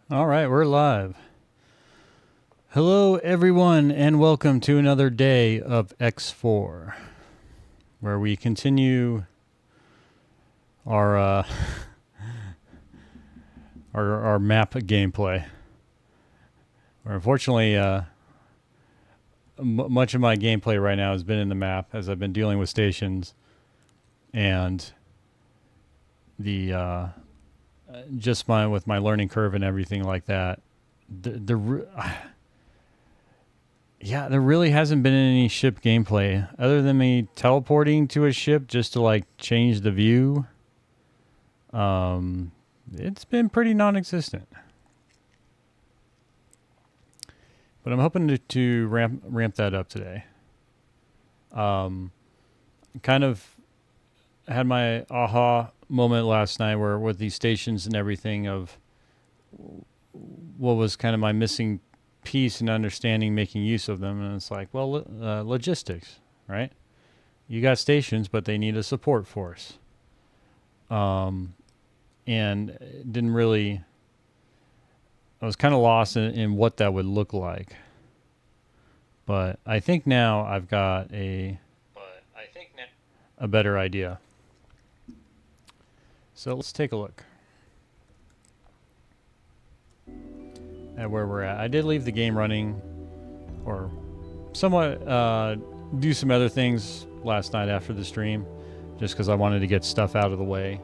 All right, we're live. Hello, everyone, and welcome to another day of X4, where we continue our our map gameplay. Where unfortunately, much of my gameplay right now has been in the map as I've been dealing with stations and the just with my learning curve and everything like that. Yeah, there really hasn't been any ship gameplay other than me teleporting to a ship just to like change the view. It's been pretty non-existent. But I'm hoping to ramp that up today. Kind of had my aha moment last night where with these stations and everything of what was kind of my missing piece in understanding making use of them. And it's like, well, logistics, right? You got stations, but they need a support force. And didn't really, I was kind of lost in what that would look like. But I think now I've got a better idea. So let's take a look at where we're at. I did leave the game running or somewhat do some other things last night after the stream just because I wanted to get stuff out of the way.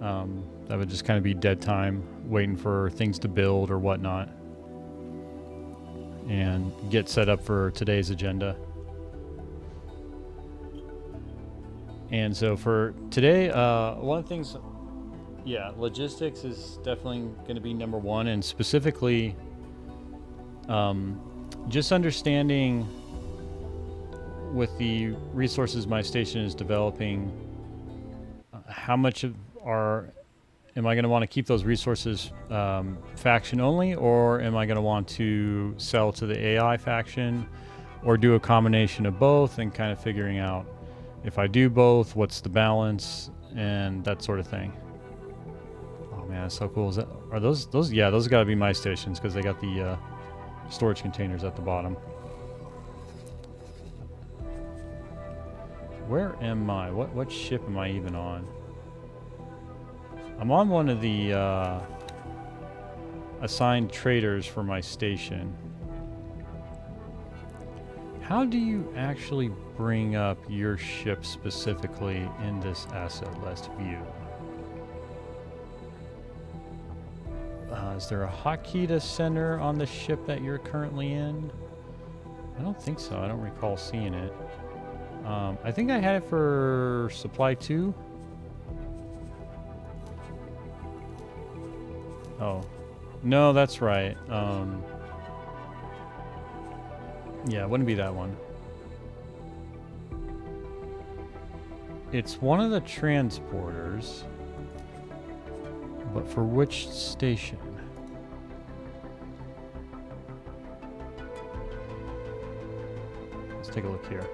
That would just kind of be dead time waiting for things to build or whatnot and get set up for today's agenda. And so for today, one of the things, logistics is definitely going to be number one, and specifically just understanding with the resources my station is developing, how much am I going to want to keep those resources faction only, or am I going to want to sell to the AI faction, or do a combination of both, and kind of figuring out if I do both, what's the balance, and that sort of thing. Oh man, that's so cool. Are those? Yeah, those got to be my stations because they got the storage containers at the bottom. Where am I? What ship am I even on? I'm on one of the assigned traders for my station. How do you actually bring up your ship specifically in this asset list view? Is there a hotkey to center on the ship that you're currently in? I don't think so. I don't recall seeing it. I think I had it for supply 2. Oh. No, that's right. Yeah, it wouldn't be that one. It's one of the transporters. But for which station? Let's take a look here.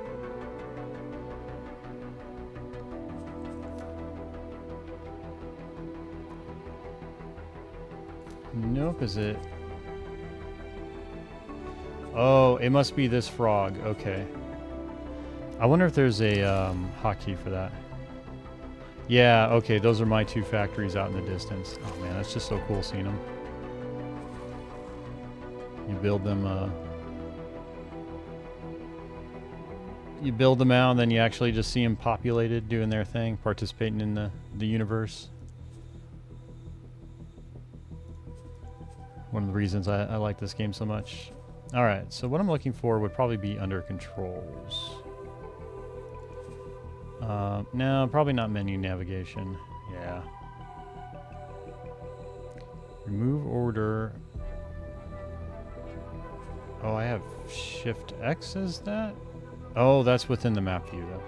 Nope, is it? Oh, it must be this frog. Okay. I wonder if there's a hotkey for that. Yeah, okay, those are my 2 factories out in the distance. Oh man, that's just so cool seeing them. You build them out, and then you actually just see them populated, doing their thing, participating in the universe. One of the reasons I like this game so much. Alright, so what I'm looking for would probably be under controls. No, probably not menu navigation. Yeah. Remove order. Oh, I have Shift X as that? Oh, that's within the map view, though.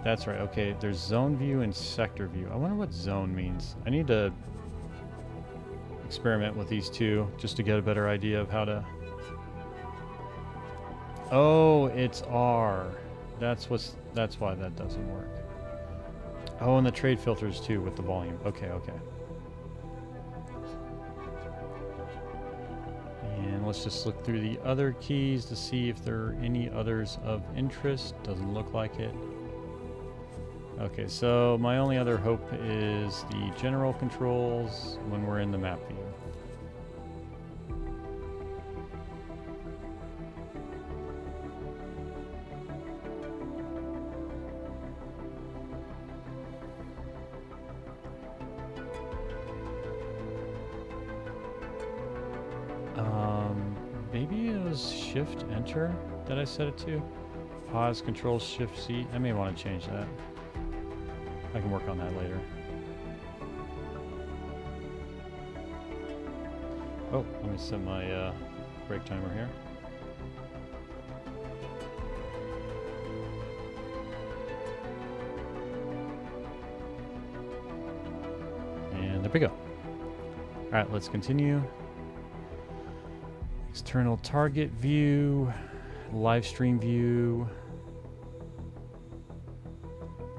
That's right. Okay, there's zone view and sector view. I wonder what zone means. I need to experiment with these two just to get a better idea of how to... Oh, it's R. That's why that doesn't work. Oh, and the trade filters too with the volume. Okay. And let's just look through the other keys to see if there are any others of interest. Doesn't look like it. Okay, so my only other hope is the general controls when we're in the map view. Maybe it was Shift Enter that I set it to. Pause, Control, Shift C. I may want to change that. I can work on that later. Oh, let me set my break timer here. And there we go. All right, let's continue. External target view, live stream view.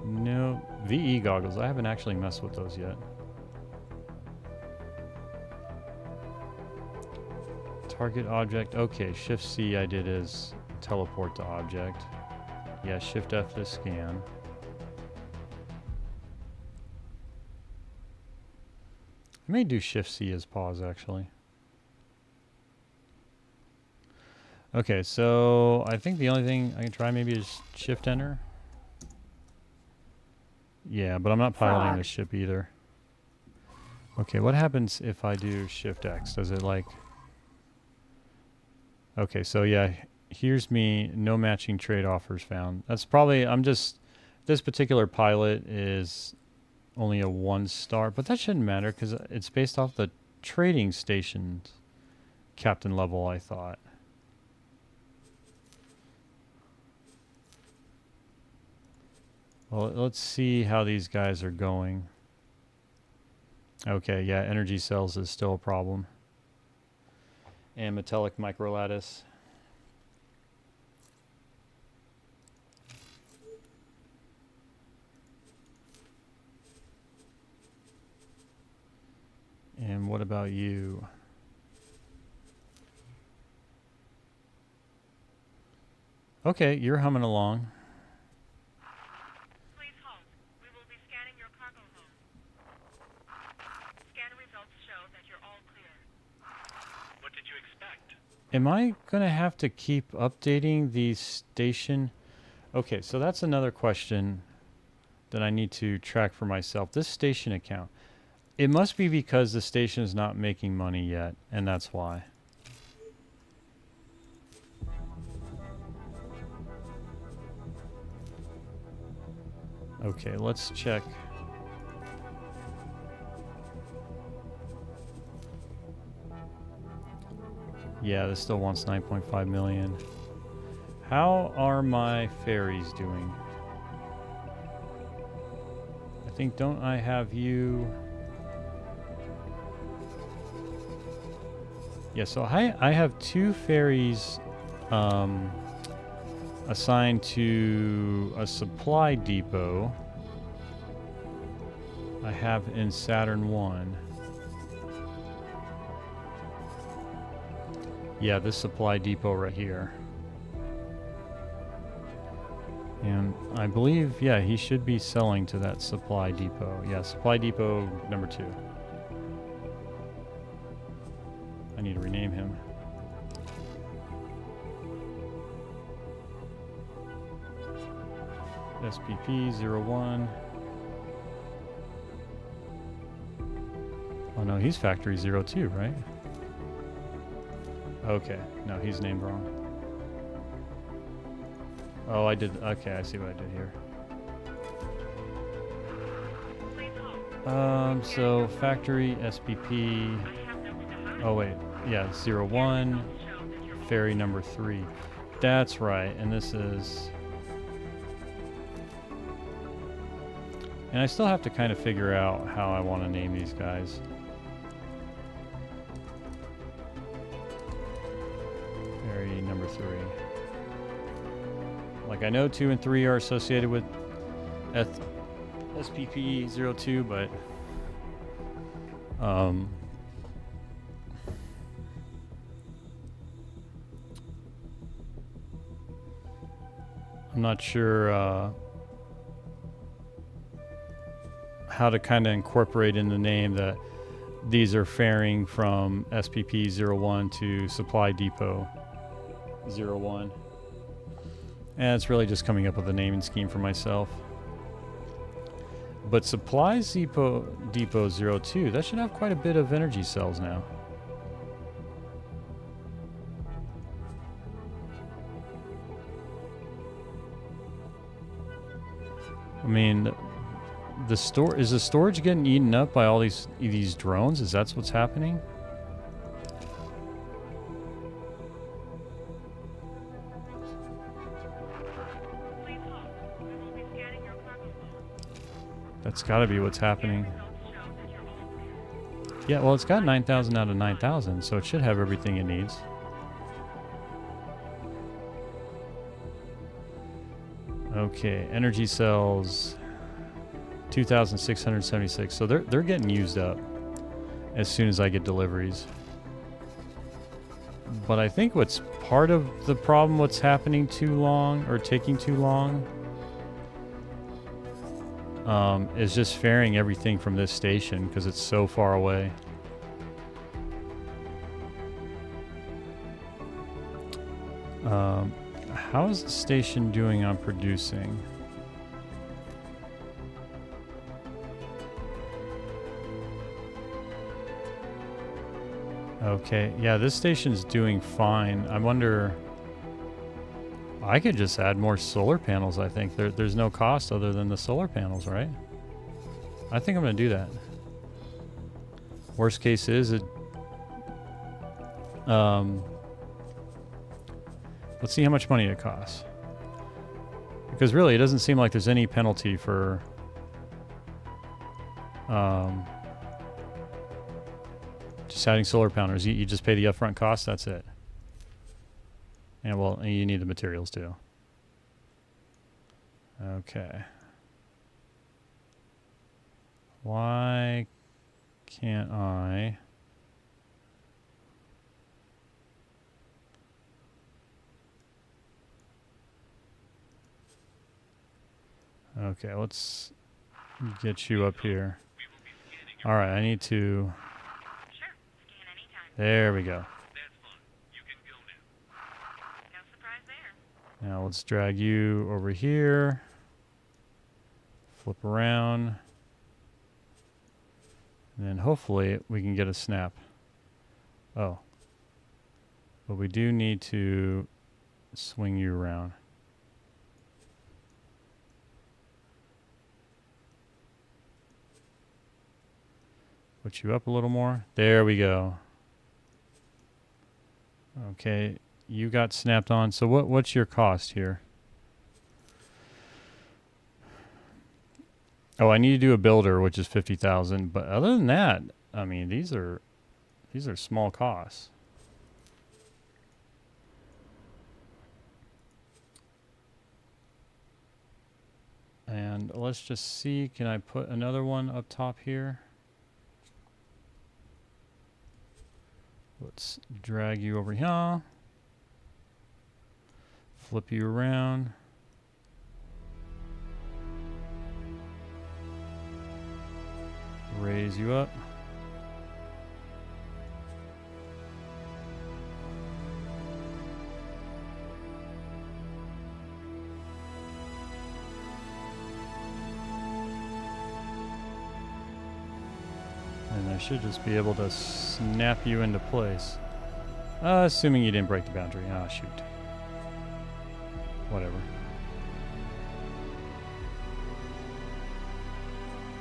No, VE goggles. I haven't actually messed with those yet. Target object. Okay, Shift C I did is teleport to object. Yeah, Shift F to scan. I may do Shift C as pause actually. Okay, so I think the only thing I can try maybe is Shift Enter. Yeah, but I'm not piloting the ship either. Okay, what happens if I do Shift X? Does it like... Okay, so yeah, here's me, no matching trade offers found. That's probably, this particular pilot is only a 1-star, but that shouldn't matter because it's based off the trading station's captain level, I thought. Well, let's see how these guys are going. Okay, yeah, energy cells is still a problem. And metallic microlattice. And what about you? Okay, you're humming along. Please hold. We will be scanning your cargo hold. Scan results show that you're all clear. What did you expect? Am I going to have to keep updating the station? Okay, so that's another question that I need to track for myself. This station account. It must be because the station is not making money yet, and that's why. Okay, let's check. Yeah, this still wants 9.5 million. How are my ferries doing? I think, don't I have you... Yeah, so I have 2 ferries assigned to a supply depot. I have in Saturn 1. Yeah, this supply depot right here. And I believe, yeah, he should be selling to that supply depot. Yeah, supply depot number 2. I need to rename him. SPP-01. Oh no, he's factory 02, right? Okay, no, he's named wrong. Oh, I did, okay, I see what I did here. So factory SPP, oh wait, yeah, 01, ferry number 3. That's right, and this is... And I still have to kind of figure out how I want to name these guys. Ferry number 3. Like I know 2 and 3 are associated with SPP-02, but I'm not sure how to kind of incorporate in the name that these are faring from SPP-01 to Supply Depot 01. And it's really just coming up with a naming scheme for myself. But Supply Depot 02, that should have quite a bit of energy cells now. I mean, is the storage getting eaten up by all these drones? Is that what's happening? Please hold. We will be scanning your cargo hold. That's got to be what's happening. Results show that you're all clear. Yeah, well, it's got 9,000 out of 9,000, so it should have everything it needs. Okay, energy cells, 2,676. So they're getting used up as soon as I get deliveries. But I think what's part of the problem, what's happening too long or taking too long, is just ferrying everything from this station because it's so far away. How is the station doing on producing? Okay, yeah, this station's doing fine. I wonder, I could just add more solar panels, I think. There's no cost other than the solar panels, right? I think I'm going to do that. Worst case is, let's see how much money it costs. Because really, it doesn't seem like there's any penalty for just adding solar panels. You just pay the upfront cost, that's it. And well, and you need the materials too. Okay. Why can't I... Okay, let's get you up here. All right, I need to... Sure. Scan anytime. There we go. That's fine. You can go now. No surprise there. Now let's drag you over here. Flip around. And then hopefully we can get a snap. Oh. But we do need to swing you around. Put you up a little more. There we go. Okay, you got snapped on. So what's your cost here? Oh, I need to do a builder, which is 50,000. But other than that, I mean, these are small costs. And let's just see. Can I put another one up top here? Let's drag you over here. Flip you around. Raise you up. And I should just be able to snap you into place. Assuming you didn't break the boundary. Ah, shoot. Whatever.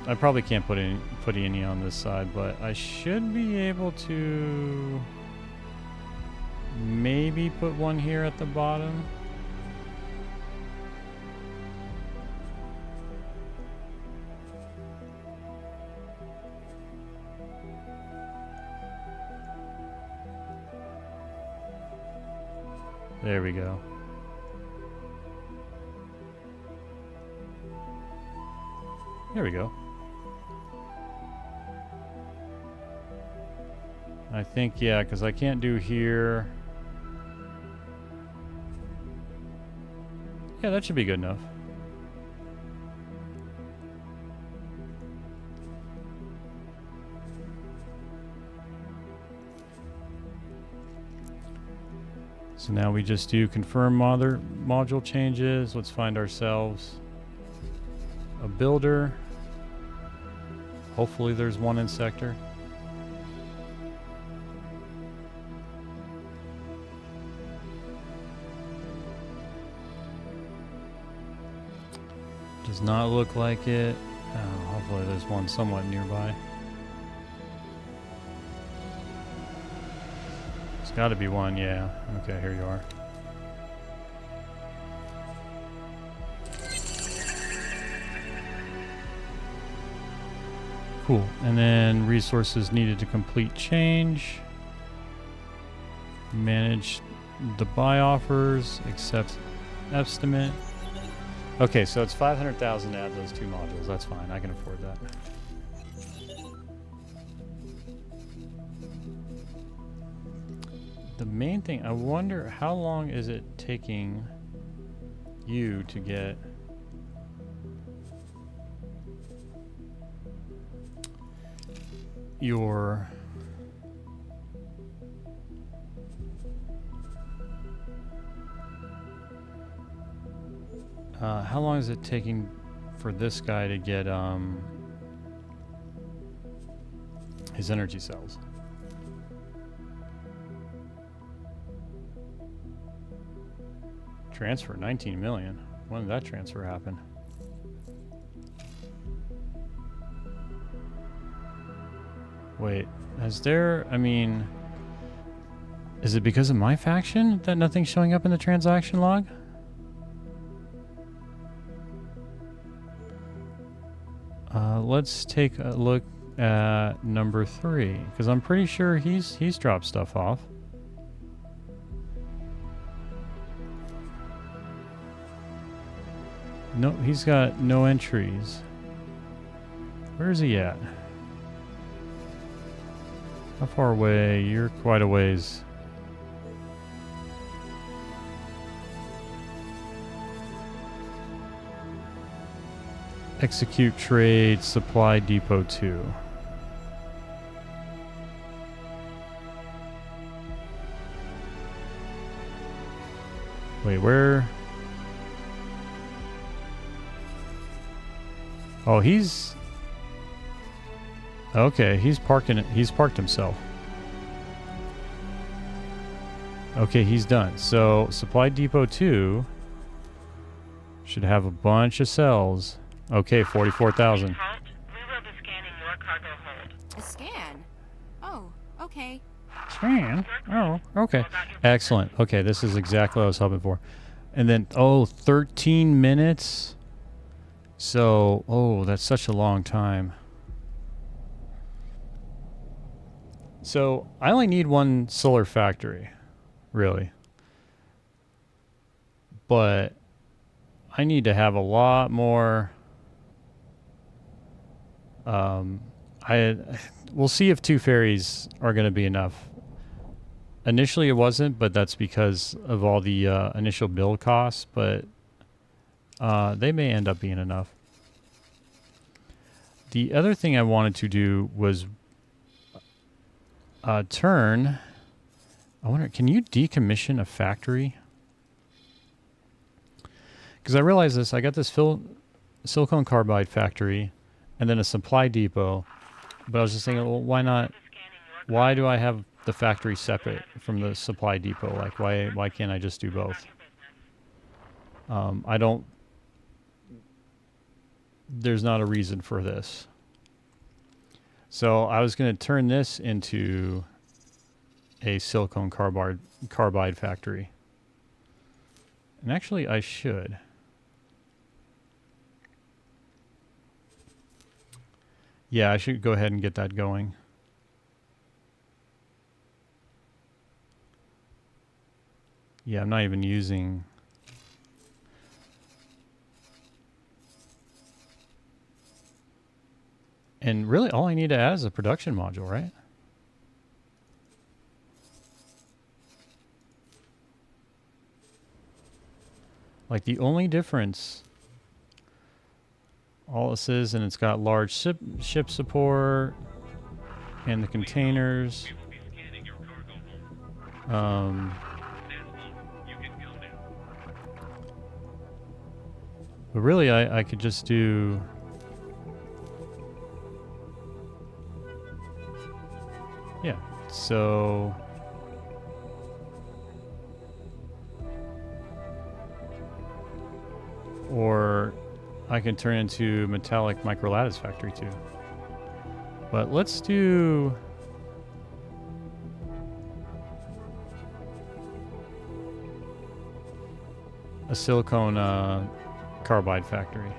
I probably can't put any on this side, but I should be able to maybe put one here at the bottom. There we go. There we go. I think, yeah, because I can't do here. Yeah, that should be good enough. So now we just do confirm module changes. Let's find ourselves a builder. Hopefully there's one in sector. Does not look like it. Oh, hopefully there's one somewhat nearby. There's got to be one, yeah. Okay, here you are. Cool. And then resources needed to complete change. Manage the buy offers, accept estimate. Okay, so it's 500,000 to add those 2 modules. That's fine. I can afford that. The main thing, I wonder how long is it taking you to get your how long is it taking for this guy to get his energy cells? Transfer 19 million. When did that transfer happen? Wait, is there, I mean, is it because of my faction that nothing's showing up in the transaction log? Let's take a look at number 3, because I'm pretty sure he's dropped stuff off. No, he's got no entries. Where is he at? How far away? You're quite a ways. Execute trade, supply depot 2. Wait, where? Oh, he's... Okay, he's parked himself. Okay, he's done. So, supply depot 2 should have a bunch of cells. Okay, 44,000. We will be scanning your cargo hold. A scan? Oh, okay. Scan? Oh, okay. Excellent. Okay, this is exactly what I was hoping for. And then, 13 minutes? So, that's such a long time. So, I only need one solar factory, really. But I need to have a lot more... we'll see if 2 ferries are going to be enough. Initially it wasn't, but that's because of all the initial build costs, but they may end up being enough. The other thing I wanted to do was turn... I wonder, can you decommission a factory? Because I realized this. I got this silicon carbide factory and then a supply depot. But I was just thinking, well, why not? Why do I have the factory separate from the supply depot? Like, why can't I just do both? I don't... There's not a reason for this. So I was going to turn this into a silicon carbide factory. And actually, I should. Yeah, I should go ahead and get that going. Yeah, I'm not even using... And really, all I need to add is a production module, right? Like the only difference, all this is, and it's got large ship support and the containers. We will be scanning your cargo hold. Neslo, you can go now. But really, I could just do. Yeah, so. Or I can turn into metallic microlattice factory too. But let's do. A silicone carbide factory.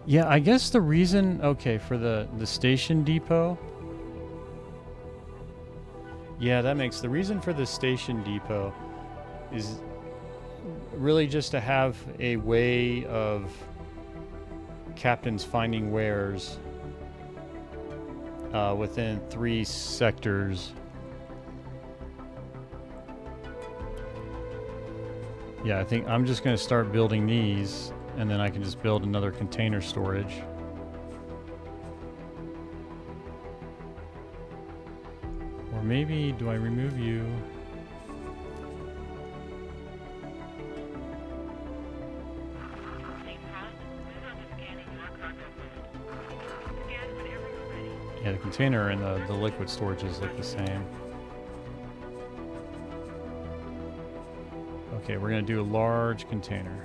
Yeah, I guess the reason, okay, for the station depot. Yeah, that makes the reason for the station depot is really just to have a way of captains finding wares within 3 sectors. Yeah, I think I'm just going to start building these, and then I can just build another container storage. Or maybe, do I remove you? Team Frost, move on to scanning your cargo hold. Scan whenever you're ready. Yeah, the container and the liquid storages look the same. Okay, we're going to do a large container.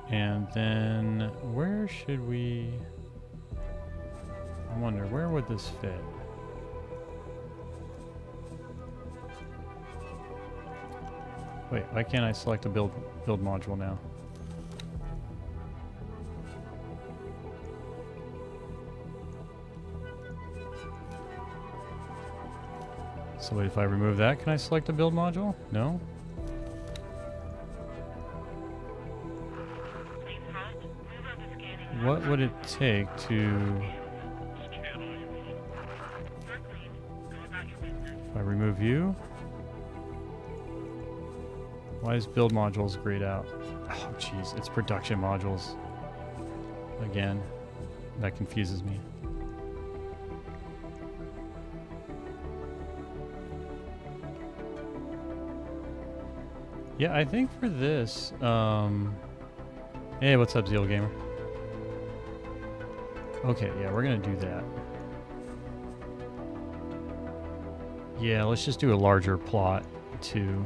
And then where should we... I wonder, where would this fit? Wait, why can't I select a build module now? So wait, if I remove that, can I select a build module? No? Team Frost, move on to scanning your What would it take to... Scan all your hold. You're clean. Go about your business. If I remove you? Why is build modules grayed out? Oh, jeez, it's production modules. Again, that confuses me. Yeah, I think for this, hey, what's up, Zeal Gamer? Okay, yeah, we're gonna do that. Yeah, let's just do a larger plot too.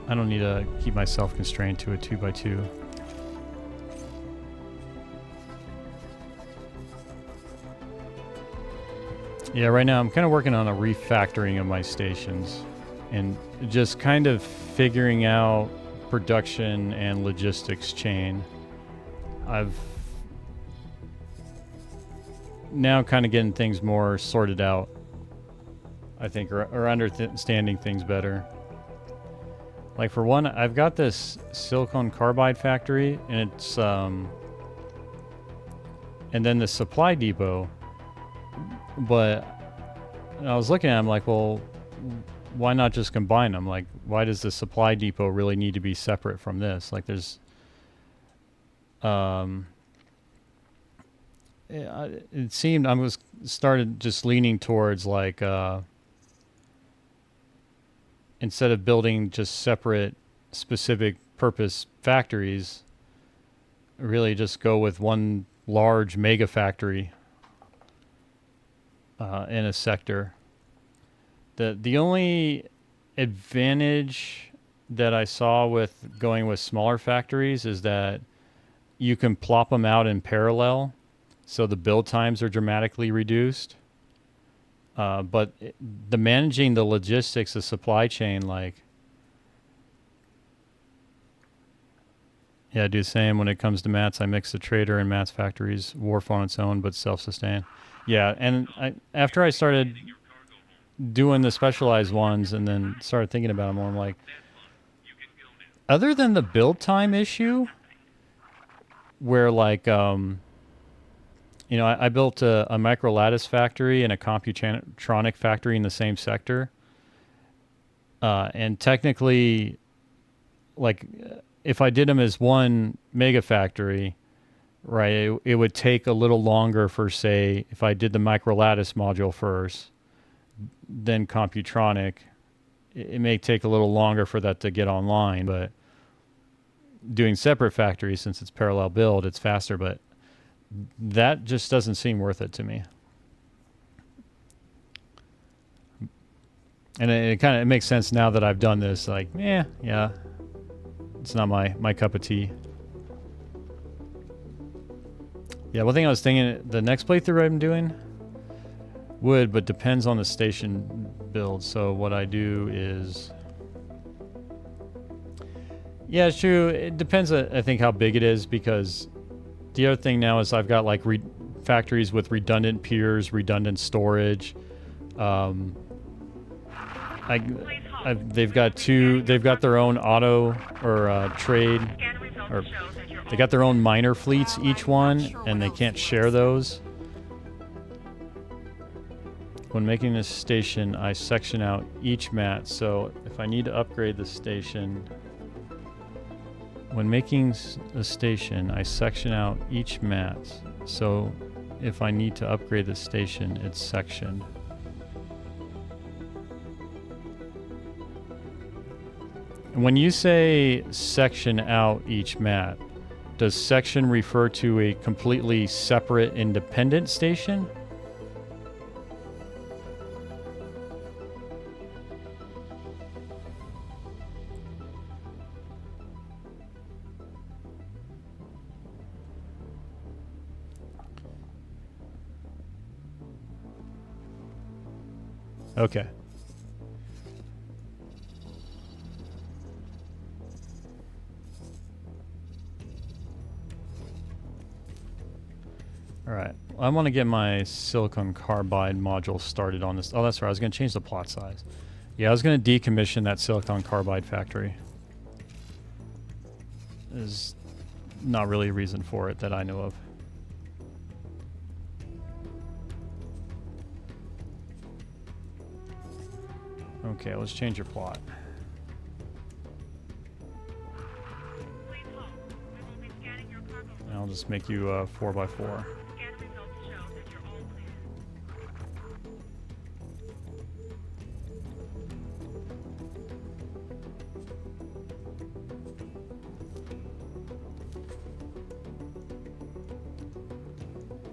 I don't need to keep myself constrained to a 2x2. Yeah, right now I'm kind of working on a refactoring of my stations and just kind of figuring out production and logistics chain. I've now kind of getting things more sorted out, I think, or understanding things better. Like for one, I've got this silicon carbide factory, and it's and then the supply depot. But I was looking at them like, well, why not just combine them? Like, why does the supply depot really need to be separate from this? Like, there's it seemed I was started just leaning towards like instead of building just separate specific purpose factories, really just go with one large mega factory in a sector. The only advantage that I saw with going with smaller factories is that you can plop them out in parallel, so the build times are dramatically reduced. But the managing the logistics, the supply chain, like, yeah, I do the same when it comes to mats. I mix the trader and mats factories, wharf on its own, but self-sustain. Yeah, and after I started doing the specialized ones and then started thinking about them more, I'm like, other than the build time issue, where like, I built a micro lattice factory and a Computronic factory in the same sector, and technically, like, if I did them as one mega factory, right, it would take a little longer for, say, if I did the micro lattice module first, then Computronic, it may take a little longer for that to get online. But doing separate factories, since it's parallel build, it's faster. But that just doesn't seem worth it to me. And it kind of makes sense now that I've done this. Like, yeah, it's not my cup of tea. Yeah, one thing I was thinking, the next playthrough I'm doing would, but depends on the station build. So what I do is, yeah, it's true. It depends, I think, how big it is, because the other thing now is I've got like factories with redundant piers, redundant storage. They've got their own auto or trade, or they got their own miner fleets, each one, and they can't share those. When making this station, I section out each mat. So if I need to upgrade the station, when making a station, I section out each mat. So if I need to upgrade the station, it's sectioned. When you say section out each mat, does section refer to a completely separate, independent station? Okay. All right. I want to get my silicon carbide module started on this. Oh, that's right. I was going to change the plot size. Yeah, I was going to decommission that silicon carbide factory. There's not really a reason for it that I know of. Okay, let's change your plot. And I'll just make you 4x4.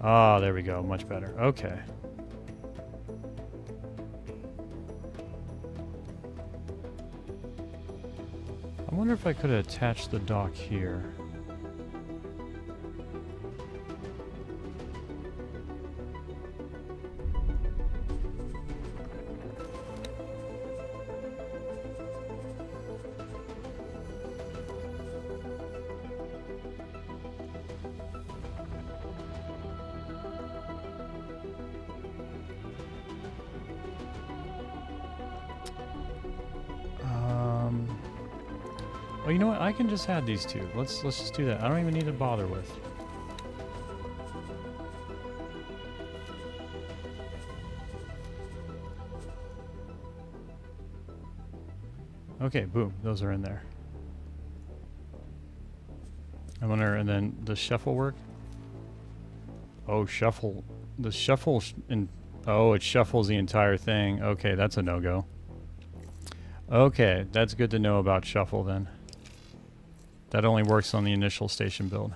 Ah, there we go. Much better. Okay. I wonder if I could attach the dock here. Well, you know what? I can just add these two. Let's just do that. I don't even need to bother with. Okay, boom. Those are in there. I wonder, and then does shuffle work? Oh, shuffle. The shuffle oh, it shuffles the entire thing. Okay, that's a no-go. Okay, that's good to know about shuffle then. That only works on the initial station build.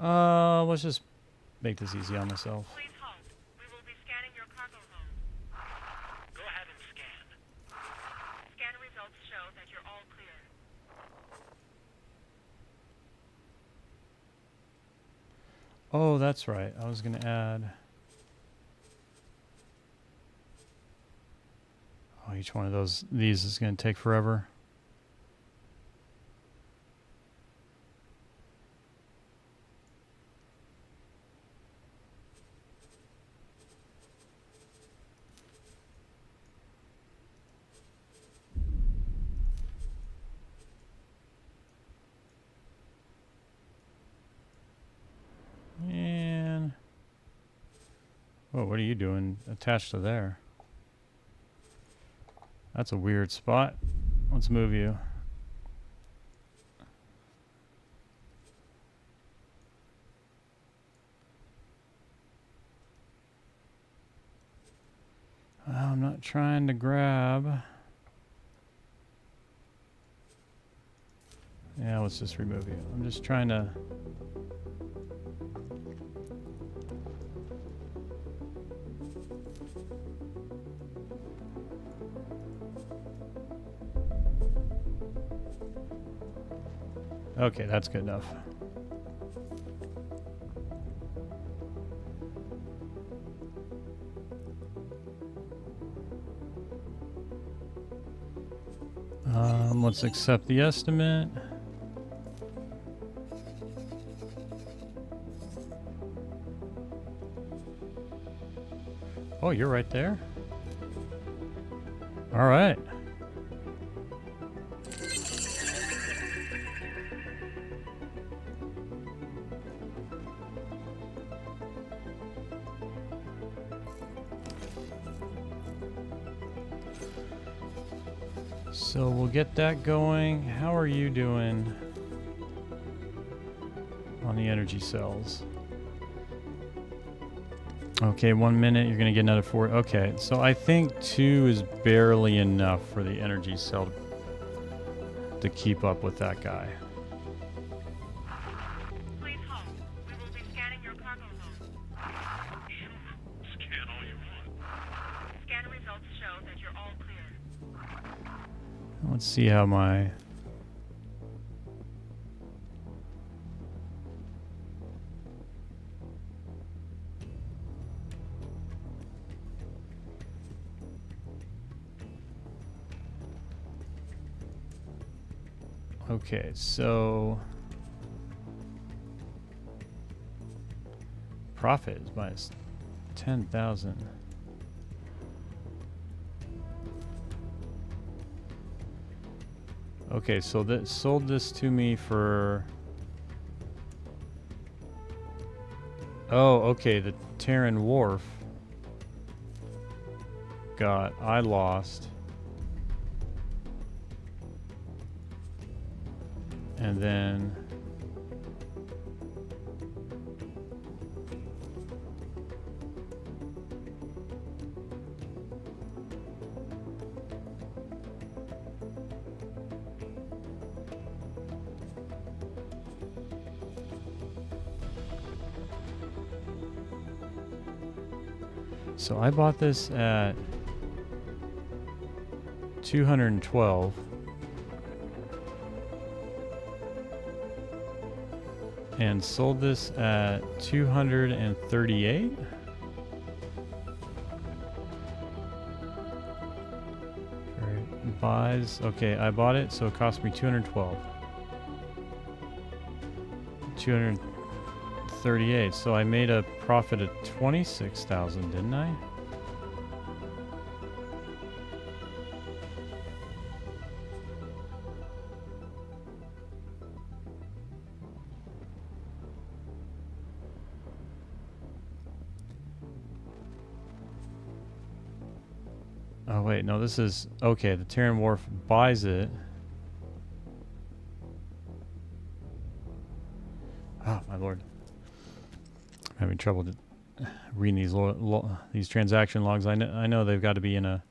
Let's just make this easy on myself. Please halt. We will be scanning your cargo hold. Go ahead and scan. Scan results show that you're all clear. Oh, that's right. I was going to add... Oh, each one of these is going to take forever. And... Oh, what are you doing attached to there? That's a weird spot. Let's move you. I'm not trying to grab. Yeah, let's just remove you. I'm just trying to... Okay, that's good enough. Let's accept the estimate. Oh, you're right there? All right. So we'll get that going. How are you doing on the energy cells? Okay, 1 minute, you're gonna get another 4. Okay, so I think 2 is barely enough for the energy cell to keep up with that guy. Please halt. We will be scanning your cargo hold. Sure. Scan all you want. Scan results show that you're all clear. Let's see how my... Okay, so... Profit is minus 10,000. Okay, so that sold this to me for... Oh, okay, the Terran Wharf I lost. And then... So I bought this at 212. And sold this at 238. Buys. Okay, I bought it, so it cost me 212. 238. So I made a profit of 26,000, didn't I? Oh wait, no, this is okay. The Terran Wharf buys it. Oh my lord, I'm having trouble reading these transaction logs. I know they've got to be in a.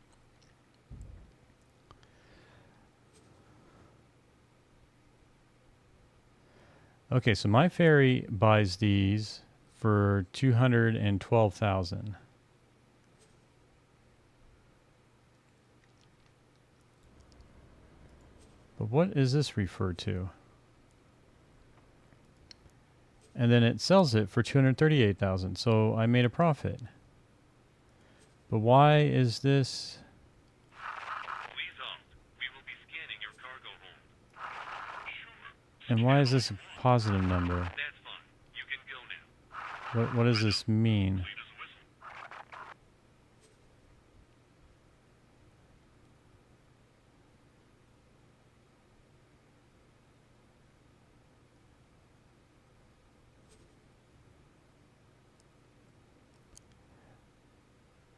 Okay, so my ferry buys these for 212,000. But what is this referred to? And then it sells it for 238,000. So I made a profit. But why is this? Please hold. We will be scanning your cargo hold. Sure. And why is this a positive number? That's fine. You can go now. What does this mean? Lead us a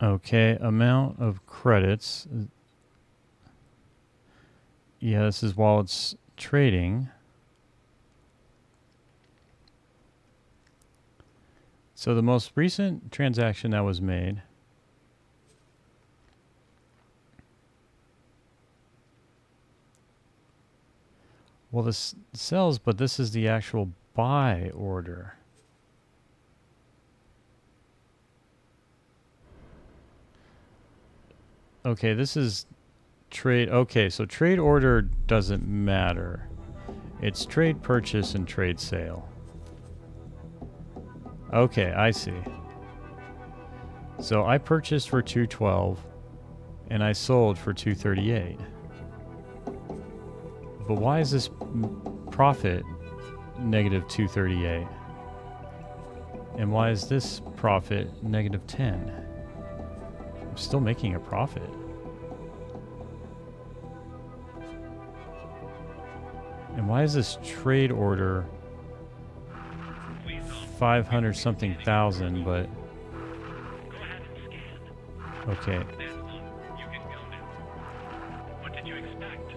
whistle. Okay, amount of credits. Yeah, this is while it's trading. So the most recent transaction that was made. Well, this sells, but this is the actual buy order. Okay, this is trade. Okay, so trade order doesn't matter. It's trade purchase and trade sale. Okay, I see. So I purchased for 212 and I sold for 238. But why is this profit negative 238? And why is this profit negative 10? I'm still making a profit. And why is this trade order 500 something thousand, but Go ahead and scan. okay. That's fine. You can go now. What did you expect?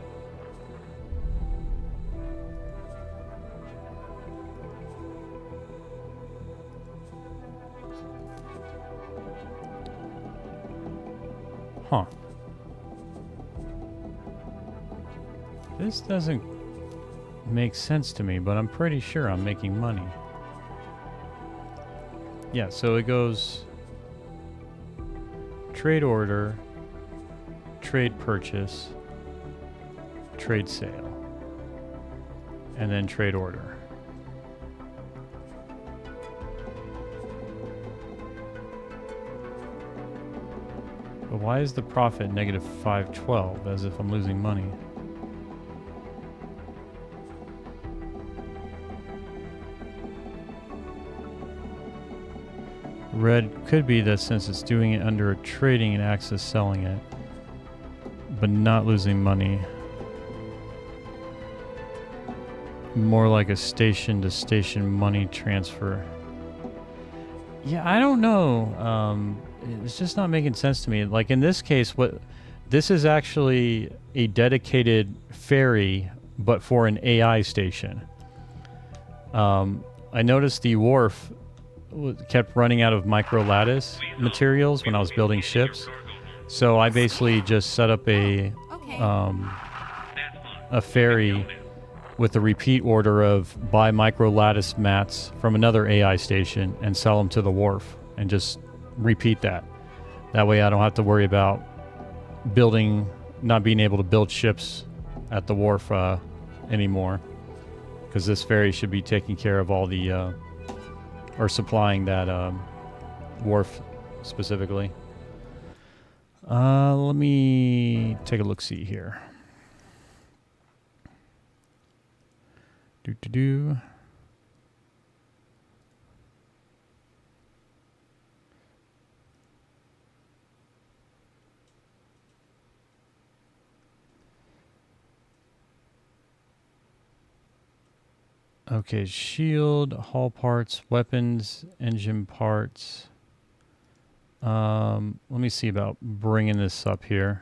Huh. This doesn't make sense to me, but I'm pretty sure I'm making money. Yeah, so it goes trade order, trade purchase, trade sale, and then trade order. But why is the profit negative 512 as if I'm losing money? Red could be that since it's doing it under a trading and Axis selling it, but not losing money. More like a station to station money transfer. Yeah, I don't know. It's just not making sense to me. Like in this case, this is actually a dedicated ferry, but for an AI station. I noticed the wharf kept running out of micro lattice materials when I was building ships. So I basically just set up a ferry with a repeat order of buy micro lattice mats from another AI station and sell them to the wharf and just repeat that. That way I don't have to worry about not being able to build ships at the wharf anymore, because this ferry should be taking care of all the or supplying that wharf specifically. Let me take a look-see here. Do. Okay, shield, hull parts, weapons, engine parts. Let me see about bringing this up here.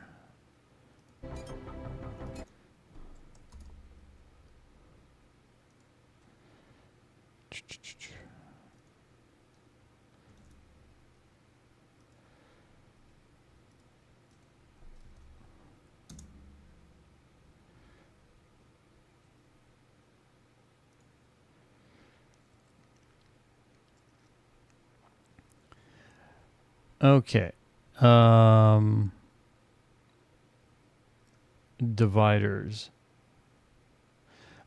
Okay. Dividers.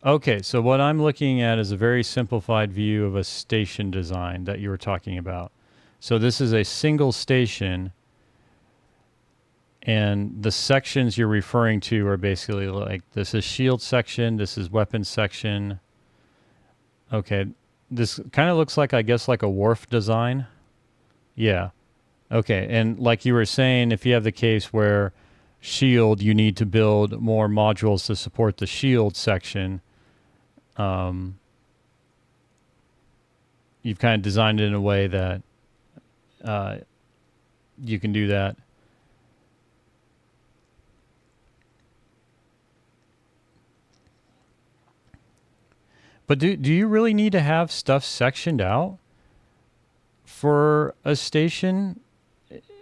Okay, so what I'm looking at is a very simplified view of a station design that you were talking about. So this is a single station, and the sections you're referring to are basically like, this is shield section, this is weapons section. Okay, this kind of looks like, I guess, like a wharf design. Yeah. Okay, and like you were saying, if you have the case where shield, you need to build more modules to support the shield section. You've kind of designed it in a way that you can do that. But do you really need to have stuff sectioned out for a station?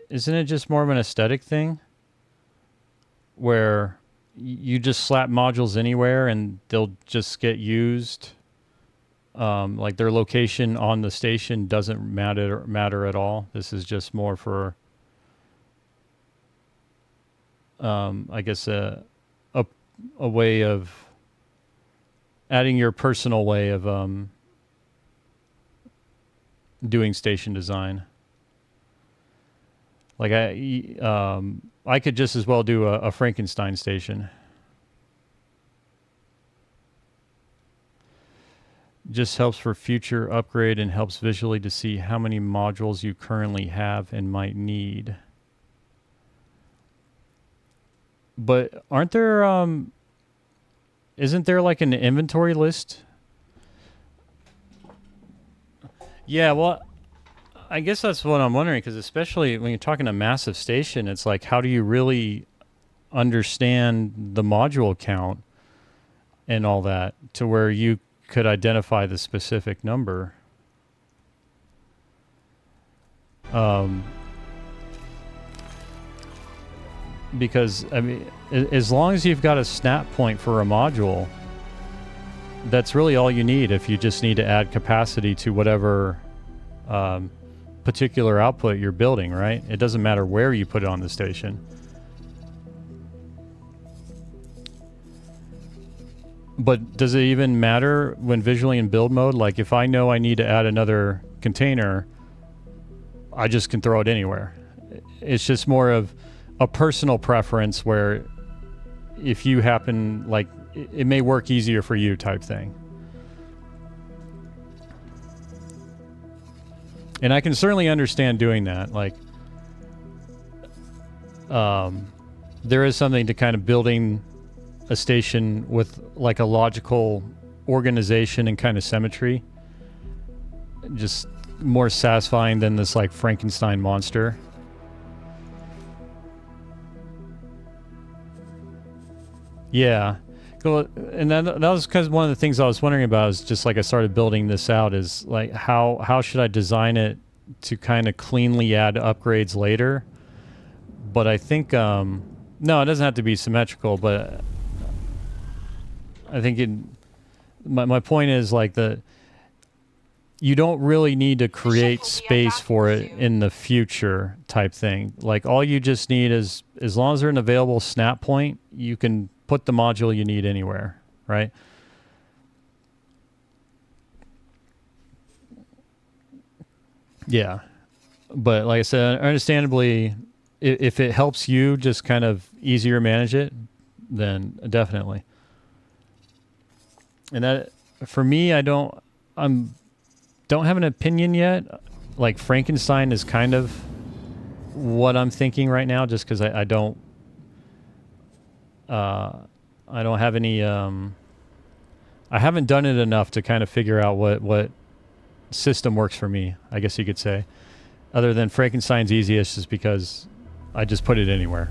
Isn't it just more of an aesthetic thing where you just slap modules anywhere and they'll just get used? Like their location on the station doesn't matter at all. This is just more for, I guess, a way of adding your personal way of doing station design. Like I could just as well do a Frankenstein station. Just helps for future upgrade and helps visually to see how many modules you currently have and might need. But aren't there, isn't there like an inventory list? Yeah, well, I guess that's what I'm wondering, because especially when you're talking a massive station, it's like, how do you really understand the module count and all that to where you could identify the specific number? Because, I mean, as long as you've got a snap point for a module, that's really all you need if you just need to add capacity to whatever particular output you're building, right? It doesn't matter where you put it on the station. But does it even matter when visually in build mode? Like if I know I need to add another container, I just can throw it anywhere. It's just more of a personal preference where if you happen, like it may work easier for you type thing. And I can certainly understand doing that. Like, there is something to kind of building a station with like a logical organization and kind of symmetry. Just more satisfying than this like Frankenstein monster. Yeah. Cool. And that was because one of the things I was wondering about is just like I started building this out is like how should I design it to kind of cleanly add upgrades later? But I think no, it doesn't have to be symmetrical, but I think my point is like you don't really need to create space for it in the future type thing. Like all you just need is, as long as there's an available snap point, you can put the module you need anywhere, right? Yeah. But like I said, understandably, if it helps you just kind of easier manage it, then definitely. And that, for me, I don't have an opinion yet. Like Frankenstein is kind of what I'm thinking right now, just because I don't have any. I haven't done it enough to kind of figure out what system works for me, I guess you could say. Other than Frankenstein's easiest, just because I just put it anywhere.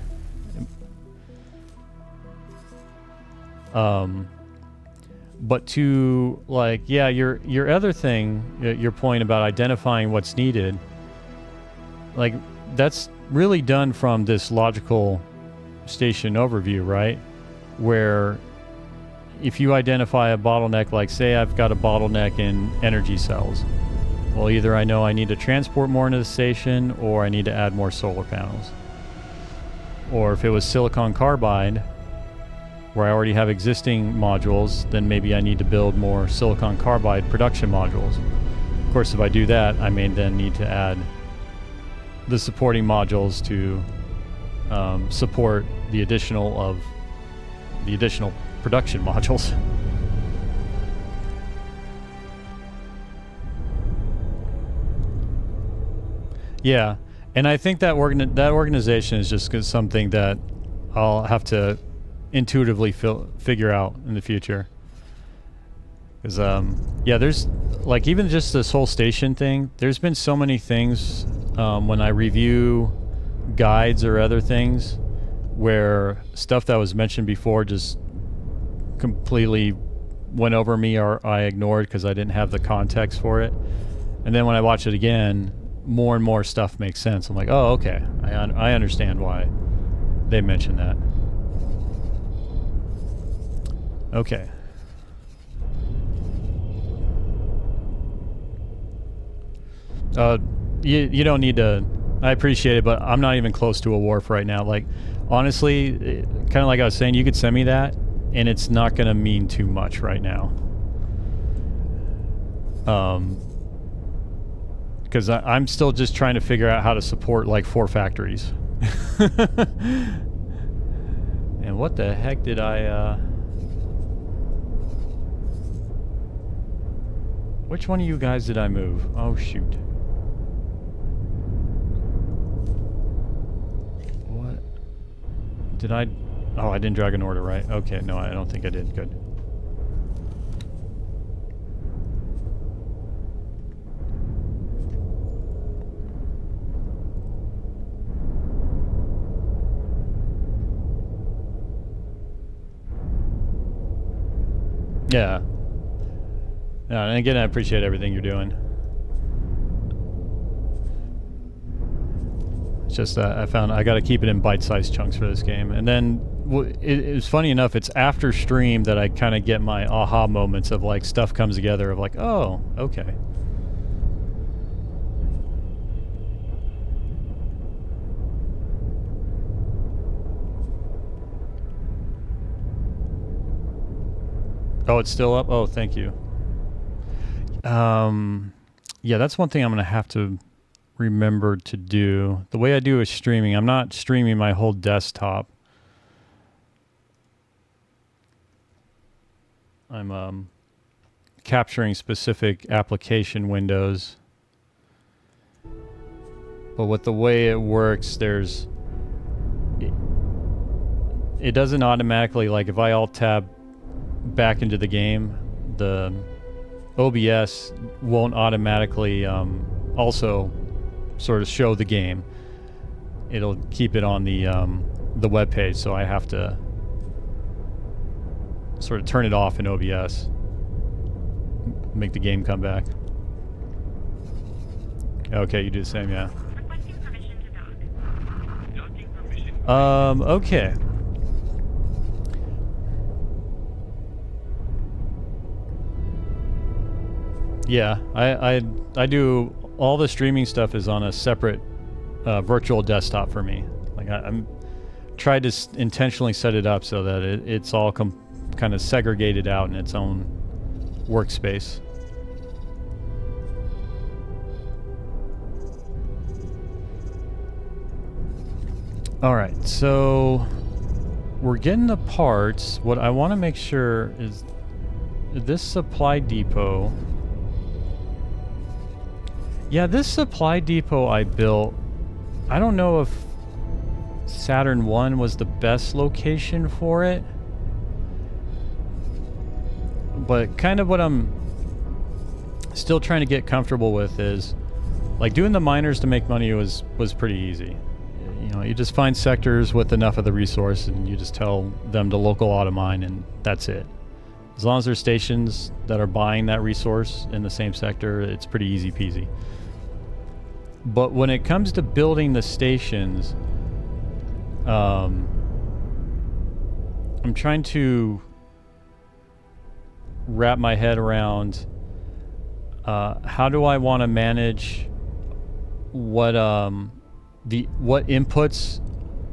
But to like, yeah, your other thing, your point about identifying what's needed, like that's really done from this logical station overview, right? Where if you identify a bottleneck, like say I've got a bottleneck in energy cells, Well, either I know I need to transport more into the station, or I need to add more solar panels. Or if it was silicon carbide, where I already have existing modules, then maybe I need to build more silicon carbide production modules. Of course, if I do that, I may then need to add the supporting modules to support the additional production modules. Yeah, and I think that that organization is just something that I'll have to intuitively figure out in the future. Because yeah, there's like even just this whole station thing. There's been so many things when I review guides or other things where stuff that was mentioned before just completely went over me, or I ignored because I didn't have the context for it. And then when I watch it again, more and more stuff makes sense. I'm like, oh, okay, I understand why they mentioned that. Okay. You don't need to. I appreciate it, but I'm not even close to a wharf right now. Like, honestly, kind of like I was saying, you could send me that, and it's not going to mean too much right now. Because I'm still just trying to figure out how to support like 4 factories. And what the heck did I? Which one of you guys did I move? Oh shoot. What? Did I? Oh, I didn't drag an order, right? Okay, no, I don't think I did. Good. Yeah. Yeah, and again, I appreciate everything you're doing. It's just that I found I got to keep it in bite-sized chunks for this game. And then it was funny enough, it's after stream that I kind of get my aha moments of like stuff comes together of like, oh, okay. Oh, it's still up? Oh, thank you. Yeah, that's one thing I'm going to have to remember to do. The way I do is streaming. I'm not streaming my whole desktop. I'm capturing specific application windows. But with the way it works, it doesn't automatically, like if I alt-tab back into the game, the OBS won't automatically also sort of show the game. It'll keep it on the web page, so I have to sort of turn it off in OBS, make the game come back. Okay, you do the same, yeah. Requesting permission to dock. Docking permission. Okay. Yeah, I do all the streaming stuff is on a separate virtual desktop for me. Like I'm tried to intentionally set it up so that it's all kind of segregated out in its own workspace. All right, so we're getting the parts. What I want to make sure is this supply depot. Yeah, this supply depot I built, I don't know if Saturn 1 was the best location for it. But kind of what I'm still trying to get comfortable with is, like, doing the miners to make money was pretty easy. You know, you just find sectors with enough of the resource and you just tell them to local auto mine and that's it. As long as there's stations that are buying that resource in the same sector, it's pretty easy peasy. But when it comes to building the stations, I'm trying to wrap my head around how do I want to manage what what inputs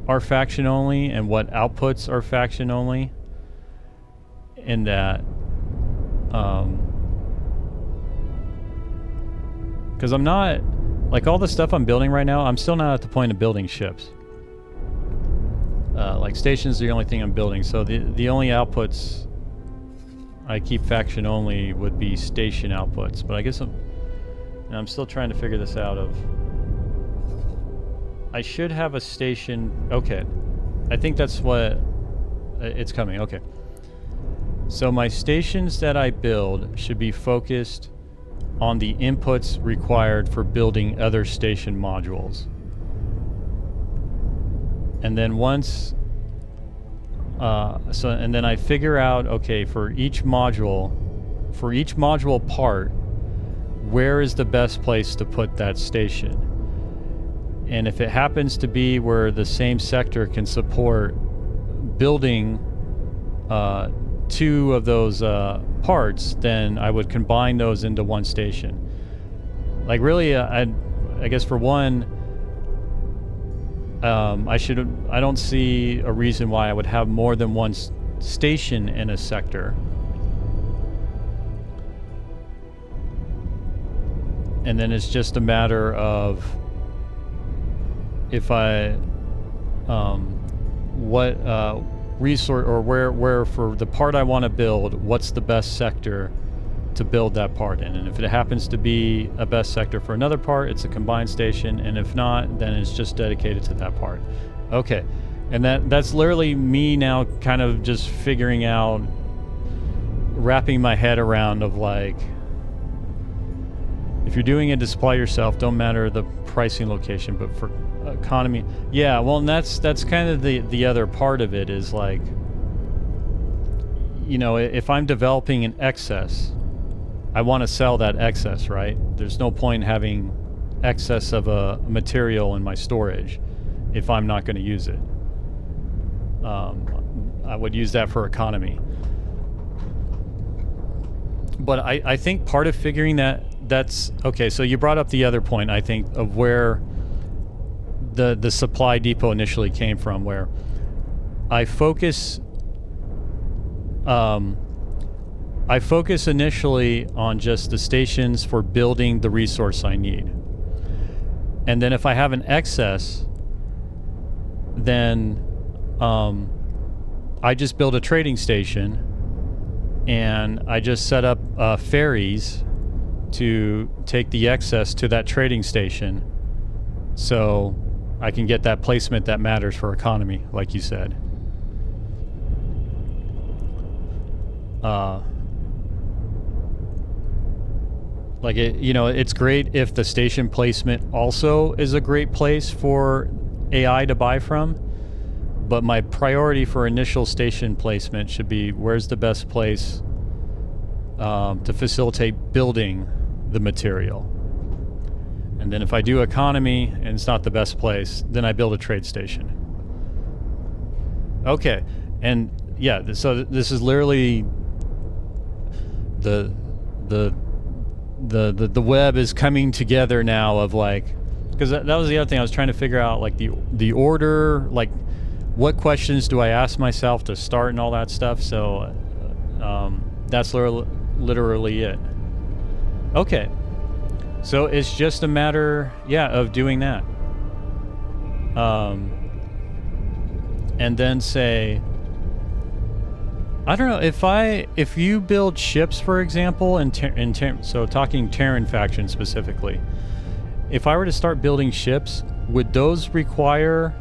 are faction only and what outputs are faction only, and that because I'm not, like, all the stuff I'm building right now, I'm still not at the point of building ships. Like, stations are the only thing I'm building, so the only outputs I keep faction only would be station outputs. But I guess I'm still trying to figure this out. I should have a station. Okay, I think that's what it's coming. Okay, so my stations that I build should be focused on the inputs required for building other station modules. And then once and then I figure out, okay, for each module part, where is the best place to put that station? And if it happens to be where the same sector can support building 2 of those parts, then I would combine those into one station. Like, really, I guess for one, I don't see a reason why I would have more than one station in a sector. And then it's just a matter of if I what resource, or where for the part I want to build, what's the best sector to build that part in. And if it happens to be a best sector for another part, it's a combined station, and if not, then it's just dedicated to that part. Okay, and that's literally me now kind of just figuring out, wrapping my head around of, like, if you're doing it to supply yourself, don't matter the pricing location, but for economy, yeah, well, and that's kind of the other part of it is, like, you know, if I'm developing an excess, I want to sell that excess, right? There's no point in having excess of a material in my storage if I'm not going to use it. I would use that for economy. But I think part of figuring that's okay. So you brought up the other point, I think, of where the supply depot initially came from, where I focus initially on just the stations for building the resource I need. And then if I have an excess, then I just build a trading station, and I just set up ferries to take the excess to that trading station, so I can get that placement that matters for economy, like you said. Like, it, you know, it's great if the station placement also is a great place for AI to buy from, but my priority for initial station placement should be where's the best place to facilitate building the material. And then if I do economy and it's not the best place, then I build a trade station. Okay, and yeah, so this is literally the web is coming together now of, like, because that was the other thing I was trying to figure out, like the order, like what questions do I ask myself to start and all that stuff. So that's literally it. Okay, so it's just a matter, yeah, of doing that. And then say, I don't know, if you build ships, for example, so talking Terran faction specifically, if I were to start building ships, would those require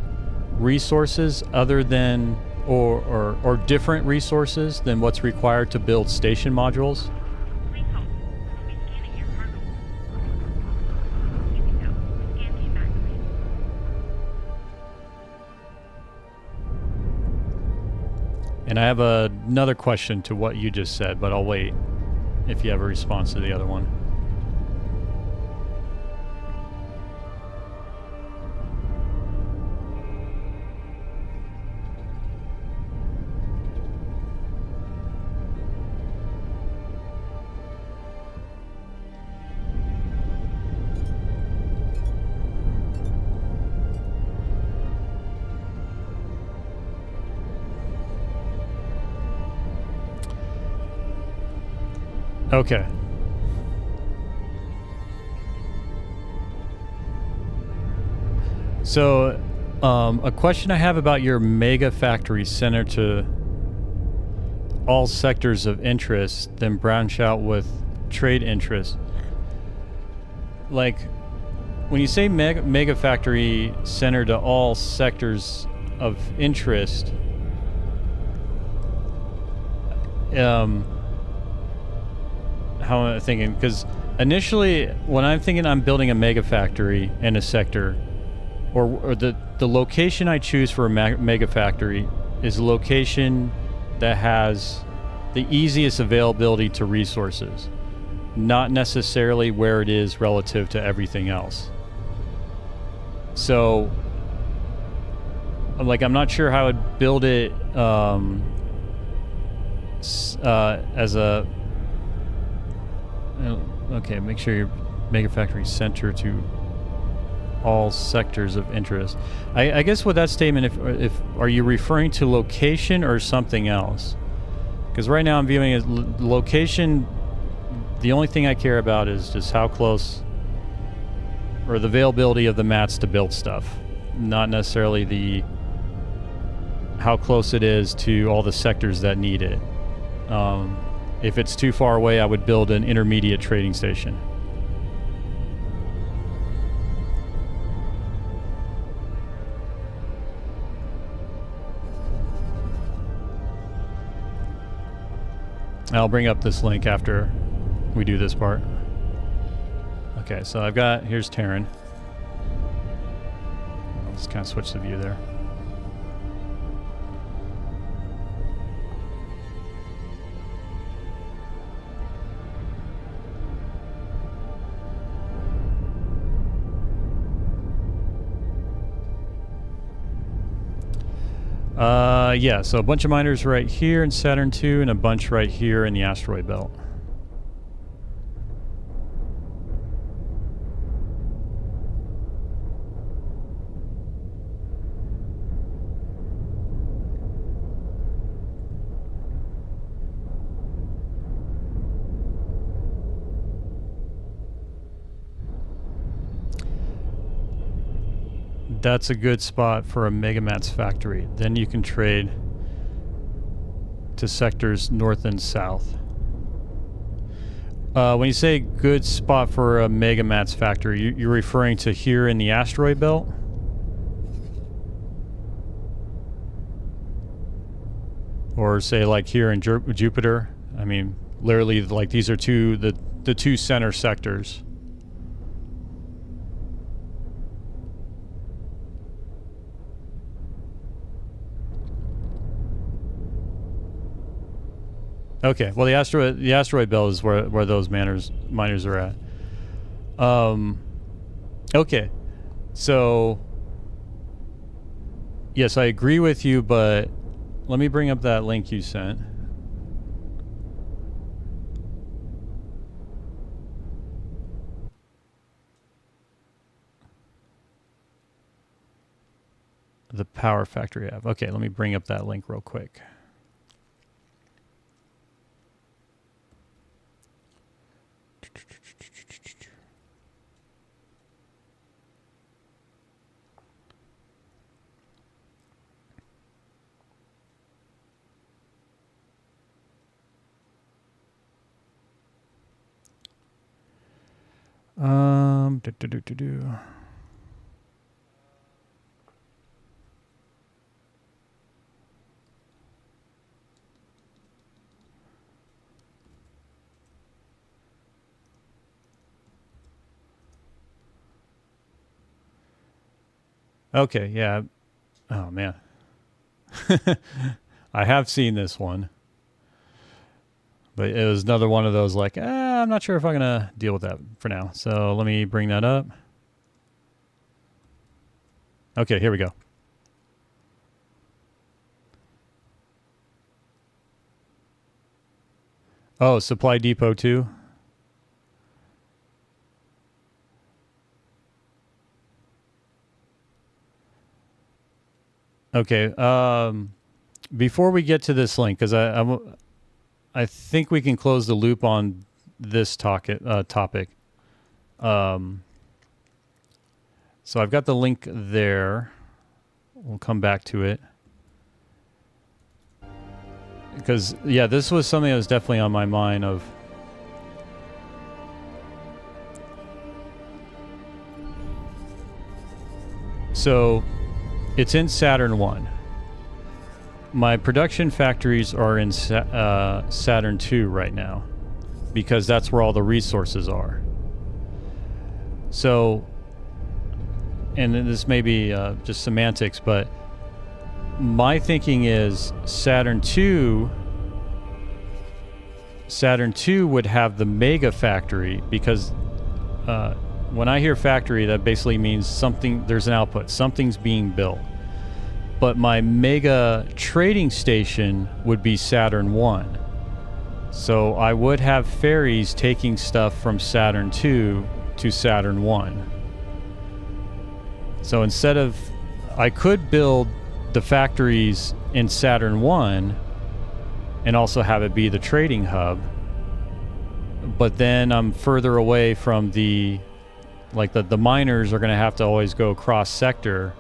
resources other than or different resources than what's required to build station modules? Please hold. We'll be scanning your cargo. Keep it down. Scan team activated. And I have another question to what you just said, but I'll wait if you have a response to the other one. Okay. So, a question I have about your mega factory center to all sectors of interest, then branch out with trade interests. Like, when you say mega factory center to all sectors of interest, how am I thinking? Because initially, when I'm thinking I'm building a mega factory in a sector, or the location I choose for a mega factory is a location that has the easiest availability to resources, not necessarily where it is relative to everything else. So, like, I'm not sure how I would build it as a... Okay, make sure your mega factory center to all sectors of interest. I guess with that statement, if are you referring to location or something else? Because right now I'm viewing it location. The only thing I care about is just how close, or the availability of the mats to build stuff, not necessarily the how close it is to all the sectors that need it. If it's too far away, I would build an intermediate trading station. I'll bring up this link after we do this part. Okay, so I've got, here's Terran. I'll just kind of switch the view there. Yeah, so a bunch of miners right here in Saturn II and a bunch right here in the asteroid belt. That's a good spot for a Megamats factory. Then you can trade to sectors north and south. When you say good spot for a Megamats factory, you're referring to here in the asteroid belt? Or say like here in Jupiter? I mean, literally, like these are the two center sectors. Okay, well the asteroid belt is where those miners are at. Okay, so yes, I agree with you, but let me bring up that link you sent. The Power Factory app. Okay, let me bring up that link real quick. Do. Okay, yeah. Oh man. I have seen this one. But it was another one of those like, I'm not sure if I'm going to deal with that for now. So let me bring that up. Okay, here we go. Oh, Supply Depot 2. Okay, before we get to this link, because I think we can close the loop on this topic. So I've got the link there. We'll come back to it. Because, yeah, this was something that was definitely on my mind of... So, it's in Saturn 1. My production factories are in Saturn 2 right now, because that's where all the resources are. So, and this may be just semantics, but my thinking is Saturn 2 would have the mega factory, because when I hear factory, that basically means something, there's an output, something's being built. But my mega trading station would be Saturn 1. So I would have ferries taking stuff from Saturn 2 to Saturn 1. So instead of, I could build the factories in Saturn 1 and also have it be the trading hub, but then I'm further away from the miners are going to have to always go cross sector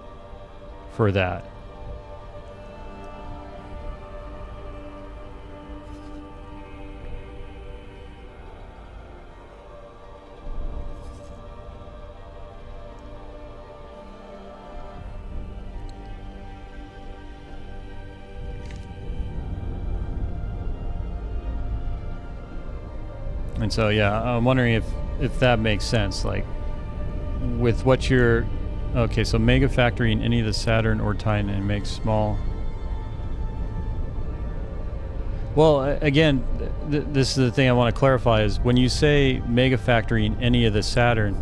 for that. And so, yeah, I'm wondering if that makes sense. Like, with what you're... Okay, so Mega Factory in any of the Saturn or Titan and make small... Well, again, this is the thing I want to clarify is when you say Mega Factory in any of the Saturn,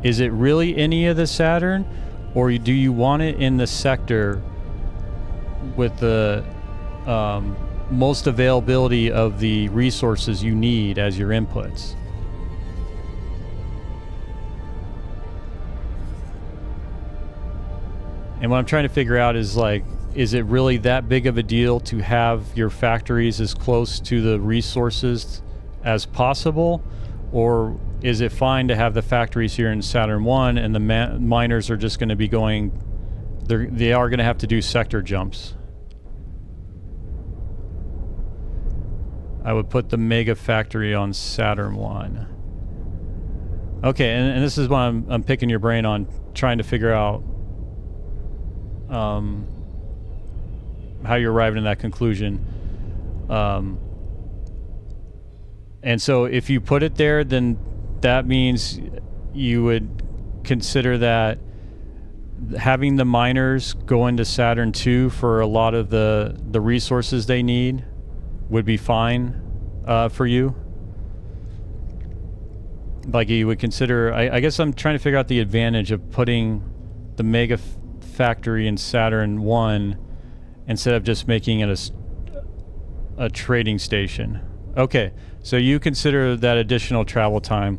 is it really any of the Saturn? Or do you want it in the sector with the... most availability of the resources you need as your inputs? And what I'm trying to figure out is, like, is it really that big of a deal to have your factories as close to the resources as possible? Or is it fine to have the factories here in Saturn 1 and the miners are just going to be going, they are going to have to do sector jumps? I would put the mega factory on Saturn 1. Okay, and this is what I'm picking your brain on, trying to figure out how you're arriving at that conclusion. And so if you put it there, then that means you would consider that having the miners go into Saturn 2 for a lot of the resources they need would be fine for you? Like, you would consider... I guess I'm trying to figure out the advantage of putting the mega factory in Saturn 1 instead of just making it a trading station. Okay, so you consider that additional travel time.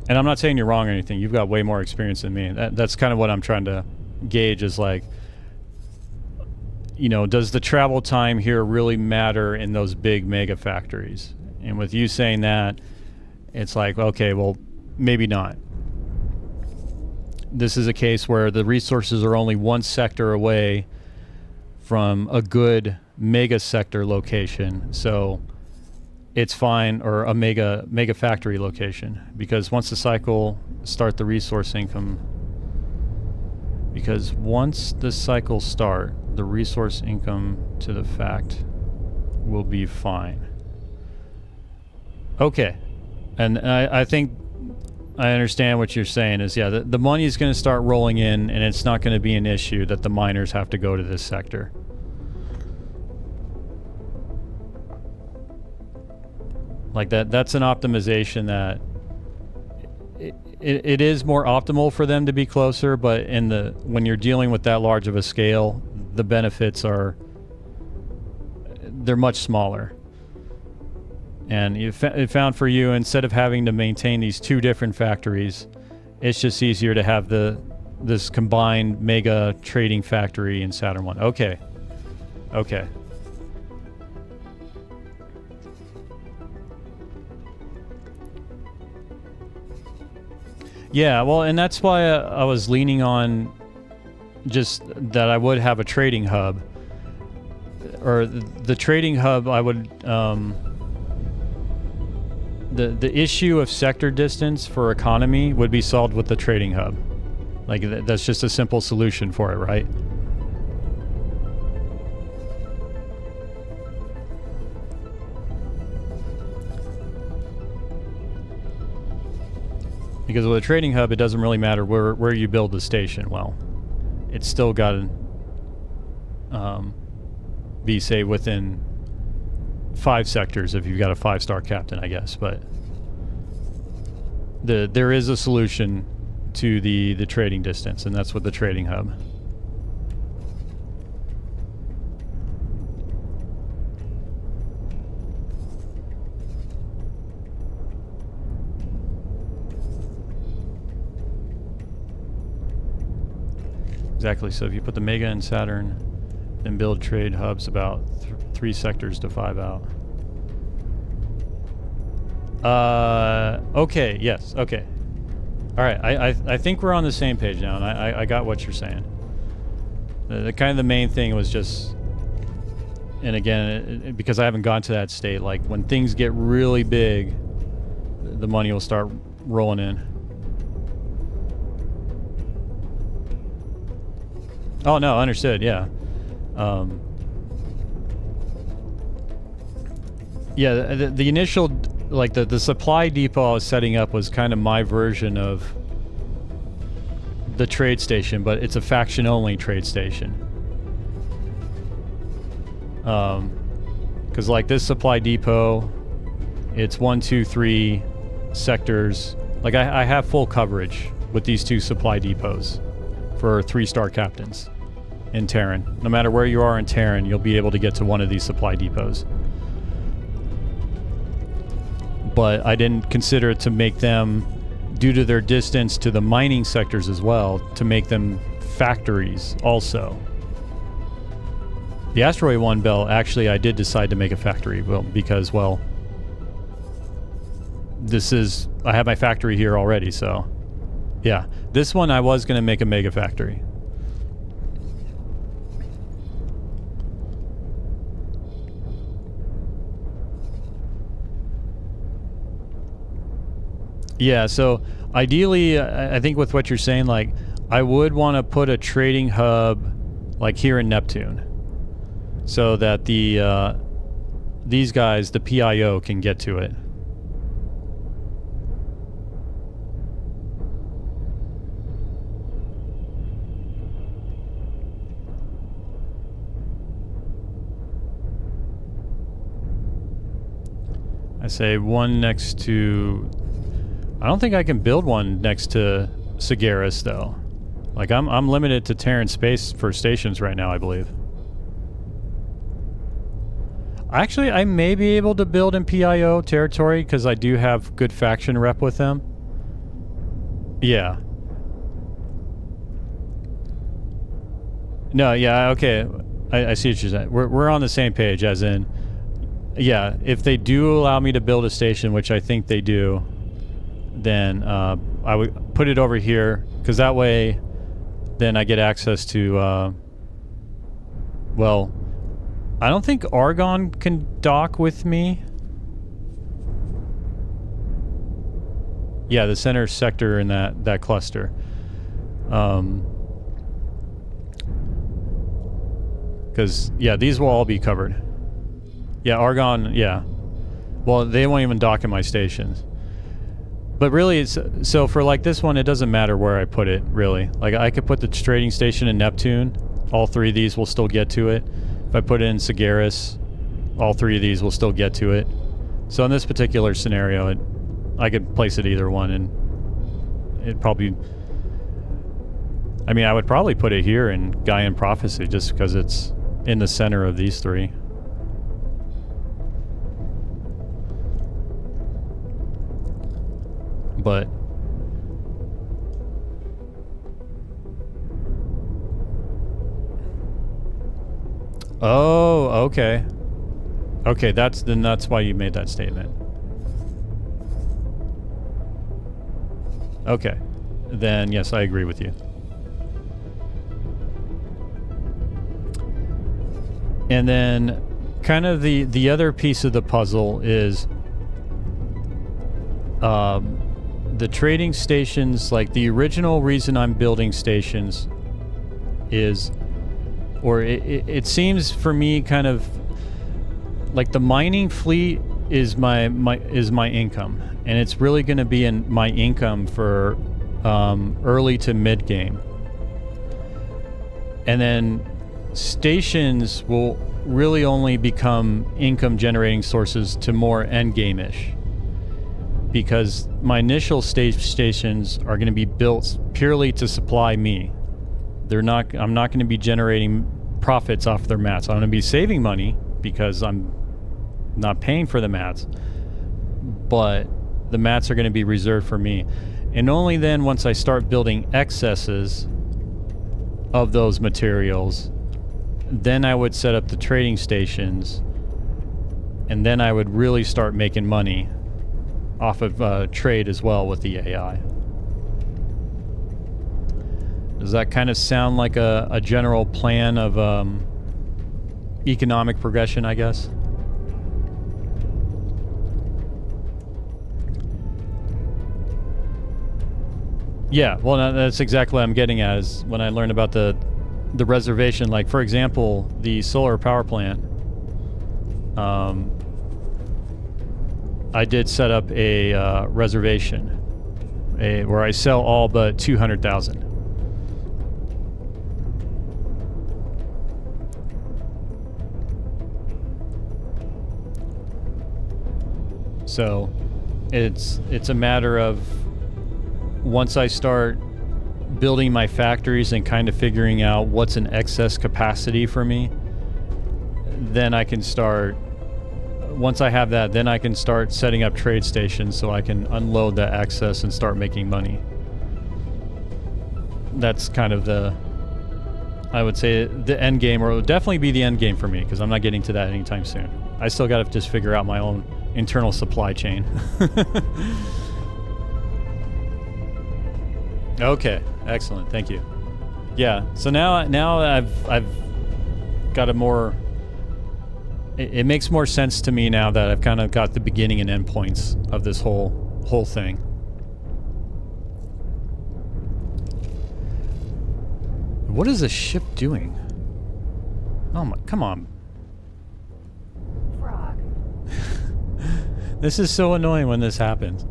And I'm not saying you're wrong or anything. You've got way more experience than me. That's kind of what I'm trying to gauge is, like, you know, does the travel time here really matter in those big mega factories? And with you saying that, it's like, okay, well, maybe not. This is a case where the resources are only one sector away from a good mega sector location. So it's fine, or a mega factory location, because once the cycle start the resource income, because once the cycle start, the resource income to the fact will be fine. Okay. And I think I understand what you're saying is, yeah, the money is going to start rolling in, and it's not going to be an issue that the miners have to go to this sector. Like that's an optimization that it is more optimal for them to be closer, but when you're dealing with that large of a scale, the benefits they're much smaller. And it found for you, instead of having to maintain these two different factories, it's just easier to have this combined mega trading factory in Saturn 1. Okay. Yeah, well, and that's why I was leaning on just that I would have a trading hub, or the trading hub. I would the issue of sector distance for economy would be solved with the trading hub. Like that's just a simple solution for it, right? Because with a trading hub, it doesn't really matter where you build the station. Well, it's still got to be, say, within 5 sectors if you've got a 5-star captain, I guess. But there is a solution to the trading distance, and that's with the trading hub. Exactly. So if you put the Mega in Saturn, then build trade hubs about 3 sectors to 5 out. Okay. Yes. Okay. All right. I think we're on the same page now, and I got what you're saying. The kind of the main thing was just, and again, because I haven't gone to that state, like when things get really big, the money will start rolling in. Oh no, understood. Yeah, yeah. The initial, like the supply depot I was setting up was kind of my version of the trade station, but it's a faction only trade station. Because like this supply depot, it's 1, 2, 3 sectors. Like I have full coverage with these 2 supply depots for 3-star captains in Terran. No matter where you are in Terran, you'll be able to get to one of these supply depots. But I didn't consider to make them, due to their distance to the mining sectors as well, to make them factories also. The Asteroid 1 belt, actually, I did decide to make a factory, well, because, well, I have my factory here already, so yeah. This one I was going to make a mega factory. Yeah, so ideally, I think with what you're saying, like, I would want to put a trading hub, like, here in Neptune, so that these guys, the PIO, can get to it. I say one next to... I don't think I can build one next to Sagaris, though. Like, I'm limited to Terran space for stations right now, I believe. Actually, I may be able to build in PIO territory, because I do have good faction rep with them. Yeah. No, yeah, okay. I see what you're saying. We're on the same page, as in... Yeah, if they do allow me to build a station, which I think they do, then I would put it over here, because that way then I get access to, well, I don't think Argon can dock with me. Yeah, the center sector in that cluster. Because, yeah, these will all be covered. Yeah, Argon, yeah. Well, they won't even dock in my stations. But really, it's... So for, like, this one, it doesn't matter where I put it, really. Like, I could put the trading station in Neptune. All 3 of these will still get to it. If I put it in Sagaris, all 3 of these will still get to it. So in this particular scenario, I could place it either one, and it'd probably... I mean, I would probably put it here in Gaian Prophecy, just because it's in the center of these 3. But oh, okay. Okay, that's why you made that statement. Okay. then yes, I agree with you. And then kind of the other piece of the puzzle is the trading stations. Like, the original reason I'm building stations is, or it seems for me, kind of like the mining fleet is my income, and it's really going to be in my income for early to mid game. And then stations will really only become income generating sources to more end game-ish, because my initial stations are going to be built purely to supply me. I'm not going to be generating profits off their mats. I'm going to be saving money because I'm not paying for the mats, but the mats are going to be reserved for me. And only then, once I start building excesses of those materials, then I would set up the trading stations, and then I would really start making money off of trade as well with the AI. Does that kind of sound like a general plan of economic progression, I guess? Yeah, well, that's exactly what I'm getting at, is when I learned about the reservation. Like, for example, the solar power plant, I did set up a reservation where I sell all but 200,000. So it's a matter of, once I start building my factories and kind of figuring out what's an excess capacity for me, then I can start, once I have that, then I can start setting up trade stations so I can unload that excess and start making money. That's kind of I would say, the end game, or it would definitely be the end game for me, because I'm not getting to that anytime soon. I still got to just figure out my own internal supply chain. Okay, excellent. Thank you. Yeah. So now I've got a more. It makes more sense to me now that I've kind of got the beginning and end points of this whole thing. What is the ship doing? Oh my! Come on. Frog. This is so annoying when this happens.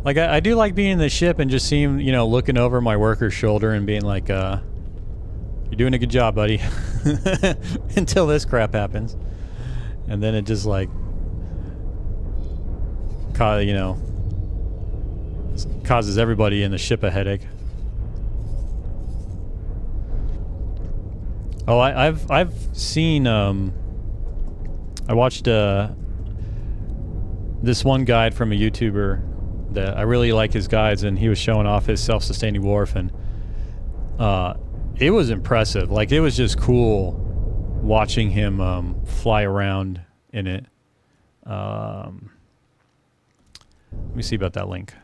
Like, I do like being in the ship and just seeing, looking over my worker's shoulder and being like, you're doing a good job, buddy. Until this crap happens. And then it just, like, causes everybody in the ship a headache. Oh, I've seen, I watched, this one guide from a YouTuber that I really like his guides, and he was showing off his self-sustaining wharf, and it was impressive. Like, it was just cool watching him fly around in it. Let me see about that link.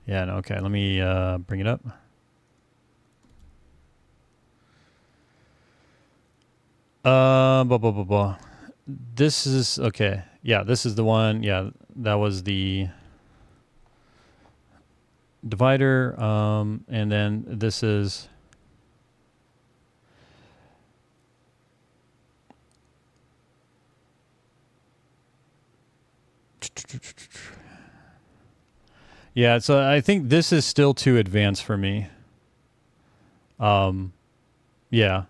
Yeah, no, okay, let me bring it up. Blah, blah, blah, blah. This is, okay. Yeah, this is the one. Yeah, that was the divider. And then this is... Yeah, so I think this is still too advanced for me. Yeah.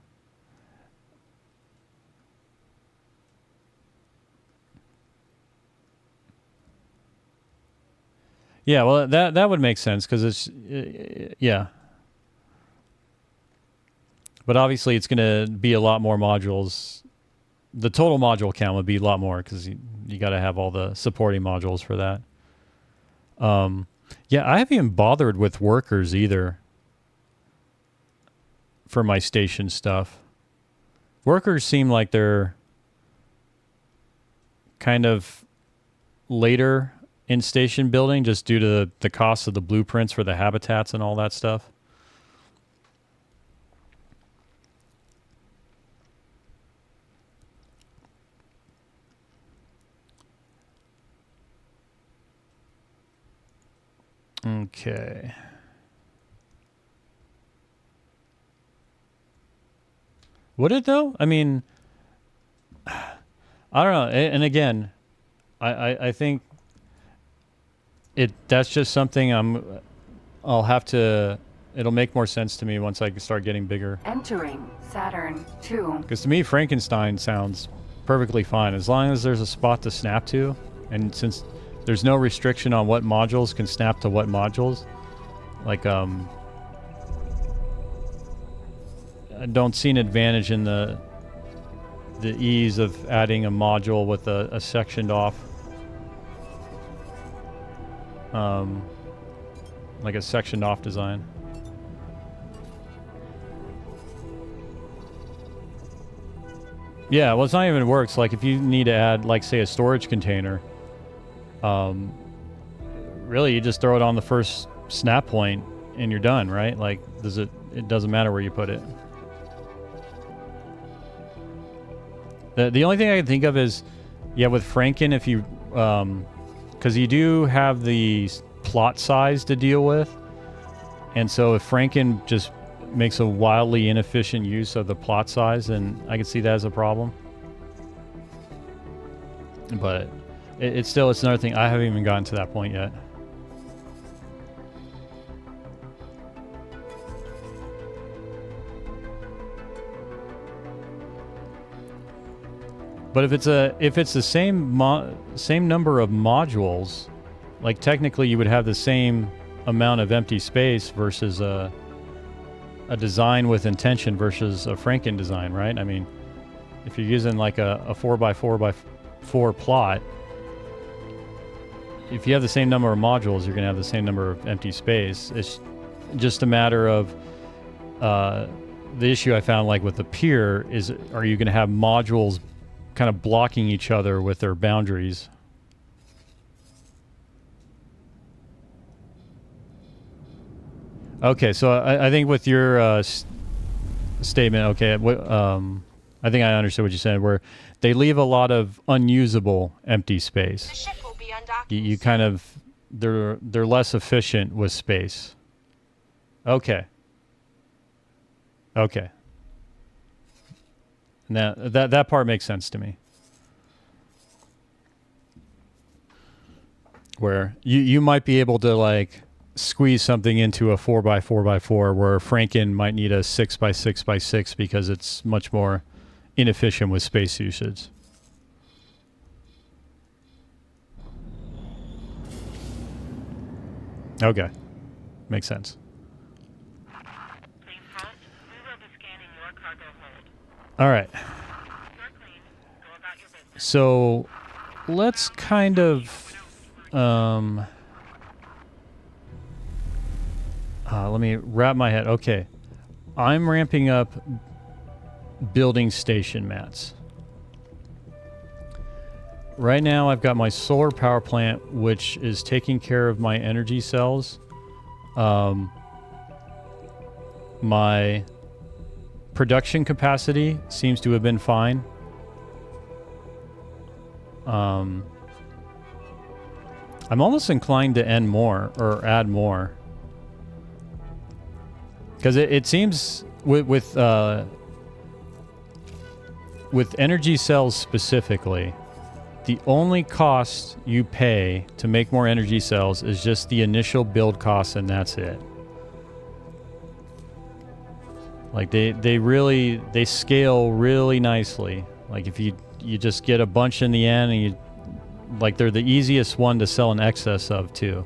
Yeah, well, that would make sense, because it's, yeah. But obviously it's going to be a lot more modules. The total module count would be a lot more, because you got to have all the supporting modules for that. Yeah, I haven't even bothered with workers either for my station stuff. Workers seem like they're kind of later in station building just due to the cost of the blueprints for the habitats and all that stuff. Okay. Would it though? I mean, I don't know. And again, I think that's just something I'll have to. It'll make more sense to me once I start getting bigger. Entering Saturn 2. Because to me, Frankenstein sounds perfectly fine as long as there's a spot to snap to, and since there's no restriction on what modules can snap to what modules, like I don't see an advantage in the ease of adding a module with a sectioned off, like a sectioned off design. Yeah, well, it's not even works. Like if you need to add, like, say, a storage container, really you just throw it on the first snap point and you're done, right? Like, it doesn't matter where you put it. The only thing I can think of is, yeah, with Franken, if you, because you do have the plot size to deal with, and so if Franken just makes a wildly inefficient use of the plot size, then I can see that as a problem. But it's another thing. I haven't even gotten to that point yet. But if it's the same number of modules, like technically you would have the same amount of empty space versus a design with intention versus a Franken design, right? I mean, if you're using like a 4x4x4 plot, if you have the same number of modules, you're going to have the same number of empty space. It's just a matter of the issue I found, like with the pier, is are you going to have modules kind of blocking each other with their boundaries? Okay, so I think with your statement, okay, I think I understood what you said, where they leave a lot of unusable empty space. The ship will be undocking. You kind of, they're less efficient with space. Okay. Okay. Now that part makes sense to me. Where you might be able to like squeeze something into a 4x4x4, where Franken might need a 6x6x6 because it's much more inefficient with space usage. Okay, makes sense. Please halt. We will be scanning your cargo hold. All right, You're clean. Go about your business. so let's kind of let me wrap my head. Okay, I'm ramping up building station mats. Right now I've got my solar power plant, which is taking care of my energy cells. My production capacity seems to have been fine. I'm almost inclined to end more or add more, because it seems with energy cells specifically, the only cost you pay to make more energy cells is just the initial build cost, and that's it. Like they scale really nicely. Like if you just get a bunch in the end, and they're the easiest one to sell in excess of too.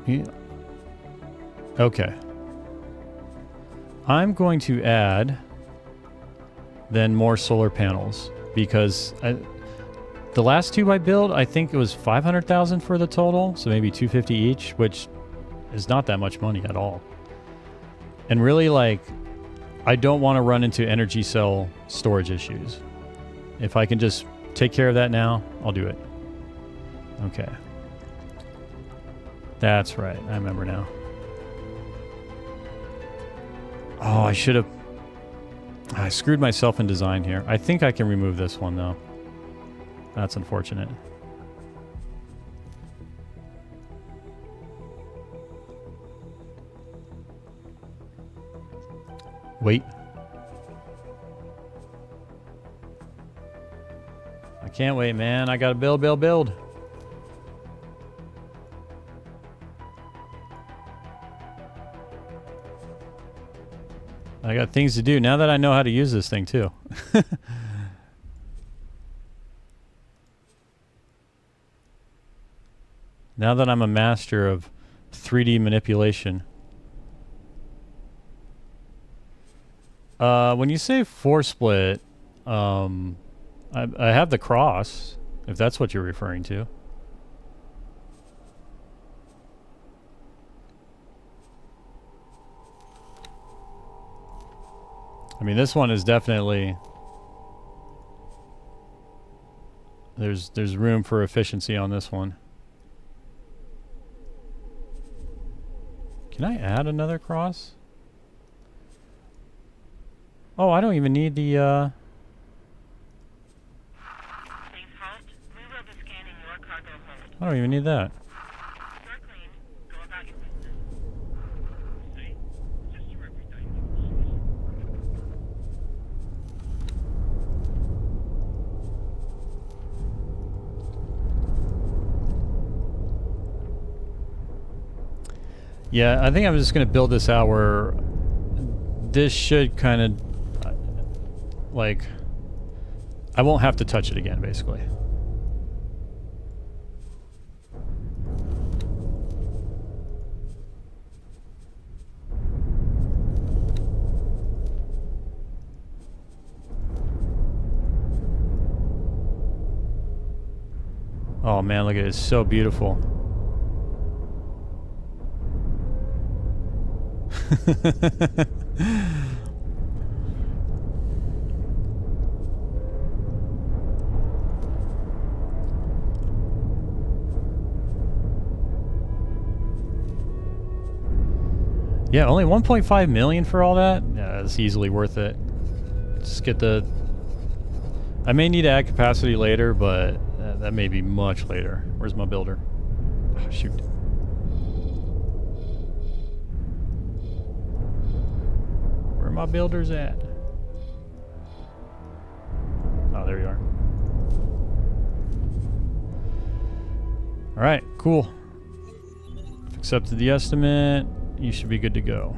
Yeah. Okay. I'm going to add then more solar panels, because the last two I built, I think it was 500,000 for the total, so maybe 250 each, which is not that much money at all. And really, like, I don't want to run into energy cell storage issues. If I can just take care of that now, I'll do it. Okay. That's right. I remember now. Oh, I should have... I screwed myself in design here. I think I can remove this one, though. That's unfortunate. Wait. I can't wait, man. I gotta build. I got things to do now that I know how to use this thing too. Now that I'm a master of 3D manipulation. When you say 4-split, I have the cross, if that's what you're referring to. I mean, this one is definitely... There's room for efficiency on this one. Can I add another cross? Oh, I don't even need the, Safe halt. We will be scanning your cargo hold. I don't even need that. You're clean. Go about your business. See? Just your everyday. Yeah, I think I'm just going to build this out where this should kind of, like, I won't have to touch it again, basically. Oh man, look at it. It's so beautiful. Yeah, only 1.5 million for all that? Yeah, it's easily worth it. Just get the... I may need to add capacity later, but that may be much later. Where's my builder? Oh, shoot. Where are my builders at? Oh, there you are. Alright, cool. Accepted the estimate. You should be good to go.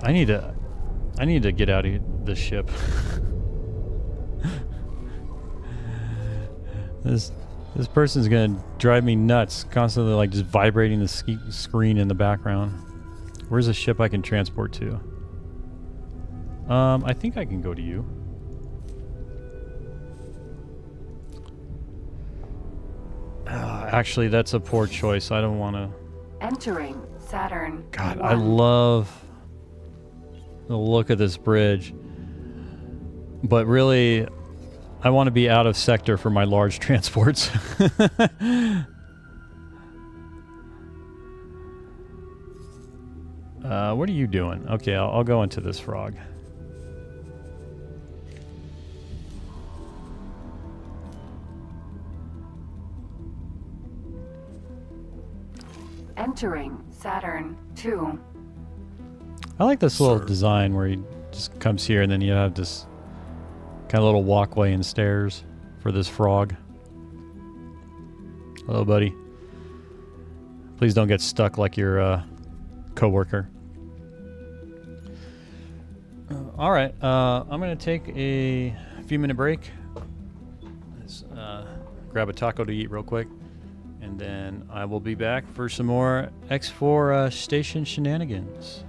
I need to get out of this ship. This person's gonna drive me nuts, constantly like just vibrating the screen in the background. Where's a ship I can transport to? I think I can go to you. Actually, that's a poor choice. I don't want to... Entering Saturn. God, 1. I love the look of this bridge. But really, I want to be out of sector for my large transports. What are you doing? Okay, I'll go into this frog. Entering Saturn 2. I like this little design where he just comes here and then you have this kind of little walkway and stairs for this frog. Hello, buddy. Please don't get stuck like your coworker. All right, I'm gonna take a few minute break. Let's grab a taco to eat real quick, and then I will be back for some more X4 station shenanigans.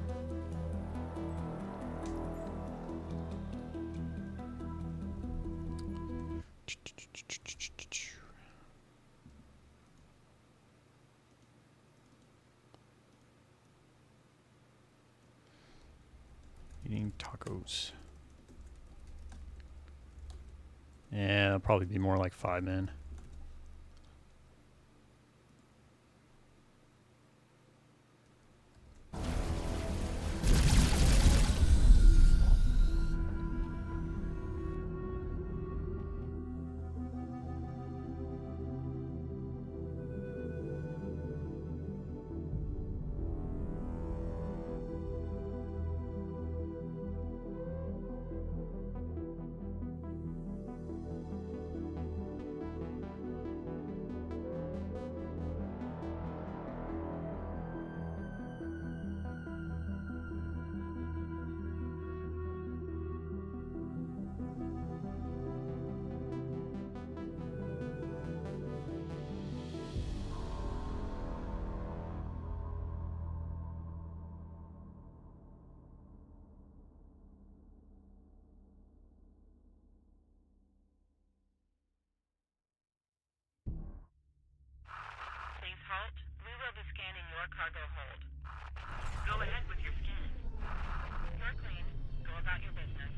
eating tacos. Yeah, it'll probably be more like 5 men. Please halt. We will be scanning your cargo hold. Go ahead with your scan. You're clean. Go about your business.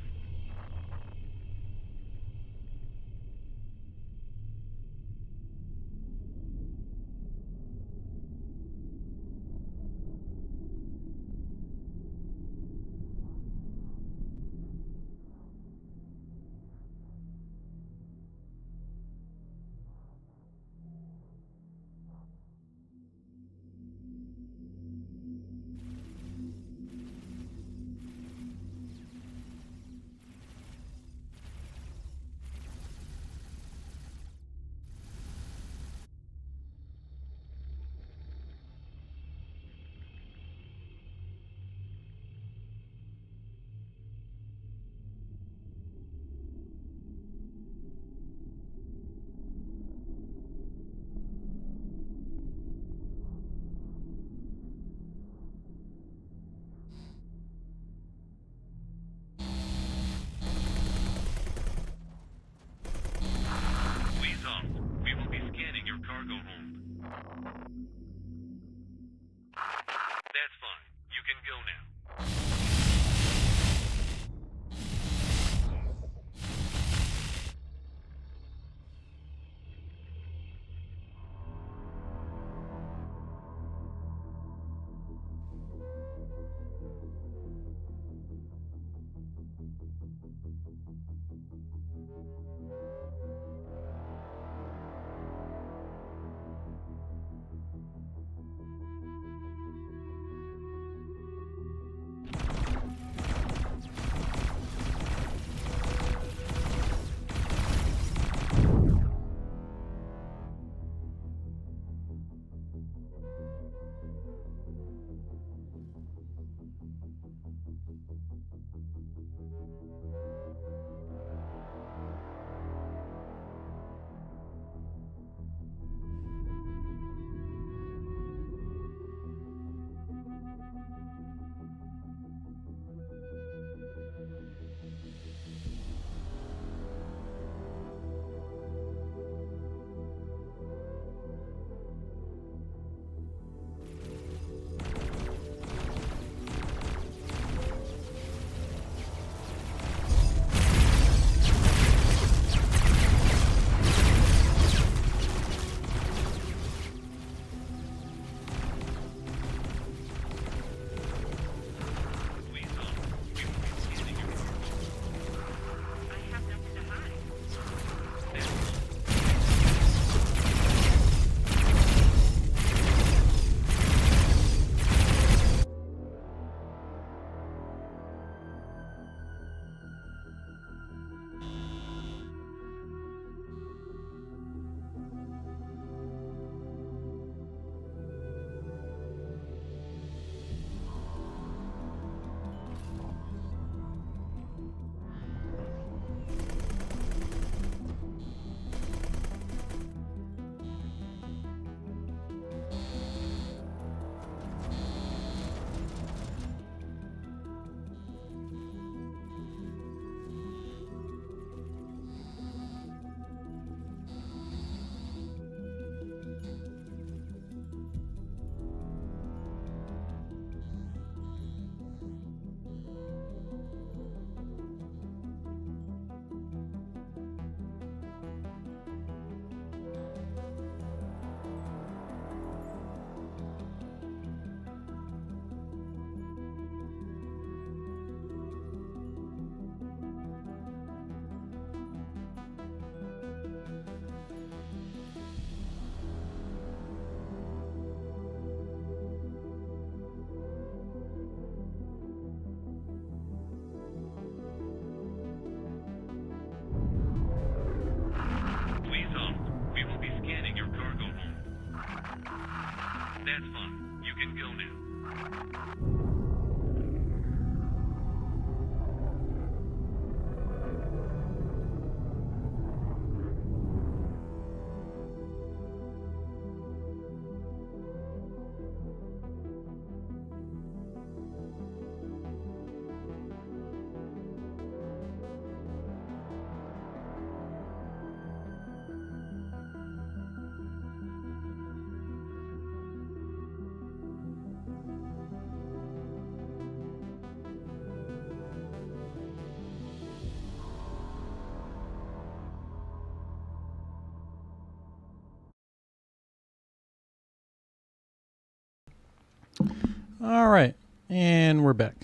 All right, and we're back.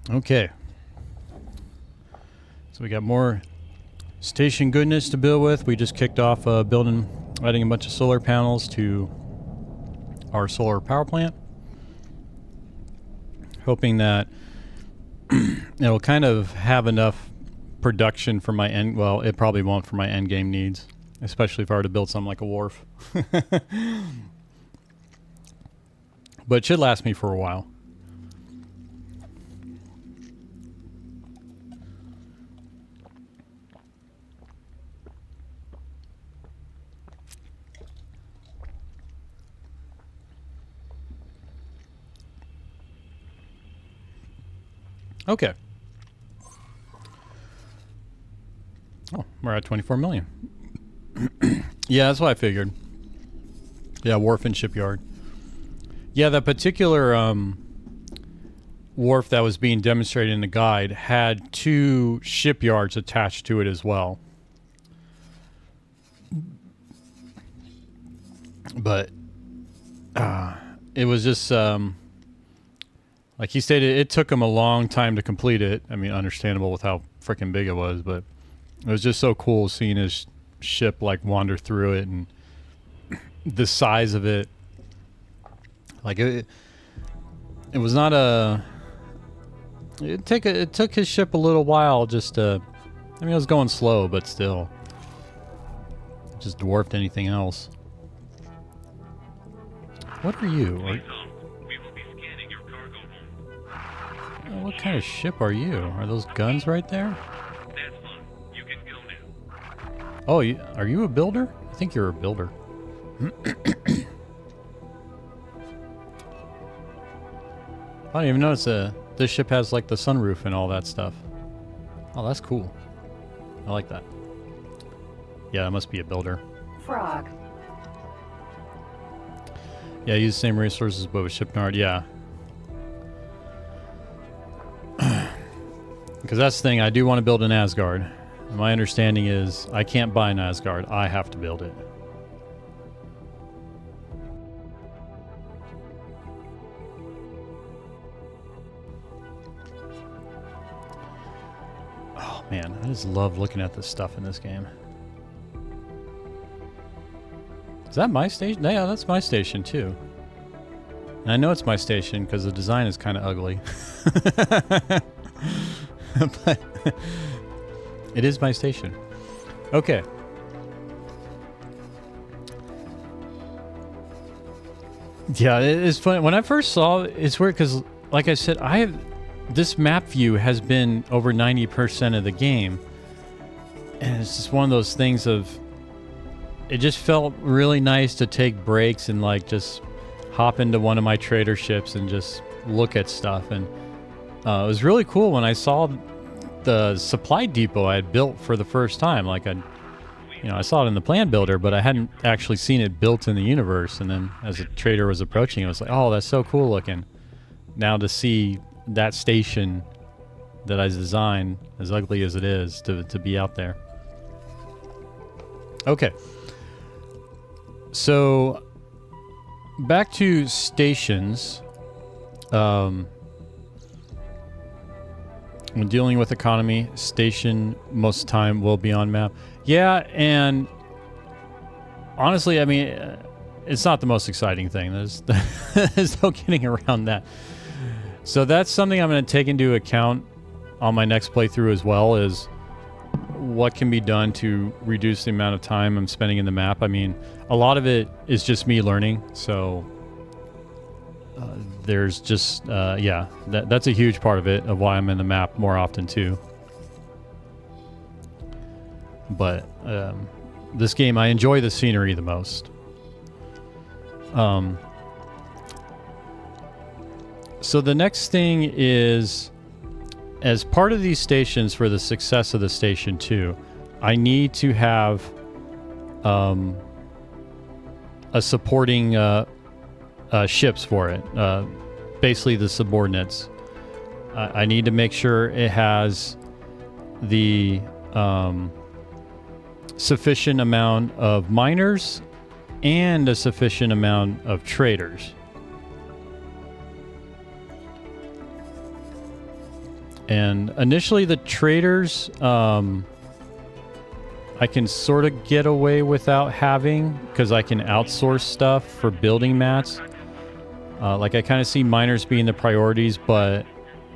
Okay. So we got more station goodness to build with. We just kicked off adding a bunch of solar panels to our solar power plant. Hoping that it'll kind of have enough production for my end. Well, it probably won't for my end game needs, especially if I were to build something like a wharf. But it should last me for a while. Okay. Oh, we're at 24 million. Yeah, that's what I figured. Yeah, wharf and shipyard. Yeah, that particular wharf that was being demonstrated in the guide had 2 shipyards attached to it as well. But it was just like he stated, it took him a long time to complete it. I mean, understandable with how freaking big it was, but it was just so cool seeing his ship like wander through it and the size of it. Like it was not a. It took his ship a little while just to. I mean, it was going slow, but still, it just dwarfed anything else. What are you? Please hold. We will be scanning your cargo hold. What kind of ship are you? Are those guns right there? That's fine. You can go now. Oh, are you a builder? I think you're a builder. I didn't even notice this ship has like the sunroof and all that stuff. Oh, that's cool. I like that. Yeah, it must be a builder. Frog. Yeah, use the same resources but with Shipyard. Yeah. Because that's the thing, I do want to build an Asgard. My understanding is I can't buy an Asgard. I have to build it. Oh man, I just love looking at this stuff in this game. Is that my station? Yeah, that's my station too. And I know it's my station because the design is kind of ugly. But it is my station. Okay. Yeah, it is funny. When I first saw it, it's weird because, like I said, this map view has been over 90% of the game. And it's just one of those things of, it just felt really nice to take breaks and like just hop into one of my trader ships and just look at stuff. And it was really cool when I saw the supply depot I had built for the first time. Like I saw it in the plan builder, but I hadn't actually seen it built in the universe. And then as the trader was approaching, I was like, oh, that's so cool looking. Now to see that station that I designed, as ugly as it is, to be out there. Okay. So back to stations. When dealing with economy, station most of the time will be on map. Yeah, and honestly, I mean, it's not the most exciting thing. There's no getting around that. So that's something I'm going to take into account on my next playthrough as well, is what can be done to reduce the amount of time I'm spending in the map. I mean, a lot of it is just me learning, so there's just, that's a huge part of it, of why I'm in the map more often too. But this game, I enjoy the scenery the most. So the next thing is, as part of these stations, for the success of the station too, I need to have a supporting ships for it. Basically the subordinates. I need to make sure it has the sufficient amount of miners and a sufficient amount of traders. And initially the traders, I can sort of get away without having, because I can outsource stuff for building mats. Like I kind of see miners being the priorities, but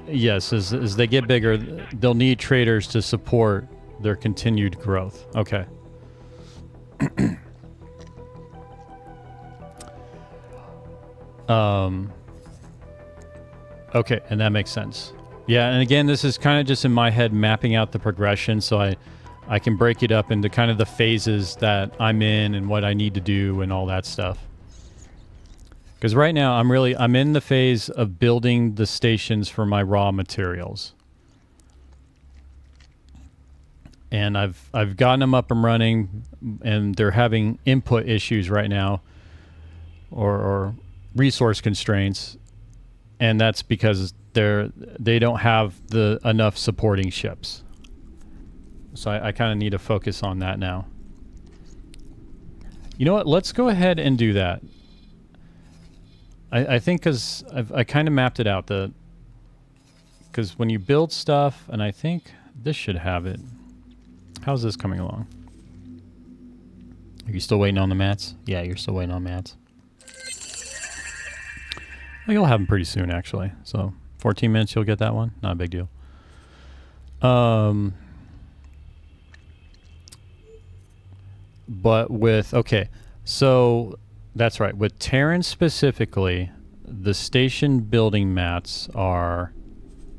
yes, as they get bigger, they'll need traders to support their continued growth. Okay. Okay, and that makes sense. Yeah, and again, this is kind of just in my head mapping out the progression, so I can break it up into kind of the phases that I'm in and what I need to do and all that stuff. Because right now I'm in the phase of building the stations for my raw materials. And I've gotten them up and running, and they're having input issues right now, or resource constraints, and that's because they don't have enough supporting ships. So I kind of need to focus on that now. You know what? Let's go ahead and do that. I think because I kind of mapped it out. Because when you build stuff, and I think this should have it. How's this coming along? Are you still waiting on the mats? Yeah, you're still waiting on mats. Well, you'll have them pretty soon, actually. So 14 minutes, you'll get that one. Not a big deal. But okay, so that's right. With Terran specifically, the station building mats are,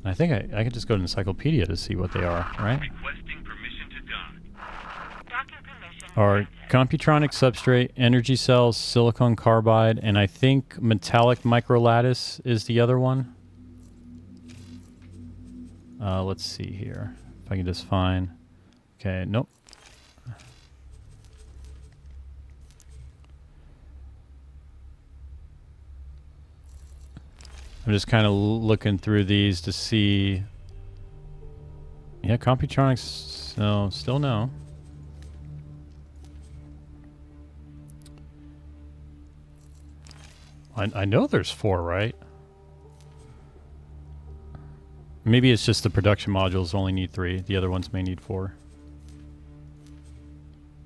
I think I could just go to Encyclopedia to see what they are, right? Requesting permission to dock. Docking permission. Are Computronic substrate, energy cells, silicon carbide, and I think metallic microlattice is the other one. Let's see here. If I can just find. Okay, nope. I'm just kind of looking through these to see. Yeah, Computronics, no, still no. I know there's 4, right? Maybe it's just the production modules only need 3. The other ones may need 4.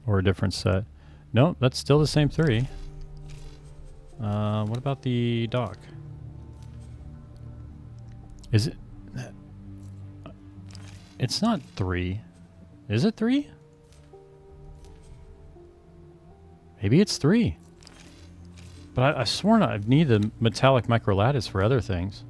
Or a different set. No, that's still the same 3. What about the dock? Is it? It's not 3. Is it 3? Maybe it's 3. But I've sworn I need the metallic microlattice for other things.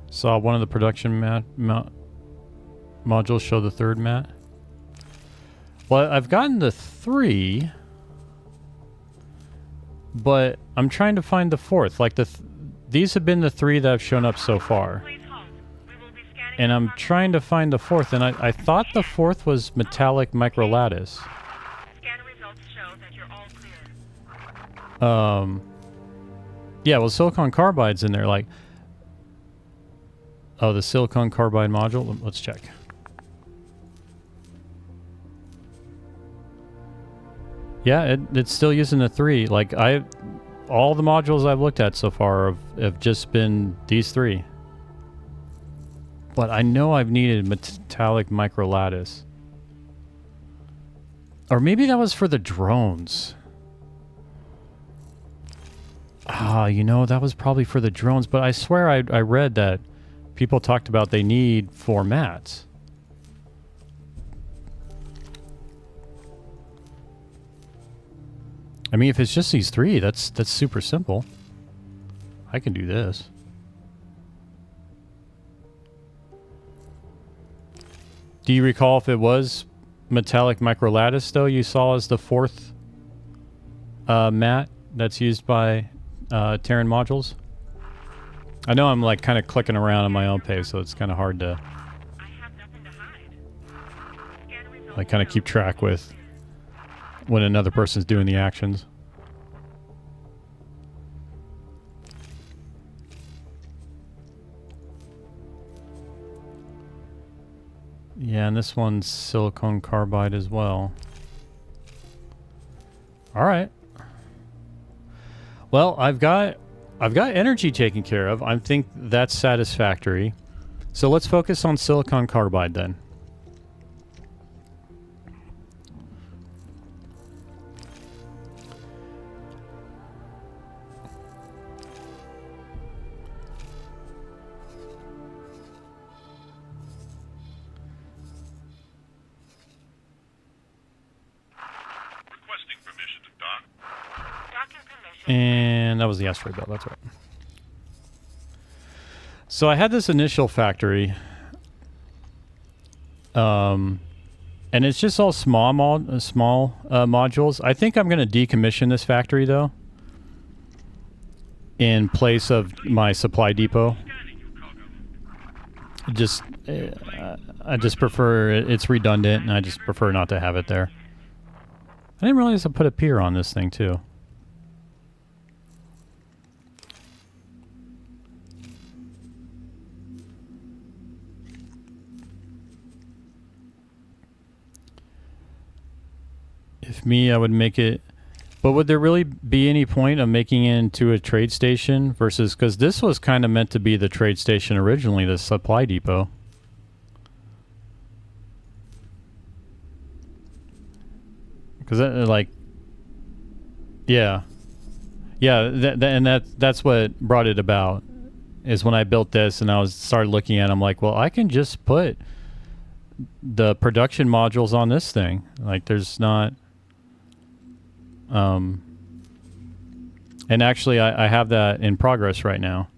Saw one of the production modules show the 3rd mat. Well, I've gotten the 3, but I'm trying to find the 4th. Like these have been the 3 that have shown up so far. Please hold. We will be scanning. And I'm trying to find the 4th, and I thought the 4th was metallic microlattice. Scan results show that you're all clear. Yeah, well, silicon carbide's in there. Like, oh, the silicon carbide module. Let's check. Yeah, it's still using the 3. Like all the modules I've looked at so far have just been these 3. But I know I've needed metallic microlattice. Or maybe that was for the drones. Ah, you know, that was probably for the drones. But I swear I read that people talked about they need 4 mats. I mean, if it's just these 3, that's super simple. I can do this. Do you recall if it was metallic microlattice, though, you saw as the 4th mat that's used by Terran modules? I know I'm like kind of clicking around on my own page, so it's kind of hard to I have nothing to hide. Scan results like kind of show keep track with when another person's doing the actions. Yeah, and this one's silicon carbide as well. All right. Well, I've got energy taken care of. I think that's satisfactory. So let's focus on silicon carbide then. Requesting permission to dock. Docking permission. And that was the asteroid belt, that's right. So I had this initial factory. And it's just all small modules. I think I'm going to decommission this factory though, in place of my supply depot. Scanning your cargo. Just, I just prefer it's redundant, and I just prefer not to have it there. I didn't realize I put a pier on this thing too. If me, I would make it. But would there really be any point of making it into a trade station versus, because this was kind of meant to be the trade station originally, the supply depot. Because like, yeah, that's what brought it about. Is when I built this and I started looking at it, I'm like, well, I can just put the production modules on this thing. Like, there's not. And actually, I have that in progress right now.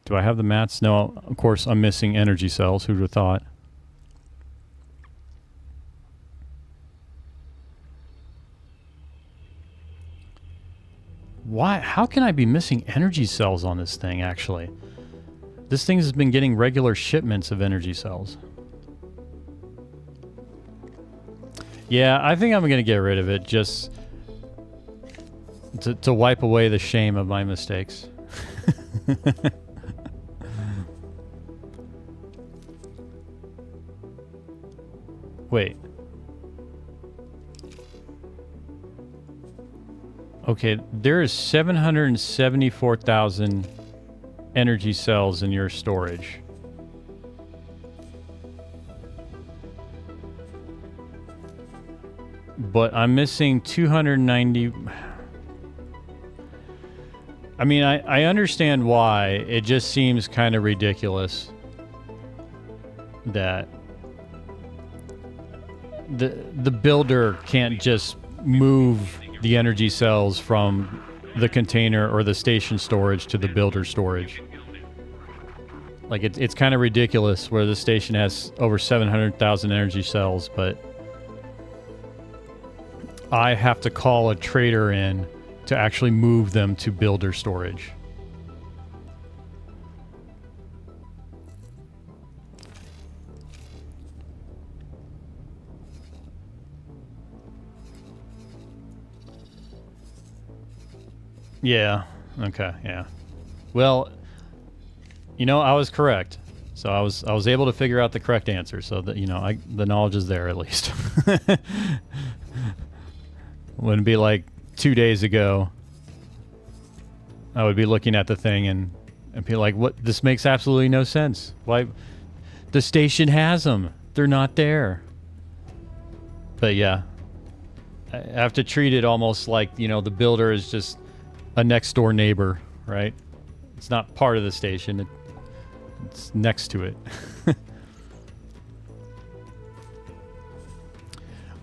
Do I have the mats? No, of course, I'm missing energy cells. Who'd have thought? Why? How can I be missing energy cells on this thing, actually? This thing has been getting regular shipments of energy cells. Yeah, I think I'm going to get rid of it just to wipe away the shame of my mistakes. Wait. Okay, there is 774,000 energy cells in your storage. But I'm missing 290. I mean, I understand why. It just seems kind of ridiculous that the builder can't just move the energy cells from the container or the station storage to the builder storage. Like, it's kind of ridiculous where the station has over 700,000 energy cells, but I have to call a trader in to actually move them to builder storage. Yeah. Okay. Yeah. Well, you know, I was correct. So I was able to figure out the correct answer. So that, you know, the knowledge is there at least. Wouldn't be like 2 days ago. I would be looking at the thing and be like, "What? This makes absolutely no sense. Why? The station has them. They're not there." But yeah, I have to treat it almost like, you know, the builder is just a next door neighbor, right? It's not part of the station. It's next to it.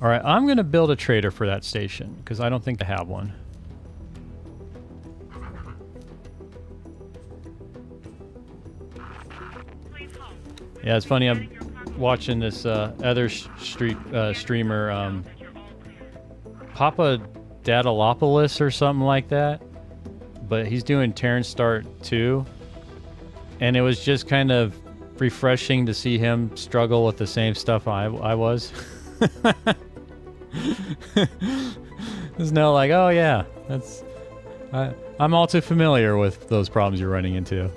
All right, I'm going to build a trader for that station because I don't think they have one. Yeah, it's funny. I'm watching this other streamer, Papa Dadalopoulos or something like that. But he's doing Terran Start 2. And it was just kind of refreshing to see him struggle with the same stuff I was. There's no like, oh yeah, I'm all too familiar with those problems you're running into.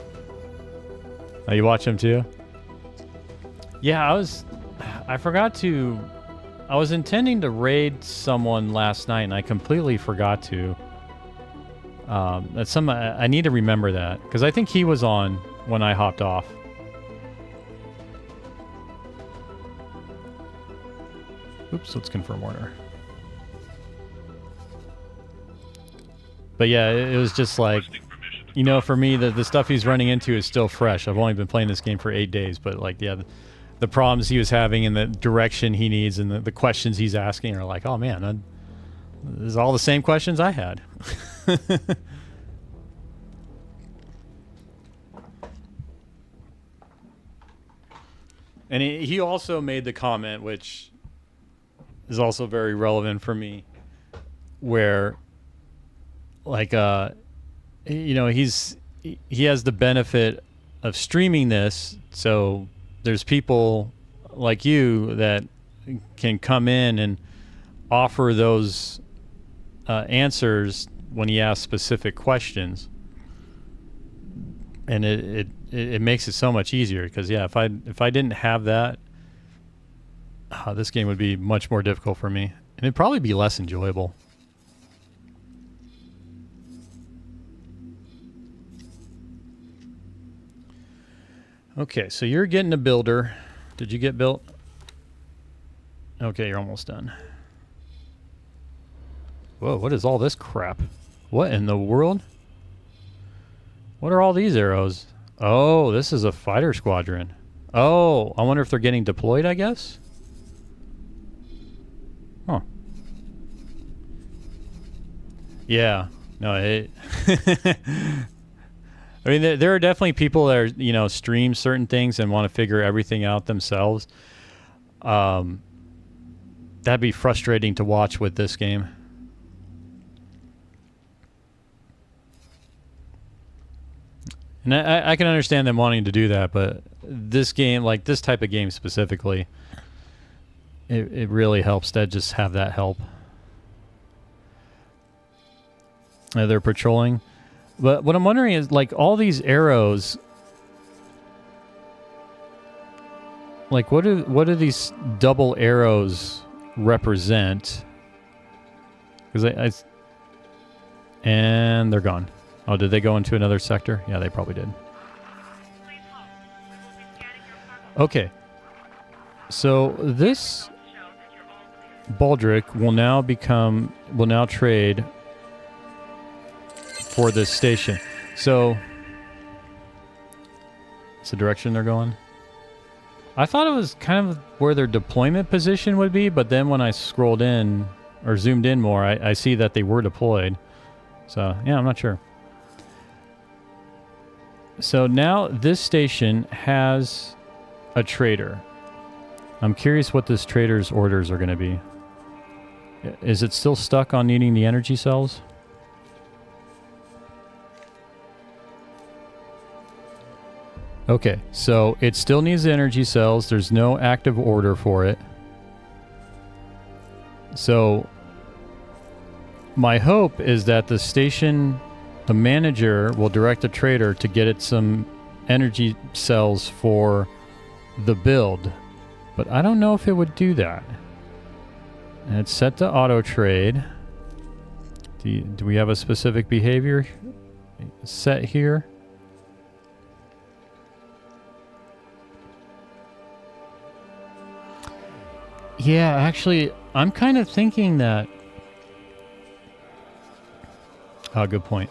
Oh, you watch them too? Yeah, I forgot to. I was intending to raid someone last night, and I completely forgot to. That's some. I need to remember that because I think he was on when I hopped off. Oops, let's confirm order. But yeah, it was just like, you know, for me, the stuff he's running into is still fresh. I've only been playing this game for 8 days, but like, yeah, the problems he was having and the direction he needs and the questions he's asking are like, oh man, this is all the same questions I had. And he also made the comment, which is also very relevant for me, where like you know, he has the benefit of streaming this, so there's people like you that can come in and offer those answers when he asks specific questions, and it makes it so much easier because yeah, if I didn't have that, this game would be much more difficult for me, and it'd probably be less enjoyable. Okay, so you're getting a builder. Did you get built? Okay, you're almost done. Whoa, what is all this crap? What in the world? What are all these arrows? Oh, this is a fighter squadron. Oh, I wonder if they're getting deployed, I guess? Huh. Yeah. No, it... I mean, there are definitely people that are, you know, stream certain things and want to figure everything out themselves. That'd be frustrating to watch with this game. And I can understand them wanting to do that, but this game, like this type of game specifically, it really helps to just have that help. They're patrolling. But what I'm wondering is, like, all these arrows, like, what do these double arrows represent? Because and they're gone. Oh, did they go into another sector? Yeah, they probably did. Okay. So this Baldric will now trade for this station. So it's the direction they're going. I thought it was kind of where their deployment position would be, but then when I scrolled in or zoomed in more, I see that they were deployed. So yeah, I'm not sure. So now this station has a trader. I'm curious what this trader's orders are going to be. Is it still stuck on needing the energy cells? Okay, so it still needs the energy cells. There's no active order for it. So my hope is that the station, the manager, will direct the trader to get it some energy cells for the build. But I don't know if it would do that. And it's set to auto trade. Do we have a specific behavior set here? Yeah, actually, I'm kind of thinking that... Oh, good point.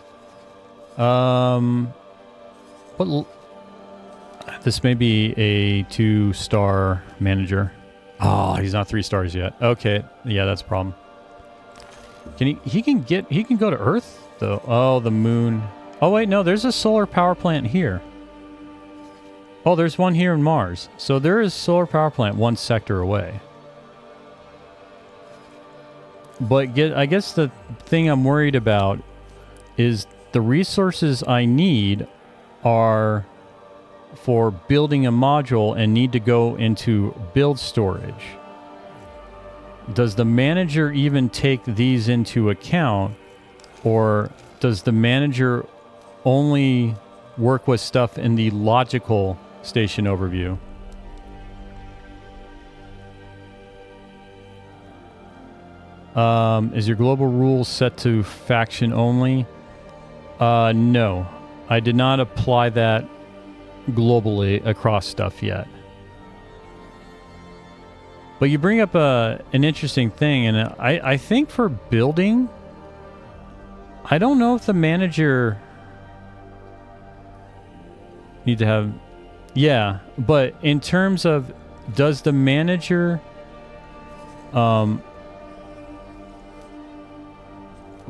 This may be a 2-star manager. Oh, he's not 3 stars yet. Okay, yeah, that's a problem. Can he can go to Earth though. Oh, the moon. Oh wait, no, there's a solar power plant here. Oh, there's one here in Mars. So there is a solar power plant 1 sector away. But I guess the thing I'm worried about is the resources I need are for building a module and need to go into build storage. Does the manager even take these into account, or does the manager only work with stuff in the logical station overview? Is your global rule set to faction only? No. I did not apply that globally across stuff yet. But you bring up an interesting thing, and I think for building, I don't know if the manager need to have... Yeah, but in terms of, does the manager...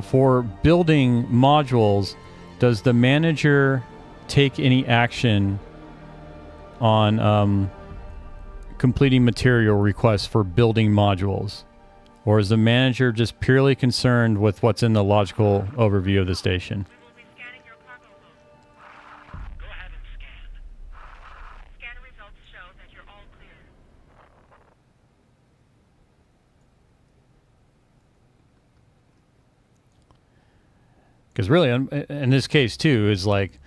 for building modules, does the manager take any action on completing material requests for building modules? Or is the manager just purely concerned with what's in the logical overview of the station? We will be scanning your cargo hold. Go ahead and scan. Scan results show that you're all clear. Because really, in this case too, is like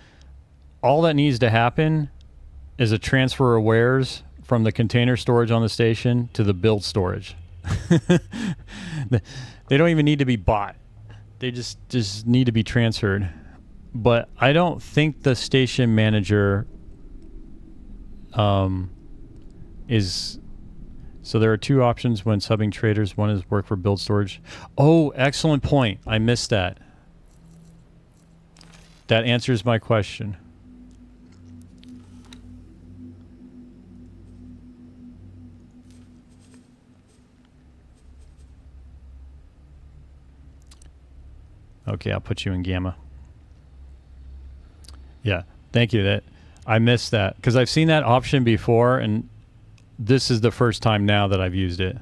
all that needs to happen is a transfer of wares from the container storage on the station to the build storage. They don't even need to be bought. They just need to be transferred. But I don't think the station manager is... So there are two options when subbing traders. One is work for build storage. Oh, excellent point. I missed that. That answers my question. Okay, I'll put you in gamma. Yeah, thank you. That I missed that because I've seen that option before, and this is the first time now that I've used it.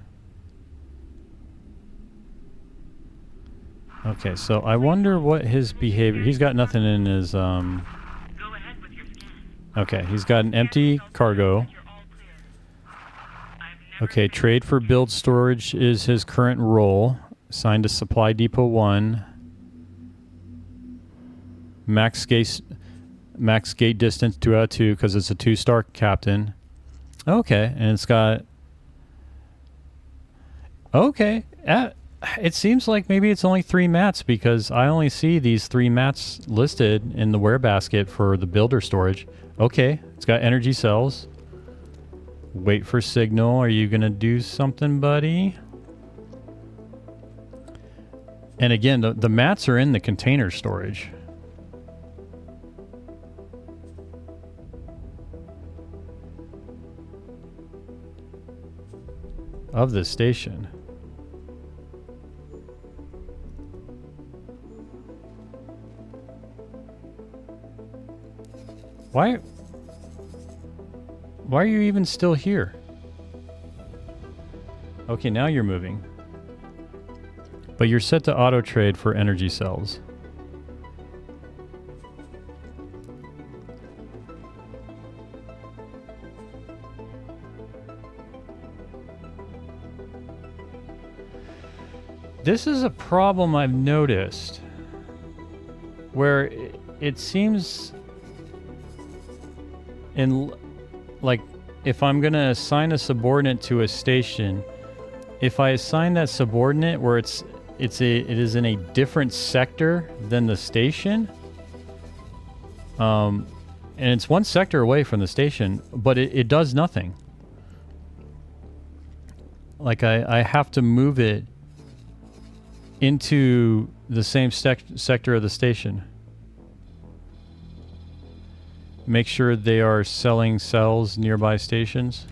Okay, so I wonder what his behavior... He's got nothing in his... Go ahead with your scan. Okay, he's got an empty cargo. You're all clear. Okay, trade for build storage is his current role. Assigned to Supply Depot 1. Max gate distance 2 out of 2 because it's a 2-star captain. Okay, and it's got... Okay, it seems like maybe it's only 3 mats because I only see these 3 mats listed in the ware basket for the builder storage. Okay, it's got energy cells. Wait for signal. Are you going to do something, buddy? And again, the mats are in the container storage. Of the station. Why are you even still here? Okay, now you're moving. But you're set to auto trade for energy cells. This is a problem I've noticed where it seems in like if I'm going to assign a subordinate to a station, if I assign that subordinate where it is in a different sector than the station, and it's 1 sector away from the station, but it does nothing. Like I have to move it into the same sector of the station. Make sure they are selling cells nearby stations.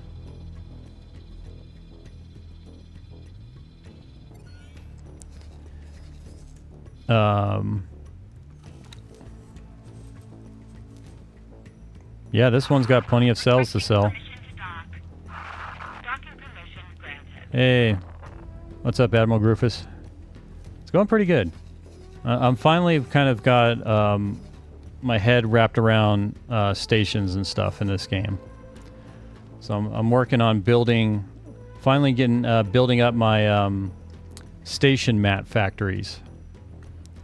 Yeah, this one's got plenty of cells to sell. Permission to dock. Docking permission granted. Hey, what's up, Admiral Grufus? It's going pretty good. I'm finally kind of got my head wrapped around stations and stuff in this game. So I'm working on finally building up my station mat factories.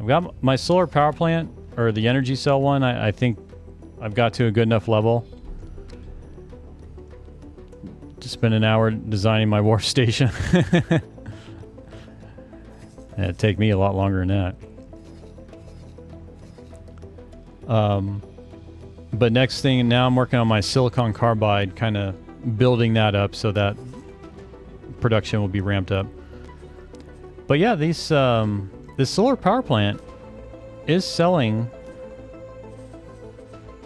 I've got my solar power plant, or the energy cell one. I think I've got to a good enough level to spend an hour designing my warp station. It'd take me a lot longer than that. But next thing, now I'm working on my silicon carbide, kind of building that up so that production will be ramped up. But yeah, this solar power plant is selling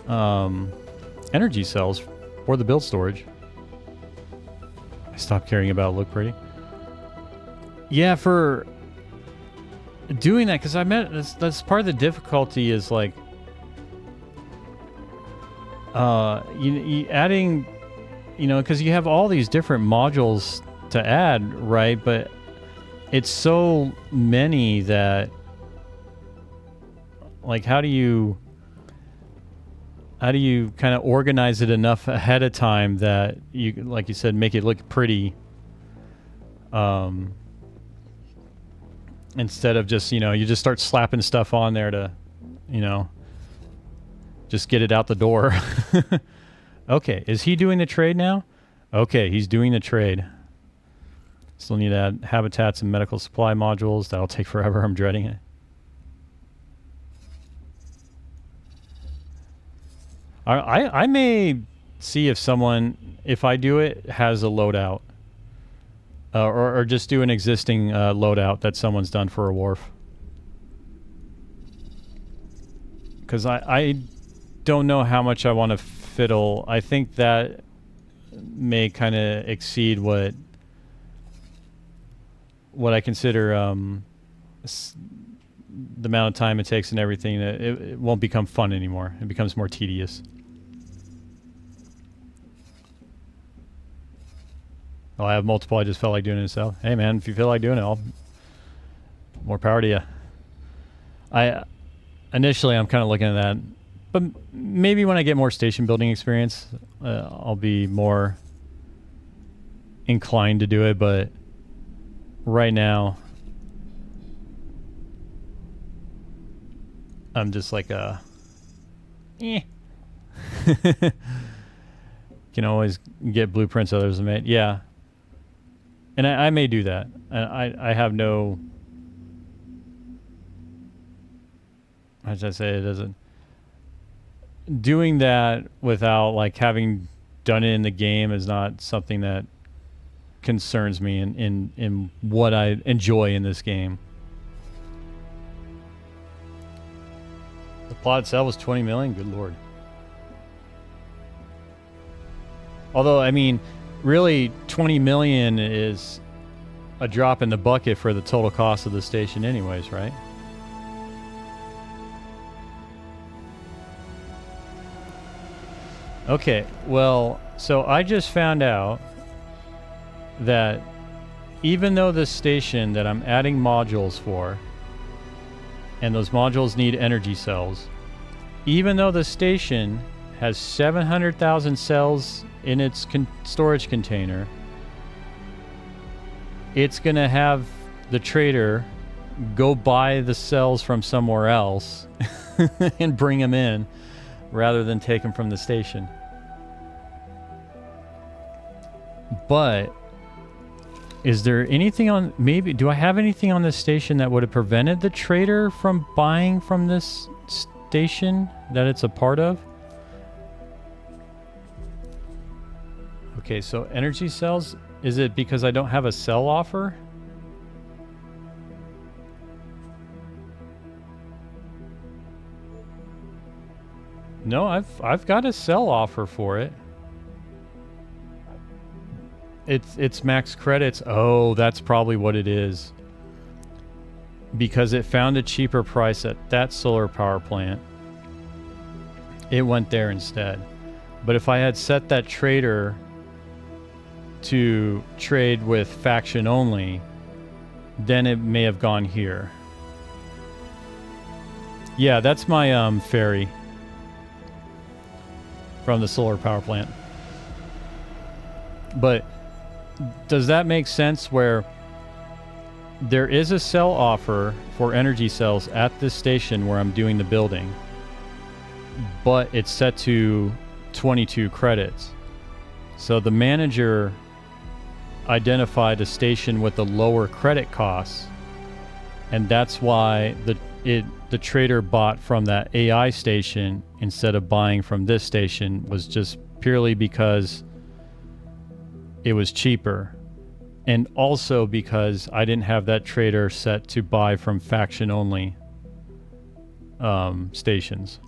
energy cells for the build storage. I stopped caring about look pretty. Yeah, for doing that, because I meant that's part of the difficulty is like you adding, because you have all these different modules to add, right? But it's so many that, like, how do you kind of organize it enough ahead of time that you, like you said, make it look pretty, instead of just, you just start slapping stuff on there to, just get it out the door. Okay, is he doing the trade now? Okay, he's doing the trade. Still need to add habitats and medical supply modules. That'll take forever. I'm dreading it. I may see if someone, if I do it, has a loadout. Or just do an existing loadout that someone's done for a wharf. Because I don't know how much I want to fiddle. I think that may kind of exceed what I consider the amount of time it takes and everything. It won't become fun anymore. It becomes more tedious. Oh, I have multiple. I just felt like doing it. So, hey, man, if you feel like doing it, more power to you. Initially, I'm kind of looking at that, but maybe when I get more station building experience, I'll be more inclined to do it. But right now, I'm just like Can always get blueprints others have made. Yeah. And I may do that. I have no... As I say, it doesn't... Doing that without, like, having done it in the game is not something that concerns me in what I enjoy in this game. The plot itself was 20 million? Good lord. Although, I mean, really, 20 million is a drop in the bucket for the total cost of the station anyways, right? Okay, well, so I just found out that even though this station that I'm adding modules for, and those modules need energy cells, even though the station has 700,000 cells in its storage container, it's going to have the trader go buy the cells from somewhere else and bring them in rather than take them from the station. But is there anything on, do I have anything on this station that would have prevented the trader from buying from this station that it's a part of? Okay, so energy cells, is it because I don't have a cell offer? No, I've got a cell offer for it. It's max credits. Oh, that's probably what it is. Because it found a cheaper price at that solar power plant. It went there instead. But if I had set that trader to trade with faction only, then it may have gone here. Yeah, that's my ferry from the solar power plant. But does that make sense where there is a cell offer for energy cells at this station where I'm doing the building, but it's set to 22 credits? So the manager identified a station with the lower credit costs and that's why the trader bought from that AI station instead of buying from this station, was just purely because it was cheaper, and also because I didn't have that trader set to buy from faction only stations.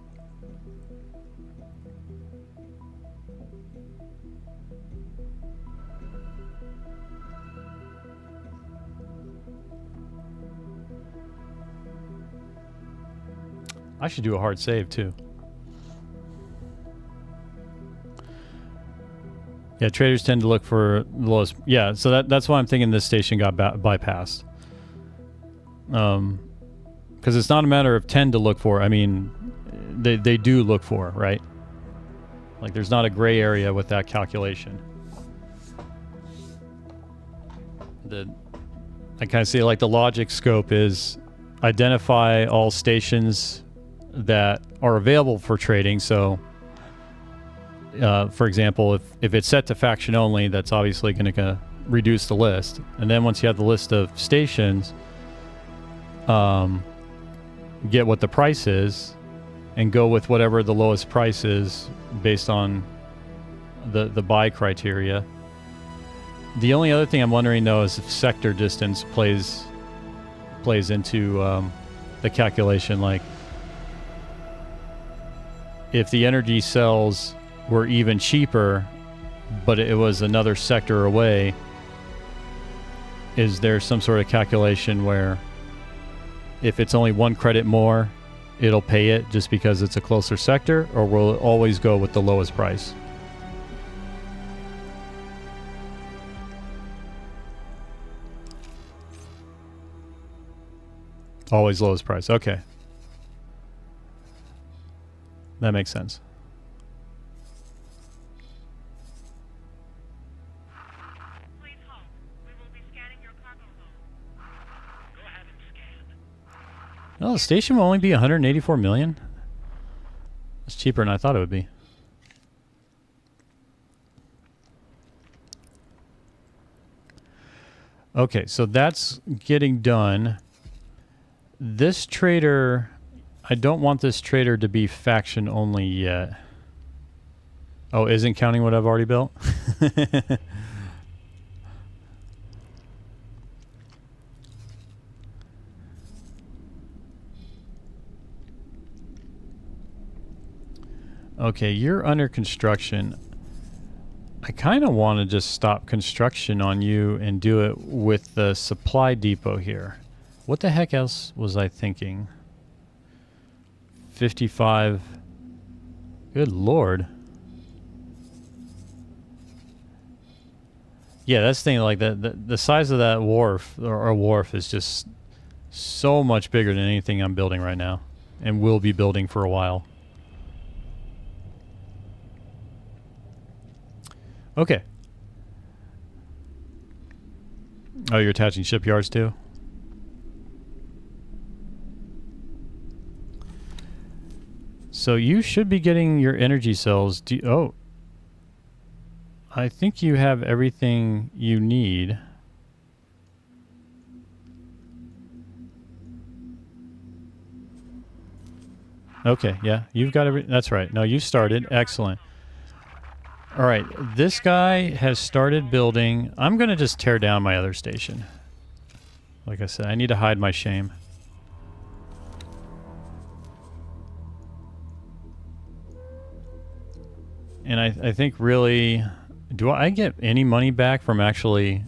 I should do a hard save too. Yeah, traders tend to look for the lowest. Yeah, so that's why I'm thinking this station got bypassed. Because it's not a matter of tend to look for. I mean, they do look for, right? Like, there's not a gray area with that calculation. I kind of see like the logic scope is identify all stations that are available for trading. So, for example, if it's set to faction only, that's obviously going to reduce the list. And then once you have the list of stations, get what the price is and go with whatever the lowest price is based on the buy criteria. The only other thing I'm wondering though is if sector distance plays into the calculation. Like, if the energy cells were even cheaper, but it was another sector away, is there some sort of calculation where if it's only 1 credit more, it'll pay it just because it's a closer sector, or will it always go with the lowest price? Always lowest price. Okay. That makes sense. Please hold. We will be scanning your cargo hold. Go ahead and scan. Oh, the station will only be 184 million? It's cheaper than I thought it would be. Okay, so that's getting done. This trader, I don't want this trader to be faction only yet. Oh, isn't counting what I've already built? Okay, you're under construction. I kind of want to just stop construction on you and do it with the supply depot here. What the heck else was I thinking? 55. Good lord. Yeah, that's the thing. Like the size of that wharf or wharf is just so much bigger than anything I'm building right now, and will be building for a while. Okay. Oh, you're attaching shipyards too? So you should be getting your energy cells. Oh. I think you have everything you need. Okay, yeah. You've got every... That's right. No, you started. Excellent. All right. This guy has started building. I'm going to just tear down my other station. Like I said, I need to hide my shame. And I think really, do I get any money back from actually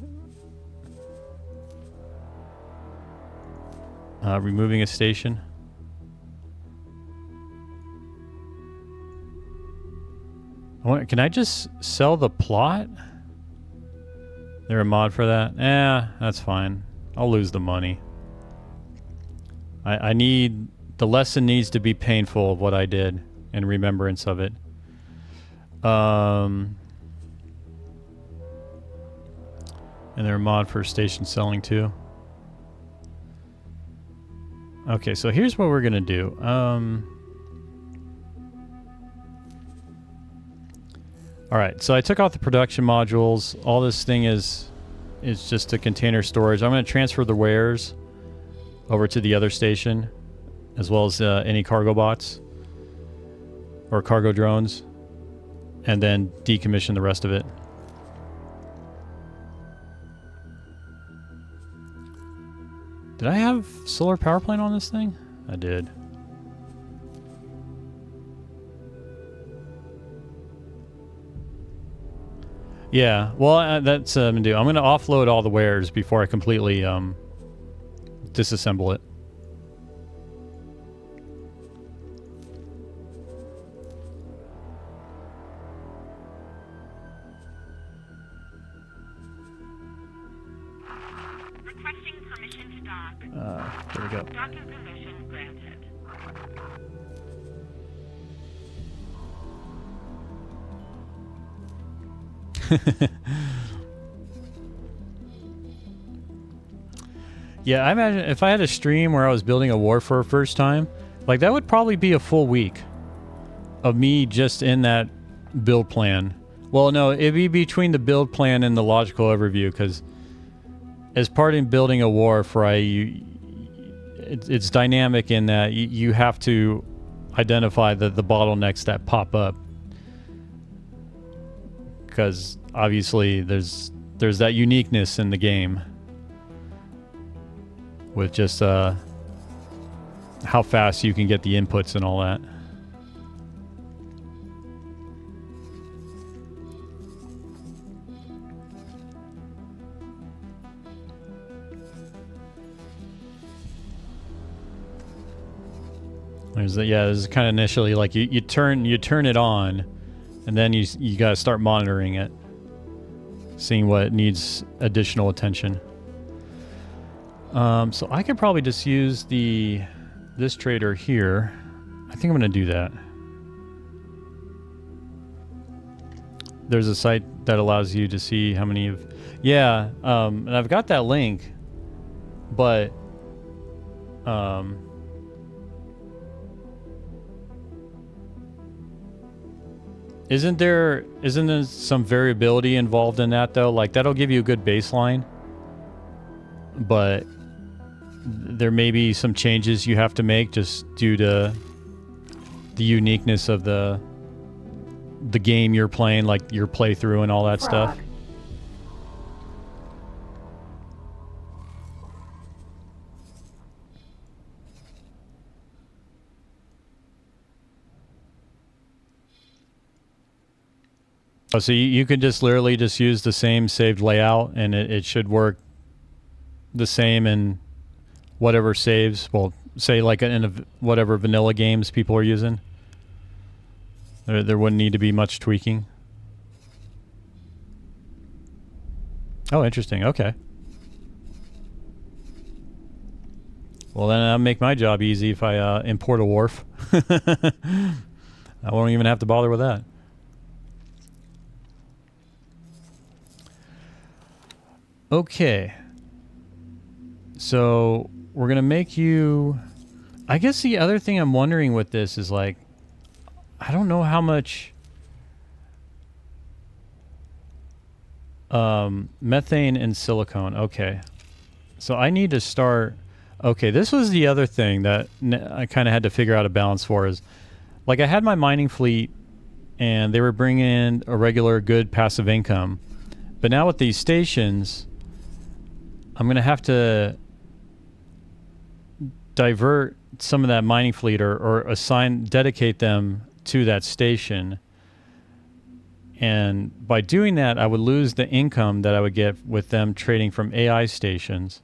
removing a station? Can I just sell the plot? There a mod for that? That's fine. I'll lose the money. I need, the lesson needs to be painful of what I did and remembrance of it. And there a mod for station selling too. Okay, so here's what we're gonna do. Alright, so I took out the production modules. All this thing is just a container storage. I'm gonna transfer the wares over to the other station, as well as any cargo bots or cargo drones, and then decommission the rest of it. Did I have solar power plant on this thing? I did. Yeah, well, that's I'm gonna do. I'm gonna offload all the wares before I completely disassemble it. Requesting permission to dock. There we go. Docking permission granted. Yeah, I imagine if I had a stream where I was building a war for a first time, like that would probably be a full week of me just in that build plan. Well, no, it'd be between the build plan and the logical overview, because as part in building a war for it's dynamic in that you have to identify the bottlenecks that pop up, because obviously there's that uniqueness in the game with just how fast you can get the inputs and all that. There's kind of initially like you turn it on, and then you got to start monitoring it, seeing what needs additional attention. So I could probably just use this trader here. I think I'm going to do that. There's a site that allows you to see how many of... Yeah, and I've got that link, but... Isn't there some variability involved in that, though? Like, that'll give you a good baseline, but there may be some changes you have to make just due to the uniqueness of the game you're playing, like your playthrough and all that stuff. Oh, so you could just literally just use the same saved layout, and it should work the same in whatever saves. Well, say like in whatever vanilla games people are using. There wouldn't need to be much tweaking. Oh, interesting. Okay. Well, then that'll make my job easy if I import a wharf. I won't even have to bother with that. Okay. So we're going to make you... I guess the other thing I'm wondering with this is like, I don't know how much methane and silicone. Okay. So I need to start... Okay, this was the other thing that I kind of had to figure out a balance for is, like, I had my mining fleet and they were bringing in a regular good passive income. But now with these stations, I'm going to have to divert some of that mining fleet or dedicate them to that station. And by doing that, I would lose the income that I would get with them trading from AI stations.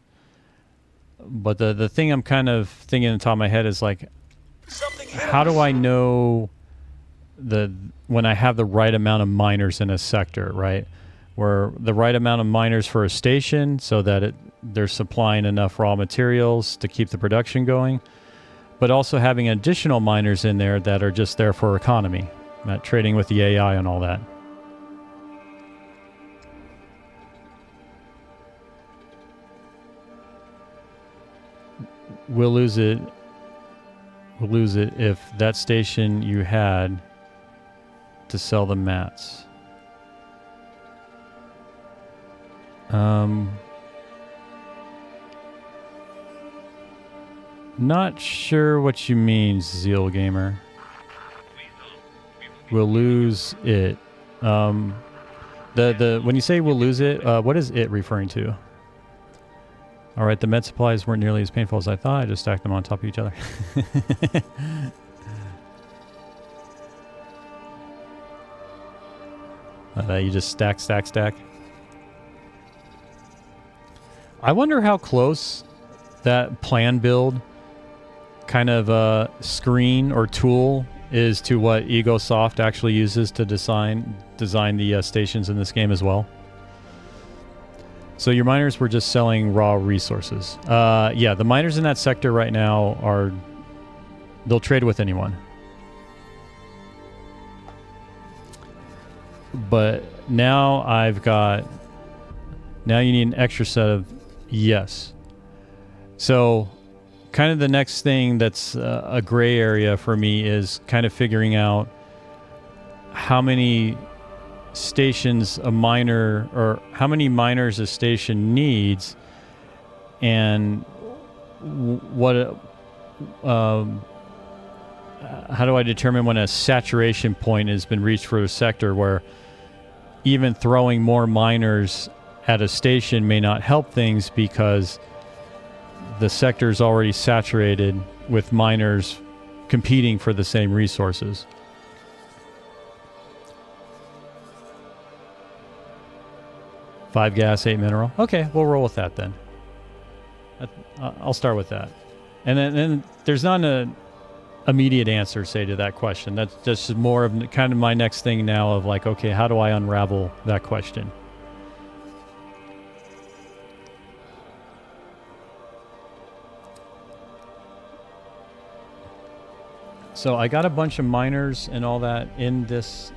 But the thing I'm kind of thinking on the top of my head is like, how do I know when I have the right amount of miners in a sector, right? Where the right amount of miners for a station so that they're supplying enough raw materials to keep the production going, but also having additional miners in there that are just there for economy, not trading with the AI and all that. We'll lose it if that station you had to sell the mats. Not sure what you mean, Zeal Gamer. We'll lose it. The when you say we'll lose it, what is it referring to? All right, the med supplies weren't nearly as painful as I thought. I just stacked them on top of each other. You just stack. I wonder how close that plan build kind of screen or tool is to what EgoSoft actually uses to design the stations in this game as well. So your miners were just selling raw resources. Yeah, the miners in that sector right now they'll trade with anyone. But now now you need an extra set of yes. So kind of the next thing that's a gray area for me is kind of figuring out how many stations a miner or how many miners a station needs, and how do I determine when a saturation point has been reached for a sector where even throwing more miners at a station may not help things because the sector is already saturated with miners competing for the same resources. Five gas, 8 mineral. Okay, we'll roll with that then. I'll start with that. And then there's not an immediate answer, say, to that question. That's just more of kind of my next thing now of like, okay, how do I unravel that question? So I got a bunch of miners and all that in this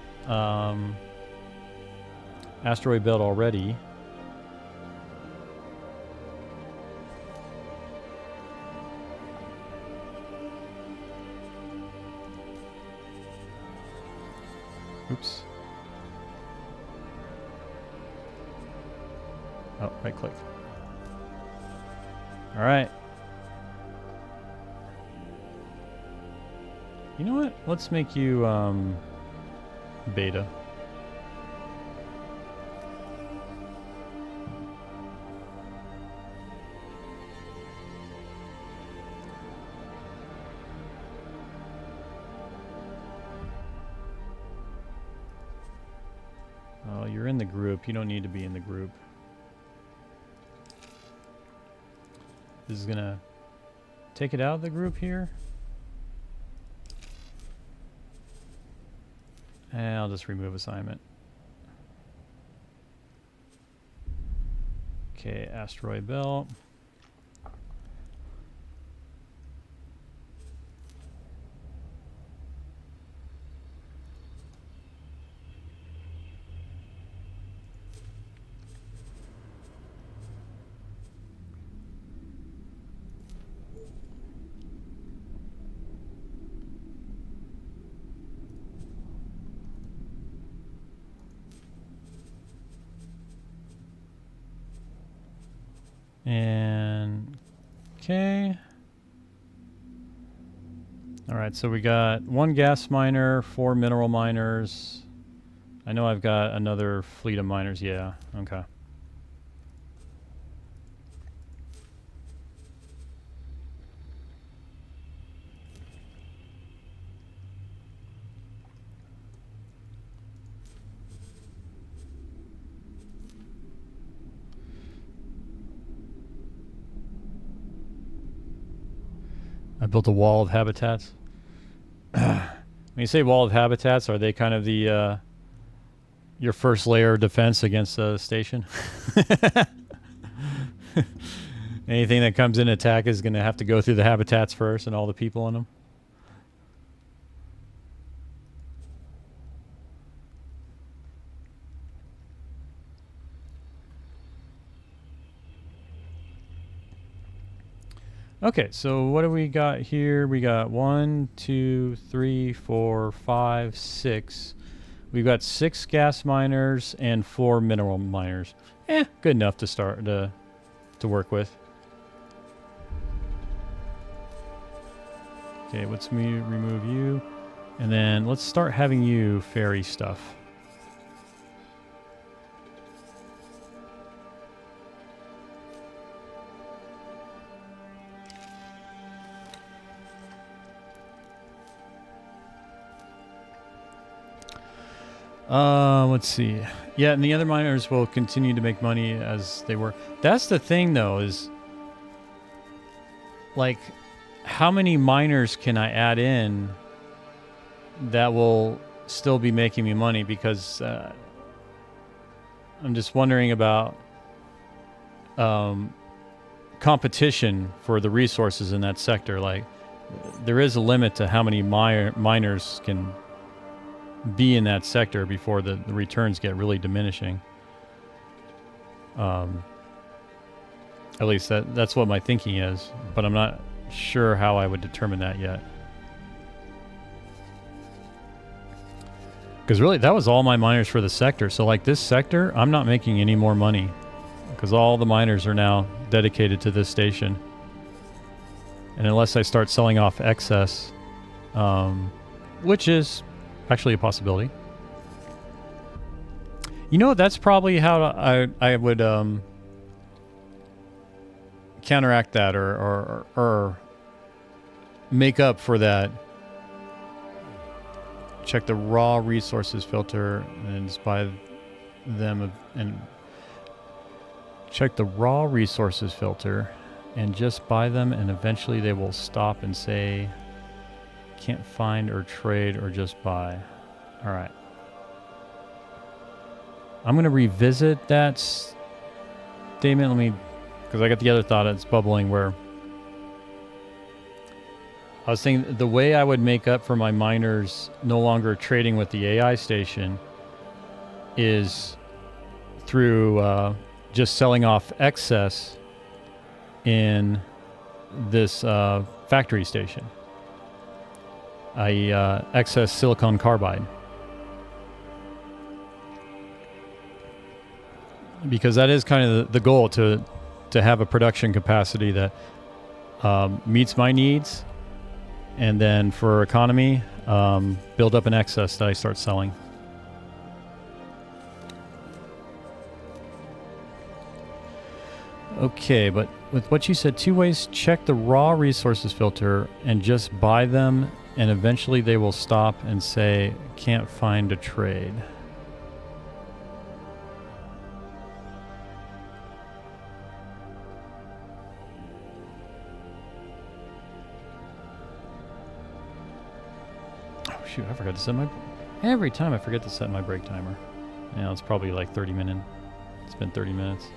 asteroid belt already. Oops. Oh, right click. All right. You know what? Let's make you beta. Oh, you're in the group. You don't need to be in the group. This is gonna take it out of the group here. And I'll just remove assignment. Okay, asteroid belt. And okay. All right, so we got 1 gas miner, 4 mineral miners. I know I've got another fleet of miners. Yeah, okay. I built a wall of habitats. When you say wall of habitats, are they kind of the your first layer of defense against a station? Anything that comes in attack is going to have to go through the habitats first and all the people in them? Okay, so what do we got here? We got 1, 2, 3, 4, 5, 6. We've got 6 gas miners and 4 mineral miners. Good enough to start to work with. Okay, let's remove you. And then let's start having you ferry stuff. Let's see. Yeah, and the other miners will continue to make money as they were. That's the thing, though, is like, how many miners can I add in that will still be making me money? Because I'm just wondering about competition for the resources in that sector. Like, there is a limit to how many miners can be in that sector before the returns get really diminishing. At least that's what my thinking is, but I'm not sure how I would determine that yet. Because really, that was all my miners for the sector. So like this sector, I'm not making any more money because all the miners are now dedicated to this station. And unless I start selling off excess, which is actually a possibility. You know, that's probably how I would counteract that or make up for that. Check the raw resources filter and just buy them and check the raw resources filter and just buy them, and eventually they will stop and say can't find or trade or just buy. All right. I'm going to revisit that statement. Let me, because I got the other thought that's bubbling where I was thinking the way I would make up for my miners no longer trading with the AI station is through just selling off excess in this factory station. Excess silicon carbide. Because that is kind of the goal, to have a production capacity that meets my needs, and then for economy, build up an excess that I start selling. Okay, but with what you said, 2 ways: check the raw resources filter and just buy them, and eventually they will stop and say, can't find a trade. Oh shoot, I forgot to set my... Every time I forget to set my break timer. Yeah, it's probably like 30 minutes. It's been 30 minutes.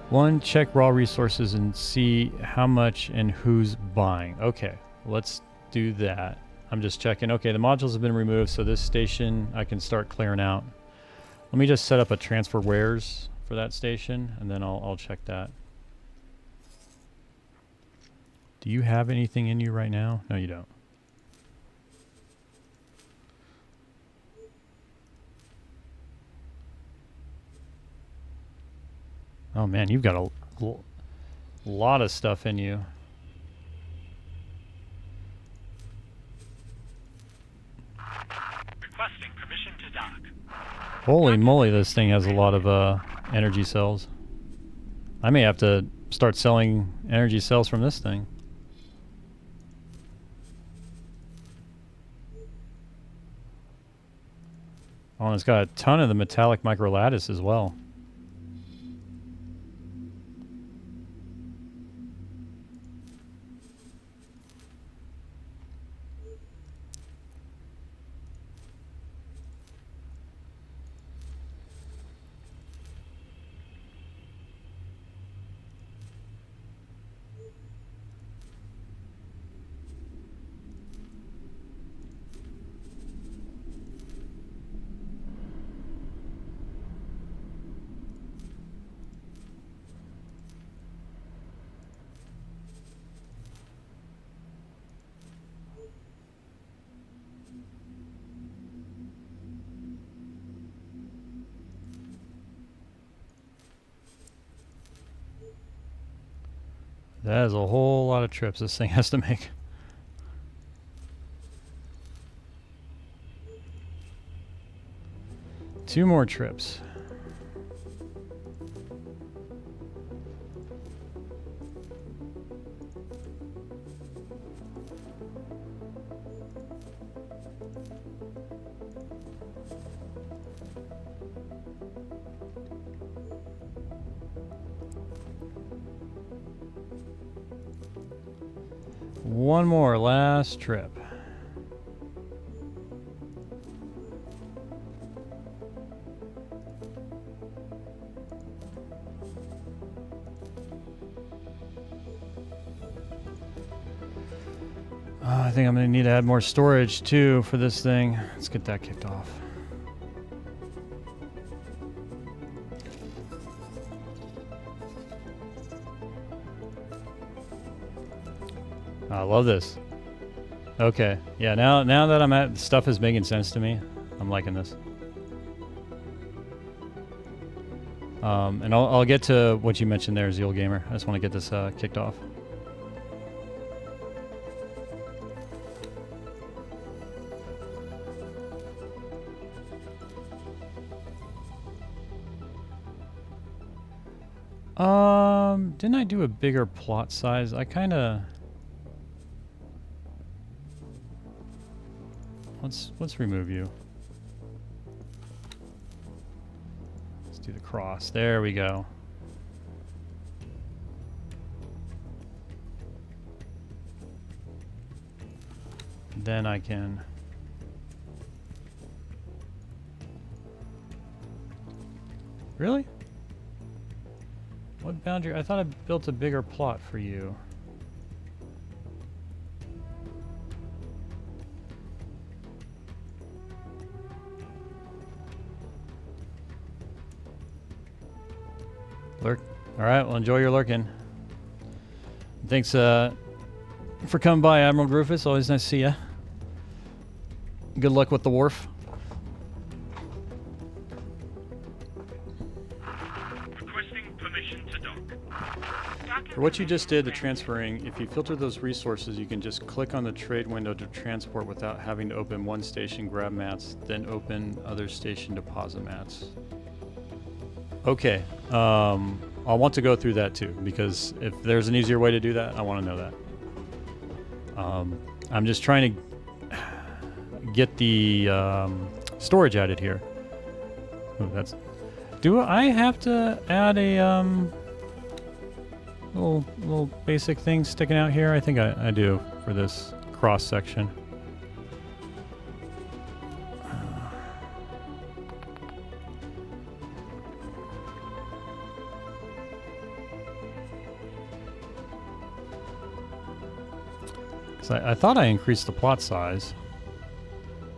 One, check raw resources and see how much and who's buying. Okay, let's do that. I'm just checking. Okay, the modules have been removed, so this station I can start clearing out. Let me just set up a transfer wares for that station, and then I'll check that. Do you have anything in you right now? No, you don't. Oh man, you've got a lot of stuff in you. Requesting permission to dock. Holy moly, this thing has a lot of energy cells. I may have to start selling energy cells from this thing. Oh, and it's got a ton of the metallic microlattice as well. That is a whole lot of trips this thing has to make. Two more trips. One more last trip. I think I'm going to need to add more storage too for this thing. Let's get that kicked off. I love this. Okay, yeah. Now that I'm at stuff is making sense to me. I'm liking this. And I'll get to what you mentioned there, Zeal Gamer. I just want to get this kicked off. Didn't I do a bigger plot size? I kind of... Let's remove you. Let's do the cross. There we go. Then I can... Really? What boundary? I thought I built a bigger plot for you. Lurk. All right, well, enjoy your lurking. Thanks for coming by, Admiral Rufus. Always nice to see ya. Good luck with the wharf. Requesting permission to dock. For what you just did, the transferring, if you filter those resources, you can just click on the trade window to transport without having to open one station grab mats, then open other station deposit mats. Okay, I'll want to go through that too, because if there's an easier way to do that, I want to know that. I'm just trying to get the storage added here. Oh, that's... Do I have to add a little basic thing sticking out here? I think I do for this cross section. I thought I increased the plot size,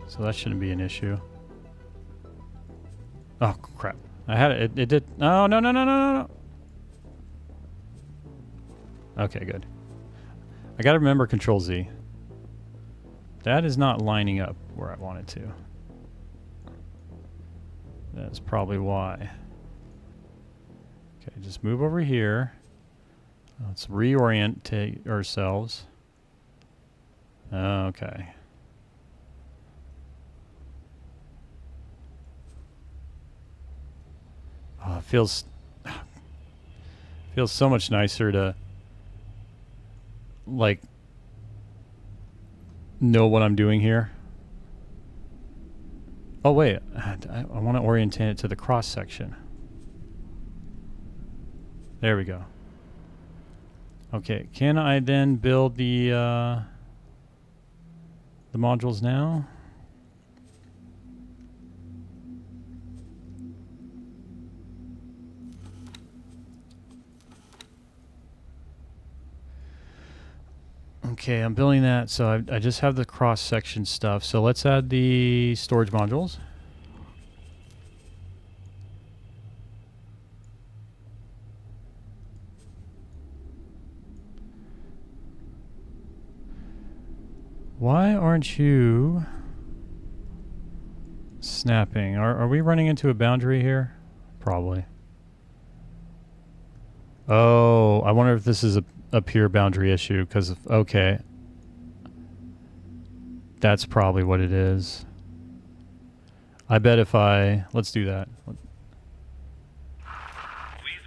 so that shouldn't be an issue. Oh crap! I had it. It did. Oh no! Okay, good. I gotta remember Control Z. That is not lining up where I want it to. That's probably why. Okay, just move over here. Let's reorient ourselves. Okay. Oh, it feels so much nicer to like know what I'm doing here. Oh wait, I want to orientate it to the cross section. There we go. Okay, can I then build the modules now? Okay, I'm building that, so I just have the cross-section stuff. So let's add the storage modules. Why aren't you snapping? Are we running into a boundary here? Probably. Oh, I wonder if this is a peer boundary issue because okay, that's probably what it is. I bet if let's do that.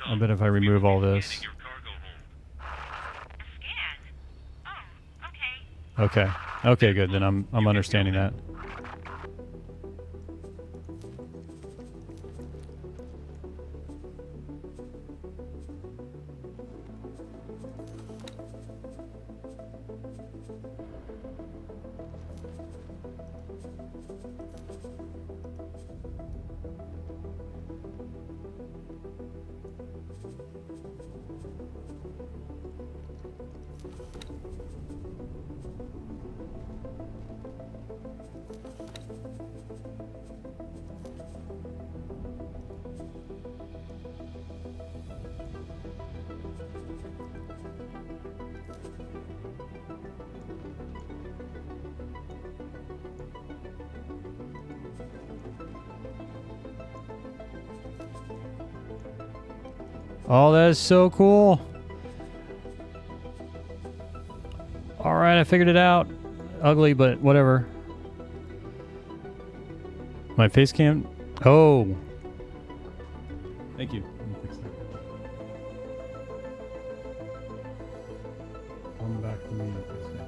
I bet if I remove all this. Your cargo hold. A scan? Oh, okay. Okay. Okay, good. Then I'm understanding that. Oh, that is so cool. All right, I figured it out. Ugly, but whatever. My face cam. Oh. Thank you. Let me fix that. Come back to me. Face cam.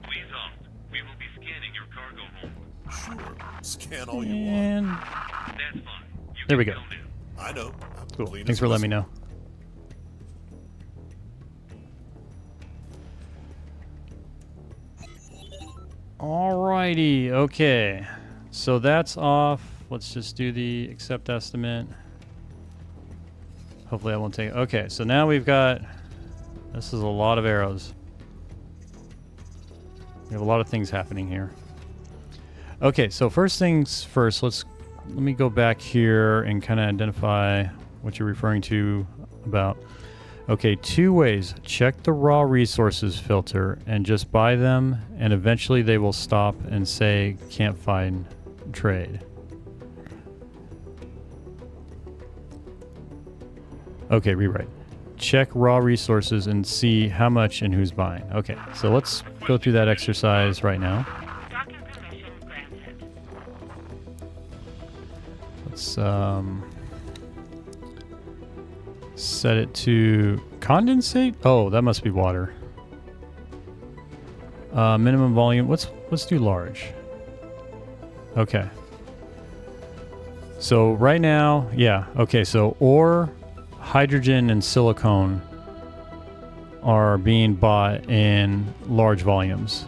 Please hold. We will be scanning your cargo hold. Sure. Scan all you want. And That's fine. You there we can go. now. I know. I'm Cool. clean Thanks as for letting me whistle. know. Alrighty, okay. So that's off. Let's just do the accept estimate. Hopefully I won't take. Okay, so now we've got. This is a lot of arrows. We have a lot of things happening here. Okay, so first things first, let me go back here and kind of identify what you're referring to about. Okay, 2 ways. Check the raw resources filter and just buy them, and eventually they will stop and say can't find trade. Okay, rewrite. Check raw resources and see how much and who's buying. Okay, so let's go through that exercise right now. Docking permission granted. Let's set it to condensate. Oh, that must be water. Minimum volume. Let's do large. Okay. So right now, yeah. Okay, so ore, hydrogen, and silicone are being bought in large volumes.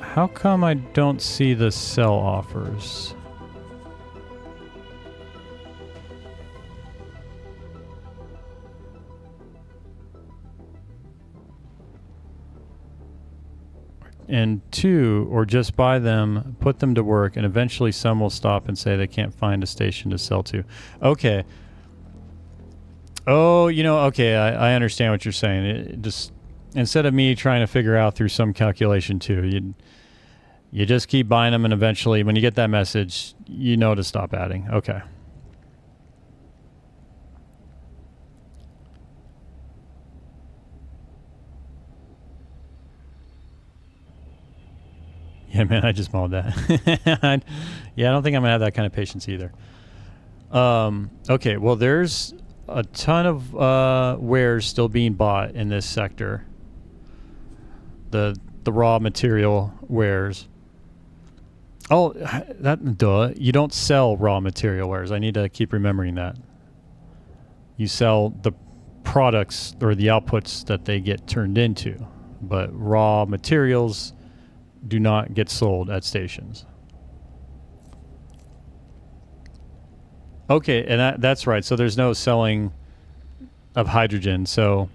How come I don't see the sell offers? And 2, or just buy them, put them to work, and eventually some will stop and say they can't find a station to sell to. Okay. Oh, okay, I understand what you're saying. It just instead of me trying to figure out through some calculation too, you just keep buying them, and eventually when you get that message, you know to stop adding. Okay. Yeah, man, I just mauled that. Yeah, I don't think I'm going to have that kind of patience either. Okay, well, there's a ton of wares still being bought in this sector. The raw material wares. Oh, duh. You don't sell raw material wares. I need to keep remembering that. You sell the products or the outputs that they get turned into. But raw materials do not get sold at stations. Okay, and that's right. So there's no selling of hydrogen. So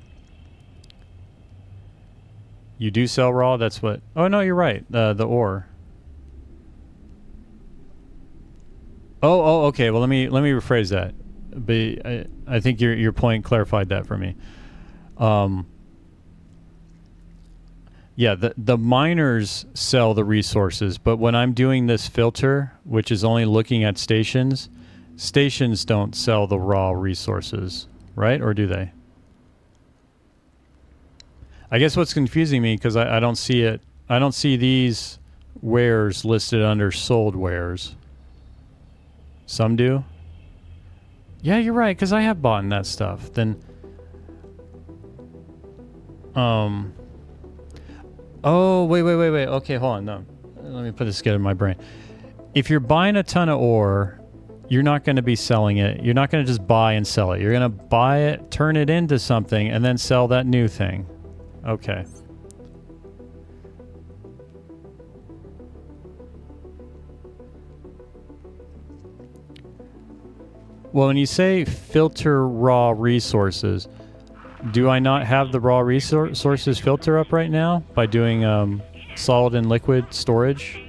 you do sell raw? That's what... Oh, no, you're right. The ore. Okay. Well, let me rephrase that. But I think your point clarified that for me. Um, yeah, the miners sell the resources, but when I'm doing this filter, which is only looking at stations, stations don't sell the raw resources, right? Or do they? I guess what's confusing me because I don't see it. I don't see these wares listed under sold wares. Some do. Yeah, you're right, because I have bought in that stuff. Then, oh, wait. Okay, hold on. No, let me put this together in my brain. If you're buying a ton of ore, you're not going to be selling it. You're not going to just buy and sell it. You're going to buy it, turn it into something, and then sell that new thing. Okay. Well, when you say filter raw resources, do I not have the raw resources filter up right now by doing solid and liquid storage?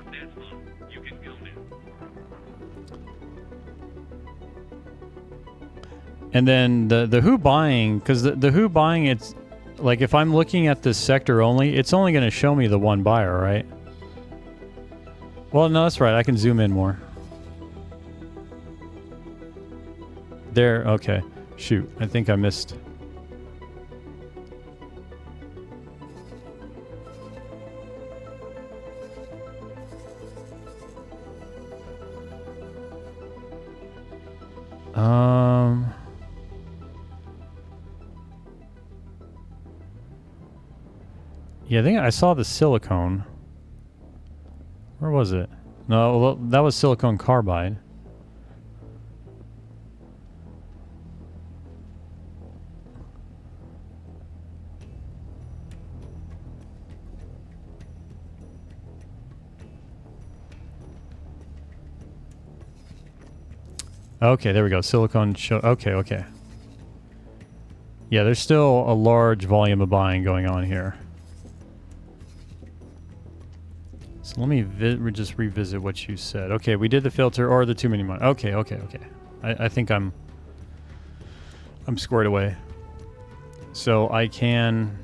That's fine. You can go now. And then the who buying, because the who buying, it's like if I'm looking at this sector only, it's only going to show me the one buyer, right? Well, no, that's right. I can zoom in more. There, okay. Shoot, I think I missed. Yeah, I think I saw the silicone. Where was it? No, well, that was silicone carbide. Okay, there we go. Silicone show. Okay. Yeah, there's still a large volume of buying going on here. So let me just revisit what you said. Okay, we did the filter or the too many money. Okay. I think I'm squared away. So I can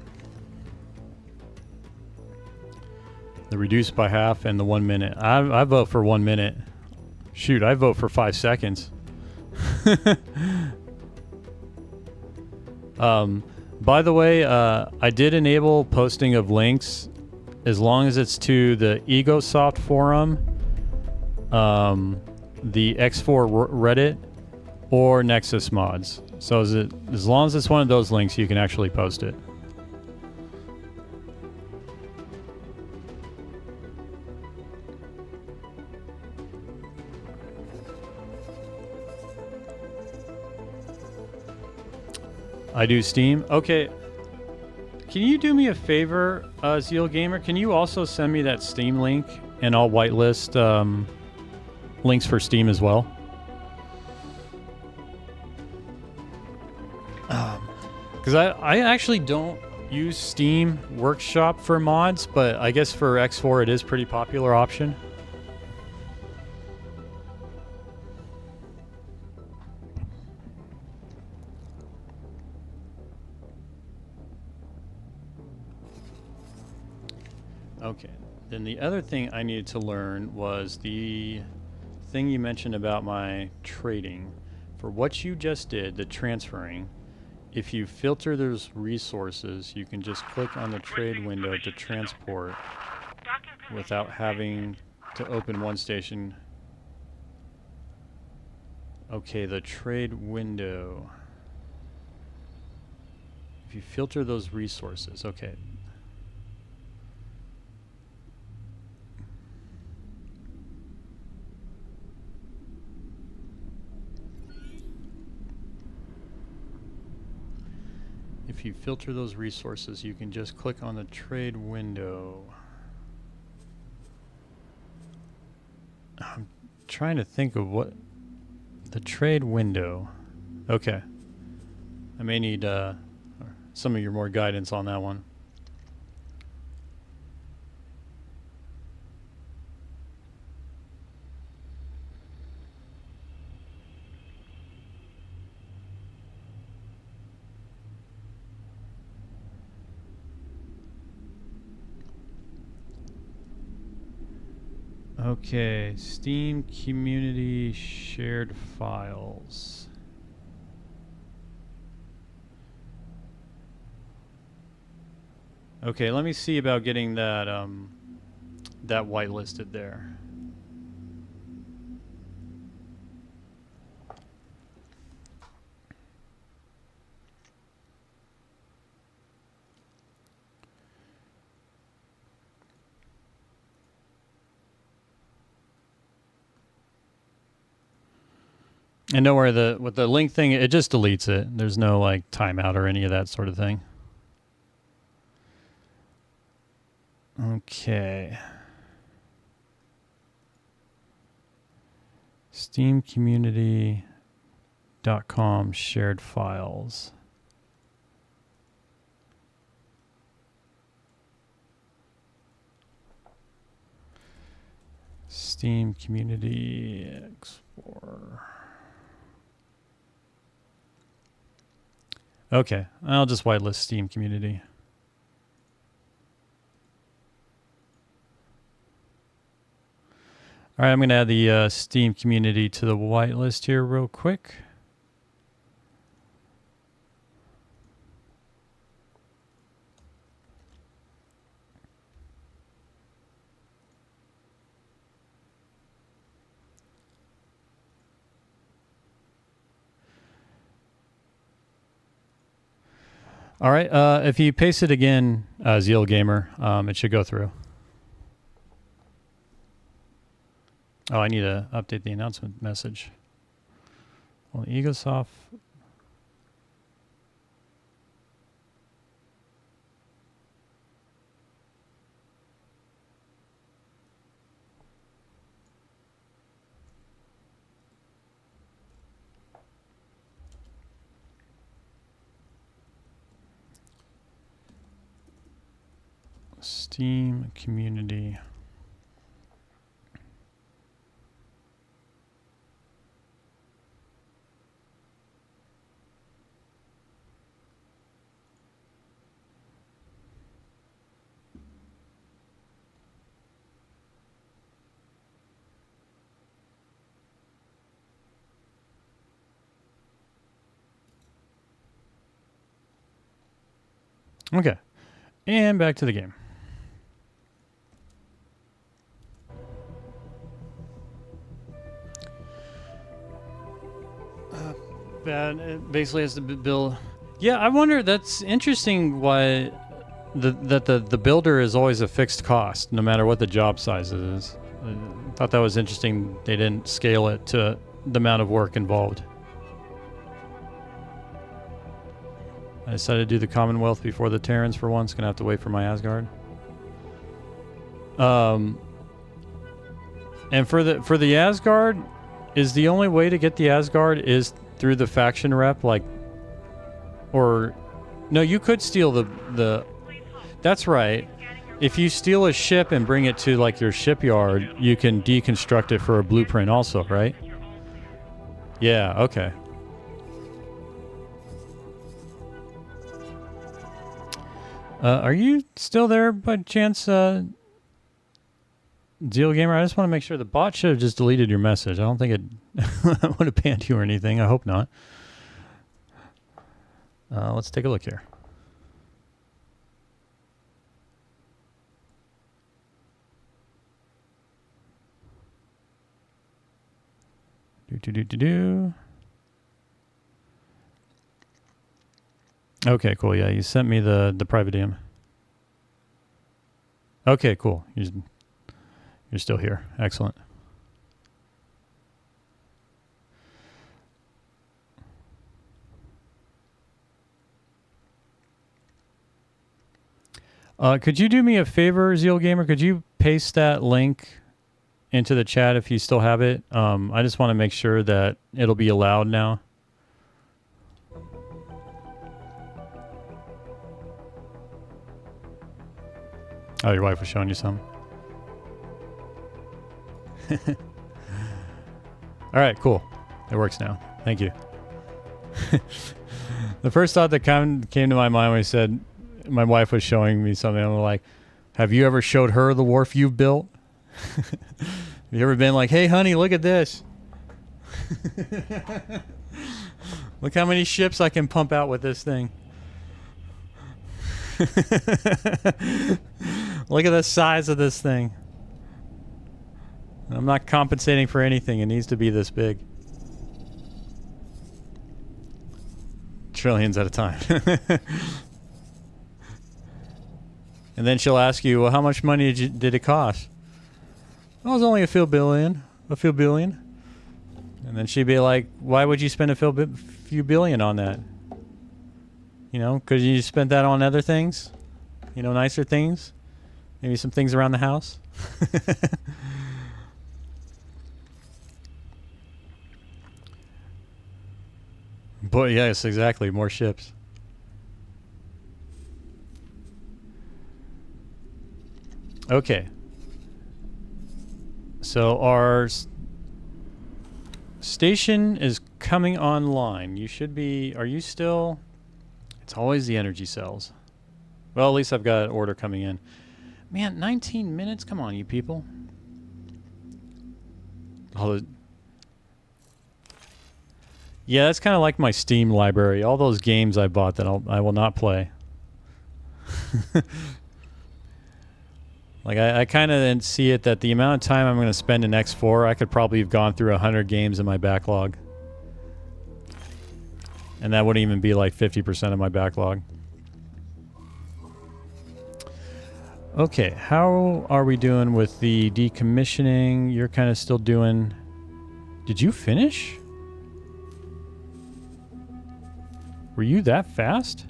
the reduce by half and the 1 minute. I vote for 1 minute. Shoot, I vote for 5 seconds. By the way, I did enable posting of links as long as it's to the EgoSoft forum, the X4 Reddit, or Nexus mods. So as long as it's one of those links, you can actually post it. I do Steam. Okay. Can you do me a favor, Zeal Gamer? Can you also send me that Steam link, and I'll whitelist links for Steam as well? Because I actually don't use Steam Workshop for mods, but I guess for X4 it is pretty popular option. Okay, then the other thing I needed to learn was the thing you mentioned about my trading. For what you just did, the transferring, if you filter those resources, you can just click on the trade window to transport without having to open one station. Okay, the trade window. If you filter those resources, okay. If you filter those resources, you can just click on the trade window. I'm trying to think of what the trade window. Okay. I may need some of your more guidance on that one. Okay, Steam community shared files. Okay, let me see about getting that that whitelisted there. And don't worry, with the link thing, it just deletes it. There's no like timeout or any of that sort of thing. Okay. Steamcommunity.com shared files. Steam Community Explorer. Okay, I'll just whitelist Steam Community. All right, I'm going to add the Steam Community to the whitelist here real quick. All right, if you paste it again, Zeal Gamer, it should go through. Oh, I need to update the announcement message. Well, Egosoft. Steam Community. Okay, and back to the game. Bad. It basically has to build. Yeah, I wonder. That's interesting. Why the builder is always a fixed cost, no matter what the job size is. I thought that was interesting. They didn't scale it to the amount of work involved. I decided to do the Commonwealth before the Terrans for once. Gonna have to wait for my Asgard. And for the Asgard, is the only way to get the Asgard is through the faction rep, like, or no, you could steal the. That's right. If you steal a ship and bring it to like your shipyard, you can deconstruct it for a blueprint, also, right? Yeah. Okay. Are you still there by chance, Zeal Gamer? I just want to make sure the bot should have just deleted your message. I don't think it would have banned you or anything. I hope not. Let's take a look here. Do. Okay, cool. Yeah, you sent me the private DM. Okay, cool. You're still here. Excellent. Could you do me a favor, Zeal Gamer? Could you paste that link into the chat if you still have it? I just want to make sure that it'll be allowed now. Oh, your wife was showing you some. All right, cool. It works now. Thank you. The first thought that came to my mind when he said my wife was showing me something, I'm like, have you ever showed her the wharf you've built? Have you ever been like, hey, honey, look at this? Look how many ships I can pump out with this thing. Look at the size of this thing. I'm not compensating for anything. It needs to be this big. Trillions at a time. And then she'll ask you, well, how much money did it cost? Oh, it was only a few billion. And then she'd be like, why would you spend a few billion on that? You know, because you spent that on other things? You know, nicer things? Maybe some things around the house? But yes, exactly. More ships. Okay. So our station is coming online. You should be... Are you still... It's always the energy cells. Well, at least I've got an order coming in. Man, 19 minutes? Come on, you people. Yeah, that's kind of like my Steam library. All those games I bought that I will not play. Like, I kind of see it that the amount of time I'm going to spend in X4, I could probably have gone through 100 games in my backlog. And that wouldn't even be like 50% of my backlog. Okay, how are we doing with the decommissioning? You're kind of still doing... Did you finish? Were you that fast?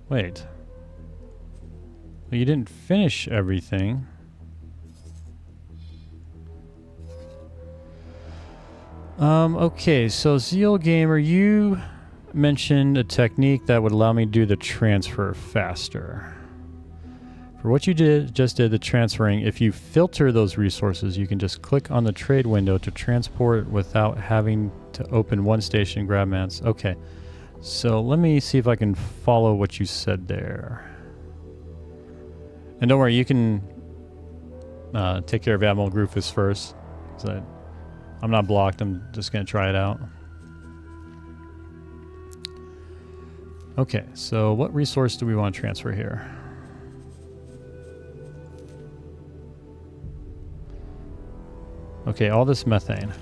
Wait. Well, you didn't finish everything. Okay, so Zeal Gamer, you mentioned a technique that would allow me to do the transfer faster. For what you just did the transferring, if you filter those resources, you can just click on the trade window to transport without having to open one station and grab mats. Okay, so let me see if I can follow what you said there. And don't worry, you can take care of Admiral Groofus first. I'm not blocked, I'm just going to try it out. Okay, so what resource do we want to transfer here? Okay, all this methane.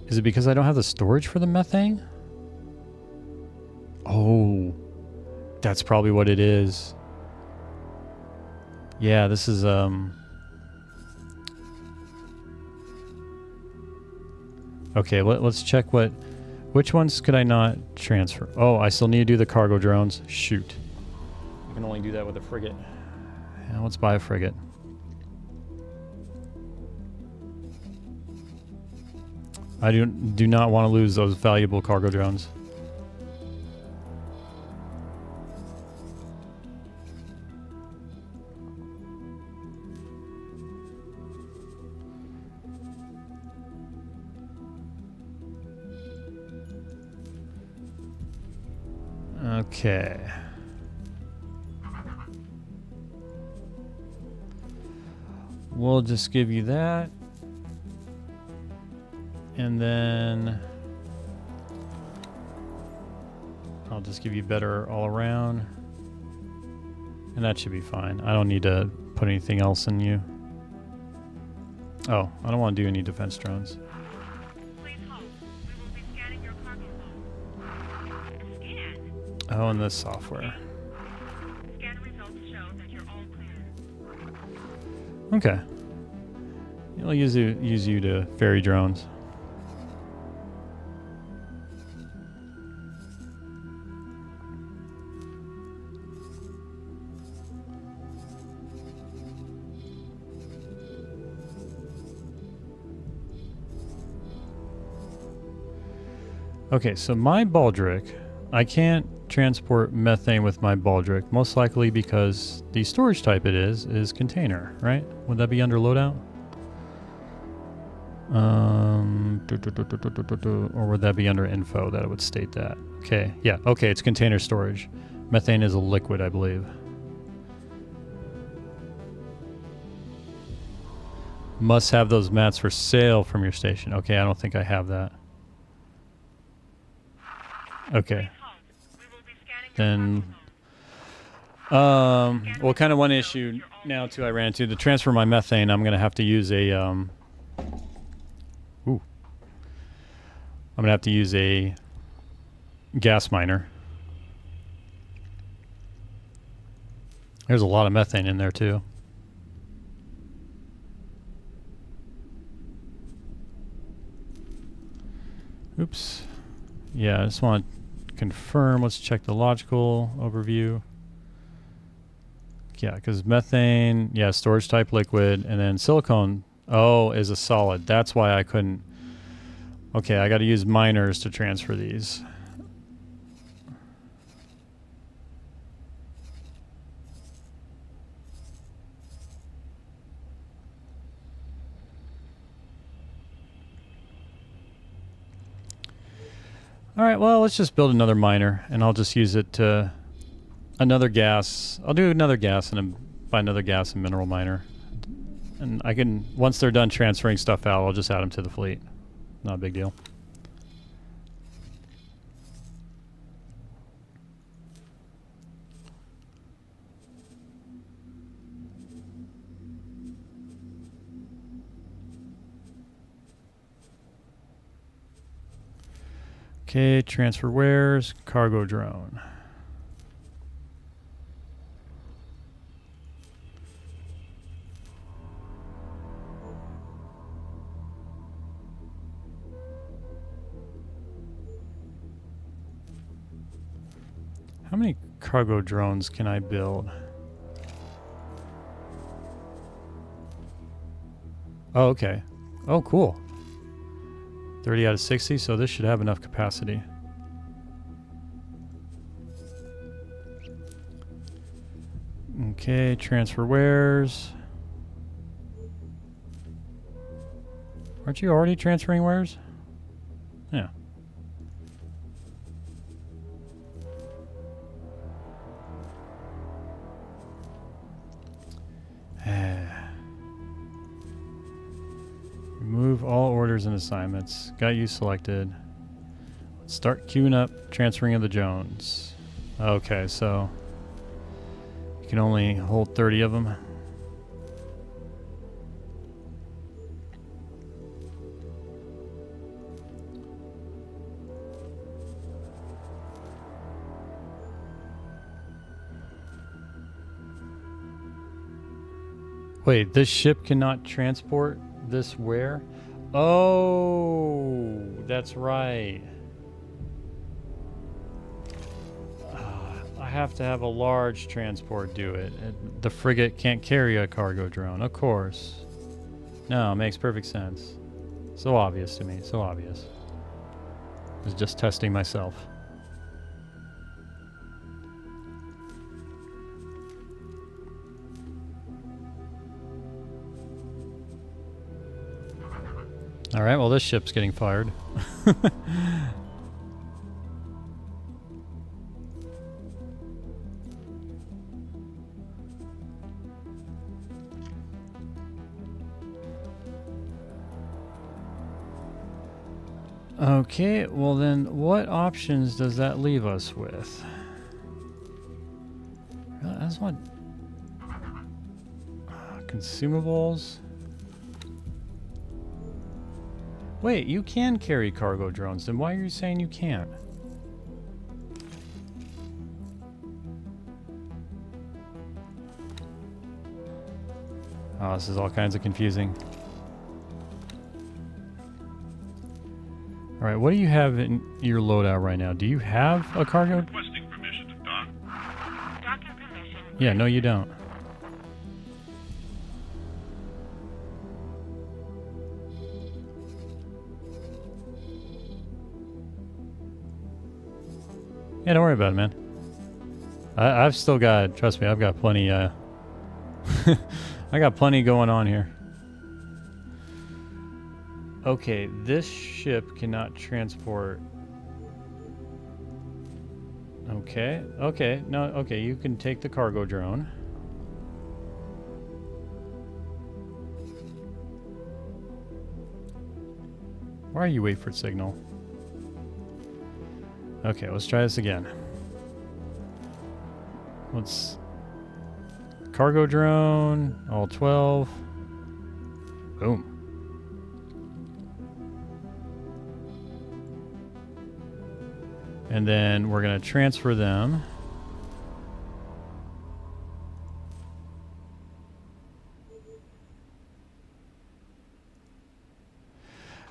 Is it because I don't have the storage for the methane? Oh, that's probably what it is. Yeah, this is, Okay, let's check which ones could I not transfer? Oh, I still need to do the cargo drones. Shoot. I can only do that with a frigate. Yeah, let's buy a frigate. I do not want to lose those valuable cargo drones. Okay. We'll just give you that. And then I'll just give you better all around. And that should be fine. I don't need to put anything else in you. Oh, I don't want to do any defense drones. Please hold. We will be scanning your cargo hold. Scan. Oh, and this software. Scan results show that you're all clear. Okay. I'll use you to ferry drones. Okay, so my Baldric, I can't transport methane with my Baldric, most likely because the storage type it is container, right? Would that be under loadout? Or would that be under info that it would state that? Okay, yeah, okay, it's container storage. Methane is a liquid, I believe. Must have those mats for sale from your station. Okay, I don't think I have that. Okay. We will be scanning your Then, well, kind of one issue now too I ran into. To transfer my methane, I'm going to have to use a, I'm going to have to use a gas miner. There's a lot of methane in there too. Oops. Yeah, I just want to confirm. Let's check the logical overview. Yeah, because methane, yeah, storage type liquid, and then silicone, is a solid. That's why I couldn't. Okay, I got to use miners to transfer these. All right, well, let's just build another miner, and I'll just use it to another gas. I'll do another gas and buy another gas and mineral miner. And I can, once they're done transferring stuff out, I'll just add them to the fleet. Not a big deal. Okay, transfer wares, cargo drone. How many cargo drones can I build? Oh, okay. Oh, cool. 30 out of 60, so this should have enough capacity. Okay, transfer wares. Aren't you already transferring wares? Yeah. Remove all orders and assignments. Got you selected. Let's start queuing up transferring of the Jones. Okay, so you can only hold 30 of them. Wait, this ship cannot transport this where? Oh, that's right. I have to have a large transport do it. The frigate can't carry a cargo drone, of course. No, it makes perfect sense. So obvious to me, so obvious. I was just testing myself. All right, well, this ship's getting fired. Okay, well then, what options does that leave us with? That's what... consumables... Wait, you can carry cargo drones, then why are you saying you can't? Oh, this is all kinds of confusing. Alright, what do you have in your loadout right now? Do you have a cargo? Requesting permission to dock. Docking permission. Yeah, no you don't. Yeah, don't worry about it, man. I've still got, trust me, I've got plenty, I got plenty going on here. Okay, this ship cannot transport. Okay, okay, no, okay, you can take the cargo drone. Why are you wait for signal? Okay, let's try this again. Let's cargo drone, all 12. Boom. And then we're going to transfer them.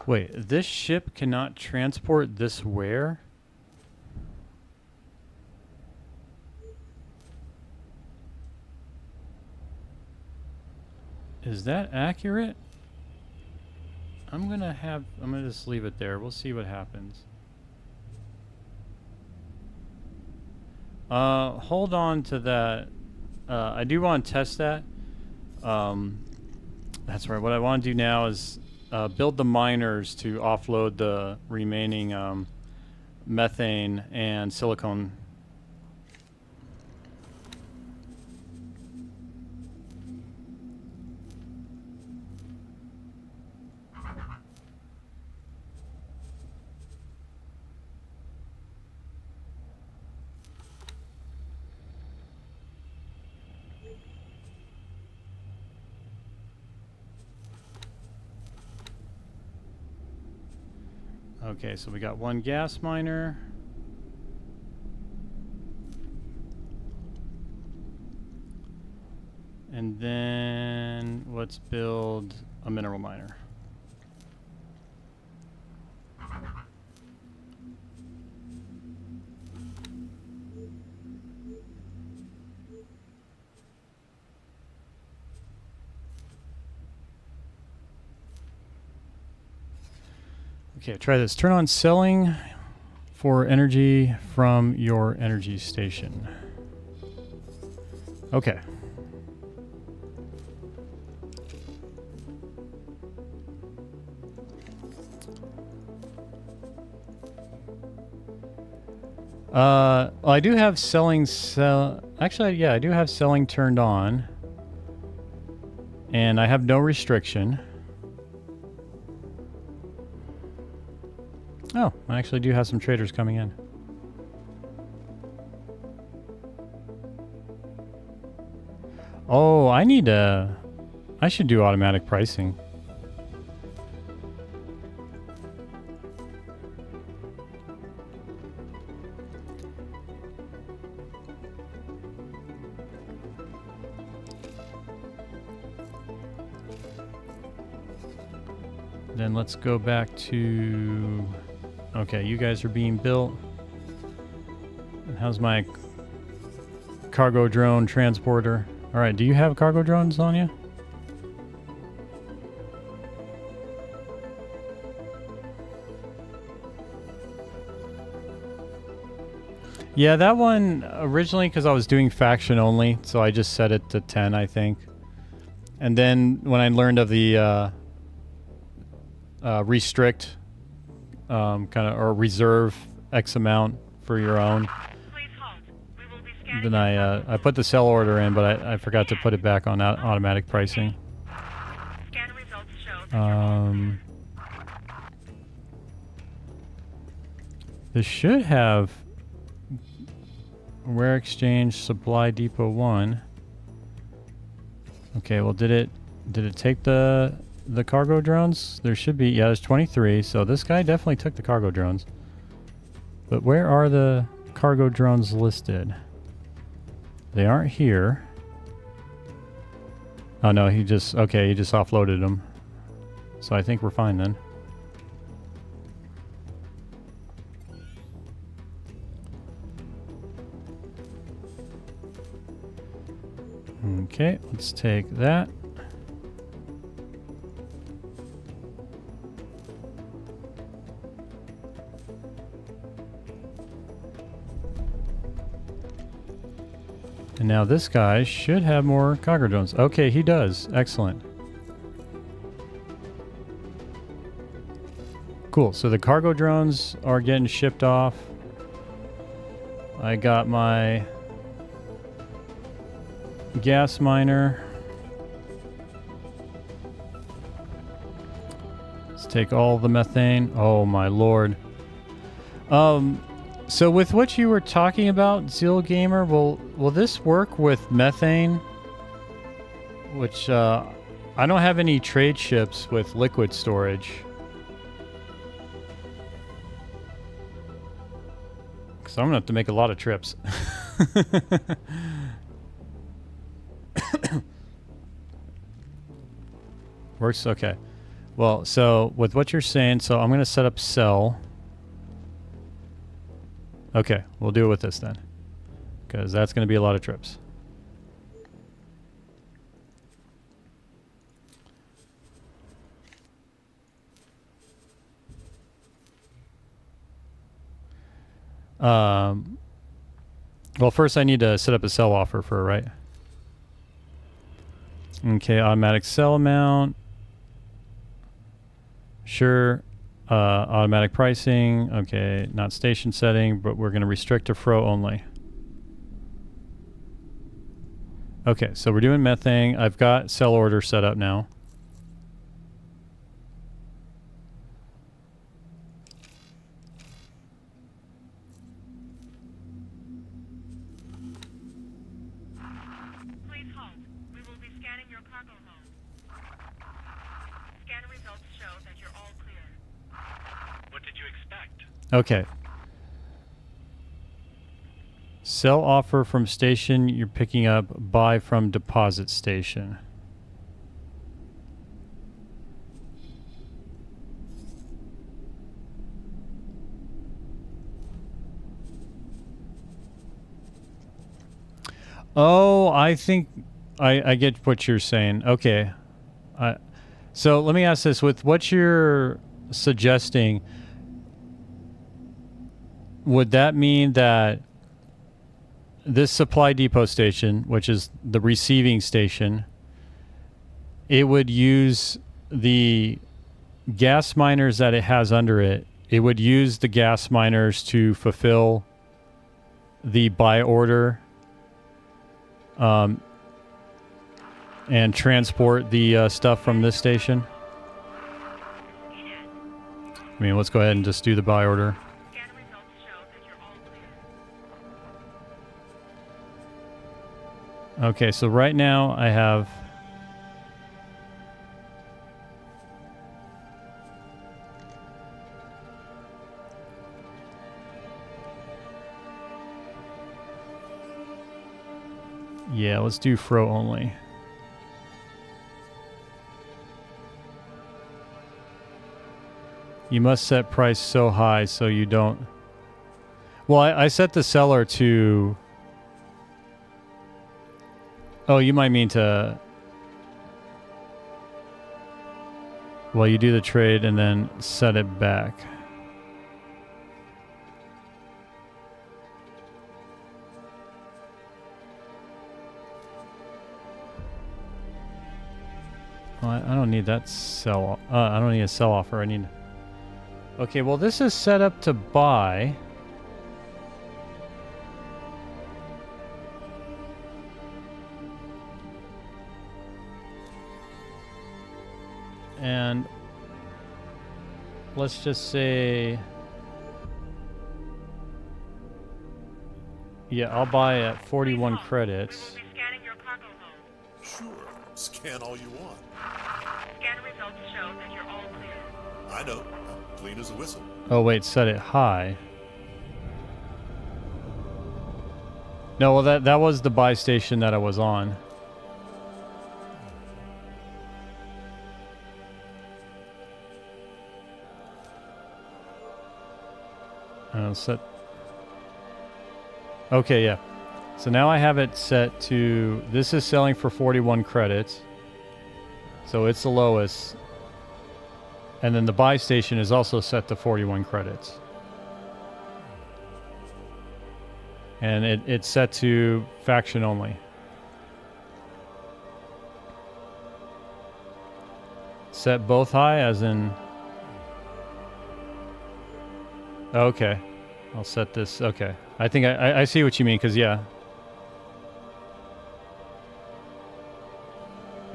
Wait, this ship cannot transport this where? Is that accurate? I'm gonna just leave it there. We'll see what happens. Hold on to that. I do want to test that. That's right. What I want to do now is build the miners to offload the remaining methane and silicone. Okay, so we got one gas miner. And then let's build a mineral miner. Okay, try this. Turn on selling for energy from your energy station. Okay. I do have actually, yeah, I do have selling turned on. And I have no restriction. Oh, I actually do have some traders coming in. Oh, I should do automatic pricing. Then let's go back to... Okay, you guys are being built. And how's my cargo drone transporter? Alright, do you have cargo drones on you? Yeah, that one originally, because I was doing faction only, so I just set it to 10, I think. And then when I learned of the restrict, kind of, or reserve X amount for your own, Please hold. We will be scanning then your I put the sell order in, but I forgot to put it back on automatic pricing. scan results show. This should have Rare Exchange Supply Depot 1. Okay, well did it take the cargo drones? There should be, yeah, there's 23, so this guy definitely took the cargo drones. But where are the cargo drones listed? They aren't here. Oh no, he just offloaded them. So I think we're fine then. Okay, let's take that. And now this guy should have more cargo drones. Okay, he does. Excellent. cool. So the cargo drones are getting shipped off. I got my gas miner. Let's take all the methane. Oh my lord. So with what you were talking about, Zeal Gamer, will this work with methane? Which I don't have any trade ships with liquid storage. So I'm gonna have to make a lot of trips. Works okay. Well, so with what you're saying, so I'm gonna set up sell. Okay, we'll do it with this then, because that's gonna be a lot of trips. Well, first I need to set up a sell offer for, right? Okay, automatic sell amount. Sure. Automatic pricing. Okay, not station setting, but we're going to restrict to Fro only. Okay, so we're doing methane. I've got sell order set up now. Please hold. We will be scanning your cargo hold. Scanner results show that you're all clear. What did you expect? Okay. Sell offer from station you're picking up, buy from deposit station. Oh, I think I get what you're saying. Okay. So let me ask this. With what you're suggesting, would that mean that this supply depot station, which is the receiving station, it would use the gas miners that it has under it. It would use the gas miners to fulfill the buy order and transport the stuff from this station. I mean, let's go ahead and just do the buy order. Scanner results show that you're all clear. Okay, so right now I have yeah, let's do Fro only. You must set price so high so you don't. Well, I set the seller to. Oh, you might mean to. Well, you do the trade and then set it back. Well, I don't need that sell. I don't need a sell offer. I need. Okay, well, this is set up to buy. And let's just say, yeah, I'll buy at 41 credits. We will be scanning your cargo hold. Sure, scan all you want. Scanner results show that you're all clear. I know, I'm clean as a whistle. Oh, wait, set it high. No, well, that was the buy station that I was on. Set. Okay, yeah. So now I have it set to. This is selling for 41 credits. So it's the lowest. And then the buy station is also set to 41 credits. And it's set to faction only. Set both high, as in. Okay. I'll set this. Okay. I think I see what you mean, because, yeah.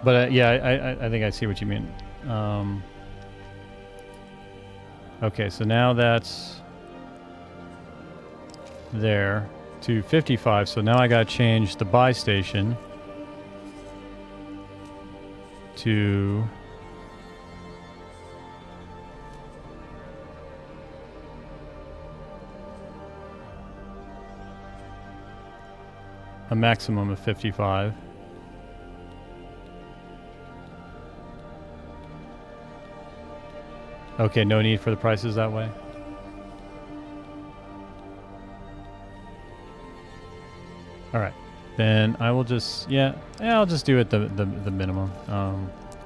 But, yeah, I think I see what you mean. Okay, so now that's there to 55. So now I got to change the buy station to... a maximum of 55. Okay, no need for the prices that way. All right, then I will just I'll just do it the minimum.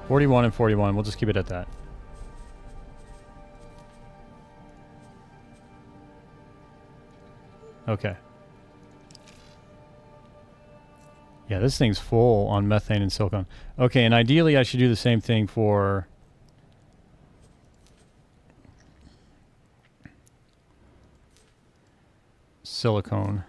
41 and 41. We'll just keep it at that. Okay. Yeah, this thing's full on methane and silicone. Okay, and ideally I should do the same thing for silicone.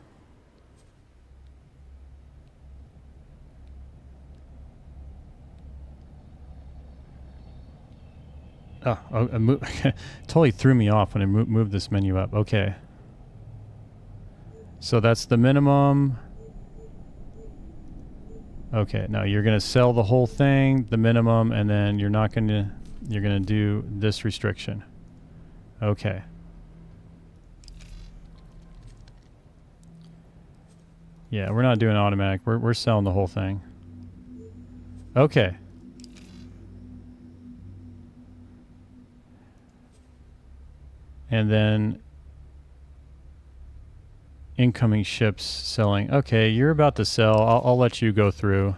Totally threw me off when I moved this menu up. Okay. So that's the minimum. Okay, now you're going to sell the whole thing, the minimum, and then you're not going to, you're going to do this restriction. Okay. Yeah, we're not doing automatic. We're selling the whole thing. Okay. And then incoming ships selling. Okay, you're about to sell. I'll let you go through.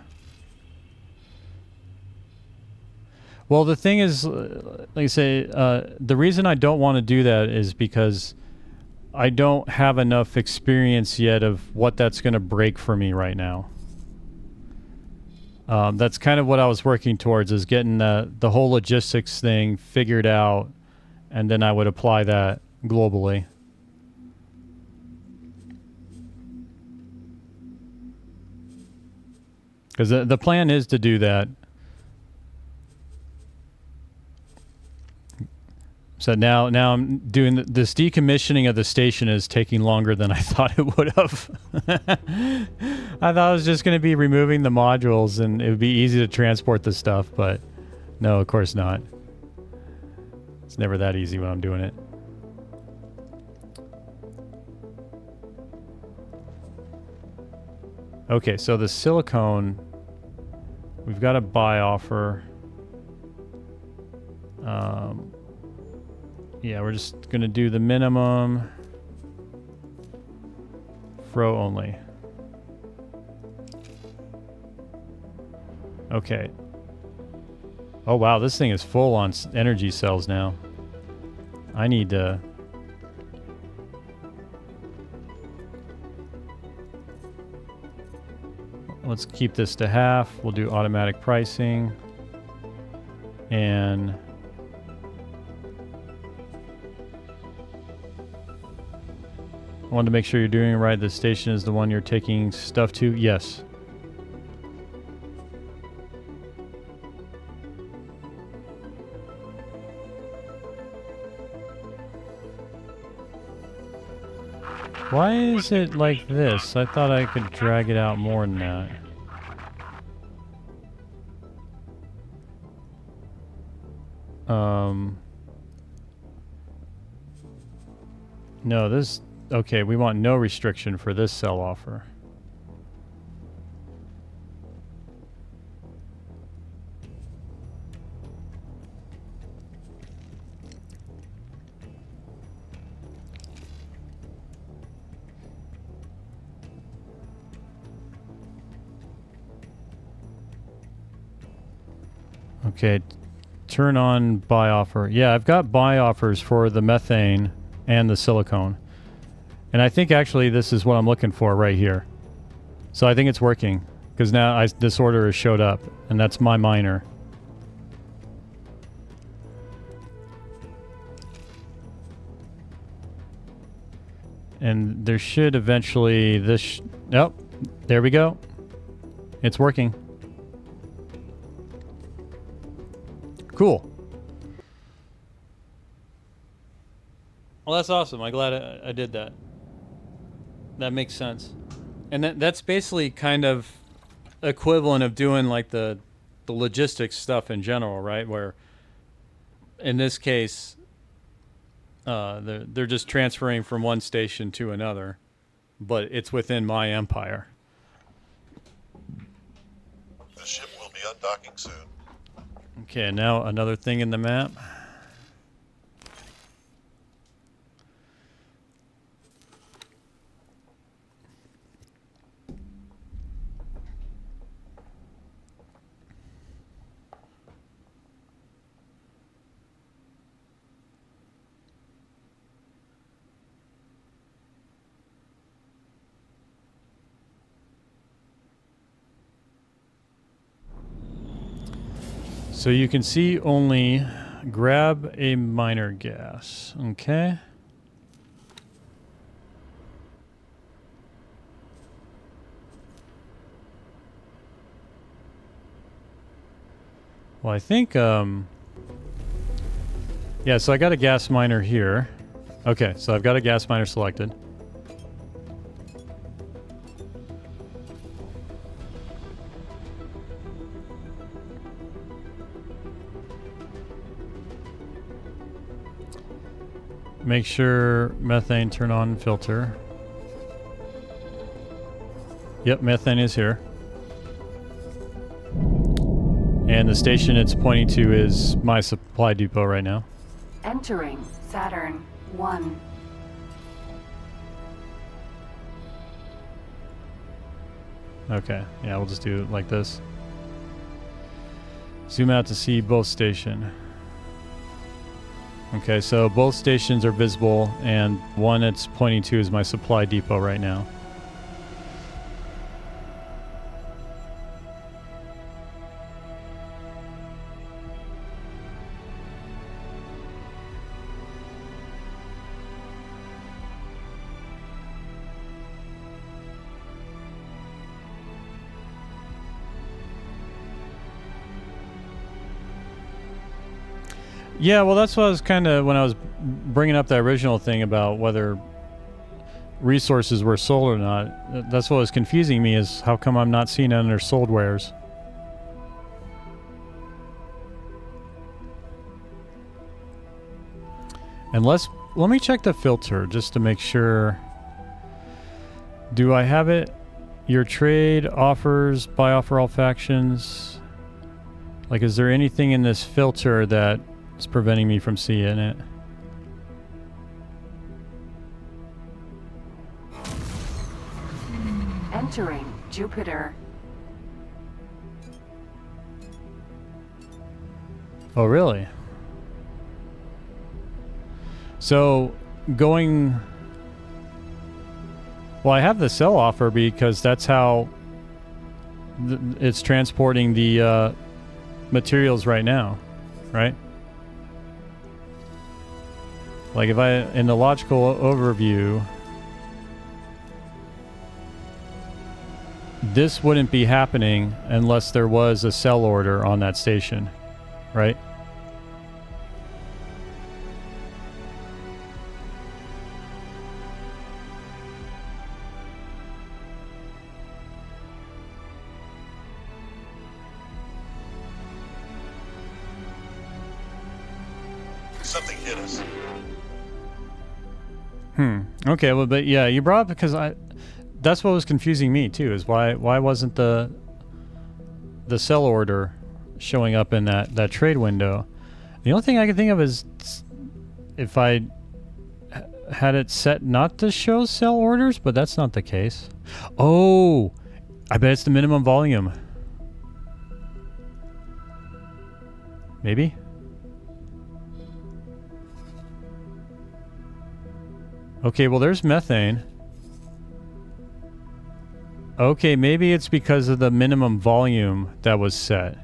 Well, the thing is, like I say, the reason I don't want to do that is because I don't have enough experience yet of what that's going to break for me right now. That's kind of what I was working towards, is getting the whole logistics thing figured out, and then I would apply that globally. Because the plan is to do that. So now I'm doing this decommissioning of the station is taking longer than I thought it would have. I thought I was just going to be removing the modules and it would be easy to transport the stuff, but no, of course not. It's never that easy when I'm doing it. Okay, so the silicone, we've got a buy offer. Yeah, we're just going to do the minimum. Fro only. Okay. Oh wow, this thing is full on energy cells now. I need to... Let's keep this to half. We'll do automatic pricing. And... I wanted to make sure you're doing it right. The station is the one you're taking stuff to. Yes. Why is it like this? I thought I could drag it out more than that. No, this... Okay, we want no restriction for this sell offer. Okay, turn on buy offer. Yeah, I've got buy offers for the methane and the silicone. And I think actually this is what I'm looking for right here. So I think it's working, because now this order has showed up, and that's my miner. And there should eventually this. Oh, there we go. It's working. Cool. Well, that's awesome. I'm glad I did that. That makes sense. And that's basically kind of equivalent of doing like the logistics stuff in general, right? Where in this case, they're just transferring from one station to another, but it's within my empire. The ship will be undocking soon. Okay, now another thing in the map. So you can see only grab a miner gas, okay? Well, I think, yeah, so I got a gas miner here. Okay, so I've got a gas miner selected. Make sure methane turn on filter. Yep, methane is here. And the station it's pointing to is my supply depot right now. Entering Saturn 1. Okay, yeah, we'll just do it like this. Zoom out to see both station. Okay, so both stations are visible, and one it's pointing to is my supply depot right now. Yeah, well, that's what I was kind of, when I was bringing up that original thing about whether resources were sold or not, that's what was confusing me, is how come I'm not seeing it under sold wares. And let me check the filter just to make sure. Do I have it? Your trade offers, buy offer all factions. Like, is there anything in this filter that is preventing me from seeing it? Entering Jupiter. Oh, really? So, going... Well, I have the sell offer because that's how it's transporting the materials right now, right? Like if I, in the logical overview, this wouldn't be happening unless there was a sell order on that station, right? Something hit us. Okay, well, but yeah, you brought up because that's what was confusing me too, is why wasn't the sell order showing up in that trade window? The only thing I can think of is if I had it set not to show sell orders, but that's not the case. Oh, I bet it's the minimum volume. Maybe? Okay, well, there's methane. Okay, maybe it's because of the minimum volume that was set.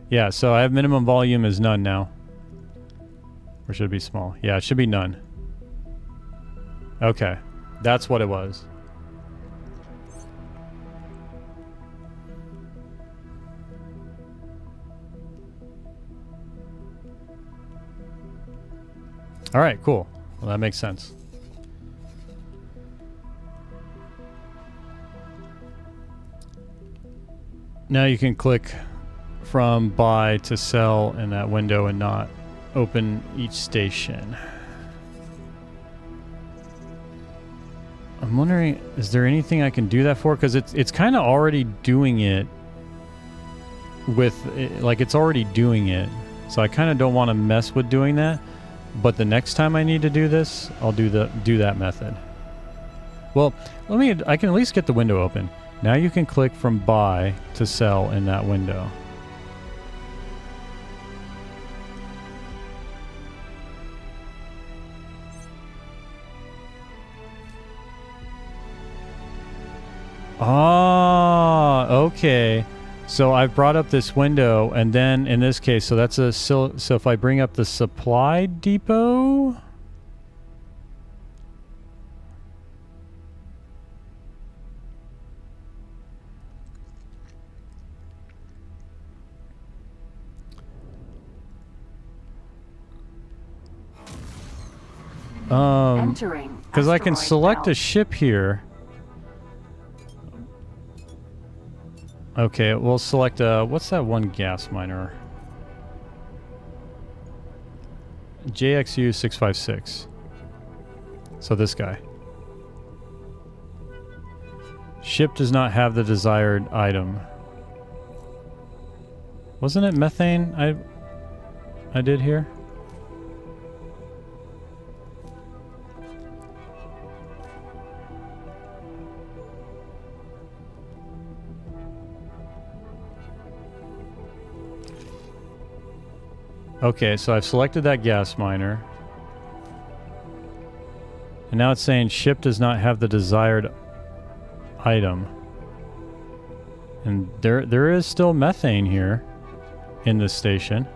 Yeah, so I have minimum volume is none now. Or should it be small? Yeah, it should be none. Okay. That's what it was. All right, cool. Well, that makes sense. Now you can click from buy to sell in that window and not open each station. I'm wondering, is there anything I can do that for? Because it's kind of already doing it with, like, it's already doing it. So I kind of don't want to mess with doing that. But the next time I need to do this, I'll do that method. Well, I can at least get the window open. Now you can click from buy to sell in that window. Ah, okay. So I've brought up this window, and then in this case, so that's so if I bring up the supply depot. Entering. Because I can asteroid select a belt. ship here. Okay, we'll select what's that one gas miner? JXU 656. So this guy. Ship does not have the desired item. Wasn't it methane I did here? Okay, so I've selected that gas miner. And now it's saying ship does not have the desired item. And there is still methane here in this station.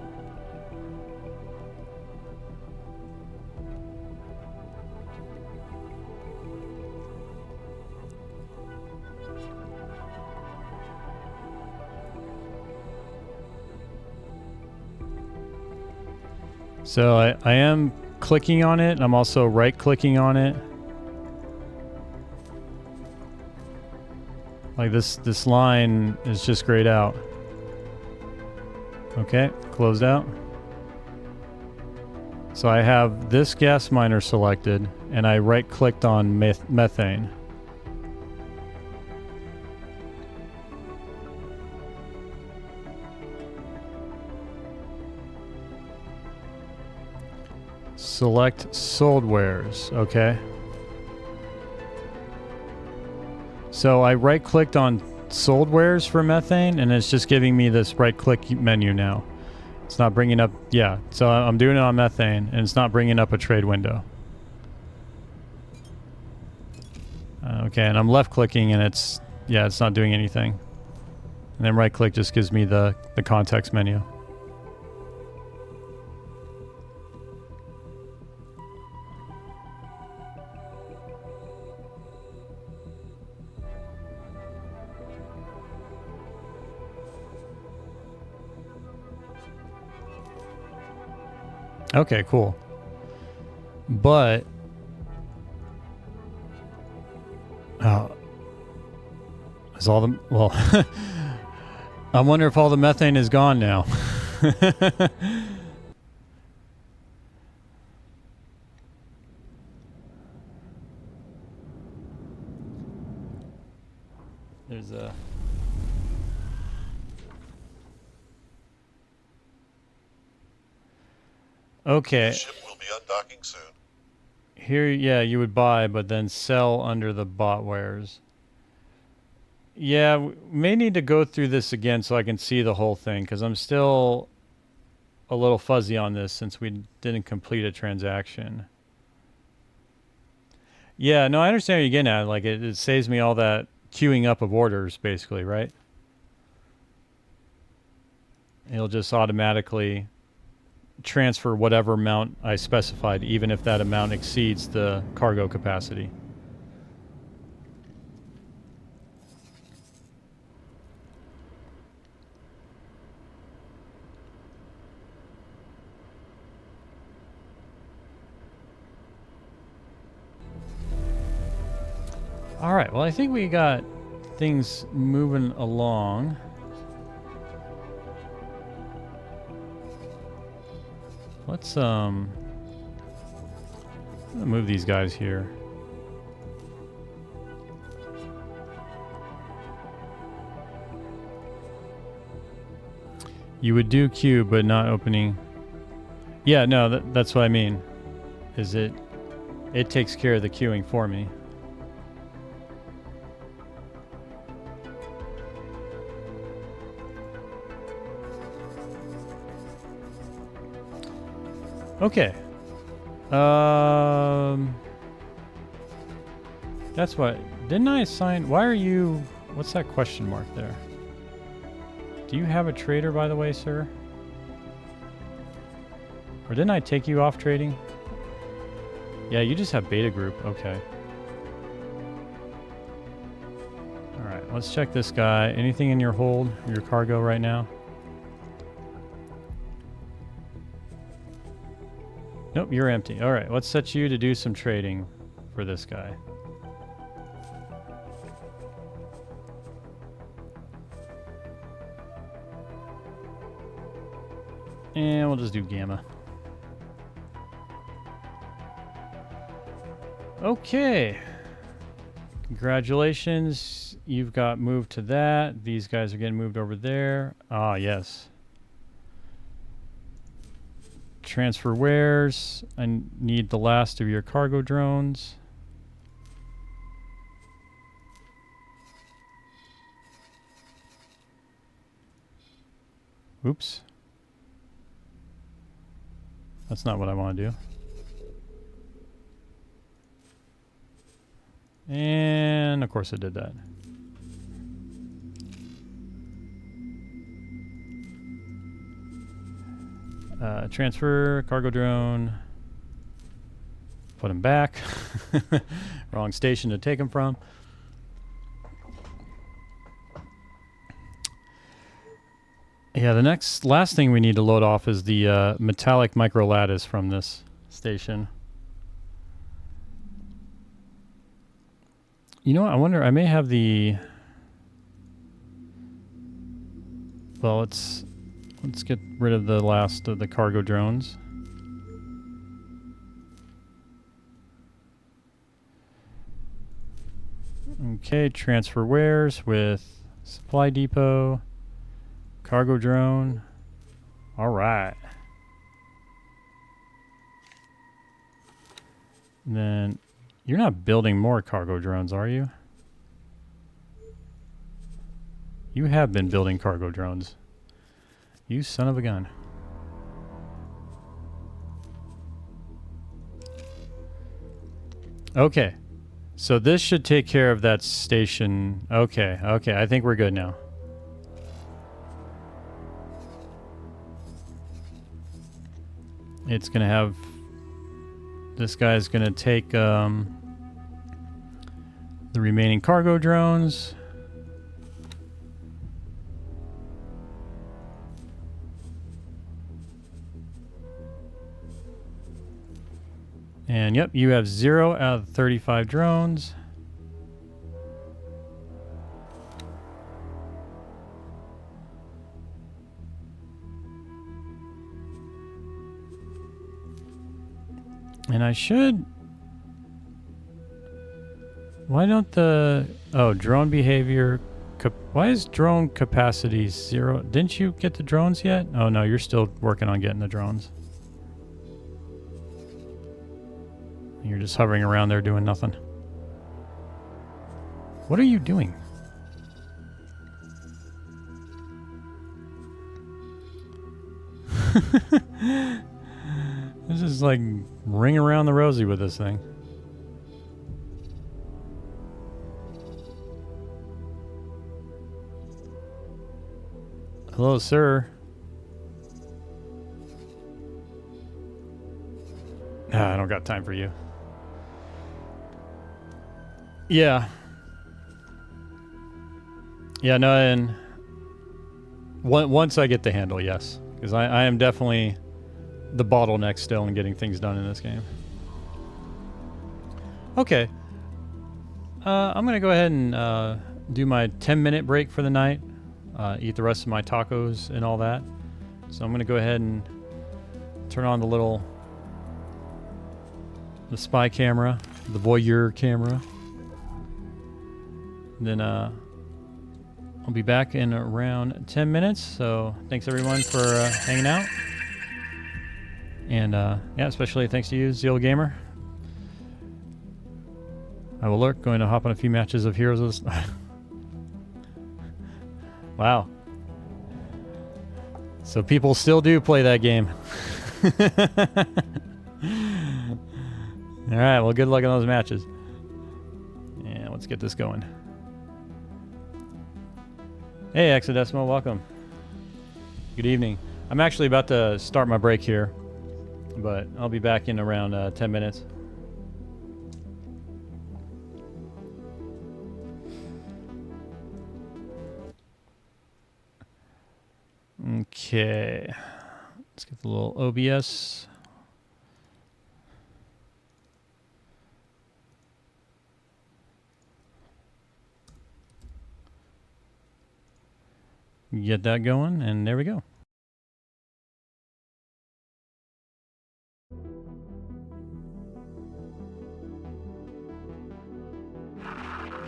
So I am clicking on it. I'm also right-clicking on it. Like this line is just grayed out. Okay, closed out. So I have this gas miner selected, and I right-clicked on methane. Select sold wares. Okay. So I right-clicked on sold wares for methane, and it's just giving me this right-click menu now. It's not bringing up... Yeah, so I'm doing it on methane, and it's not bringing up a trade window. Okay, and I'm left-clicking, and it's... Yeah, it's not doing anything. And then right-click just gives me the context menu. Okay, cool. But is all the well I wonder if all the methane is gone now. There's a Okay. The ship will be undocking soon. Here, yeah, you would buy, but then sell under the bot wares. Yeah, we may need to go through this again so I can see the whole thing, because I'm still a little fuzzy on this since we didn't complete a transaction. Yeah, no, I understand what you're getting at. Like, it saves me all that queuing up of orders, basically, right? It'll just automatically transfer whatever amount I specified, even if that amount exceeds the cargo capacity. All right. Well, I think we got things moving along. Let's move these guys here. You would do queue, but not opening. Yeah, no, that's what I mean. Is it takes care of the queuing for me. Okay. That's what. Didn't I assign? Why are you? What's that question mark there? Do you have a trader, by the way, sir? Or didn't I take you off trading? Yeah, you just have beta group. Okay. All right, let's check this guy. Anything in your hold, your cargo right now? Nope, you're empty. All right, let's set you to do some trading for this guy. And we'll just do gamma. Okay. Congratulations. You've got moved to that. These guys are getting moved over there. Ah, yes. Transfer wares. I need the last of your cargo drones. Oops. That's not what I want to do. And of course it did that. Transfer, cargo drone. Put him back. Wrong station to take him from. Yeah, the last thing we need to load off is the metallic micro lattice from this station. You know what? I wonder, I may have the... Well, let's get rid of the last of the cargo drones. Okay, transfer wares with supply depot, cargo drone. All right. And then you're not building more cargo drones, are you? You have been building cargo drones. You son of a gun. Okay. So this should take care of that station. Okay, okay. I think we're good now. It's going to have... This guy's going to take the remaining cargo drones. And yep, you have 0 out of 35 drones. And I should... Why don't the... Oh, drone behavior... Why is drone capacity 0? Didn't you get the drones yet? Oh no, you're still working on getting the drones. You're just hovering around there doing nothing. What are you doing? This is like ring around the rosy with this thing. Hello, sir. I don't got time for you. Yeah. Yeah, no, and once I get the handle, yes. Because I am definitely the bottleneck still in getting things done in this game. Okay. I'm gonna go ahead and do my 10-minute break for the night. Eat the rest of my tacos and all that. So I'm gonna go ahead and turn on the spy camera, the voyeur camera. And then I'll be back in around 10 minutes. So thanks everyone for hanging out. And yeah, especially thanks to you, Zeal Gamer. I will lurk. Going to hop on a few matches of Heroes of the Wow. So people still do play that game. All right. Well, good luck in those matches. And let's get this going. Hey, Exodecimal, welcome. Good evening. I'm actually about to start my break here, but I'll be back in around 10 minutes. Okay. Let's get the little OBS. Get that going, and there we go.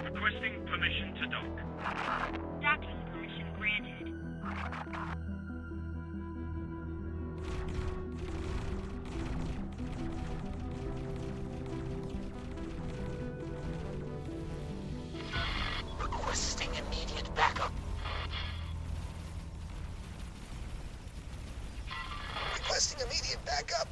Requesting permission to dock. Docking permission granted. Requesting immediate backup. Requesting immediate backup.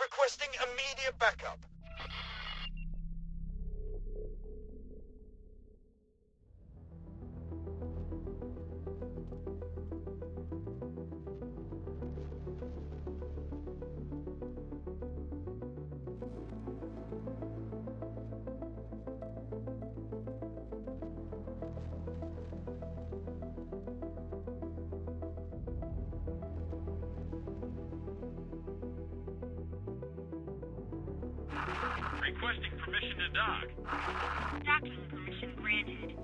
Requesting immediate backup. Requesting permission to dock. Docking permission granted.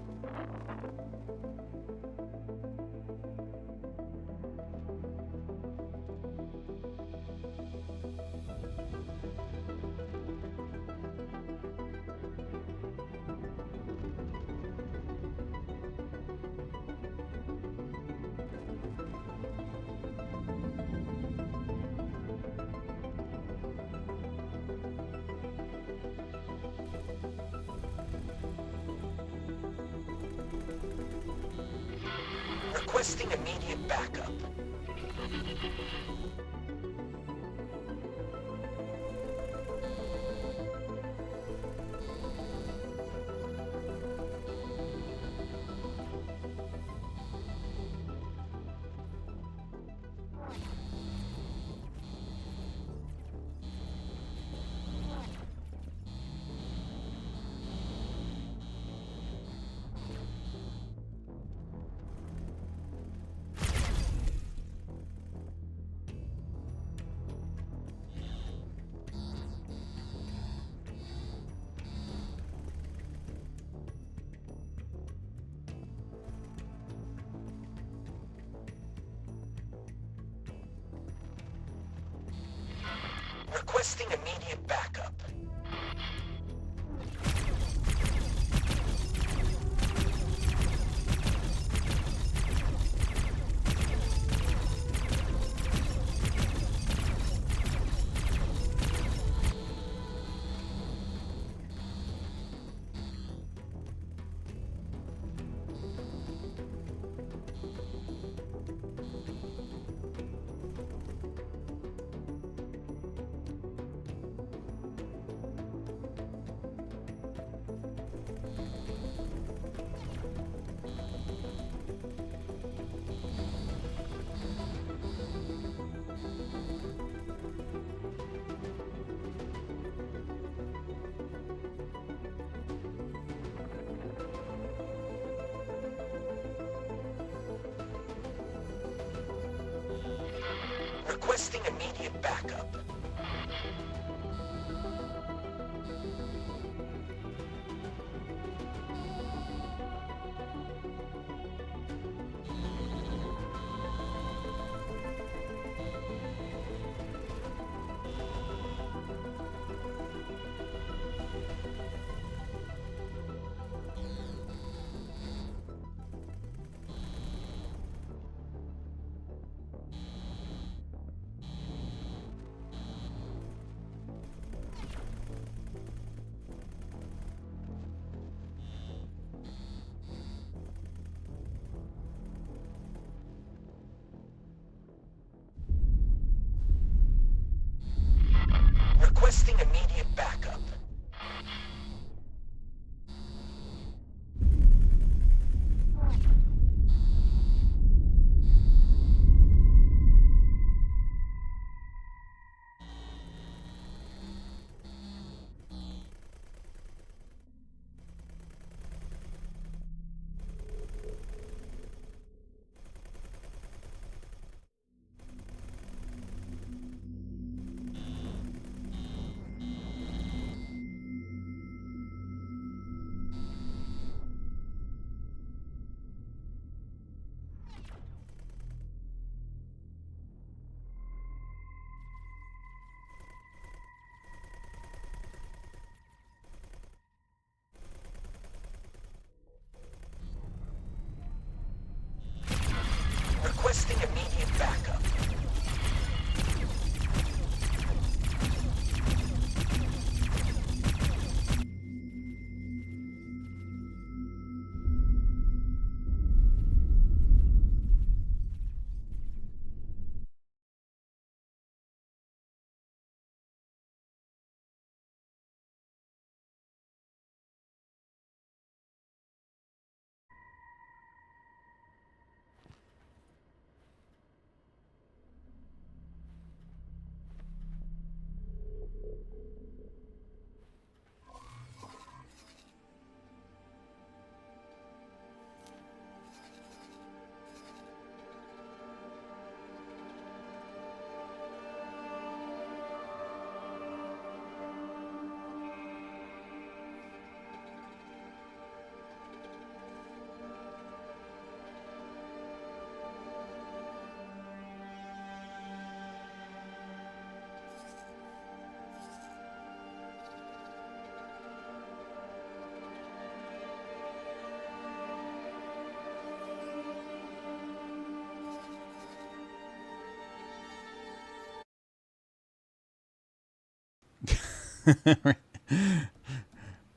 Requesting immediate backup. Requesting immediate backup. Requesting immediate backup. Requesting immediate backup.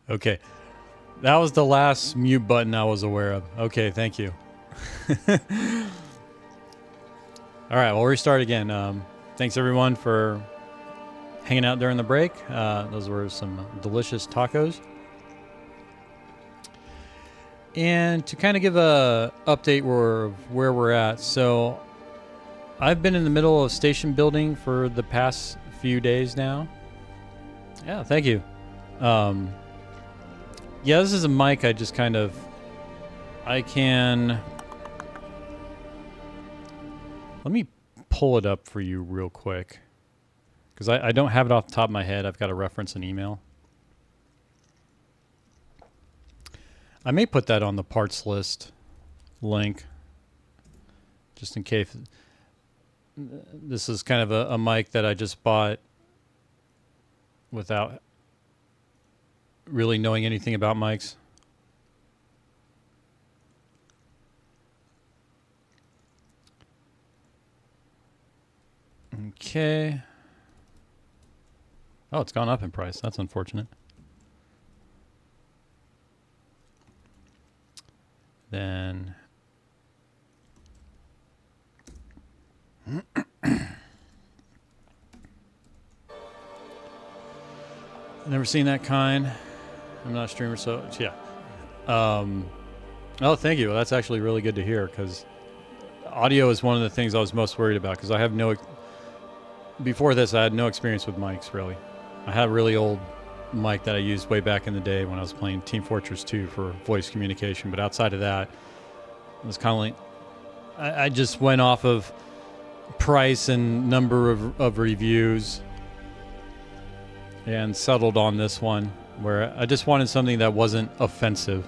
Okay. That was the last mute button I was aware of. Okay, thank you. All right, we'll restart again. Thanks everyone for hanging out during the break. Those were some delicious tacos. And to kind of give a update where we're at. So I've been in the middle of station building for the past few days now. Yeah, thank you. Yeah, this is a mic I can... Let me pull it up for you real quick. Because I don't have it off the top of my head. I've got to reference an email. I may put that on the parts list link. Just in case. This is kind of a mic that I just bought without really knowing anything about mics. Okay. Oh, it's gone up in price. That's unfortunate. Then I've never seen that kind. I'm not a streamer, so yeah. Oh, thank you. Well, that's actually really good to hear, because audio is one of the things I was most worried about, because I have before this, I had no experience with mics, really. I had a really old mic that I used way back in the day when I was playing Team Fortress 2 for voice communication, but outside of that, it was kind of like, I just went off of price and number of reviews and settled on this one, where I just wanted something that wasn't offensive.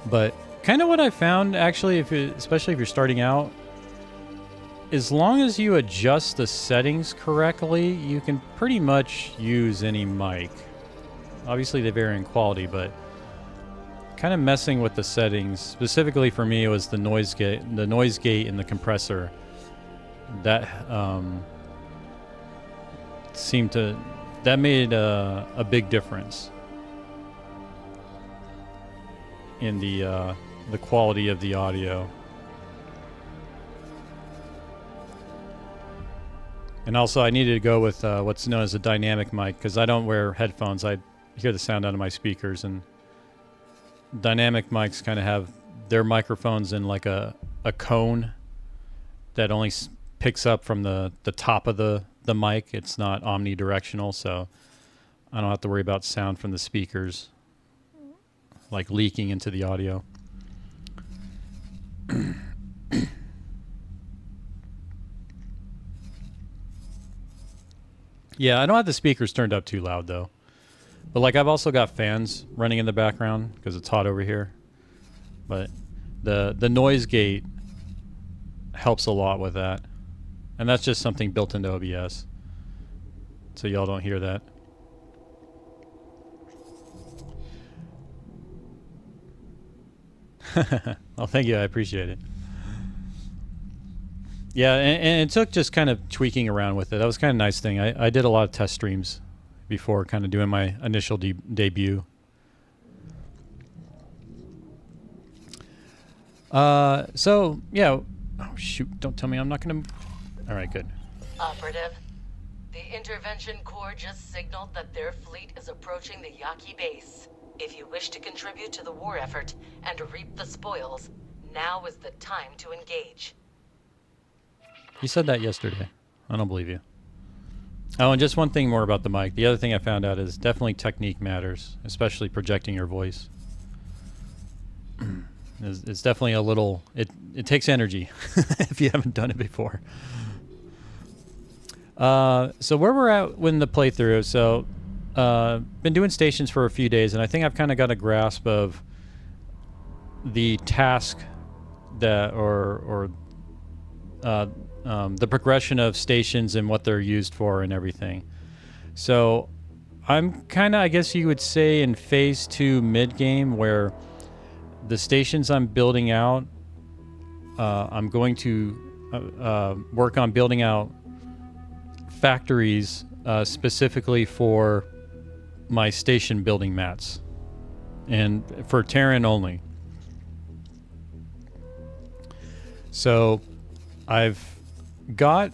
But kind of what I found, actually, especially if you're starting out, as long as you adjust the settings correctly, you can pretty much use any mic. Obviously they vary in quality, but kind of messing with the settings, specifically for me, it was the noise gate and the compressor. That made a big difference in the quality of the audio. And also, I needed to go with what's known as a dynamic mic, because I don't wear headphones. I hear the sound out of my speakers, and dynamic mics kind of have their microphones in like a cone that only picks up from the top of the mic. It's not omnidirectional, so I don't have to worry about sound from the speakers like leaking into the audio. Yeah, I don't have the speakers turned up too loud, though. But, like, I've also got fans running in the background because it's hot over here. But the noise gate helps a lot with that. And that's just something built into OBS. So y'all don't hear that. Well, thank you. I appreciate it. Yeah, and it took just kind of tweaking around with it. That was kind of a nice thing. I did a lot of test streams before kind of doing my initial debut. So, yeah. Oh, shoot. Don't tell me I'm not going to... All right, good. Operative, the Intervention Corps just signaled that their fleet is approaching the Yaki base. If you wish to contribute to the war effort and reap the spoils, now is the time to engage. You said that yesterday. I don't believe you. Oh, and just one thing more about the mic. The other thing I found out is definitely technique matters, especially projecting your voice. It's definitely a little... It takes energy if you haven't done it before. So where we're at when the playthrough. So, been doing stations for a few days, and I think I've kind of got a grasp of the task that, the progression of stations and what they're used for and everything. So I'm kind of, I guess you would say, in phase 2 mid-game, where the stations I'm building out, I'm going to work on building out factories specifically for my station building mats, and for Terran only. So I've got,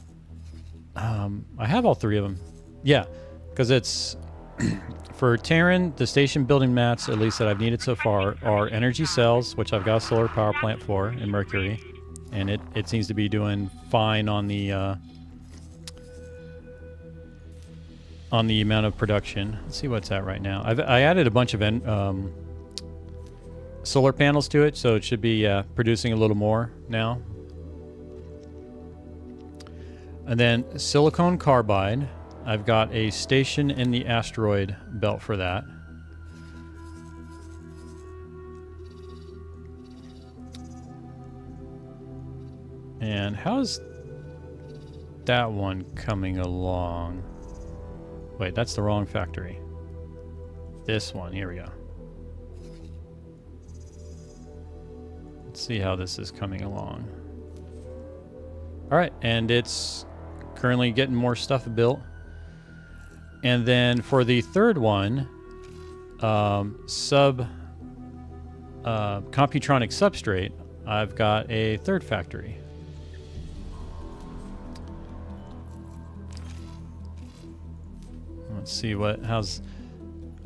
I have all three of them. Yeah, because it's for Terran, the station building mats, at least that I've needed so far, are energy cells, which I've got a solar power plant for in Mercury, and it seems to be doing fine on the amount of production. Let's see what's at right now. I added a bunch of solar panels to it, so it should be producing a little more now. And then silicon carbide. I've got a station in the asteroid belt for that. And how's that one coming along? Wait, that's the wrong factory. This one, here we go. Let's see how this is coming along. All right, and it's currently getting more stuff built. And then for the third one, Computronic substrate, I've got a third factory. Let's see how's...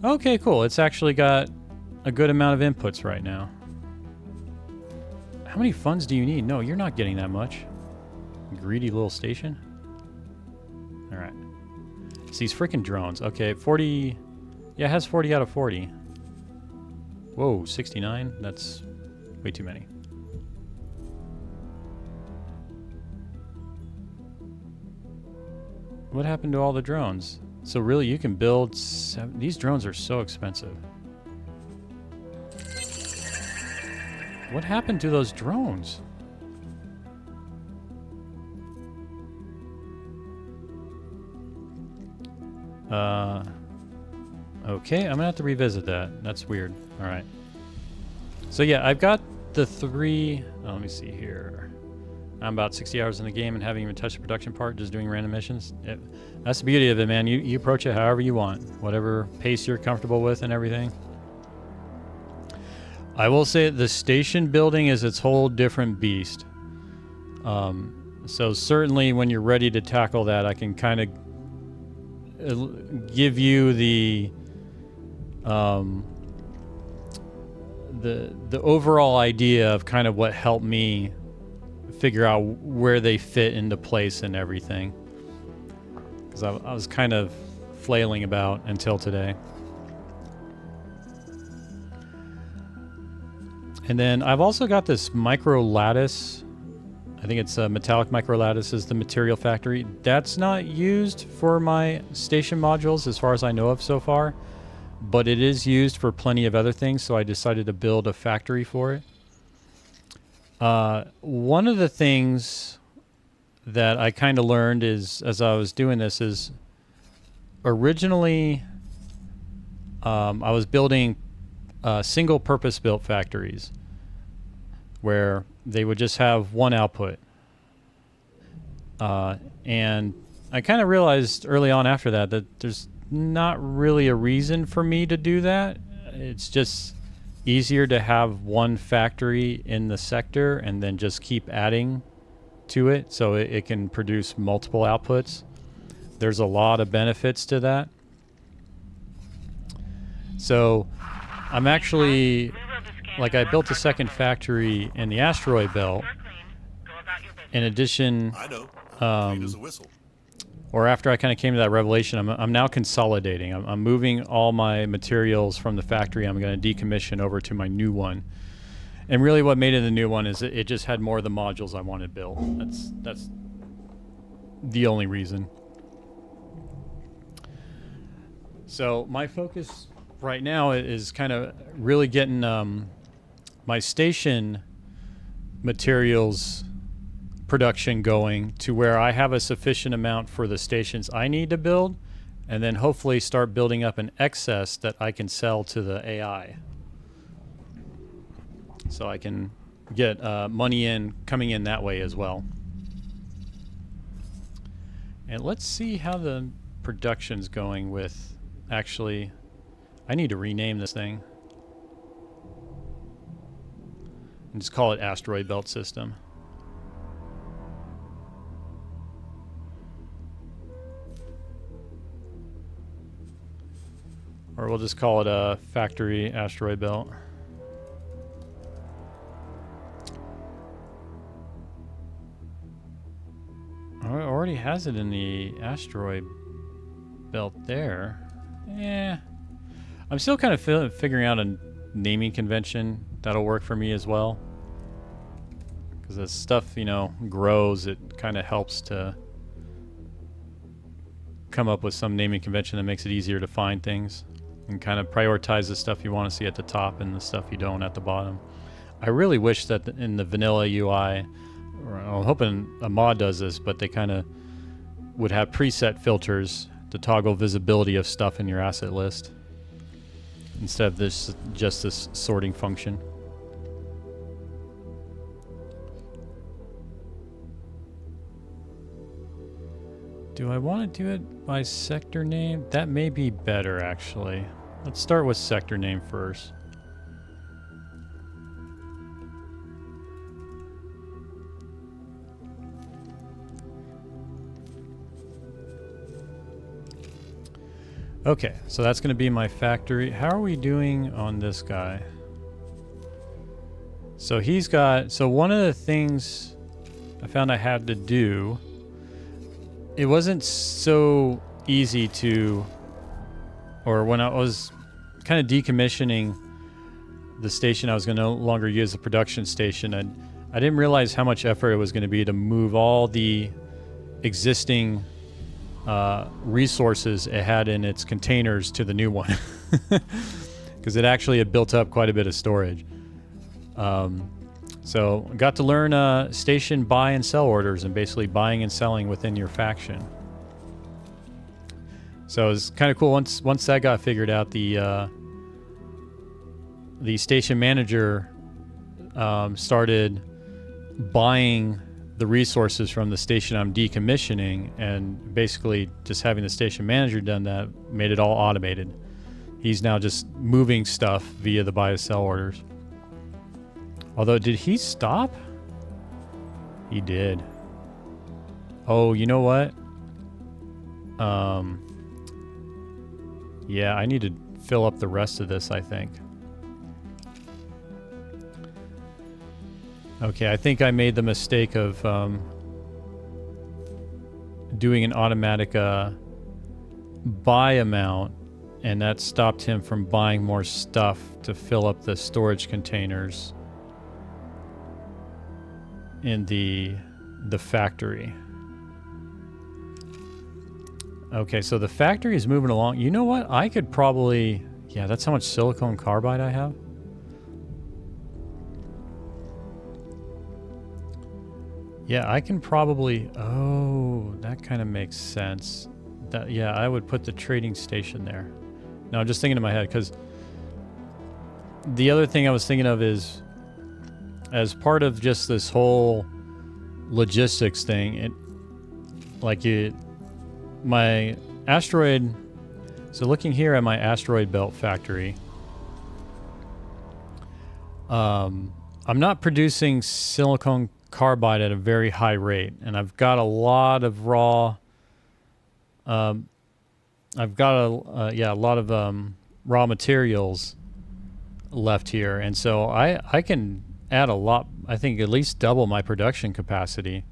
Okay, cool. It's actually got a good amount of inputs right now. How many funds do you need? No, you're not getting that much. Greedy little station. All right. It's these freaking drones. Okay, 40... Yeah, it has 40 out of 40. Whoa, 69? That's way too many. What happened to all the drones? So really, you can build... These drones are so expensive. What happened to those drones? Okay, I'm gonna have to revisit that. That's weird. All right. So yeah, I've got the three... Oh, let me see here. I'm about 60 hours in the game and haven't even touched the production part, just doing random missions. That's the beauty of it, man. You approach it however you want, whatever pace you're comfortable with and everything. I will say the station building is its whole different beast. So certainly when you're ready to tackle that, I can kind of give you the overall idea of kind of what helped me figure out where they fit into place and everything, because I was kind of flailing about until today. And then I've also got this micro lattice. I think it's a metallic micro lattice is the material factory. That's not used for my station modules as far as I know of so far, but it is used for plenty of other things, so I decided to build a factory for it. One of the things that I kind of learned is, as I was doing this, is originally I was building single purpose built factories where they would just have one output. And I kind of realized early on after that there's not really a reason for me to do that. It's just easier to have one factory in the sector and then just keep adding to it so it can produce multiple outputs. There's a lot of benefits to that. So I'm actually, like, I built a second factory in the asteroid belt. In addition, or after I kind of came to that revelation, I'm now consolidating. I'm moving all my materials from the factory I'm going to decommission over to my new one. And really what made it the new one is it just had more of the modules I wanted built. That's the only reason. So my focus right now is kind of really getting my station materials production going to where I have a sufficient amount for the stations I need to build, and then hopefully start building up an excess that I can sell to the AI. So I can get money coming in that way as well. And let's see how the production's going with... Actually, I need to rename this thing. And just call it Asteroid Belt System. Or we'll just call it a Factory Asteroid Belt. Oh, it already has it in the asteroid belt there. Yeah. I'm still kind of figuring out a naming convention that'll work for me as well. Because as stuff, you know, grows, it kind of helps to come up with some naming convention that makes it easier to find things. And kind of prioritize the stuff you want to see at the top and the stuff you don't at the bottom. I really wish that in the vanilla UI, or I'm hoping a mod does this, but they kind of would have preset filters to toggle visibility of stuff in your asset list instead of this just this sorting function. Do I want to do it by sector name? That may be better, actually. Let's start with sector name first. Okay, so that's going to be my factory. How are we doing on this guy? So he's got... So one of the things I found I had to do... It wasn't so easy to... Or when I was kind of decommissioning the station I was going to no longer use, the production station, I didn't realize how much effort it was going to be to move all the existing... resources it had in its containers to the new one, because it actually had built up quite a bit of storage. So got to learn station buy and sell orders and basically buying and selling within your faction. So it was kind of cool. Once that got figured out, the station manager started buying the resources from the station I'm decommissioning, and basically just having the station manager done that made it all automated. He's now just moving stuff via the buy and sell orders. Although, did he stop? He did. Oh, you know what? Yeah, I need to fill up the rest of this, I think. Okay, I think I made the mistake of doing an automatic buy amount, and that stopped him from buying more stuff to fill up the storage containers in the factory. Okay, so the factory is moving along. You know what? I could probably... Yeah, that's how much silicon carbide I have. Yeah, I can probably... Oh, that kind of makes sense. That, yeah, I would put the trading station there. No, I'm just thinking in my head, because the other thing I was thinking of is, as part of just this whole logistics thing, my asteroid... So looking here at my asteroid belt factory, I'm not producing silicon carbide at a very high rate, and I've got a lot of raw raw materials left here, and so I can add a lot. I think at least double my production capacity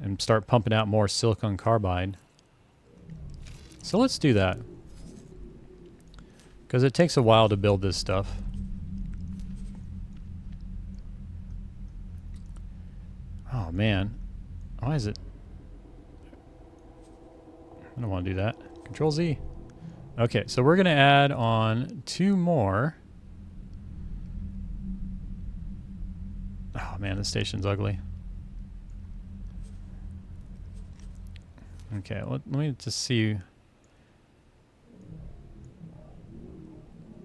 and start pumping out more silicon carbide. So let's do that, because it takes a while to build this stuff. Oh man, why is it? I don't want to do that. Control Z. Okay, so we're going to add on 2 more. Oh man, this station's ugly. Okay, let me just see.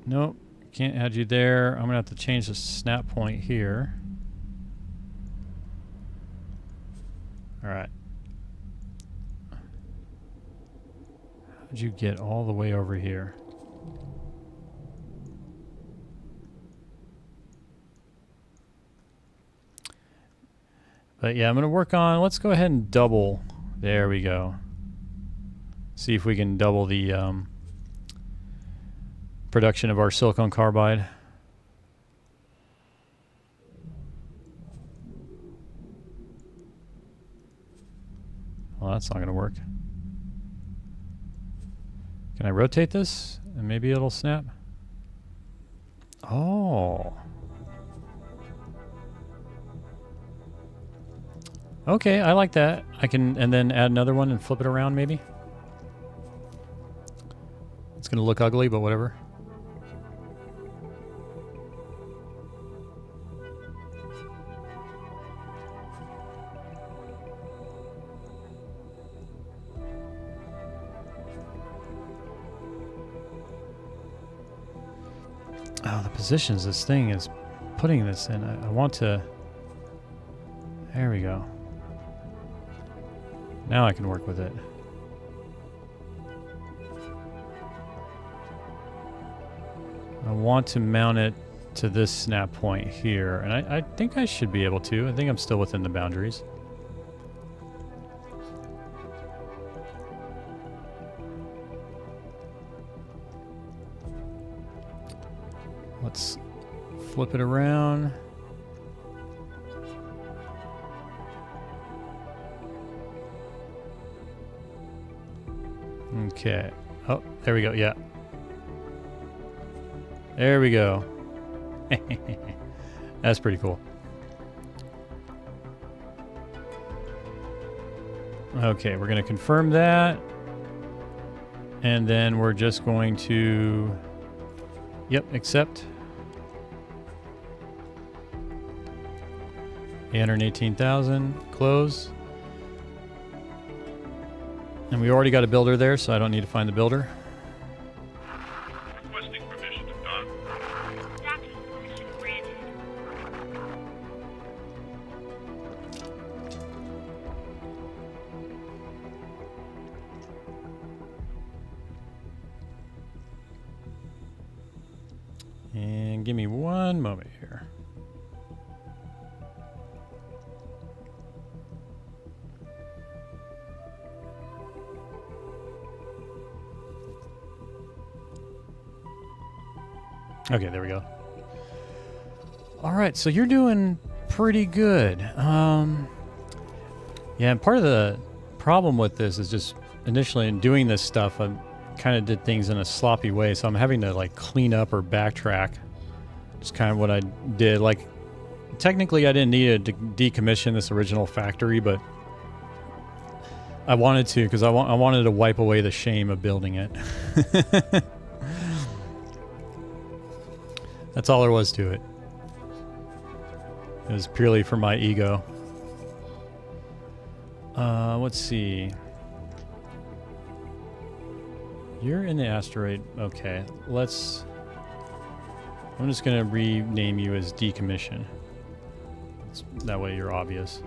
Nope, can't add you there. I'm going to have to change the snap point here. All right. How'd you get all the way over here? But yeah, I'm going to work on, let's go ahead and double. There we go. See if we can double the production of our silicon carbide. Well, that's not going to work. Can I rotate this? And maybe it'll snap? Oh. Okay, I like that. I can, and then add another one and flip it around maybe. It's going to look ugly, but whatever. Oh, the positions this thing is putting this in. I want to... There we go. Now I can work with it. I want to mount it to this snap point here, and I think I should be able to. I think I'm still within the boundaries. Let's flip it around. Okay. Oh, there we go. Yeah. There we go. That's pretty cool. Okay, we're going to confirm that. And then we're just going to... Yep, accept. 818,000. Close. And we already got a builder there, so I don't need to find the builder. Requesting permission to dock. Docking permission granted. And give me one moment here. Okay, there we go. All right, so you're doing pretty good. Yeah, and part of the problem with this is just initially in doing this stuff, I kind of did things in a sloppy way, so I'm having to like clean up or backtrack. Just kind of what I did. Like, technically, I didn't need to decommission this original factory, but I wanted to because I wanted to wipe away the shame of building it. That's all there was to it. It was purely for my ego. Let's see. You're in the asteroid. Okay, let's... I'm just going to rename you as Decommission. That way you're obvious.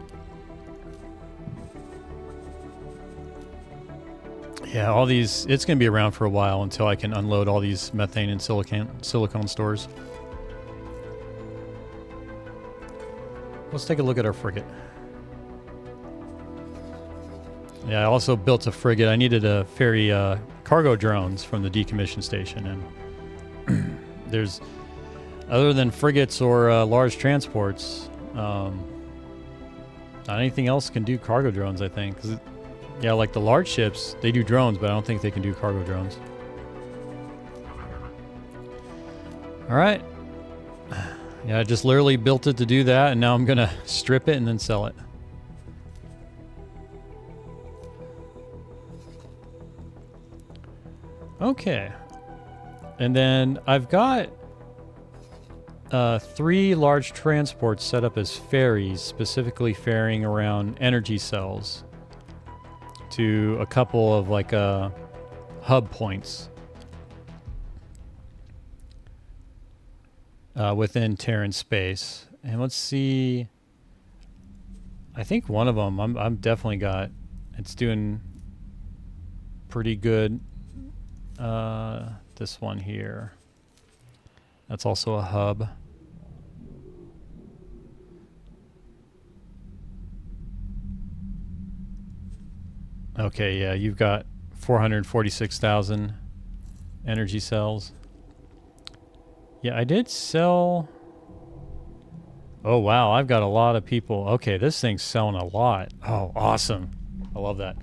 Yeah, all these... It's going to be around for a while until I can unload all these methane and silicone stores. Let's take a look at our frigate. Yeah, I also built a frigate. I needed to ferry cargo drones from the decommission station, and there's, other than frigates or large transports, not anything else can do cargo drones, I think. 'Cause yeah, like the large ships, they do drones, but I don't think they can do cargo drones. All right. Yeah, I just literally built it to do that, and now I'm going to strip it and then sell it. Okay. And then I've got 3 large transports set up as ferries, specifically ferrying around energy cells to a couple of like hub points within Terran space. And let's see. I think one of them I'm definitely got. It's doing pretty good this one here. That's also a hub. Okay, yeah, you've got 446,000 energy cells. Yeah, I did sell... Oh, wow, I've got a lot of people. Okay, this thing's selling a lot. Oh, awesome. I love that.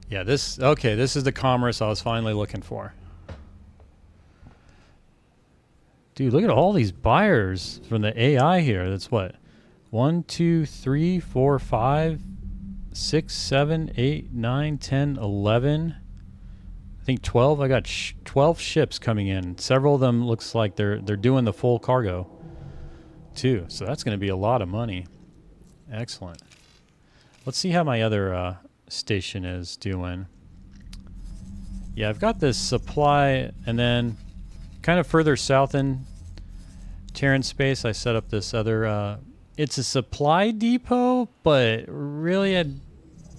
Yeah, this... Okay, this is the commerce I was finally looking for. Dude, look at all these buyers from the AI here. That's what? 1, 2, 3, 4, 5, 6, 7, 8, 9, 10, 11. I think 12. I got 12 ships coming in. Several of them looks like they're doing the full cargo too. So that's going to be a lot of money. Excellent. Let's see how my other station is doing. Yeah, I've got this supply, and then kind of further south in Terran space, I set up this other... it's a supply depot, but really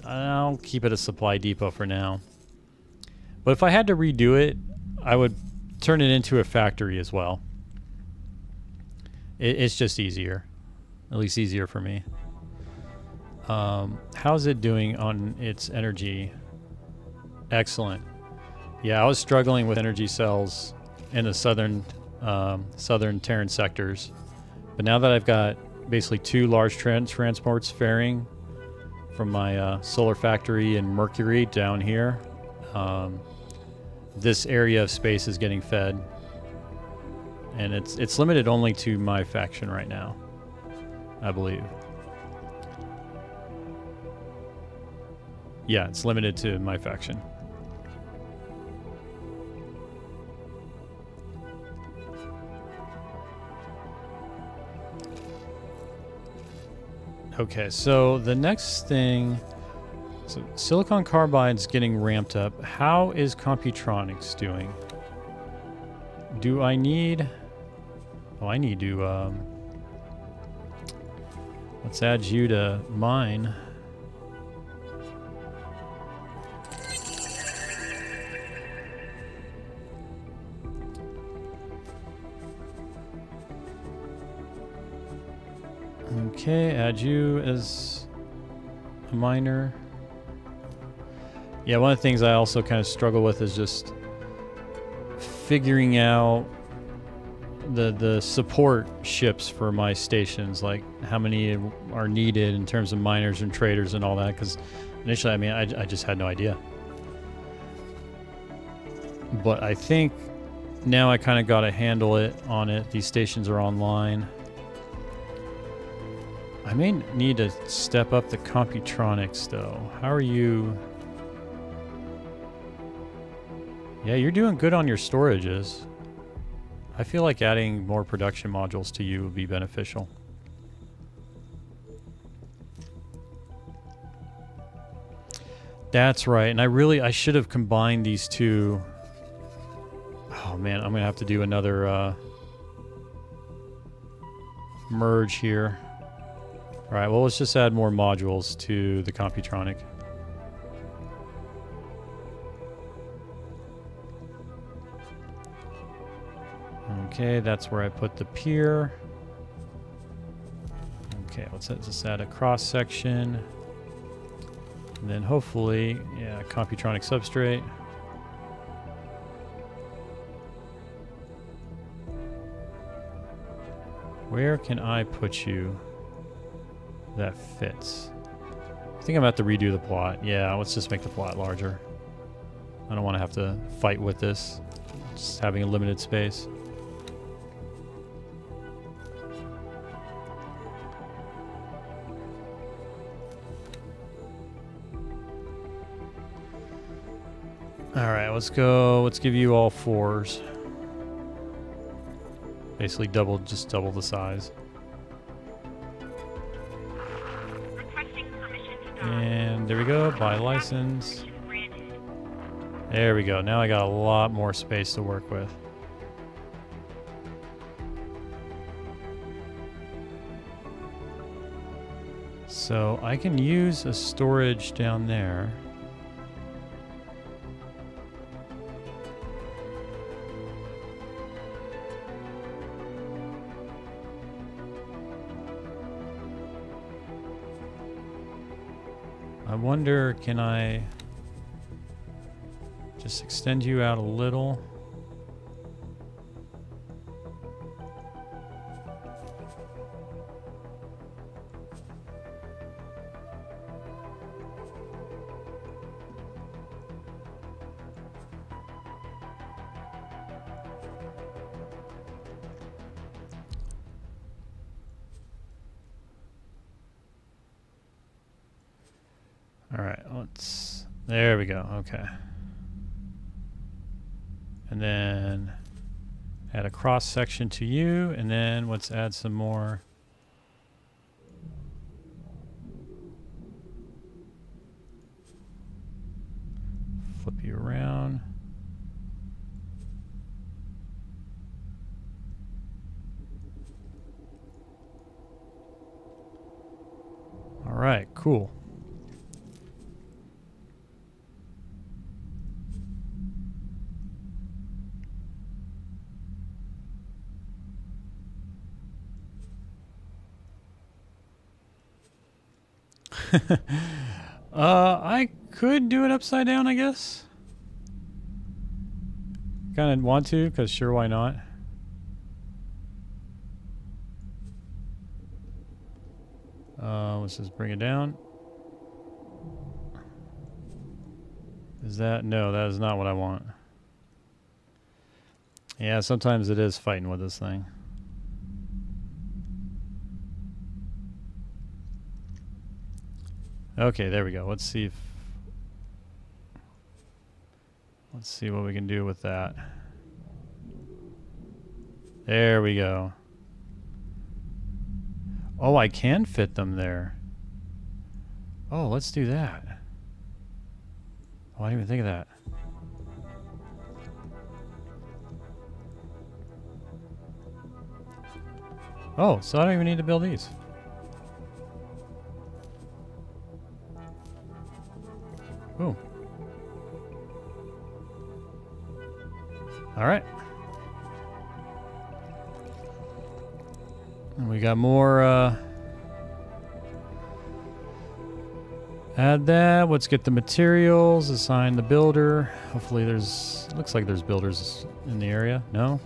I'll keep it a supply depot for now. But if I had to redo it, I would turn it into a factory as well. It's just easier. At least easier for me. How's it doing on its energy? Excellent. Yeah, I was struggling with energy cells in the southern Terran sectors. But now that I've got basically 2 large transports ferrying from my solar factory in Mercury down here, this area of space is getting fed, and it's limited only to my faction right now, I believe. Yeah, it's limited to my faction. Okay, so the next thing... So silicon carbide's getting ramped up. How is Computronics doing? Do I need... Oh, I need to... let's add you to mine. Okay, add you as a miner. Yeah, one of the things I also kind of struggle with is just figuring out the support ships for my stations, like how many are needed in terms of miners and traders and all that, because initially, I mean, I just had no idea. But I think now I kind of got to handle on it. These stations are online. I may need to step up the Computronics, though. How are you? Yeah, you're doing good on your storages. I feel like adding more production modules to you would be beneficial. That's right, and I should have combined these two. Oh man, I'm gonna have to do another merge here. Alright, well, let's just add more modules to the Computronic. Okay, that's where I put the pier. Okay, let's just add a cross section. And then hopefully, yeah, Computronic substrate. Where can I put you that fits? I think I'm going to have to redo the plot. Yeah, let's just make the plot larger. I don't want to have to fight with this. Just having a limited space. Alright, let's go. Let's give you all 4s. Basically just double the size. And there we go, buy license. There we go. Now I got a lot more space to work with. So I can use a storage down there. I wonder, can I just extend you out a little? All right, let's, there we go, okay. And then add a cross section to you, and then let's add some more. Flip you around. All right, cool. I could do it upside down, I guess. Kind of want to, because sure, why not? Let's just bring it down. Is that? No, that is not what I want. Yeah, sometimes it is fighting with this thing. Okay, there we go. Let's see what we can do with that. There we go. Oh, I can fit them there. Oh, let's do that. Oh, I didn't even think of that. Oh, so I don't even need to build these. Boom. All right. And we got more, add that. Let's get the materials, assign the builder. Hopefully there's, looks like there's builders in the area. No?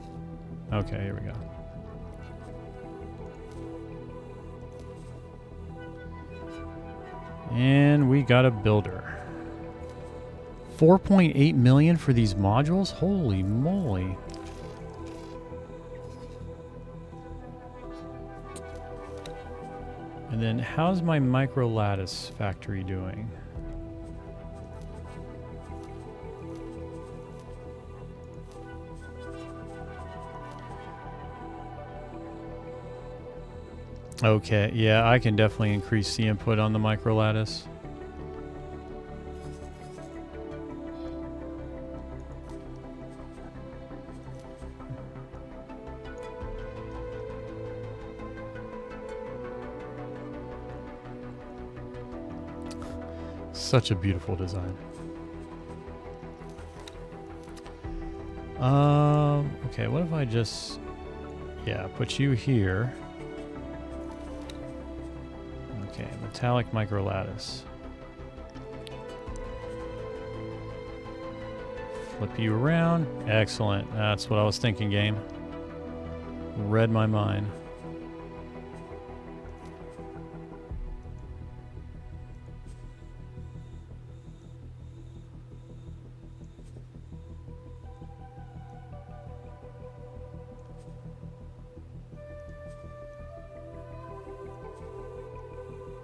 Okay, here we go. And we got a builder. 4.8 million for these modules? Holy moly. And then how's my micro lattice factory doing? Okay, yeah, I can definitely increase the input on the micro lattice. Such a beautiful design. Okay, what if I just, yeah, put you here. Okay, metallic micro lattice. Flip you around. Excellent. That's what I was thinking, game. Read my mind.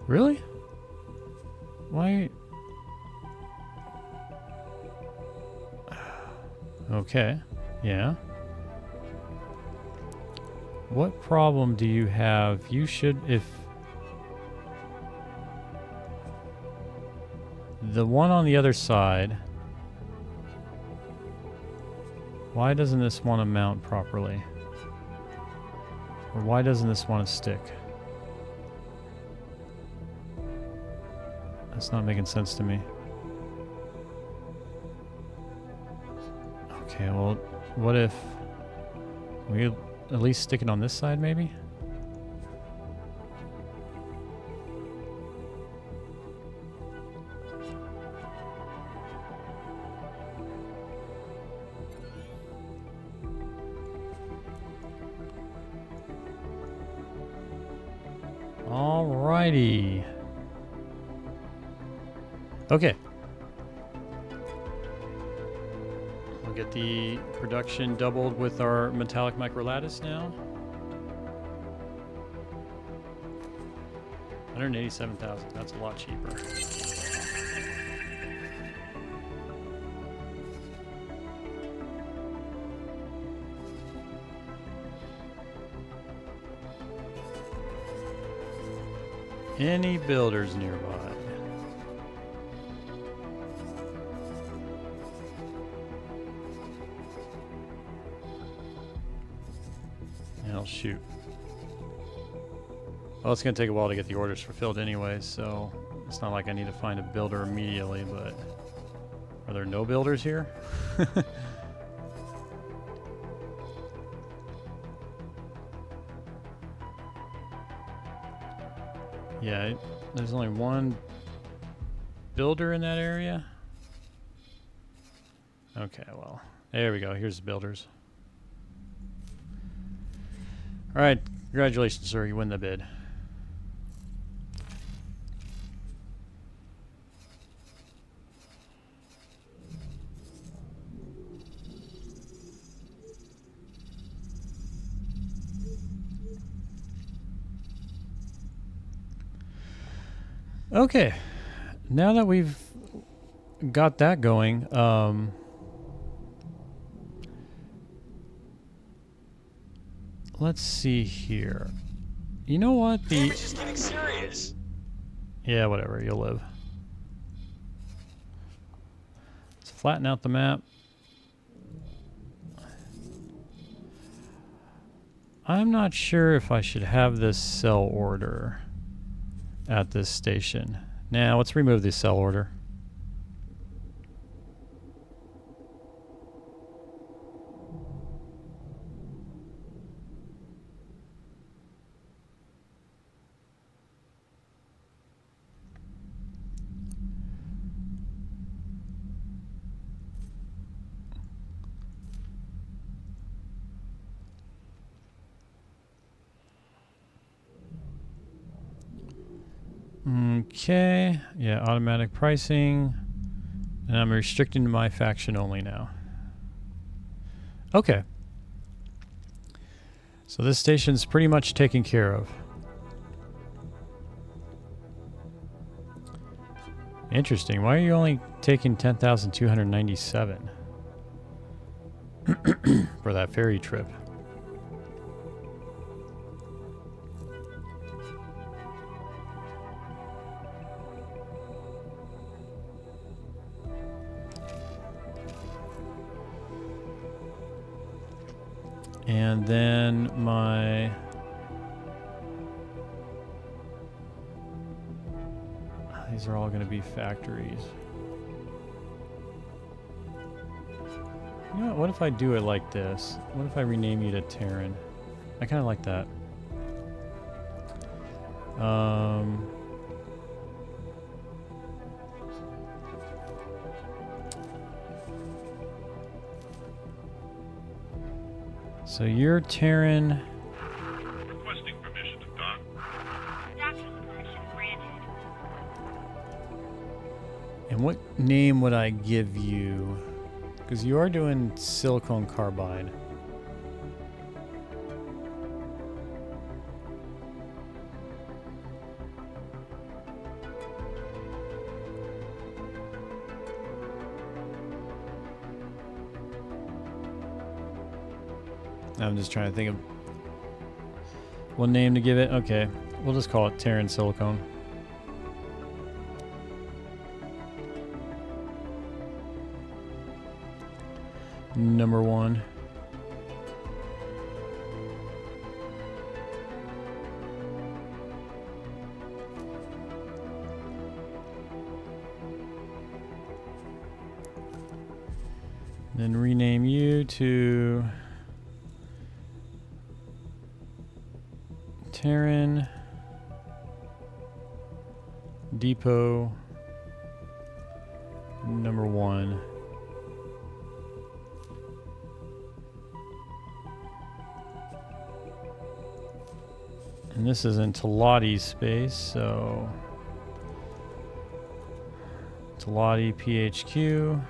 Really? Why? Okay. Yeah. What problem do you have? You should, if the one on the other side, why doesn't this want to mount properly? Or why doesn't this want to stick? That's not making sense to me. Okay, well, what if we at least stick it on this side, maybe? Alrighty. Okay. We'll get the production doubled with our metallic microlattice now. 187,000. That's a lot cheaper. Any builders nearby? Oh, shoot. Well, it's going to take a while to get the orders fulfilled anyway, so it's not like I need to find a builder immediately, but are there no builders here? Yeah, there's only one builder in that area. Okay, well, there we go. Here's the builders. All right, congratulations, sir. You win the bid. Okay, now that we've got that going, let's see here. You know what? Damn, it's just getting serious. Yeah, whatever. You'll live. Let's flatten out the map. I'm not sure if I should have this sell order at this station. Now, let's remove the sell order. Okay, yeah, automatic pricing. And I'm restricting to my faction only now. Okay. So this station's pretty much taken care of. Interesting. Why are you only taking 10,297 for that ferry trip? And then my these are all going to be factories. You know what if I do it like this? What if I rename you to Terran? I kind of like that. So you're Terran. Requesting permission to dock. Docking permission granted. And what name would I give you? Because you are doing silicon carbide. I'm just trying to think of one name to give it. Okay, we'll just call it Terran Silicone. Number 1. Then rename you to Terran Depot number 1. And this is in Talati space, so Talati PHQ.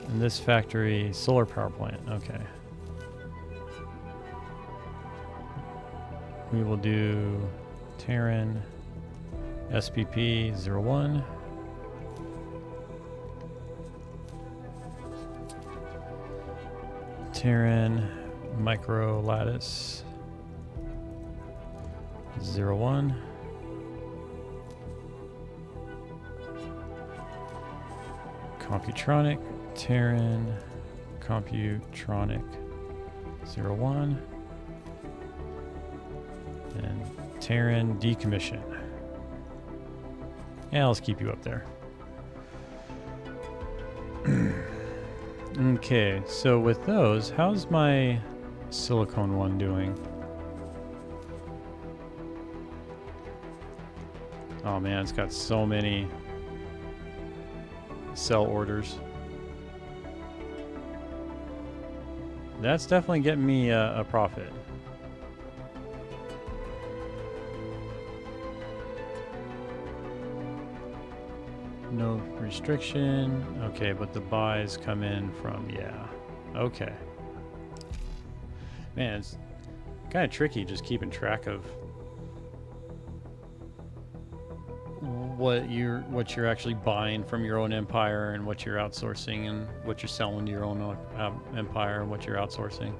In this factory, solar power plant. Okay. We will do Terran SPP 01. Terran Micro Lattice 01. Computronic Terran Computronic 01. And Terran Decommission. Yeah, let's keep you up there. Okay, so with those, how's my silicone one doing? Oh man, it's got so many sell orders. That's definitely getting me a profit. No restriction. Okay, but the buys come in from, yeah. Okay. Man, it's kind of tricky just keeping track of what you're actually buying from your own empire and what you're outsourcing and what you're selling to your own empire and what you're outsourcing.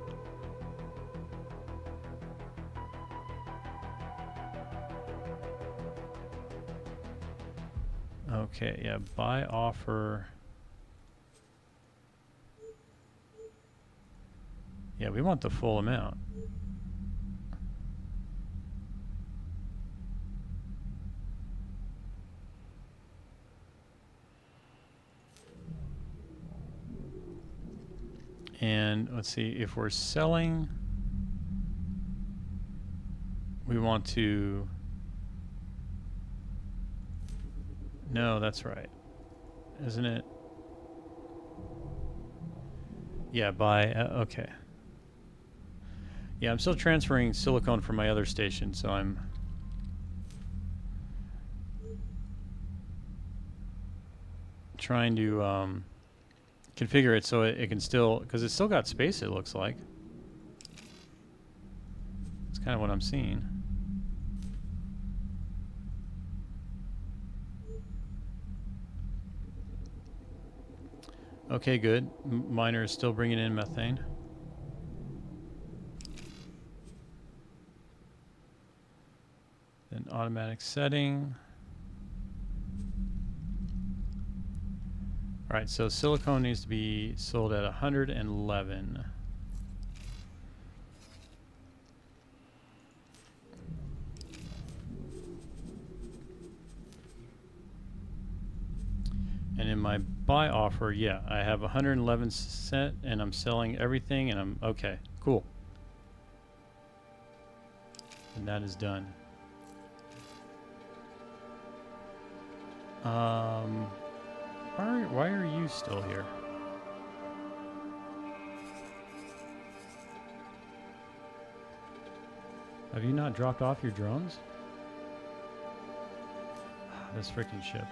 Okay, yeah, buy offer. Yeah, we want the full amount. And let's see, if we're selling, we want to, no, that's right, isn't it? Yeah, buy, okay. Yeah, I'm still transferring silicone from my other station, so I'm trying to configure it so it can still, because it's still got space, it looks like. It's kind of what I'm seeing. Okay, good. Miner is still bringing in methane. Then automatic setting. All right, so silicone needs to be sold at 111. And in my buy offer, yeah, I have 111 set and I'm selling everything and I'm okay, cool. And that is done. Why are you still here? Have you not dropped off your drones? This freaking ship.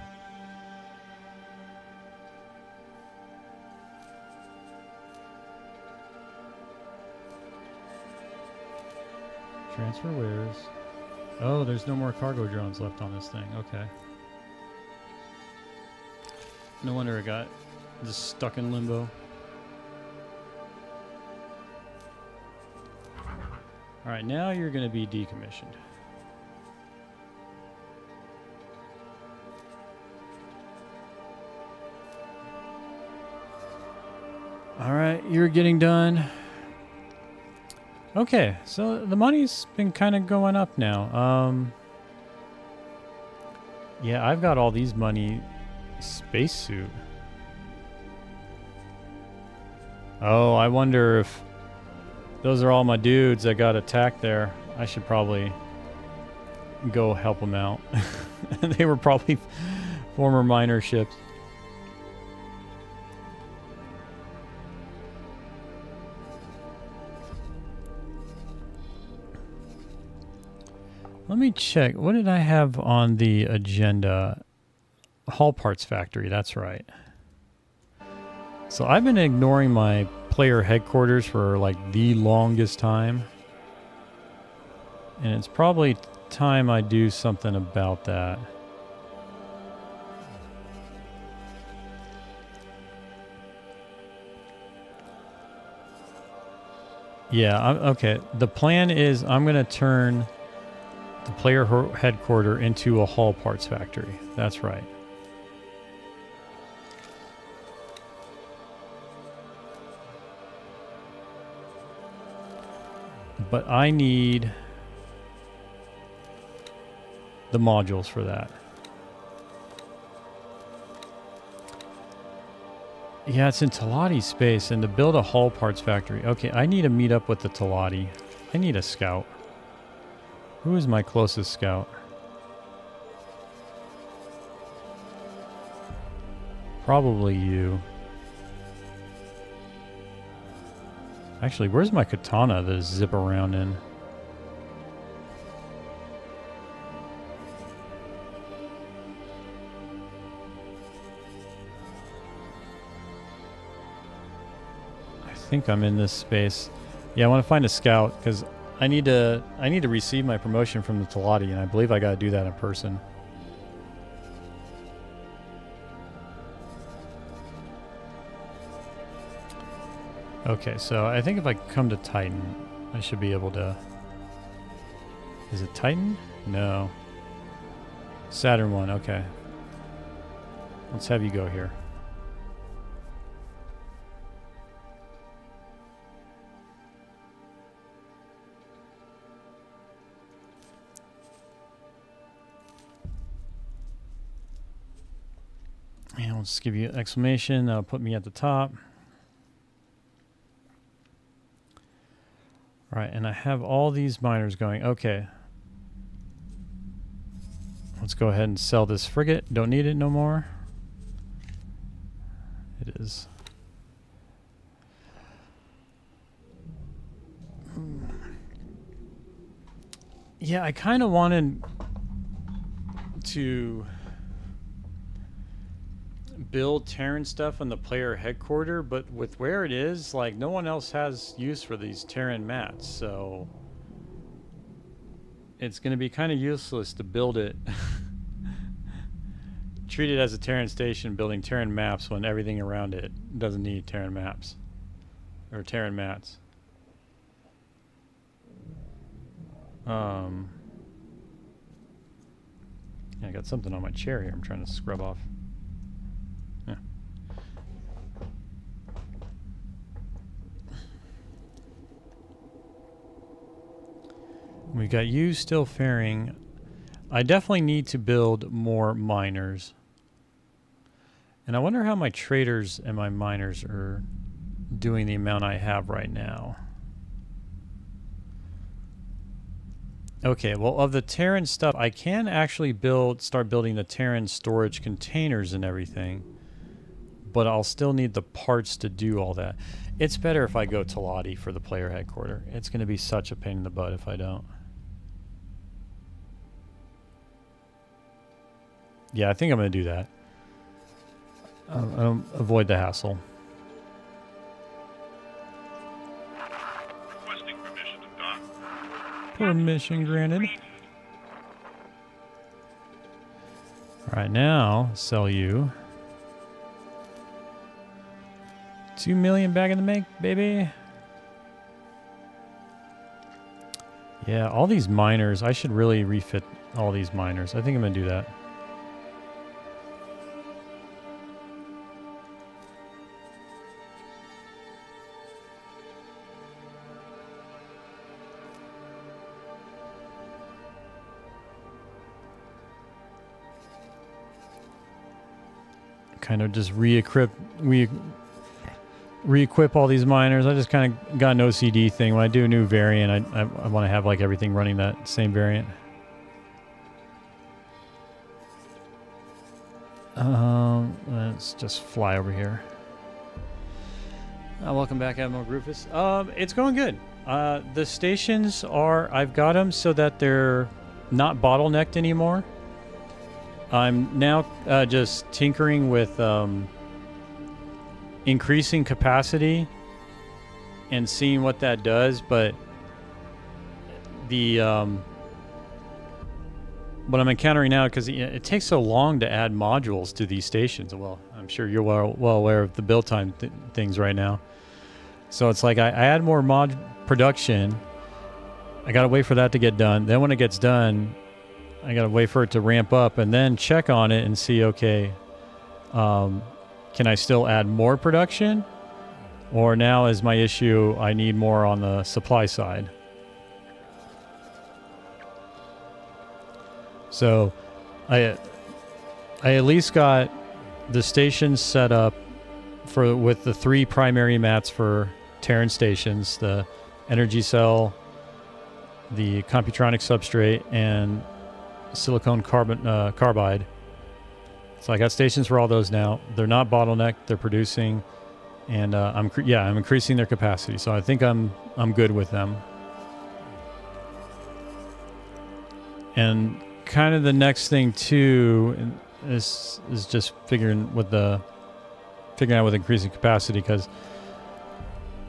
Transfer wares. Oh, there's no more cargo drones left on this thing. Okay. No wonder it got just stuck in limbo. Alright, now you're going to be decommissioned. Alright, you're getting done. Okay, so the money's been kind of going up now. Yeah, I've got all these money. Spacesuit. Oh, I wonder if those are all my dudes that got attacked there. I should probably go help them out. They were probably former miner ships. Let me check. What did I have on the agenda? Hall Parts Factory, that's right. So I've been ignoring my player headquarters for like the longest time. And it's probably time I do something about that. Yeah, okay. The plan is I'm going to turn the player headquarters into a Hall Parts Factory. That's right. But I need the modules for that. Yeah, it's in Talati space, and to build a Hall Parts Factory. Okay, I need to meet up with the Talati. I need a scout. Who is my closest scout? Probably you. Actually, where's my katana to zip around in? I think I'm in this space. Yeah, I want to find a scout because I need to receive my promotion from the Talati, and I believe I got to do that in person. Okay, so I think if I come to Titan, I should be able to... Is it Titan? No. Saturn 1, okay. Let's have you go here. And I'll just give you an exclamation. That'll put me at the top. All right, and I have all these miners going. Okay. Let's go ahead and sell this frigate. Don't need it no more. It is. Yeah, I kind of wanted to build Terran stuff on the player headquarters, but with where it is, like, no one else has use for these Terran mats, so it's going to be kind of useless to build it. Treat it as a Terran station building Terran maps when everything around it doesn't need Terran maps or Terran mats. Yeah, I got something on my chair here I'm trying to scrub off. Yeah. We got you still faring. I definitely need to build more miners. And I wonder how my traders and my miners are doing the amount I have right now. Okay, well, of the Terran stuff, I can actually start building the Terran storage containers and everything. But I'll still need the parts to do all that. It's better if I go Talati for the player headquarters. It's going to be such a pain in the butt if I don't. Yeah, I think I'm going to do that. I'll avoid the hassle. Requesting permission to dock. Permission granted. Alright, now sell you. 2 million back in the make, baby. Yeah, all these miners. I should really refit all these miners. I think I'm going to do that. Kind of just re-equip all these miners. I just kind of got an OCD thing. When I do a new variant, I want to have like everything running that same variant. Let's just fly over here. Welcome back, Admiral Rufus. It's going good. The stations are, I've got them so that they're not bottlenecked anymore. I'm now just tinkering with increasing capacity and seeing what that does, but the what I'm encountering now, because it takes so long to add modules to these stations. Well, I'm sure you're well aware of the build time things right now. So it's like I add more mod production. I gotta wait for that to get done. Then when it gets done, I gotta wait for it to ramp up and then check on it and see, okay, can I still add more production? Or now is my issue, I need more on the supply side. So I at least got the stations set up with the 3 primary mats for Terran stations, the energy cell, the Computronic substrate, and silicon carbide. So I got stations for all those now. They're not bottlenecked, they're producing, and I'm increasing their capacity. So I think I'm good with them. And kind of the next thing too is just figuring out with increasing capacity, because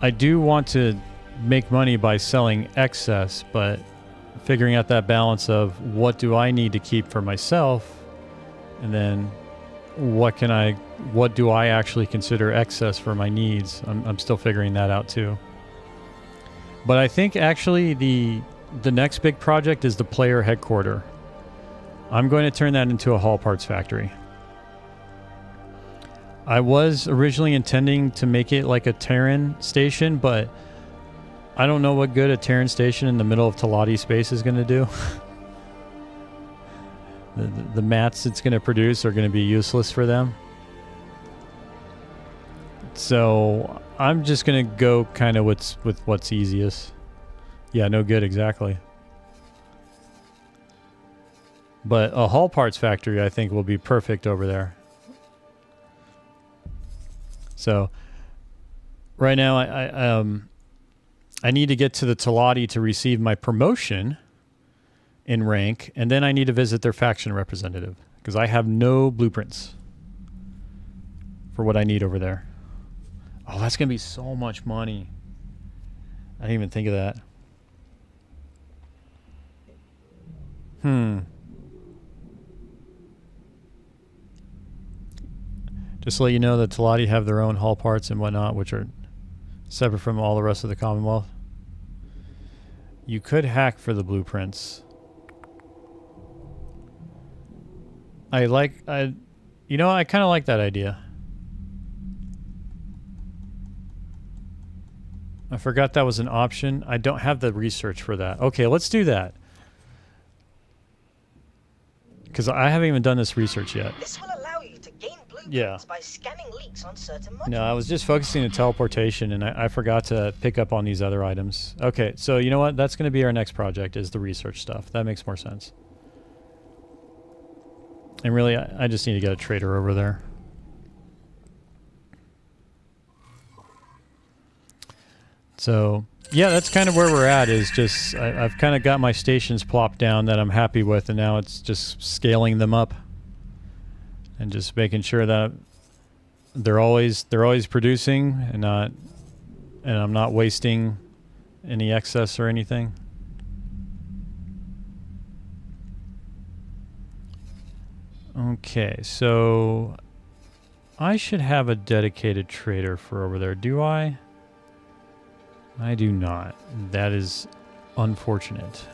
I do want to make money by selling excess, but figuring out that balance of what do I need to keep for myself, and then what do I actually consider excess for my needs. I'm still figuring that out too. But I think actually the next big project is the player headquarters. I'm going to turn that into a Hall Parts factory. I was originally intending to make it like a Terran station, but I don't know what good a Terran station in the middle of Talati space is going to do. The mats it's going to produce are going to be useless for them. So I'm just going to go kind of with what's easiest. Yeah, no good, exactly. But a Hall Parts factory, I think, will be perfect over there. So right now, I need to get to the Talati to receive my promotion in rank, and then I need to visit their faction representative, because I have no blueprints for what I need over there. Oh, that's going to be so much money. I didn't even think of that. Just to let you know that Talati have their own Hall Parts and whatnot, which are separate from all the rest of the Commonwealth. You could hack for the blueprints. I kind of like that idea. I forgot that was an option. I don't have the research for that. Okay, let's do that. Because I haven't even done this research yet. This will allow you to gain blueprints by scanning leaks on certain modules. No, I was just focusing on teleportation, and I forgot to pick up on these other items. Okay, so you know what? That's going to be our next project, is the research stuff. That makes more sense. And really, I just need to get a trader over there. So, yeah, that's kind of where we're at, is just I've kind of got my stations plopped down that I'm happy with, and now it's just scaling them up and just making sure that they're always producing and I'm not wasting any excess or anything. Okay, so I should have a dedicated trader for over there. Do I? I do not. That is unfortunate.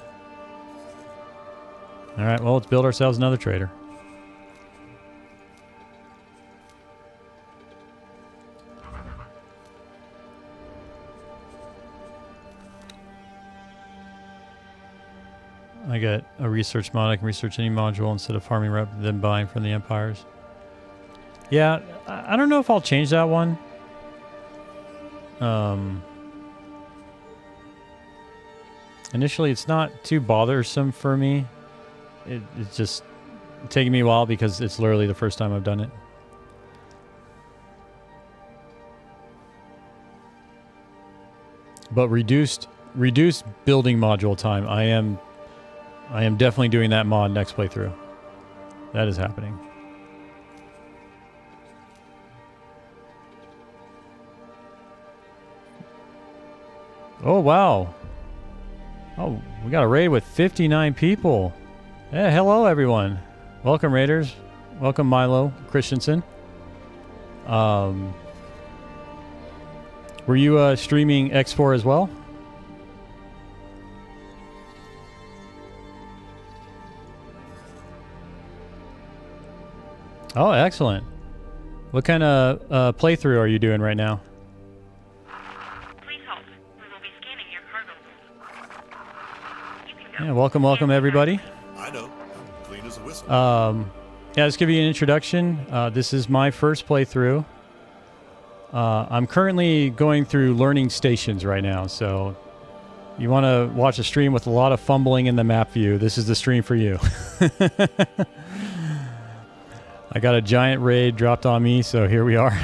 All right, well, let's build ourselves another trader. I got a research mod. I can research any module instead of farming rep, then buying from the empires. Yeah, I don't know if I'll change that one. Initially, it's not too bothersome for me. It's just taking me a while because it's literally the first time I've done it. But reduced building module time. I am I am definitely doing that mod next playthrough. That is happening. Oh, wow. Oh, we got a raid with 59 people. Yeah, hello, everyone. Welcome, Raiders. Welcome, Milo Christensen. Were you streaming X4 as well? Oh, excellent. What kind of playthrough are you doing right now? Please hold. We will be scanning your cargo hold. You can go. Yeah, welcome, everybody. I know. I'm clean as a whistle. Yeah, let's give you an introduction. This is my first playthrough. I'm currently going through learning stations right now, so you want to watch a stream with a lot of fumbling in the map view, this is the stream for you. I got a giant raid dropped on me, so here we are.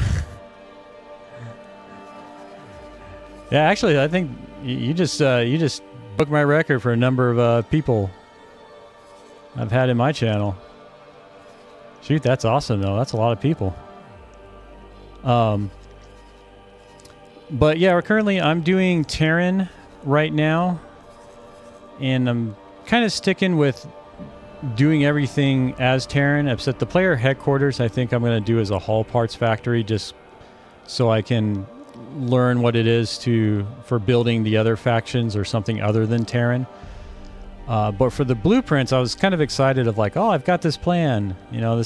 Yeah, actually, I think you just broke my record for a number of people I've had in my channel. Shoot, that's awesome, though. That's a lot of people. But yeah, I'm doing Terran right now, and I'm kind of sticking with doing everything as Terran, except the player headquarters I think I'm going to do as a hull parts factory, just so I can learn what it is for building the other factions or something other than Terran. But for the blueprints, I was kind of excited of like, oh, I've got this plan, you know,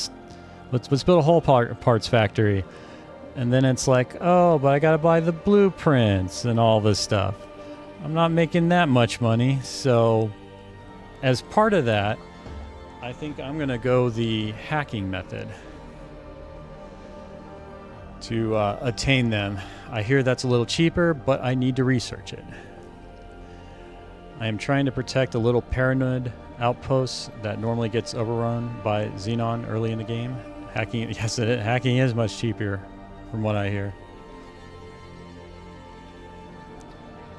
let's build a hull parts factory. And then it's like, oh, but I got to buy the blueprints and all this stuff. I'm not making that much money. So as part of that, I think I'm going to go the hacking method to attain them. I hear that's a little cheaper, but I need to research it. I am trying to protect a little paranoid outpost that normally gets overrun by Xenon early in the game. Hacking is much cheaper from what I hear.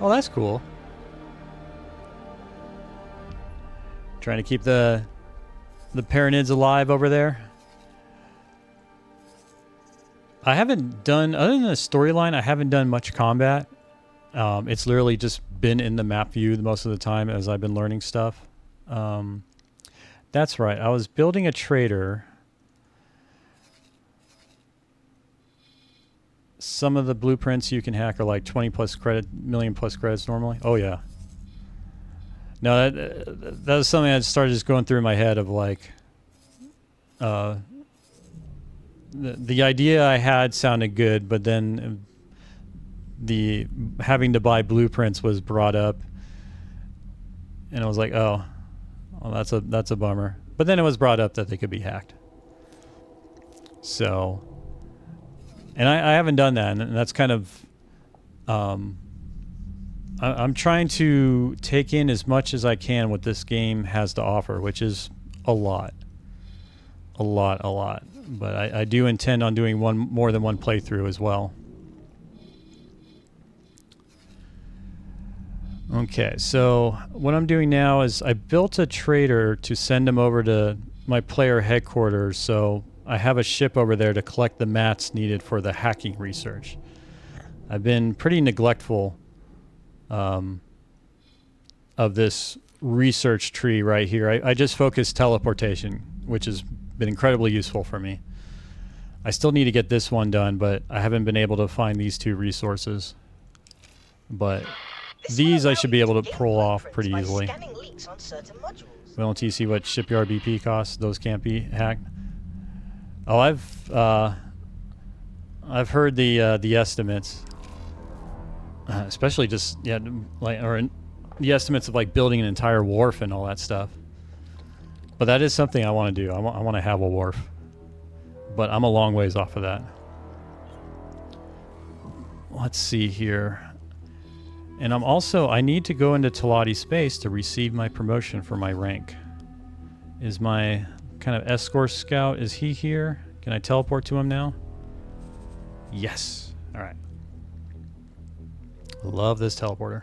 Oh, that's cool. Trying to keep the Paranids alive over there. I haven't done, other than the storyline, I haven't done much combat. It's literally just been in the map view most of the time as I've been learning stuff. That's right. I was building a trader. Some of the blueprints you can hack are like 20 plus credit, million plus credits normally. Oh yeah. No, that was something I started just going through in my head of like, the idea I had sounded good, but then the having to buy blueprints was brought up, and I was like, oh, well, that's a bummer. But then it was brought up that they could be hacked. So, and I haven't done that, and that's kind of, I'm trying to take in as much as I can what this game has to offer, which is a lot. But I do intend on doing more than one playthrough as well. Okay, so what I'm doing now is I built a trader to send him over to my player headquarters, so I have a ship over there to collect the mats needed for the hacking research. I've been pretty neglectful of this research tree right here. I just focused teleportation, which has been incredibly useful for me. I still need to get this one done, but I haven't been able to find these two resources. But these I should be able to pull off pretty easily. Well, until you see what shipyard BP costs, those can't be hacked. Oh, I've heard the estimates, especially just the estimates of like building an entire wharf and all that stuff. But that is something I want to do. I want to have a wharf, but I'm a long ways off of that. Let's see here. And I need to go into Teladi space to receive my promotion for my rank. Is my kind of escort scout, is he here? Can I teleport to him now? Yes. All right. Love this teleporter.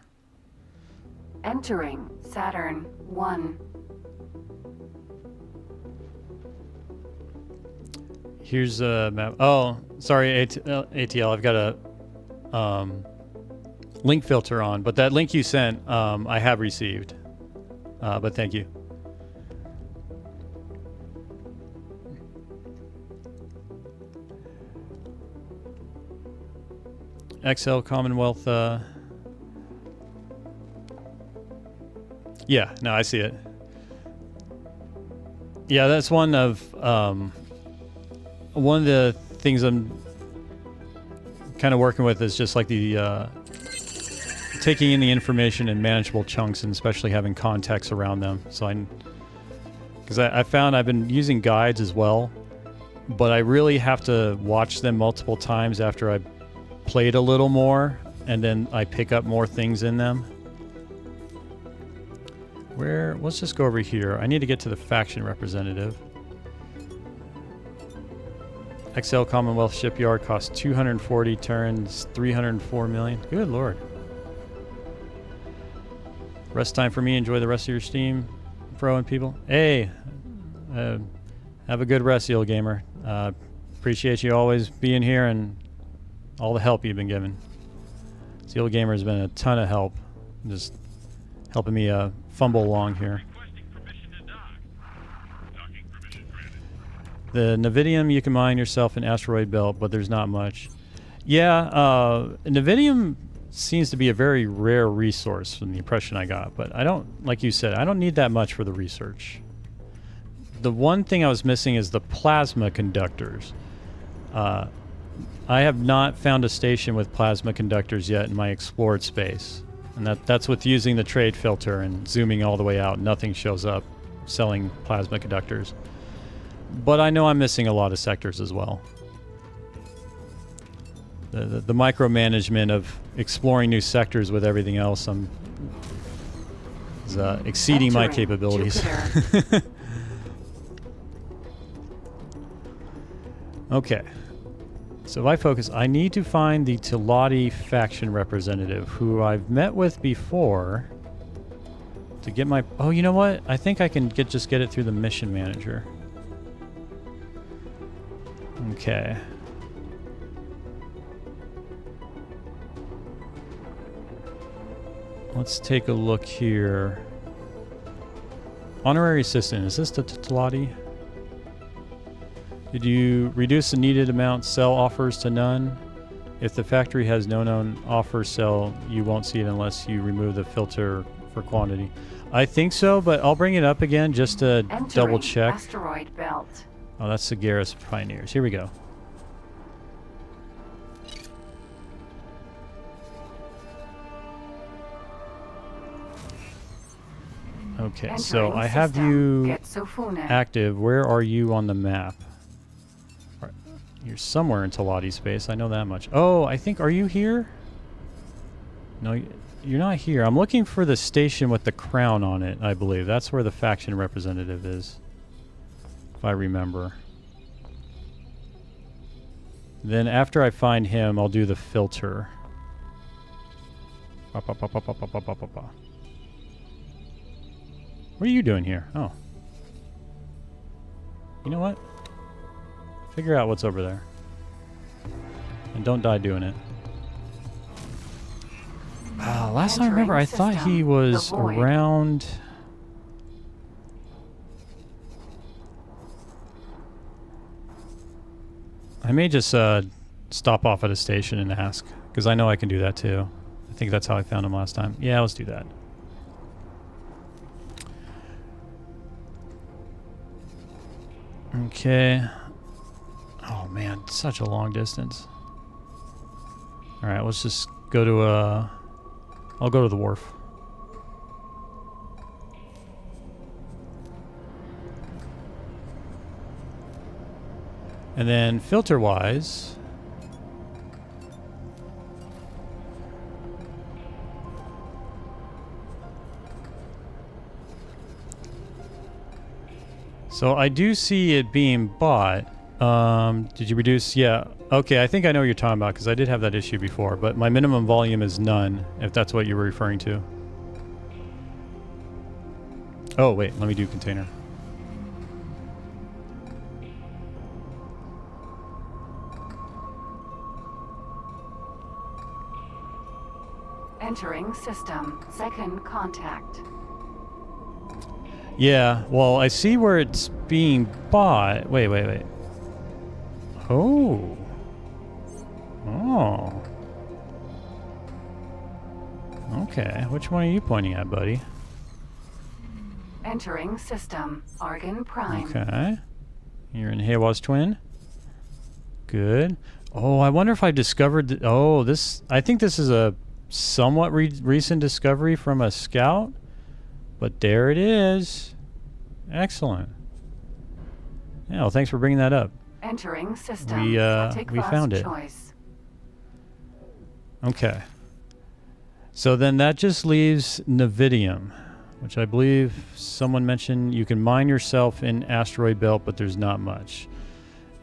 Entering Saturn 1. Here's a map. Oh, sorry, ATL. I've got a link filter on, but that link you sent, I have received. But thank you. XL Commonwealth. Yeah, no, I see it. Yeah, that's one of the things I'm kind of working with is just like the taking in the information in manageable chunks and especially having context around them. So because I found I've been using guides as well, but I really have to watch them multiple times after I played a little more, and then I pick up more things in them. Let's just go over here. I need to get to the faction representative. XL Commonwealth Shipyard costs 240 turns, 304 million. Good lord. Rest time for me. Enjoy the rest of your stream, Pro and people. Hey, have a good rest, Eel Gamer. Appreciate you always being here and all the help you've been given. Eel Gamer has been a ton of help, just helping me fumble along here. The Navidium you can mine yourself in Asteroid Belt, but there's not much. Yeah, Navidium seems to be a very rare resource from the impression I got, but I don't, like you said, I don't need that much for the research. The one thing I was missing is the plasma conductors. I have not found a station with plasma conductors yet in my explored space. And that's with using the trade filter and zooming all the way out. Nothing shows up selling plasma conductors. But I know I'm missing a lot of sectors as well. The micromanagement of exploring new sectors with everything else is exceeding my capabilities. Okay. So if I focus, I need to find the Tilati faction representative, who I've met with before, to get my... Oh, you know what? I think I can just get it through the mission manager. Okay. Let's take a look here. Honorary assistant. Is this the Tilati? Did you reduce the needed amount? Sell offers to none. If the factory has no known offer sell, you won't see it unless you remove the filter for quantity. I think so, but I'll bring it up again just to double check. Asteroid belt. Oh, that's Sagaris Pioneers. Here we go. Okay, so I have you active. Where are you on the map? You're somewhere in Tilati space. I know that much. Oh, I think... Are you here? No, you're not here. I'm looking for the station with the crown on it, I believe. That's where the faction representative is. If I remember. Then after I find him, I'll do the filter. What are you doing here? Oh. You know what? Figure out what's over there. And don't die doing it. Last time I remember, I thought he was around... I may just stop off at a station and ask, because I know I can do that too. I think that's how I found him last time. Yeah, let's do that. Okay. Oh man, such a long distance. Alright, let's just go to I'll go to the wharf. And then filter-wise... So I do see it being bought. Did you reduce? Yeah. Okay, I think I know what you're talking about because I did have that issue before, but my minimum volume is none, if that's what you were referring to. Oh, wait, let me do container. Entering system. Second contact. Yeah, well, I see where it's being bought. Wait. Oh. Oh. Okay, which one are you pointing at, buddy? Entering system. Argon Prime. Okay. You're in Haywa's twin. Good. Oh, I wonder if I discovered... I think this is a somewhat recent discovery from a scout. But there it is. Excellent. Yeah, well, thanks for bringing that up. Entering system. We found it. Choice. Okay. So then that just leaves Nevidium, which I believe someone mentioned you can mine yourself in Asteroid Belt, but there's not much.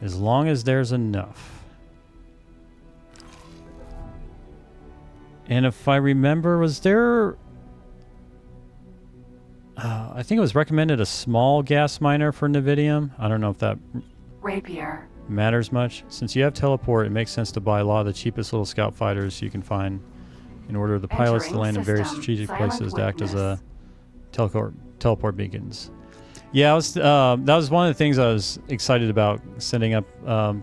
As long as there's enough. And if I remember, was there... I think it was recommended a small gas miner for Nevidium. I don't know if that Rapier. matters much. Since you have teleport, it makes sense to buy a lot of the cheapest little scout fighters you can find in order for the pilots to land in very strategic places to act as a teleport beacons. Yeah, that was one of the things I was excited about, setting up kind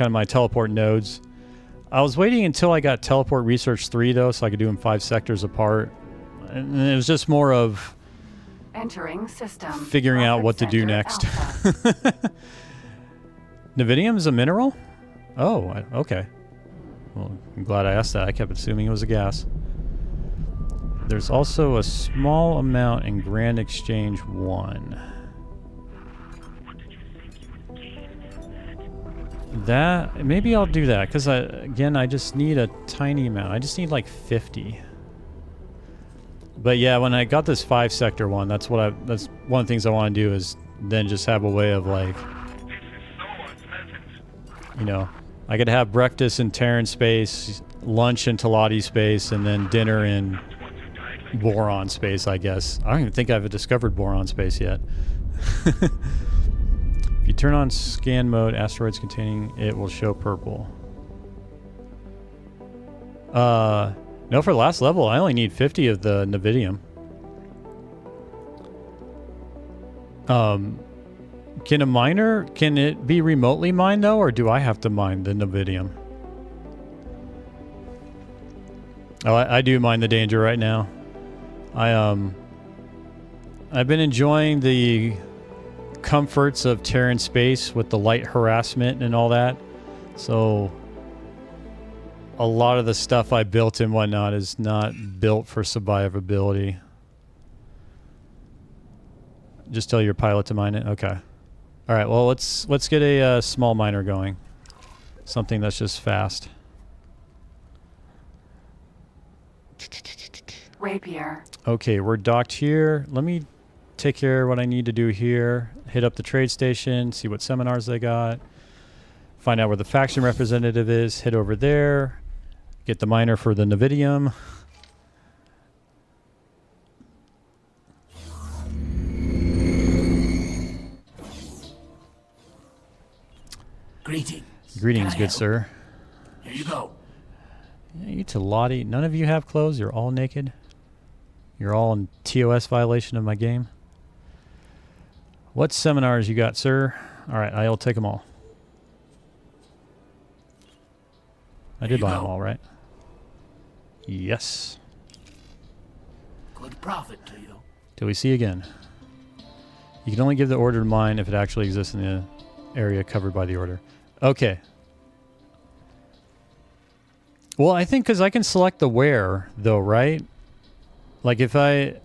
of my teleport nodes. I was waiting until I got Teleport Research 3, though, so I could do them 5 sectors apart. And it was just more of Entering system. figuring out what to do next. Nevidium is a mineral? Oh, okay. Well, I'm glad I asked that. I kept assuming it was a gas. There's also a small amount in Grand Exchange 1. That, maybe I'll do that, because I just need a tiny amount. I just need like 50. But yeah, when I got this 5 sector one, that's one of the things I want to do, is then just have a way of like, you know, I could have breakfast in Terran space, lunch in Talati space, and then dinner in Boron space, I guess. I don't even think I've discovered Boron space yet. If you turn on scan mode, asteroids containing it will show purple. No, for the last level, I only need 50 of the Nevidium. Can a miner, can it be remotely mined though, or do I have to mine the Nevidium? Oh, I do mine the Danger right now. I've been enjoying the comforts of Terran space with the light harassment and all that. So a lot of the stuff I built and whatnot is not built for survivability. Just tell your pilot to mine it. Okay. All right. Well, let's get a small miner going. Something that's just fast. Rapier. Okay, we're docked here. Let me take care of what I need to do here. Hit up the trade station, see what seminars they got. Find out where the faction representative is. Hit over there. Get the miner for the Nevidium. Greetings, good sir. Here you go. Yeah, you Talati. None of you have clothes. You're all naked. You're all in TOS violation of my game. What seminars you got, sir? All right, I'll take them all. I did buy them all, right? Yes. Good profit to you. Till we see again. You can only give the order to mine if it actually exists in the area covered by the order. Okay. Well, I think because I can select the where, though, right? Like if I,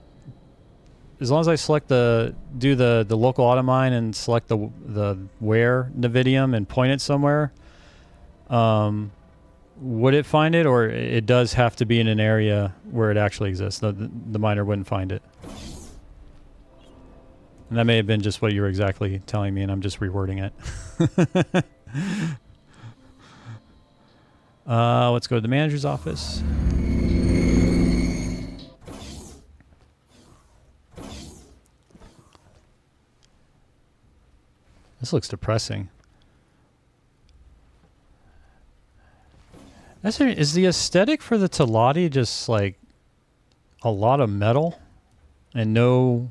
as long as I select do the local auto mine and select the where Nevidium and point it somewhere, would it find it, or it does have to be in an area where it actually exists? The miner wouldn't find it. And that may have been just what you were exactly telling me, and I'm just rewording it. Let's go to the manager's office. This looks depressing. Is the aesthetic for the Talati just like a lot of metal and no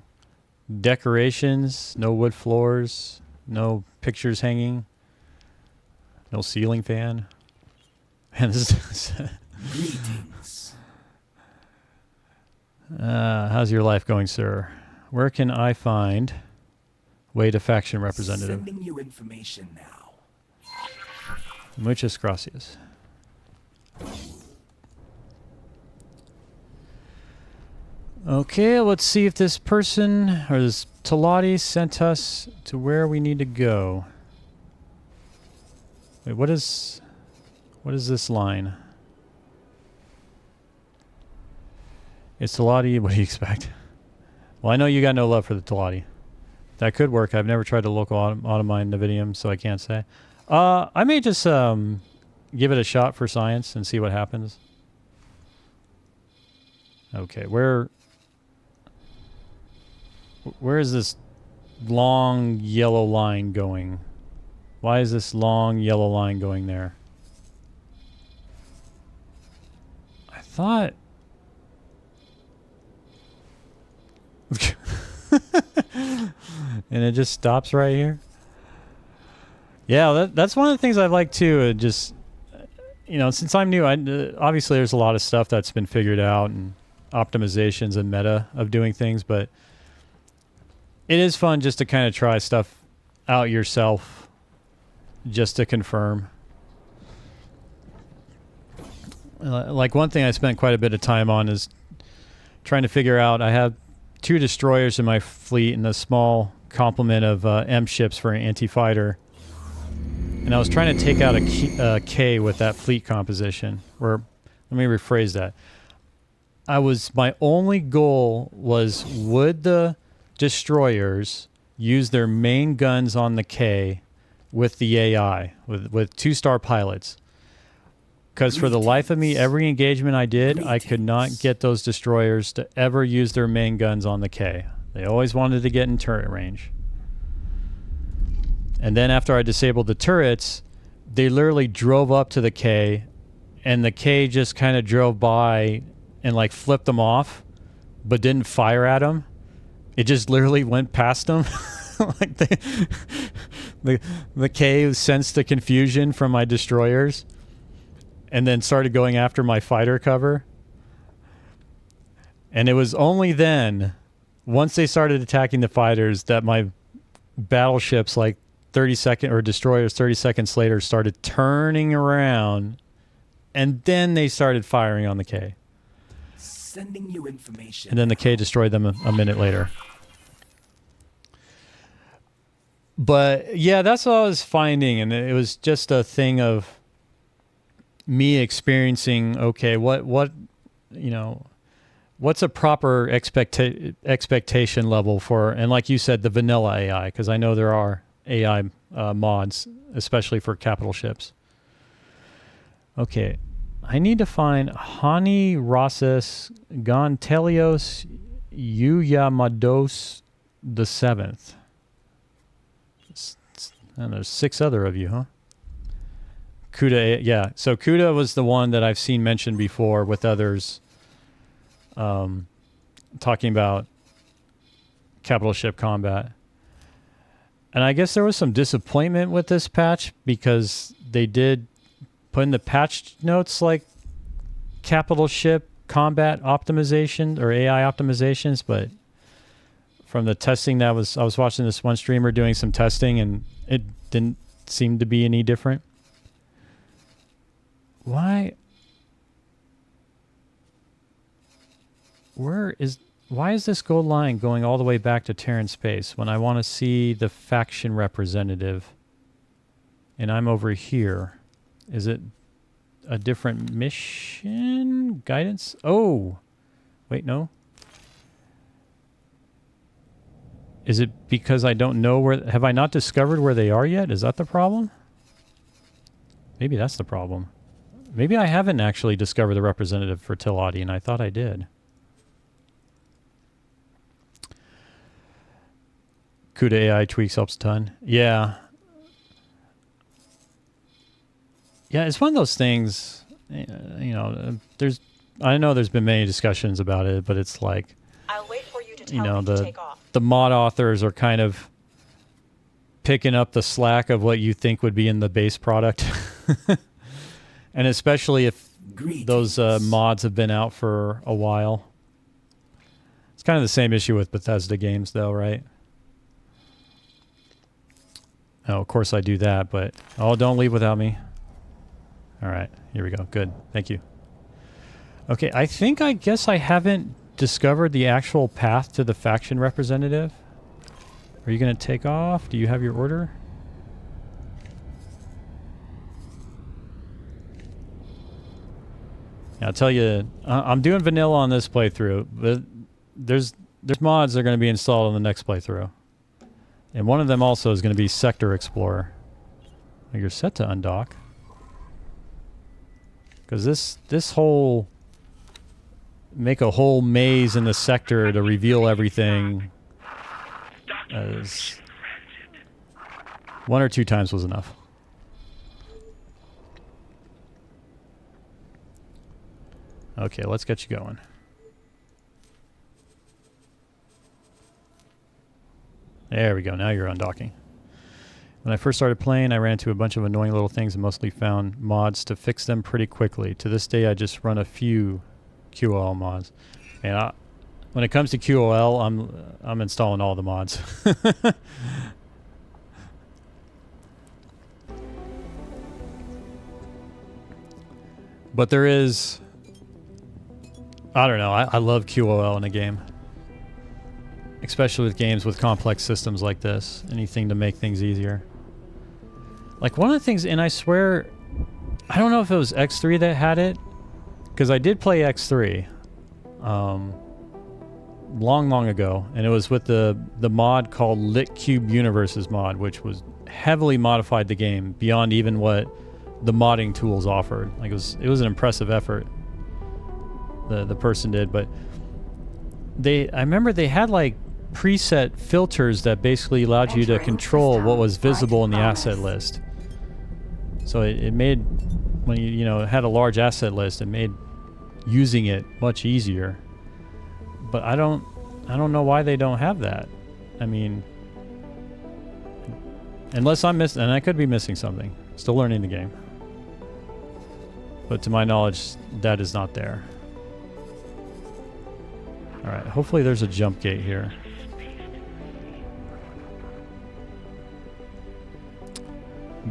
decorations, no wood floors, no pictures hanging, no ceiling fan. And this is Greetings. how's your life going, sir? Where can I find way to faction representative? Sending you information now. Muchas gracias. Okay, let's see if this person or this Talati sent us to where we need to go. Wait, what is this line? It's Talati. What do you expect? Well, I know you got no love for the Talati. That could work. I've never tried to local automine Navidium, so I can't say. I may just give it a shot for science and see what happens. Okay, where is this long yellow line going? Why is this long yellow line going there? I thought... and it just stops right here? Yeah, that's one of the things I like too. Just, you know, since I'm new, obviously there's a lot of stuff that's been figured out and optimizations and meta of doing things, but it is fun just to kind of try stuff out yourself just to confirm. Like one thing I spent quite a bit of time on is trying to figure out, I have 2 destroyers in my fleet and a small complement of M ships for an anti-fighter. And I was trying to take out a K with that fleet composition. Or, let me rephrase that. My only goal was, would the destroyers use their main guns on the K with the AI, with 2-star pilots? Because for the life of me, every engagement I did, I could not get those destroyers to ever use their main guns on the K. They always wanted to get in turret range. And then after I disabled the turrets, they literally drove up to the K, and the K just kind of drove by and like flipped them off, but didn't fire at them. It just literally went past them. Like the K sensed the confusion from my destroyers and then started going after my fighter cover. And it was only then, once they started attacking the fighters, that my battleships, like 30 destroyers 30 seconds later, started turning around, and then they started firing on the K. Sending you information. And then the K destroyed them a minute later. But yeah, that's what I was finding, and it was just a thing of me experiencing, okay, what you know, what's a proper expectation level for, and like you said, the vanilla AI, because I know there are AI mods, especially for capital ships. Okay, I need to find Hani Rosas Gontelios Uyamados the 7th. And there's 6 other of you, huh? Kuda, yeah. So Kuda was the one that I've seen mentioned before with others, talking about capital ship combat. And I guess there was some disappointment with this patch because they did put in the patch notes like capital ship combat optimization or AI optimizations, but from the testing I was watching this one streamer doing some testing, and it didn't seem to be any different. Why is this gold line going all the way back to Terran space when I want to see the faction representative and I'm over here? Is it a different mission guidance? Oh, wait, no. Is it because I don't know where, have I not discovered where they are yet? Is that the problem? Maybe that's the problem. Maybe I haven't actually discovered the representative for Talati, and I thought I did. CUDA AI tweaks helps a ton. Yeah. Yeah, it's one of those things, you know, there's I know there's been many discussions about it, but it's like, I'll wait for you to tell you know, me to take off. the mod authors are kind of picking up the slack of what you think would be in the base product. And especially if those mods have been out for a while. It's kind of the same issue with Bethesda games, though, right? Oh, of course I do that, but... Oh, don't leave without me. All right, here we go. Good. Thank you. Okay, I guess I haven't discovered the actual path to the faction representative. Are you going to take off? Do you have your order? Yeah, I'll tell you, I'm doing vanilla on this playthrough, but there's mods that are going to be installed on the next playthrough. And one of them also is going to be Sector Explorer. You're set to undock. Because this whole... Make a whole maze in the sector to reveal everything. As 1 or 2 times was enough. Okay, let's get you going. There we go. Now you're undocking. When I first started playing, I ran into a bunch of annoying little things and mostly found mods to fix them pretty quickly. To this day, I just run a few QOL mods. And when it comes to QOL, I'm installing all the mods. But there is... I don't know. I love QOL in a game. Especially with games with complex systems like this. Anything to make things easier. Like one of the things, and I swear, I don't know if it was X3 that had it, because I did play X3 long ago, and it was with the mod called LitCube Universes mod, which was heavily modified the game beyond even what the modding tools offered. Like it was an impressive effort the person did, but I remember they had like preset filters that basically allowed you to control what was visible in the asset list. So it made, when you had a large asset list, it made using it much easier. But I don't know why they don't have that. I mean, unless I'm missing, and I could be missing something. Still learning the game. But to my knowledge, that is not there. Alright, hopefully there's a jump gate here.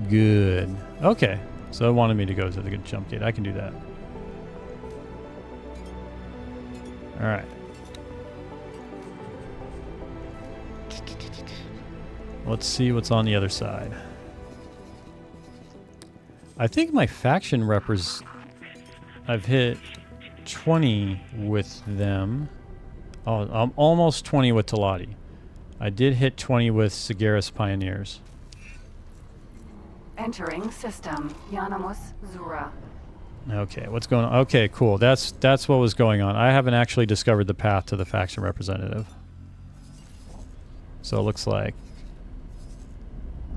Good. Okay, so it wanted me to go to the good jump gate. I can do that. Alright. Let's see what's on the other side. I think my faction I've hit 20 with them. Oh, I'm almost 20 with Talati. I did hit 20 with Sagaris Pioneers. Entering system. Yanamus Zura. Okay, what's going on? Okay, cool. That's what was going on. I haven't actually discovered the path to the faction representative. So it looks like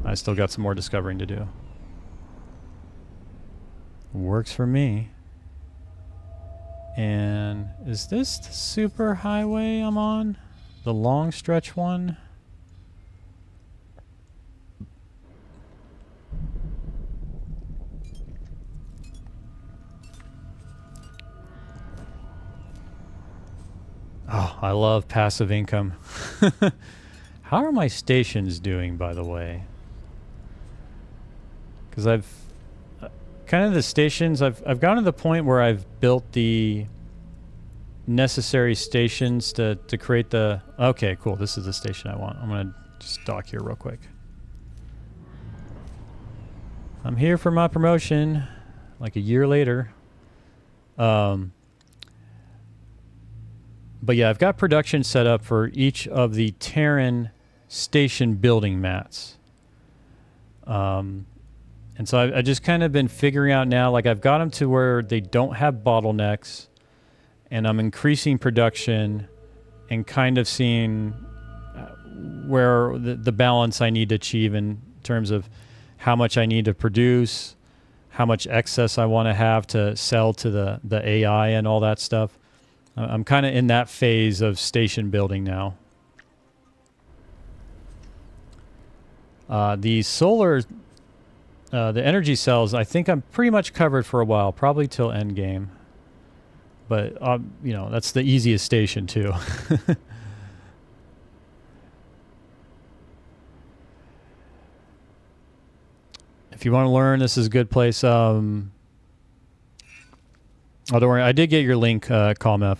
I still got some more discovering to do. Works for me. And is this the super highway I'm on? The long stretch one? Oh, I love passive income. How are my stations doing, by the way? Because I've kind of the stations, I've gotten to the point where I've built the necessary stations to create the... Okay, cool. This is the station I want. I'm going to just dock here real quick. I'm here for my promotion, like a year later. But yeah, I've got production set up for each of the Terran station building mats. And so I just kind of been figuring out now, like I've got them to where they don't have bottlenecks, and I'm increasing production and kind of seeing where the balance I need to achieve in terms of how much I need to produce, how much excess I want to have to sell to the AI and all that stuff. I'm kind of in that phase of station building now. The solar, the energy cells, I think I'm pretty much covered for a while, probably till end game. But, you know, that's the easiest station too. If you want to learn, this is a good place. Oh, don't worry. I did get your link, CalmF.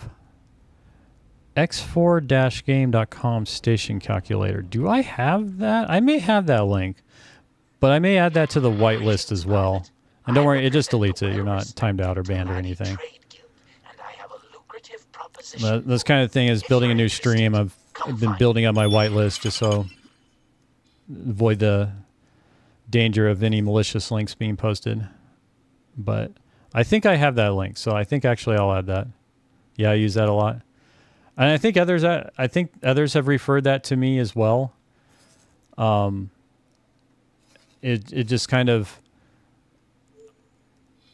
x4-game.com station calculator. Do I have that? I may have that link, but I may add that to the whitelist as well. And don't worry, it just deletes it. You're not timed out or banned or anything. This kind of thing is building a new stream. I've been building up my whitelist just so avoid the danger of any malicious links being posted. But I think I have that link, so I think actually I'll add that. Yeah, I use that a lot. And I think others have referred that to me as well. It just kind of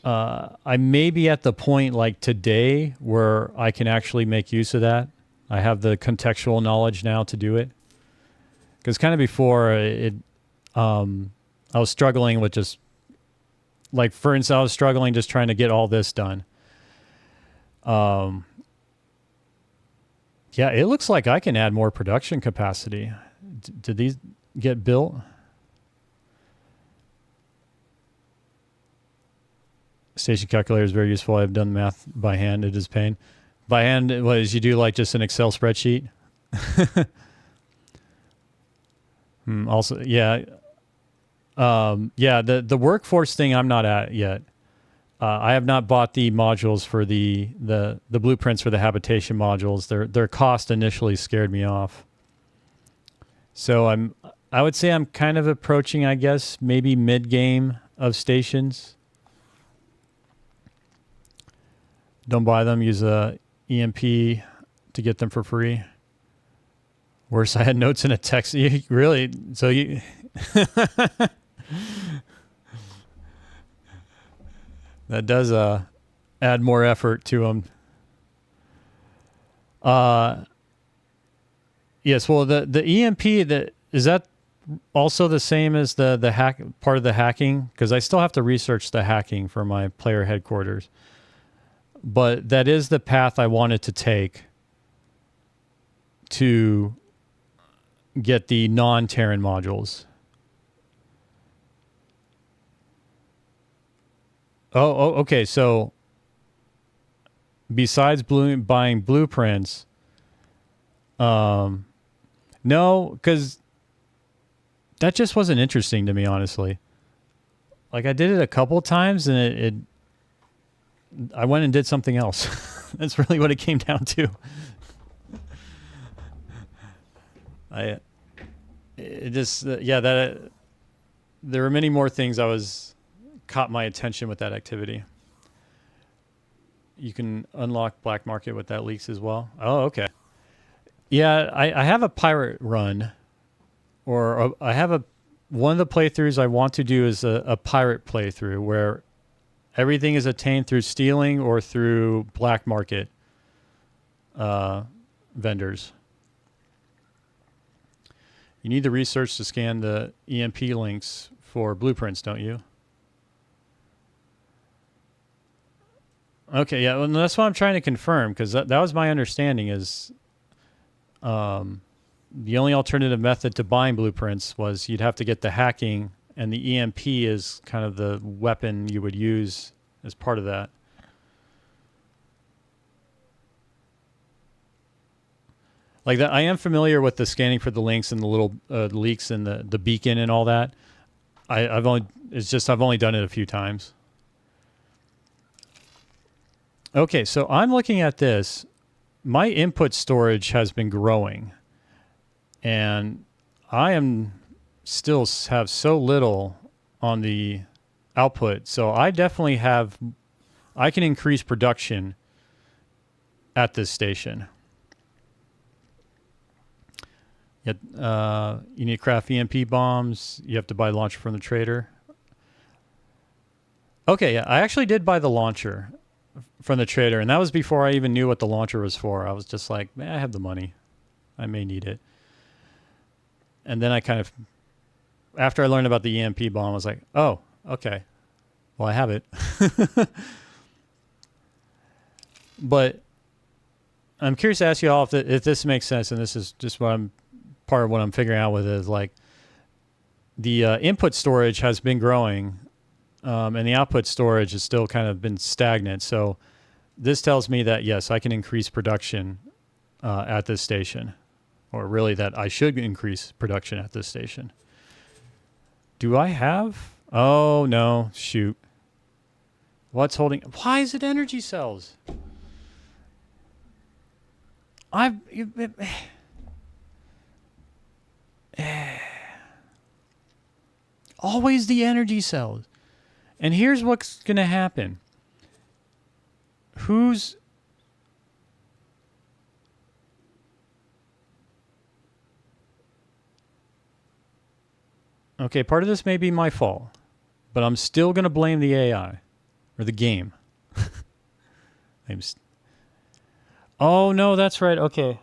I may be at the point like today where I can actually make use of that. I have the contextual knowledge now to do it. Because kind of before I was struggling with just, like, for instance, I was struggling just trying to get all this done. Yeah, it looks like I can add more production capacity. Did these get built? Station calculator is very useful. I've done math by hand. It is pain. By hand, what is you do like just an Excel spreadsheet? Also, yeah. Yeah, the workforce thing I'm not at yet. I have not bought the modules for the blueprints for the habitation modules. Their cost initially scared me off. So I would say I'm kind of approaching, I guess, maybe mid-game of stations. Don't buy them. Use a EMP to get them for free. Worse, I had notes in a text. Really? So you... That does add more effort to them. Yes, well, the EMP, is that also the same as the hack part of the hacking? Because I still have to research the hacking for my player headquarters. But that is the path I wanted to take to get the non-Terran modules. Oh, okay. So besides buying blueprints, no, because that just wasn't interesting to me, honestly. Like, I did it a couple times, and I went and did something else. That's really what it came down to. There were many more things caught my attention with that activity. You can unlock black market with that leaks as well. Oh, okay. Yeah, I have a pirate run, or I have one of the playthroughs I want to do is a pirate playthrough where everything is attained through stealing or through black market vendors. You need the research to scan the EMP links for blueprints, don't you? Okay, yeah, well, that's what I'm trying to confirm, because that was my understanding is the only alternative method to buying blueprints was you'd have to get the hacking, and the EMP is kind of the weapon you would use as part of that. Like that, I am familiar with the scanning for the links and the little leaks and the beacon and all that. I've only done it a few times. Okay, so I'm looking at this. My input storage has been growing, and I still have so little on the output. So I definitely I can increase production at this station. You need to craft EMP bombs. You have to buy launcher from the trader. Okay, yeah, I actually did buy the launcher from the trader, and that was before I even knew what the launcher was for. I was just like, man, I have the money. I may need it. And then I kind of, after I learned about the EMP bomb, I was like, oh, okay. Well, I have it. But I'm curious to ask you all if this makes sense, and this is just part of what I'm figuring out with it, is like the input storage has been growing, and the output storage has still kind of been stagnant. So this tells me that, yes, I can increase production at this station, or really that I should increase production at this station. Do I have? Oh, no. Shoot. What's holding? Why is it energy cells? Always the energy cells. And here's what's going to happen. Okay, part of this may be my fault, but I'm still going to blame the AI or the game. Oh, no, that's right. Okay.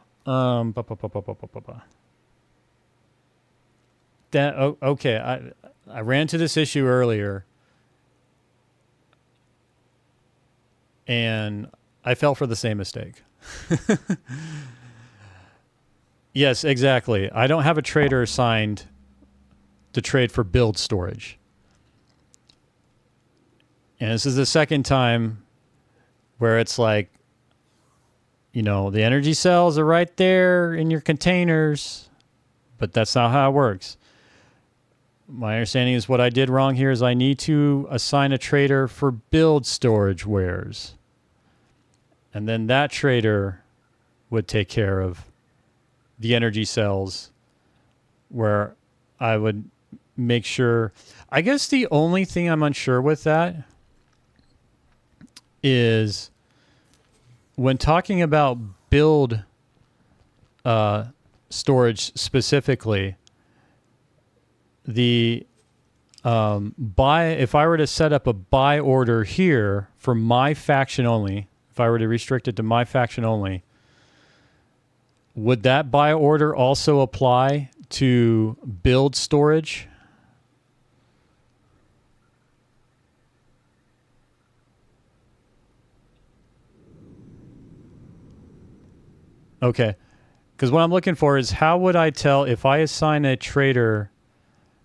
Okay. I ran into this issue earlier, and I fell for the same mistake. Yes, exactly. I don't have a trader assigned to trade for build storage. And this is the second time where it's like, you know, the energy cells are right there in your containers, but that's not how it works. My understanding is what I did wrong here is I need to assign a trader for build storage wares. And then that trader would take care of the energy cells, where I would make sure. I guess the only thing I'm unsure with that is when talking about build storage specifically, the if I were to set up a buy order here for my faction only, if I were to restrict it to my faction only, would that buy order also apply to build storage? Okay. Because what I'm looking for is, how would I tell if I assign a trader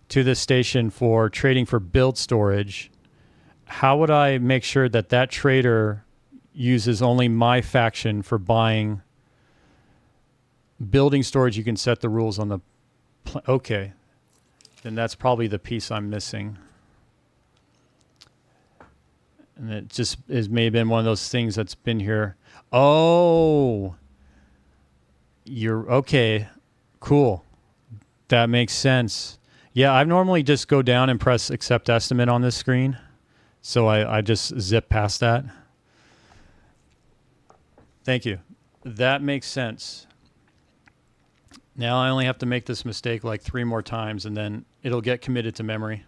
to the station for trading for build storage, how would I make sure that that trader uses only my faction for buying building storage? You can set the rules on the okay. Then that's probably the piece I'm missing. And it just may have been one of those things that's been here. Oh, you're okay. Cool. That makes sense. Yeah, I normally just go down and press accept estimate on this screen. So I just zip past that. Thank you. That makes sense. Now I only have to make this mistake like 3 more times, and then it'll get committed to memory.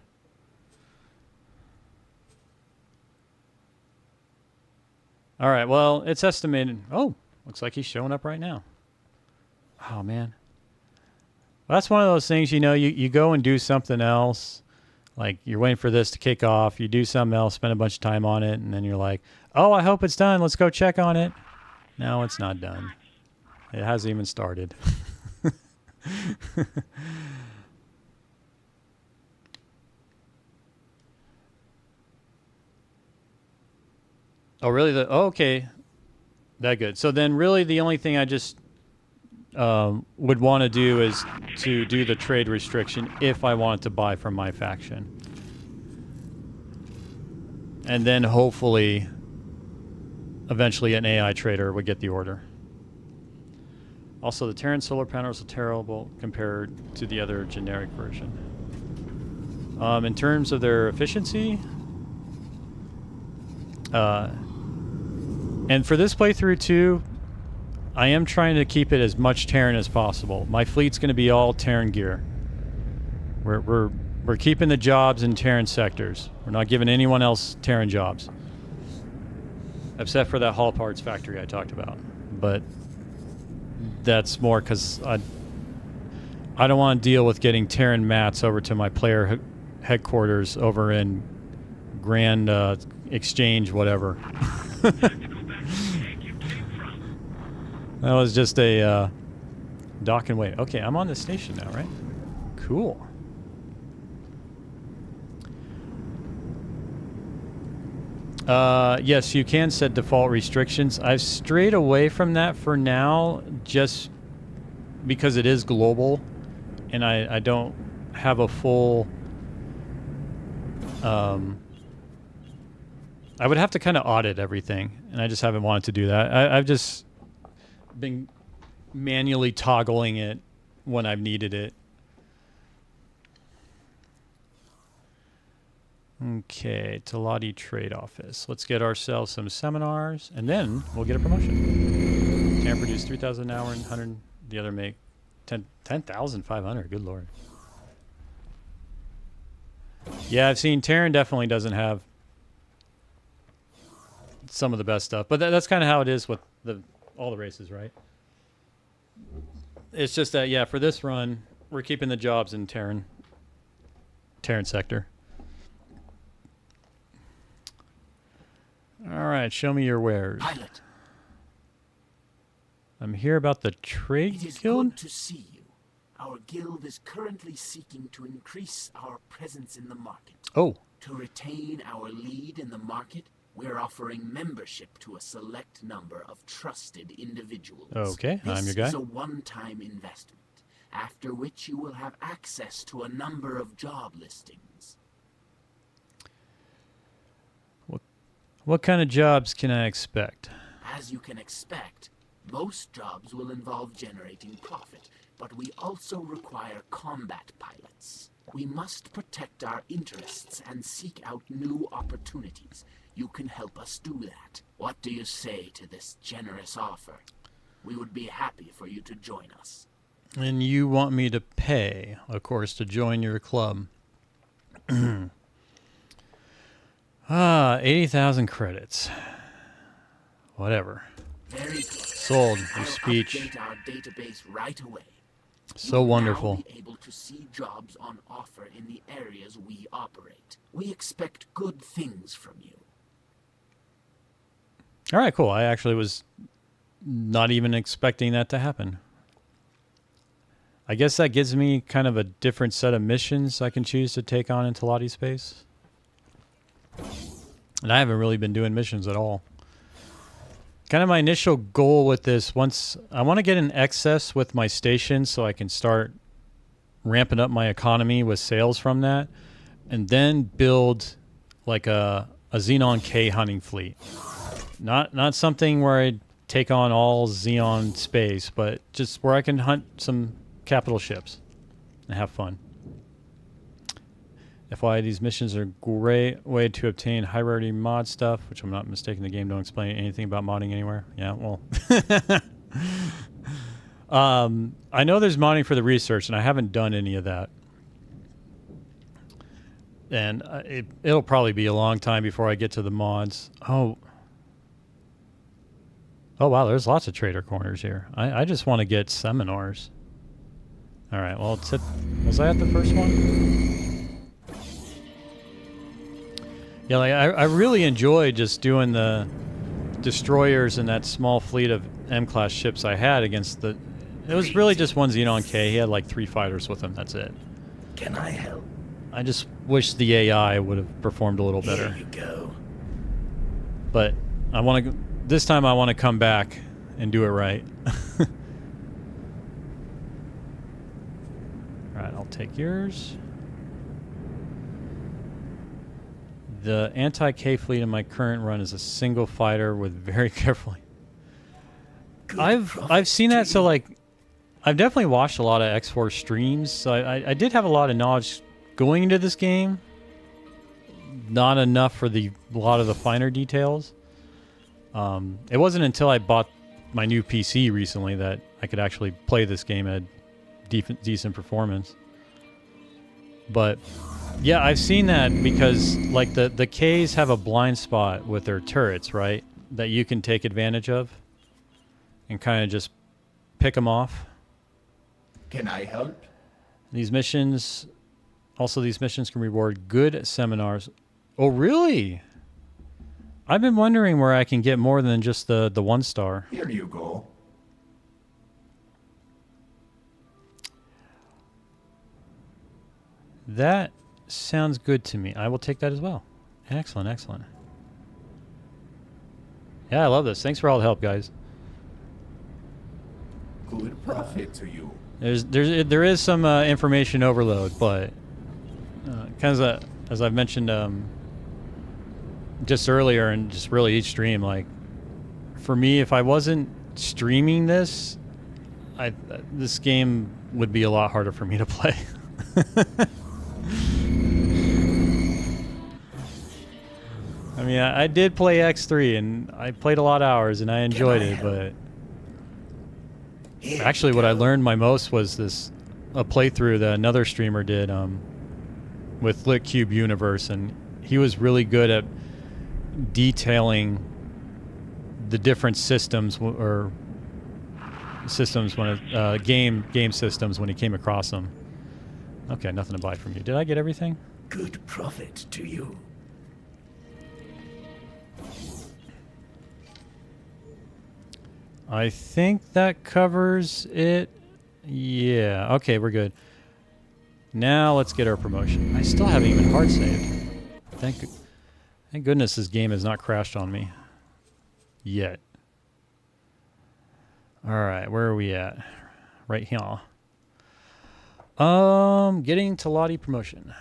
All right, well, it's estimated. Oh, looks like he's showing up right now. Oh, man. Well, that's one of those things, you know, you go and do something else. Like, you're waiting for this to kick off. You do something else, spend a bunch of time on it, and then you're like, oh, I hope it's done. Let's go check on it. No, it's not done. It hasn't even started. Oh, really? Okay. That good. So then really the only thing I just would want to do is to do the trade restriction if I wanted to buy from my faction. And then hopefully eventually an AI trader would get the order. Also, the Terran solar panels are terrible compared to the other generic version. In terms of their efficiency, and for this playthrough too, I am trying to keep it as much Terran as possible. My fleet's going to be all Terran gear. We're We're keeping the jobs in Terran sectors. We're not giving anyone else Terran jobs. Except for that hull parts factory I talked about. But that's more because I don't want to deal with getting Terran mats over to my player headquarters over in Grand Exchange, whatever. That was just a dock and wait. Okay, I'm on the station now, right? Cool. Yes, you can set default restrictions. I've strayed away from that for now, just because it is global, and I don't have a full... I would have to kind of audit everything, and I just haven't wanted to do that. I've just been manually toggling it when I've needed it. Okay, Talati Trade Office. Let's get ourselves some seminars, and then we'll get a promotion. Can produce 3,000 an hour and 100. The other make 10,500. Good lord. Yeah, I've seen Terran definitely doesn't have some of the best stuff, but that's kind of how it is with all the races, right? It's just that, yeah, for this run, we're keeping the jobs in Terran sector. All right, show me your wares. Pilot. I'm here about the trade It is guild. good to see you. Our guild is currently seeking to increase our presence in the market. Oh, To retain our lead in the market, we're offering membership to a select number of trusted individuals. Okay, I'm your guy. This is a one-time investment, after which you will have access to a number of job listings. what kind of jobs can I expect? As you can expect, most jobs will involve generating profit, but we also require combat pilots. We must protect our interests and seek out new opportunities. You can help us do that. What do you say to this generous offer? We would be happy for you to join us. And you want me to pay, of course, to join your club. 80,000 credits. Whatever. Very good. Sold. Your I'll speech. update our database right away. So You'll wonderful. now be able to see jobs on offer in the areas we operate. We expect good things from you. All right, cool. I actually was not even expecting that to happen. I guess that gives me kind of a different set of missions I can choose to take on in Talati space. And I haven't really been doing missions at all. Kind of my initial goal with this, once I want to get an excess with my station so I can start ramping up my economy with sales from that, and then build like a Xenon K hunting fleet. Not something where I take on all Xeon space, but just where I can hunt some capital ships and have fun. FYI, these missions are a great way to obtain high rarity mod stuff, which I'm not mistaken, the game don't explain anything about modding anywhere. Yeah, well. I know there's modding for the research, and I haven't done any of that. And it'll probably be a long time before I get to the mods. Oh, wow, there's lots of trader corners here. I just want to get seminars. All right, well, was I at the first one? Yeah, like I really enjoy just doing the destroyers and that small fleet of M-class ships I had against the... It was really just one Xenon K. He had like 3 fighters with him. That's it. Can I help? I just wish the AI would have performed a little better. Here you go. But I want to... This time I want to come back and do it right. Alright, I'll take yours. The anti-K fleet in my current run is a single fighter with very carefully... I've seen that, so like... I've definitely watched a lot of X-Force streams, so I did have a lot of knowledge going into this game. Not enough for a lot of the finer details. It wasn't until I bought my new PC recently that I could actually play this game at decent performance. But Yeah, I've seen that because like the Ks have a blind spot with their turrets, right? That you can take advantage of and kind of just pick them off. Can I help? These missions can reward good seminars. Oh, really? I've been wondering where I can get more than just the 1 star. Here you go. That sounds good to me. I will take that as well. Excellent, excellent. Yeah, I love this. Thanks for all the help, guys. Good profit to you. There is some information overload, but kind of as I've mentioned just earlier and just really each stream, like for me, if I wasn't streaming this, this game would be a lot harder for me to play. I mean, I did play X3 and I played a lot of hours and I enjoyed it, but actually what I learned my most was a playthrough that another streamer did with LitCube Universe, and he was really good at detailing the different systems when game systems when he came across them. Okay, nothing to buy from you. Did I get everything? Good profit to you. I think that covers it. Yeah. Okay, we're good. Now let's get our promotion. I still haven't even hard saved. Thank goodness this game has not crashed on me yet. All right, where are we at? Right here. Getting to Lottie promotion.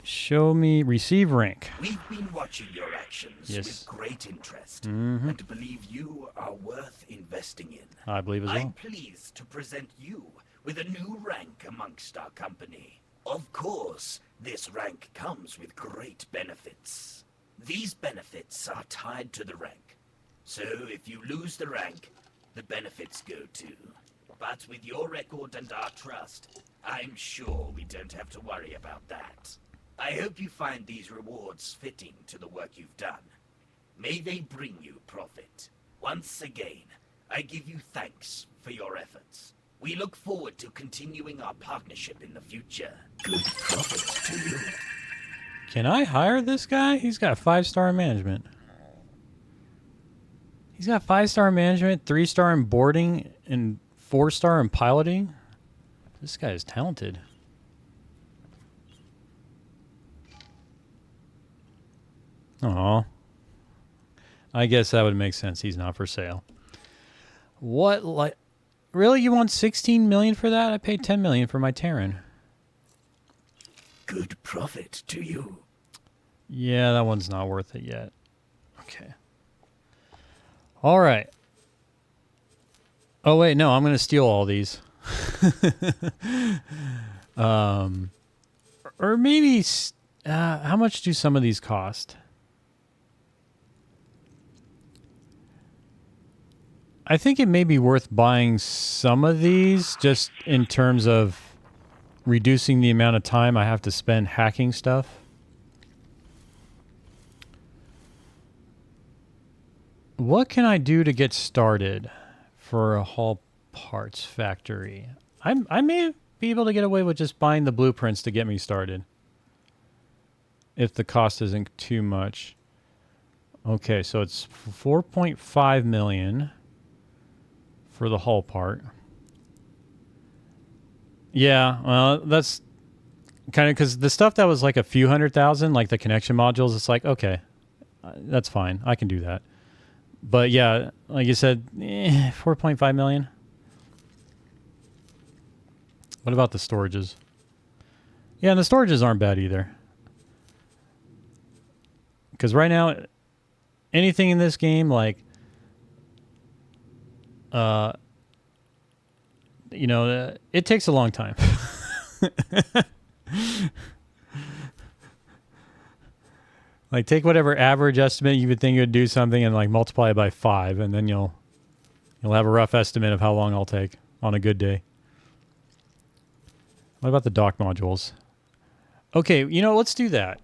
Show me receive rank. We've been watching your actions with great interest and believe you are worth investing in. I believe as well. I'm pleased to present you with a new rank amongst our company. Of course, this rank comes with great benefits. These benefits are tied to the rank. So if you lose the rank, the benefits go too. But with your record and our trust, I'm sure we don't have to worry about that. I hope you find these rewards fitting to the work you've done. May they bring you profit. Once again, I give you thanks for your efforts. We look forward to continuing our partnership in the future. Good profit to you. Can I hire this guy? He's got 5-star in management. He's got 5-star in management, 3-star in boarding, and 4-star in piloting. This guy is talented. Aw. I guess that would make sense. He's not for sale. What, like, really? You want 16 million for that? I paid 10 million for my Terran. Good profit to you. Yeah, that one's not worth it yet. Okay. All right. Oh, wait, no, I'm going to steal all these. Or maybe, how much do some of these cost? I think it may be worth buying some of these just in terms of reducing the amount of time I have to spend hacking stuff. What can I do to get started for a Hull parts factory? I may be able to get away with just buying the blueprints to get me started, if the cost isn't too much. Okay, so it's 4.5 million for the hull part. Yeah, well, that's kind of because the stuff that was like a few $100,000, like the connection modules, it's like, okay, that's fine. I can do that. But yeah, like you said, 4.5 million. What about the storages? Yeah, and the storages aren't bad either. Because right now, anything in this game, like, it takes a long time. Like, take whatever average estimate you would think you would do something and like multiply it by 5, and then you'll have a rough estimate of how long it'll take on a good day. What about the dock modules? Okay, let's do that.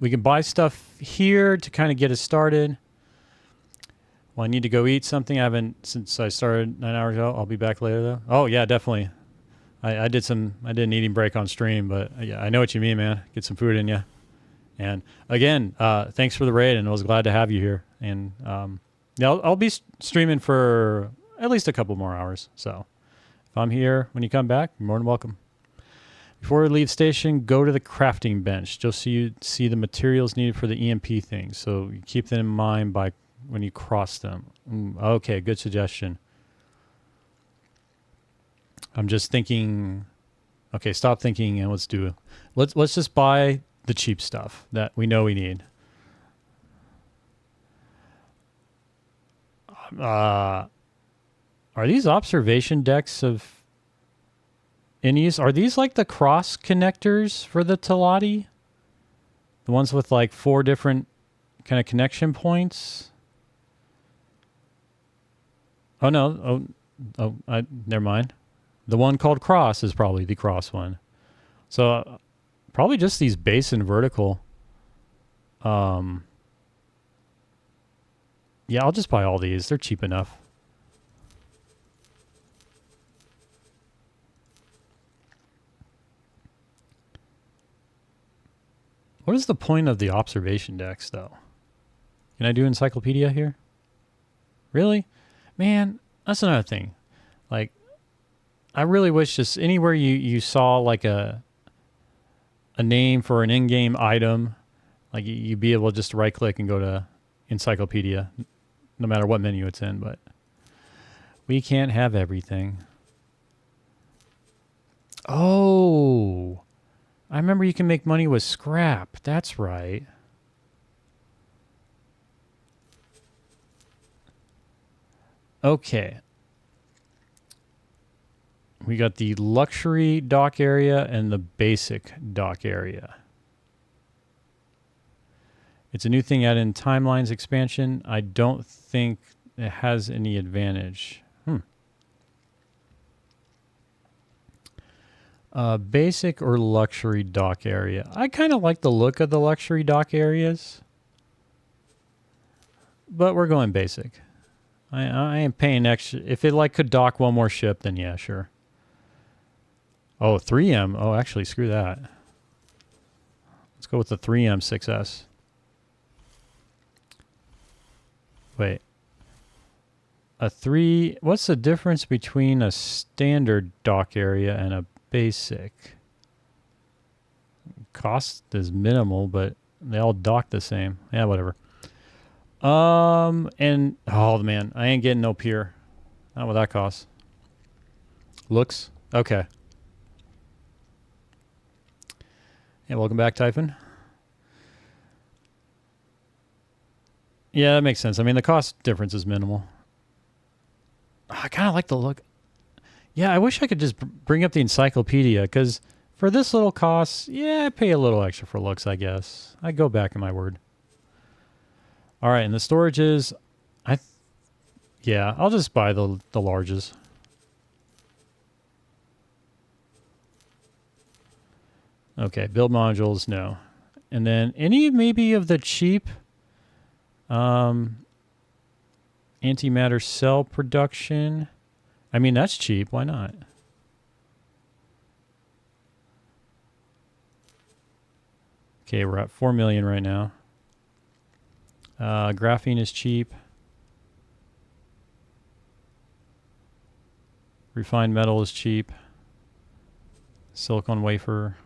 We can buy stuff here to kind of get us started. Well, I need to go eat something. I haven't since I started 9 hours ago. I'll be back later though. Oh yeah, definitely. I did an eating break on stream, but yeah, I know what you mean, man. Get some food in you. And again, thanks for the raid, and I was glad to have you here. And yeah, I'll be streaming for at least a couple more hours. So if I'm here when you come back, you're more than welcome. Before we leave station, go to the crafting bench just so you see the materials needed for the EMP things. So you keep them in mind by when you cross them. Okay, good suggestion. I'm just thinking. Okay, stop thinking and let's do it. Let's just buy the cheap stuff that we know we need. Are these observation decks of Innies? Are these like the cross connectors for the Teladi? The ones with like 4 different kind of connection points? Oh no. Never mind. The one called cross is probably the cross one. So probably just these base and vertical. Yeah, I'll just buy all these. They're cheap enough. What is the point of the observation decks, though? Can I do encyclopedia here? Really? Man, that's another thing. Like, I really wish just anywhere you saw like a name for an in-game item, like you'd be able to just right-click and go to encyclopedia, no matter what menu it's in. But we can't have everything. Oh, I remember you can make money with scrap. That's right. Okay. We got the luxury dock area and the basic dock area. It's a new thing added in Timelines expansion. I don't think it has any advantage. Basic or luxury dock area. I kind of like the look of the luxury dock areas, but we're going basic. I ain't paying extra. If it like could dock one more ship, then yeah, sure. Oh, 3M. Oh, actually, screw that. Let's go with the 3M 6S. Wait. What's the difference between a standard dock area and a basic? Cost is minimal, but they all dock the same. Yeah, whatever. And oh man, I ain't getting no pier. Not what that costs. Looks okay. Yeah, welcome back, Typhon. Yeah, that makes sense. I mean, the cost difference is minimal. I kind of like the look. Yeah, I wish I could just bring up the encyclopedia, because for this little cost, yeah, I pay a little extra for looks, I guess. I go back in my word. All right, and the storages, yeah, I'll just buy the larges. Okay, build modules, no. And then any maybe of the cheap antimatter cell production. I mean, that's cheap. Why not? Okay, we're at 4 million right now. Graphene is cheap. Refined metal is cheap. Silicon wafer.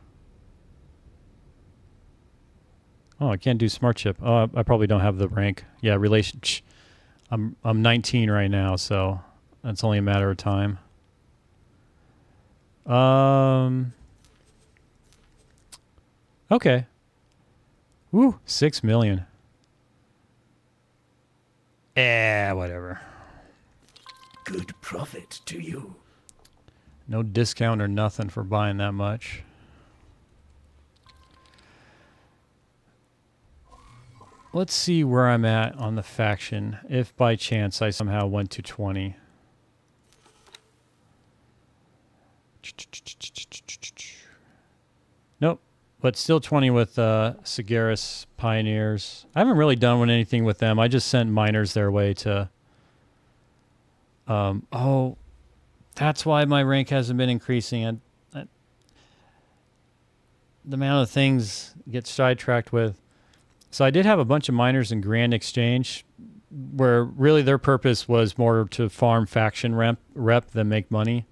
Oh, I can't do smart chip. Oh, I probably don't have the rank. Yeah, relation. I'm 19 right now, so that's only a matter of time. Okay. Woo, 6 million. Whatever. Good profit to you. No discount or nothing for buying that much. Let's see where I'm at on the faction, if by chance I somehow went to 20. Nope, but still 20 with Sagaris Pioneers. I haven't really done anything with them. I just sent miners their way to... oh, that's why my rank hasn't been increasing. The amount of things get sidetracked with. So I did have a bunch of miners in Grand Exchange where really their purpose was more to farm faction rep than make money.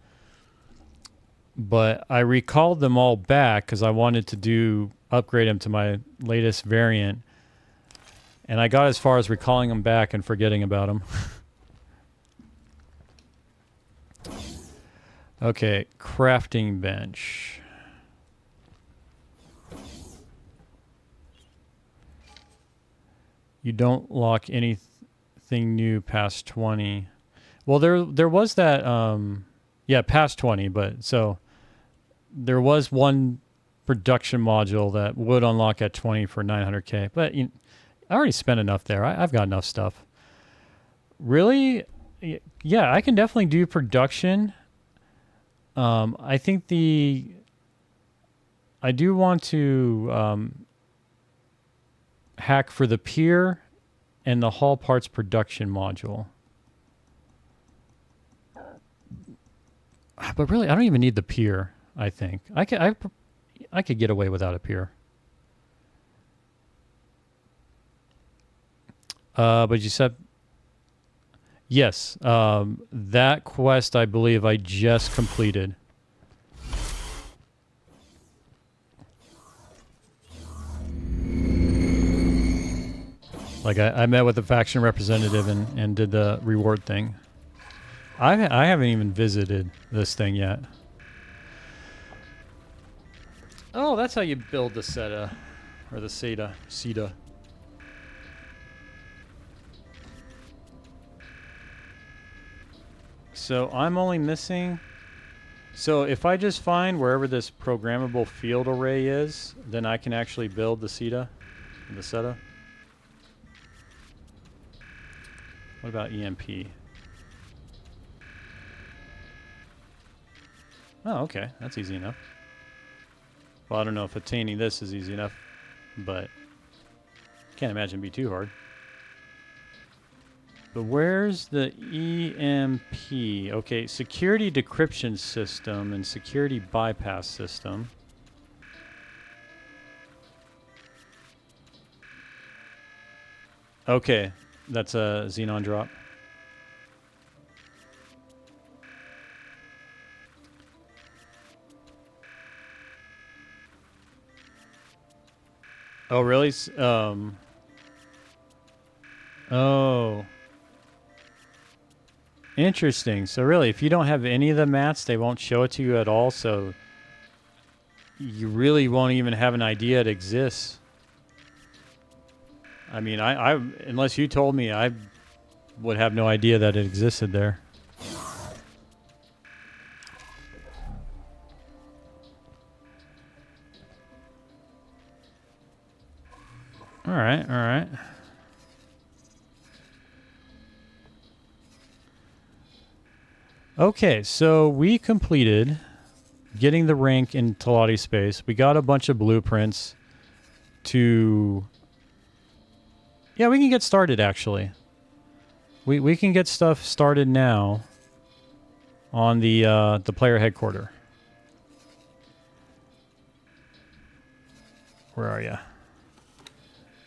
But I recalled them all back because I wanted to upgrade them to my latest variant. And I got as far as recalling them back and forgetting about them. Okay, crafting bench. You don't lock anything new past 20. Well, there was that, past 20, but so there was one production module that would unlock at 20 for 900K, but I already spent enough there. I've got enough stuff. Really? Yeah, I can definitely do production. I think I do want to hack for the pier and the hull parts production module. But really, I don't even need the pier, I think. I could get away without a pier. But you said... Yes, that quest I believe I just completed. Like I met with the faction representative and did the reward thing. I haven't even visited this thing yet. Oh, that's how you build the SETA. Or the SETA. So I'm only missing... So if I just find wherever this programmable field array is, then I can actually build the SETA. What about EMP? Oh, okay. That's easy enough. Well, I don't know if attaining this is easy enough, but can't imagine it'd be too hard. But where's the EMP? Okay, security decryption system and security bypass system. Okay, that's a Xenon drop. Oh, really? Oh. Interesting. So really, if you don't have any of the mats, they won't show it to you at all, so you really won't even have an idea it exists. I mean, I unless you told me, I would have no idea that it existed there. All right, all right. Okay, so we completed getting the rank in Teladi space. We got a bunch of blueprints to... Yeah, we can get started, actually. We can get stuff started now on the player headquarters. Where are you?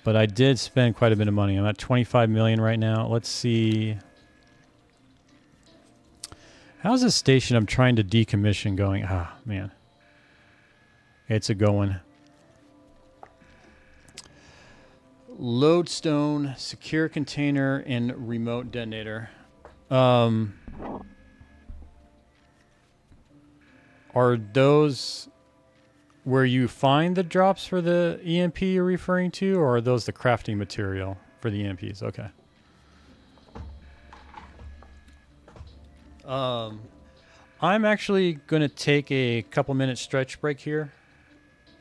But I did spend quite a bit of money. I'm at 25 million right now. Let's see. How's this station I'm trying to decommission going? Ah, man. It's a going. Lodestone, secure container, and remote detonator. Are those where you find the drops for the EMP you're referring to, or are those the crafting material for the EMPs? Okay. I'm actually going to take a couple minute stretch break here.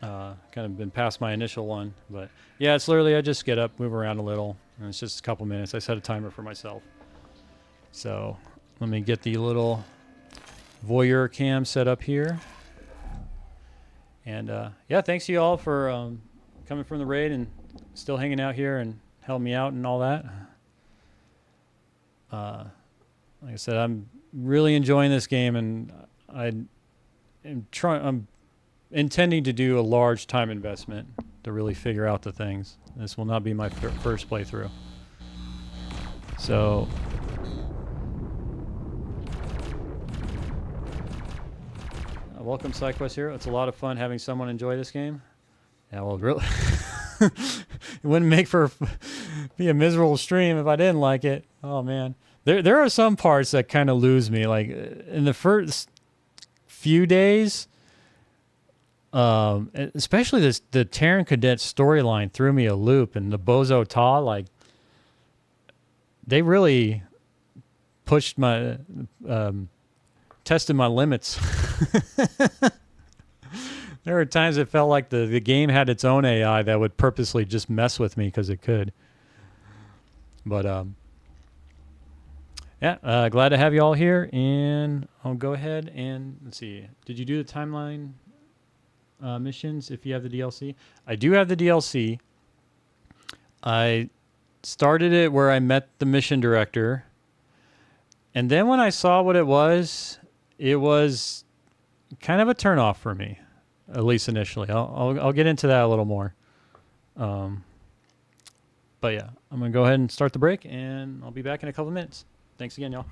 Kind of been past my initial one, but yeah, it's literally I just get up, move around a little, and it's just a couple minutes. I set a timer for myself. So let me get the little voyeur cam set up here. And yeah, thanks to you all for coming from the raid and still hanging out here and helping me out and all that. Like I said, I'm really enjoying this game, and I'm intending to do a large time investment to really figure out the things. This will not be my first playthrough. So welcome, SideQuest Hero. It's a lot of fun having someone enjoy this game. Yeah, well, really, it wouldn't make for be a miserable stream if I didn't like it. Oh man, there are some parts that kind of lose me. Like in the first few days, especially the Terran Cadet storyline threw me a loop, and the Bozo Ta, like they really pushed my tested my limits. There were times it felt like the game had its own AI that would purposely just mess with me because it could. But yeah, glad to have you all here, and I'll go ahead and let's see. Did you do the timeline missions if you have the DLC? I do have the DLC. I started it where I met the mission director, and then when I saw what it was kind of a turnoff for me, at least initially. I'll get into that a little more. But yeah, I'm gonna go ahead and start the break, and I'll be back in a couple of minutes. Thanks again, y'all.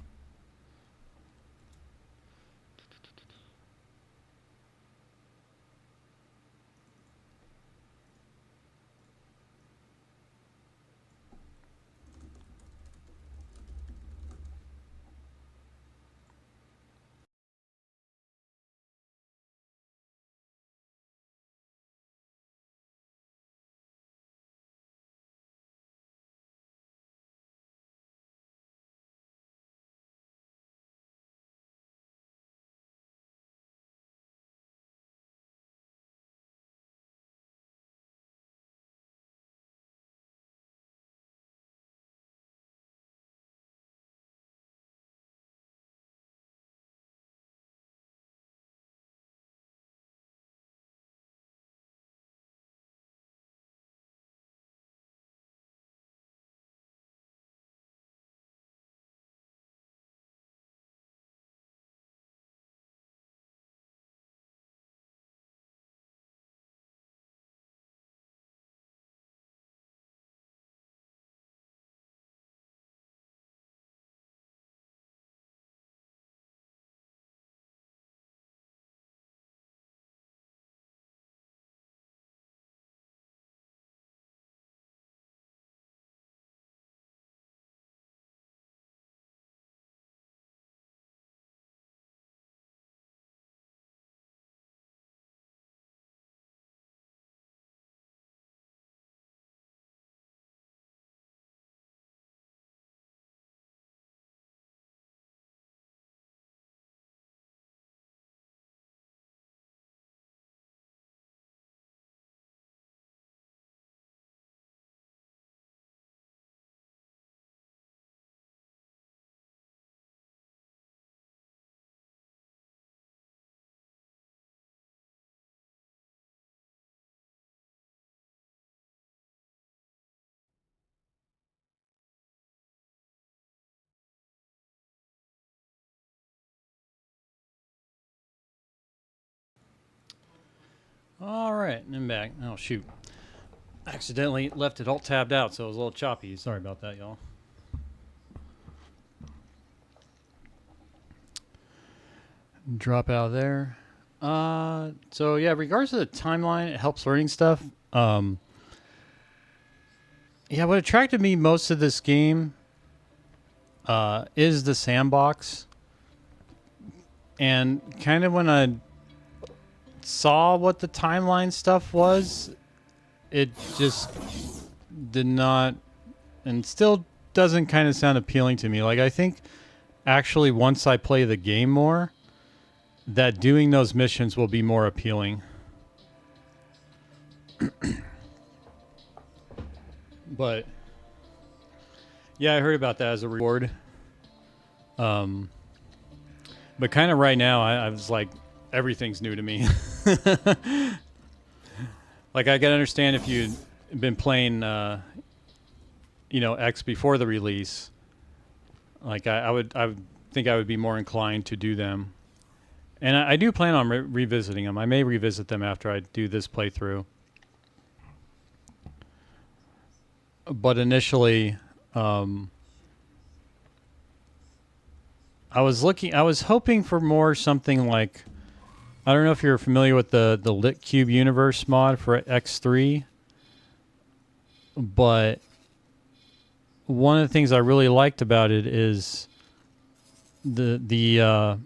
All right, and I'm back. Oh, shoot. Accidentally left it alt tabbed out, so it was a little choppy. Sorry about that, y'all. Drop out of there. So, yeah, regards to the timeline, it helps learning stuff. Yeah, what attracted me most of this game is the sandbox. And kind of when I saw what the timeline stuff was, it just did not, and still doesn't kind of sound appealing to me. Like, I think actually once I play the game more, that doing those missions will be more appealing. But yeah, I heard about that as a reward. But kind of right now, I was like, everything's new to me. Like, I can understand if you'd been playing, X before the release. Like, I would think I would be more inclined to do them. And I do plan on revisiting them. I may revisit them after I do this playthrough. But initially, I was hoping for more something like, I don't know if you're familiar with the LitCube Universe mod for X3, but one of the things I really liked about it is the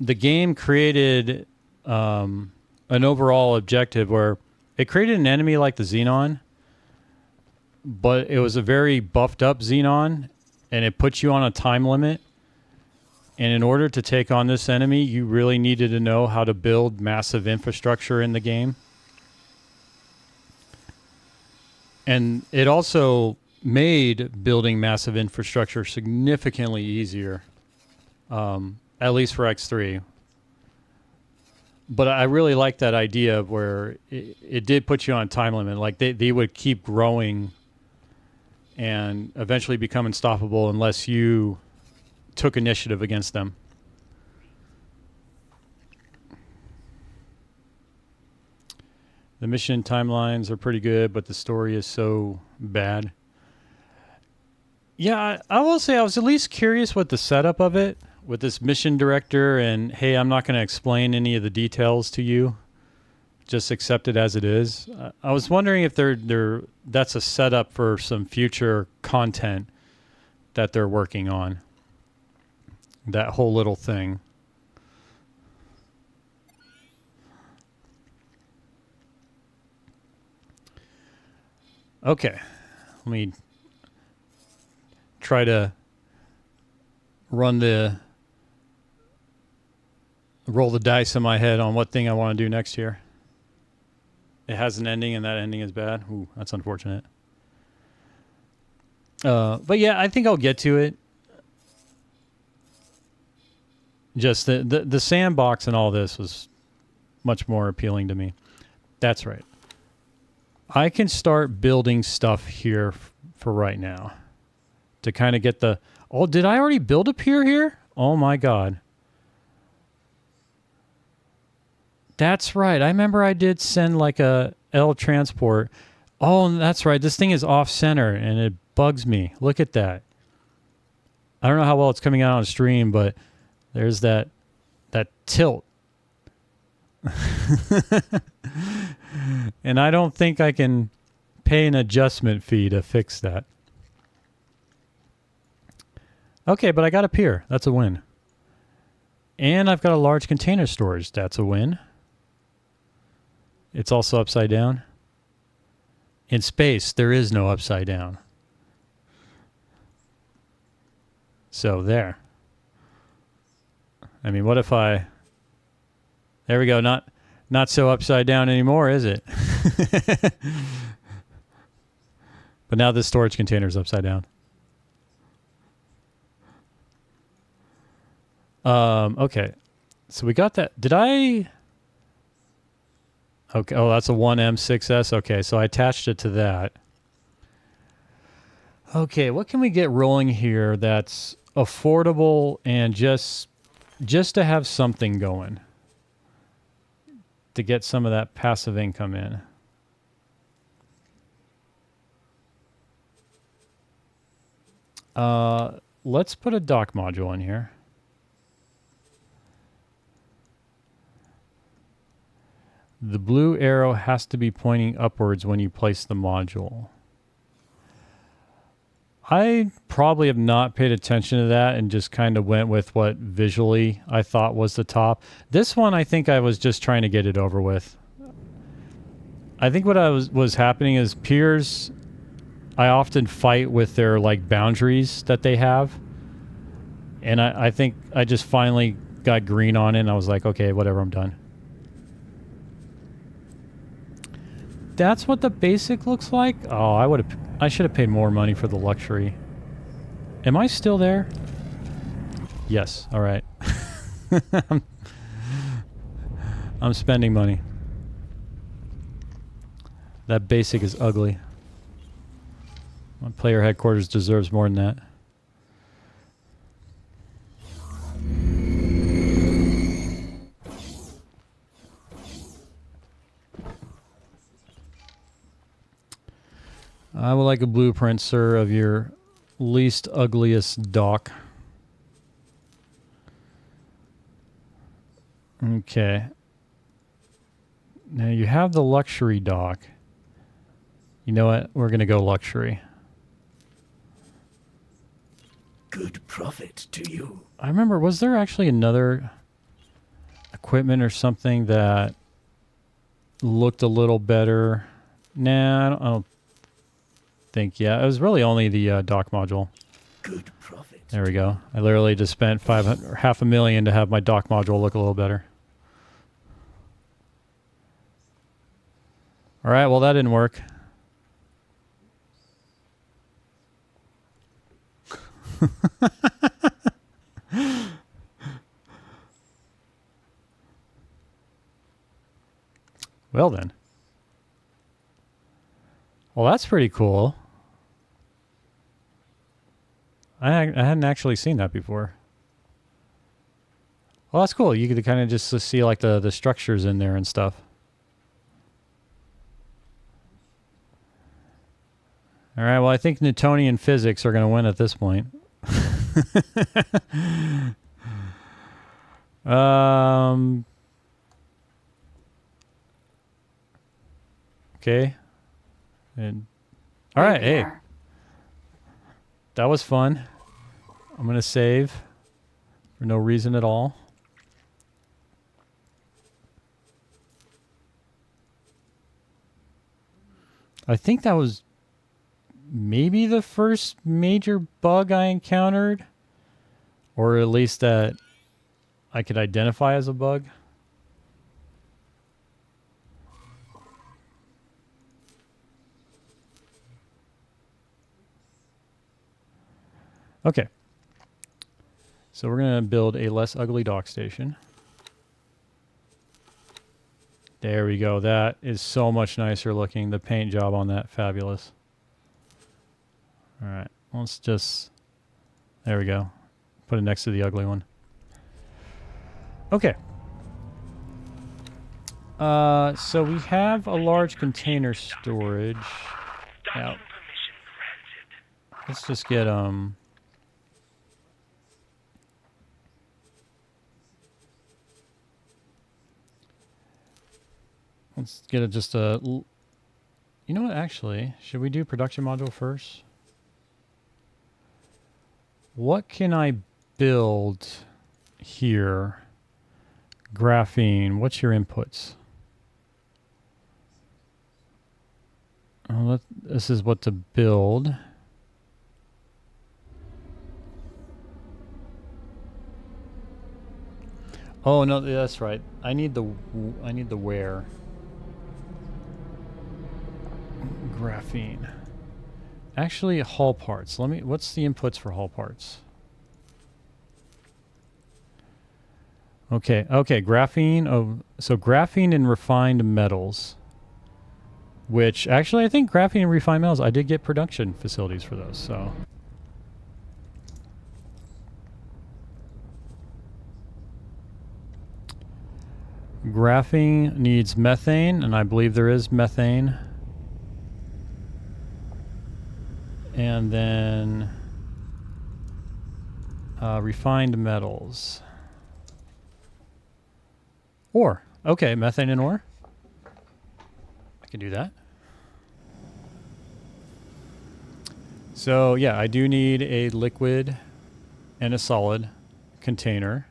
game created an overall objective where it created an enemy like the Xenon, but it was a very buffed up Xenon, and it puts you on a time limit. And in order to take on this enemy, you really needed to know how to build massive infrastructure in the game. And it also made building massive infrastructure significantly easier, at least for X3. But I really like that idea of where it did put you on a time limit. Like, they would keep growing and eventually become unstoppable unless you took initiative against them. The mission timelines are pretty good, but the story is so bad. Yeah, I will say I was at least curious what the setup of it with this mission director, and hey, I'm not going to explain any of the details to you. Just accept it as it is. I was wondering if that's a setup for some future content that they're working on. That whole little thing. Okay. Let me try to roll the dice in my head on what thing I want to do next year. It has an ending, and that ending is bad. Ooh, that's unfortunate. But yeah, I think I'll get to it. Just the sandbox and all this was much more appealing to me. That's right. I can start building stuff here for right now to kind of get the... Oh, did I already build a pier here? Oh my God. That's right. I remember I did send like a L transport. Oh, that's right. This thing is off center and it bugs me. Look at that. I don't know how well it's coming out on stream, but there's that tilt. And I don't think I can pay an adjustment fee to fix that. Okay, but I got a pier. That's a win. And I've got a large container storage. That's a win. It's also upside down. In space, there is no upside down. So there. I mean, what if I... There we go. Not so upside down anymore, is it? But now this storage container is upside down. Okay. So we got that. Did I... Okay. Oh, that's a 1M6S. Okay, so I attached it to that. Okay, what can we get rolling here that's affordable and just to have something going? To get some of that passive income in. Let's put a dock module in here. The blue arrow has to be pointing upwards when you place the module. I probably have not paid attention to that and just kind of went with what visually I thought was the top. This one, I think I was just trying to get it over with. I think what was happening is piers, I often fight with their like boundaries that they have. And I think I just finally got green on it and I was like, okay, whatever, I'm done. That's what the basic looks like? Oh, I should have paid more money for the luxury. Am I still there? Yes, all right. I'm spending money. That basic is ugly. My player headquarters deserves more than that. I would like a blueprint, sir, of your least ugliest dock. Okay. Now you have the luxury dock. You know what? We're going to go luxury. Good profit to you. I remember, was there actually another equipment or something that looked a little better? Nah, I don't think. Yeah, it was really only the dock module. Good profit. There we go. I literally just spent $500,000 to have my dock module look a little better. All right, well that didn't work. Well then. Well, that's pretty cool. I hadn't actually seen that before. Well, that's cool. You could kind of just see like the structures in there and stuff. All right, well, I think Newtonian physics are going to win at this point. Okay. And all right, hey. That was fun. I'm going to save for no reason at all. I think that was maybe the first major bug I encountered, or at least that I could identify as a bug. Okay. So we're going to build a less ugly dock station. There we go. That is so much nicer looking. The paint job on that, fabulous. All right. Let's just... There we go. Put it next to the ugly one. Okay. So we have a large container storage. Now, let's just get... Let's get just a... You know what, actually? Should we do production module first? What can I build here? Graphene. What's your inputs? This is what to build. Oh, no, that's right. I need the where. Graphene. Actually, hull parts. What's the inputs for hull parts? Okay, graphene. Oh, so graphene and refined metals. Which, actually, I think graphene and refined metals, I did get production facilities for those, so... Graphene needs methane, and I believe there is methane. And then refined metals. Ore. Okay, methane and ore. I can do that. So yeah, I do need a liquid and a solid container.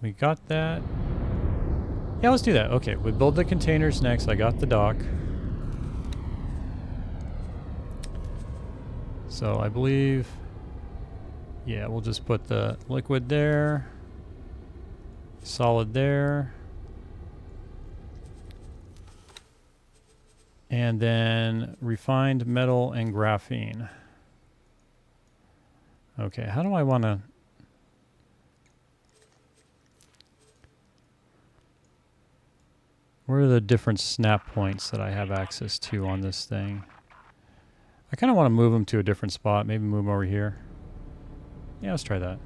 We got that. Yeah, let's do that. Okay, we build the containers next. I got the dock. So I believe, yeah, we'll just put the liquid there, solid there, and then refined metal and graphene. Okay, how do I want to... Where are the different snap points that I have access to on this thing? I kind of want to move them to a different spot. Maybe move them over here. Yeah, let's try that.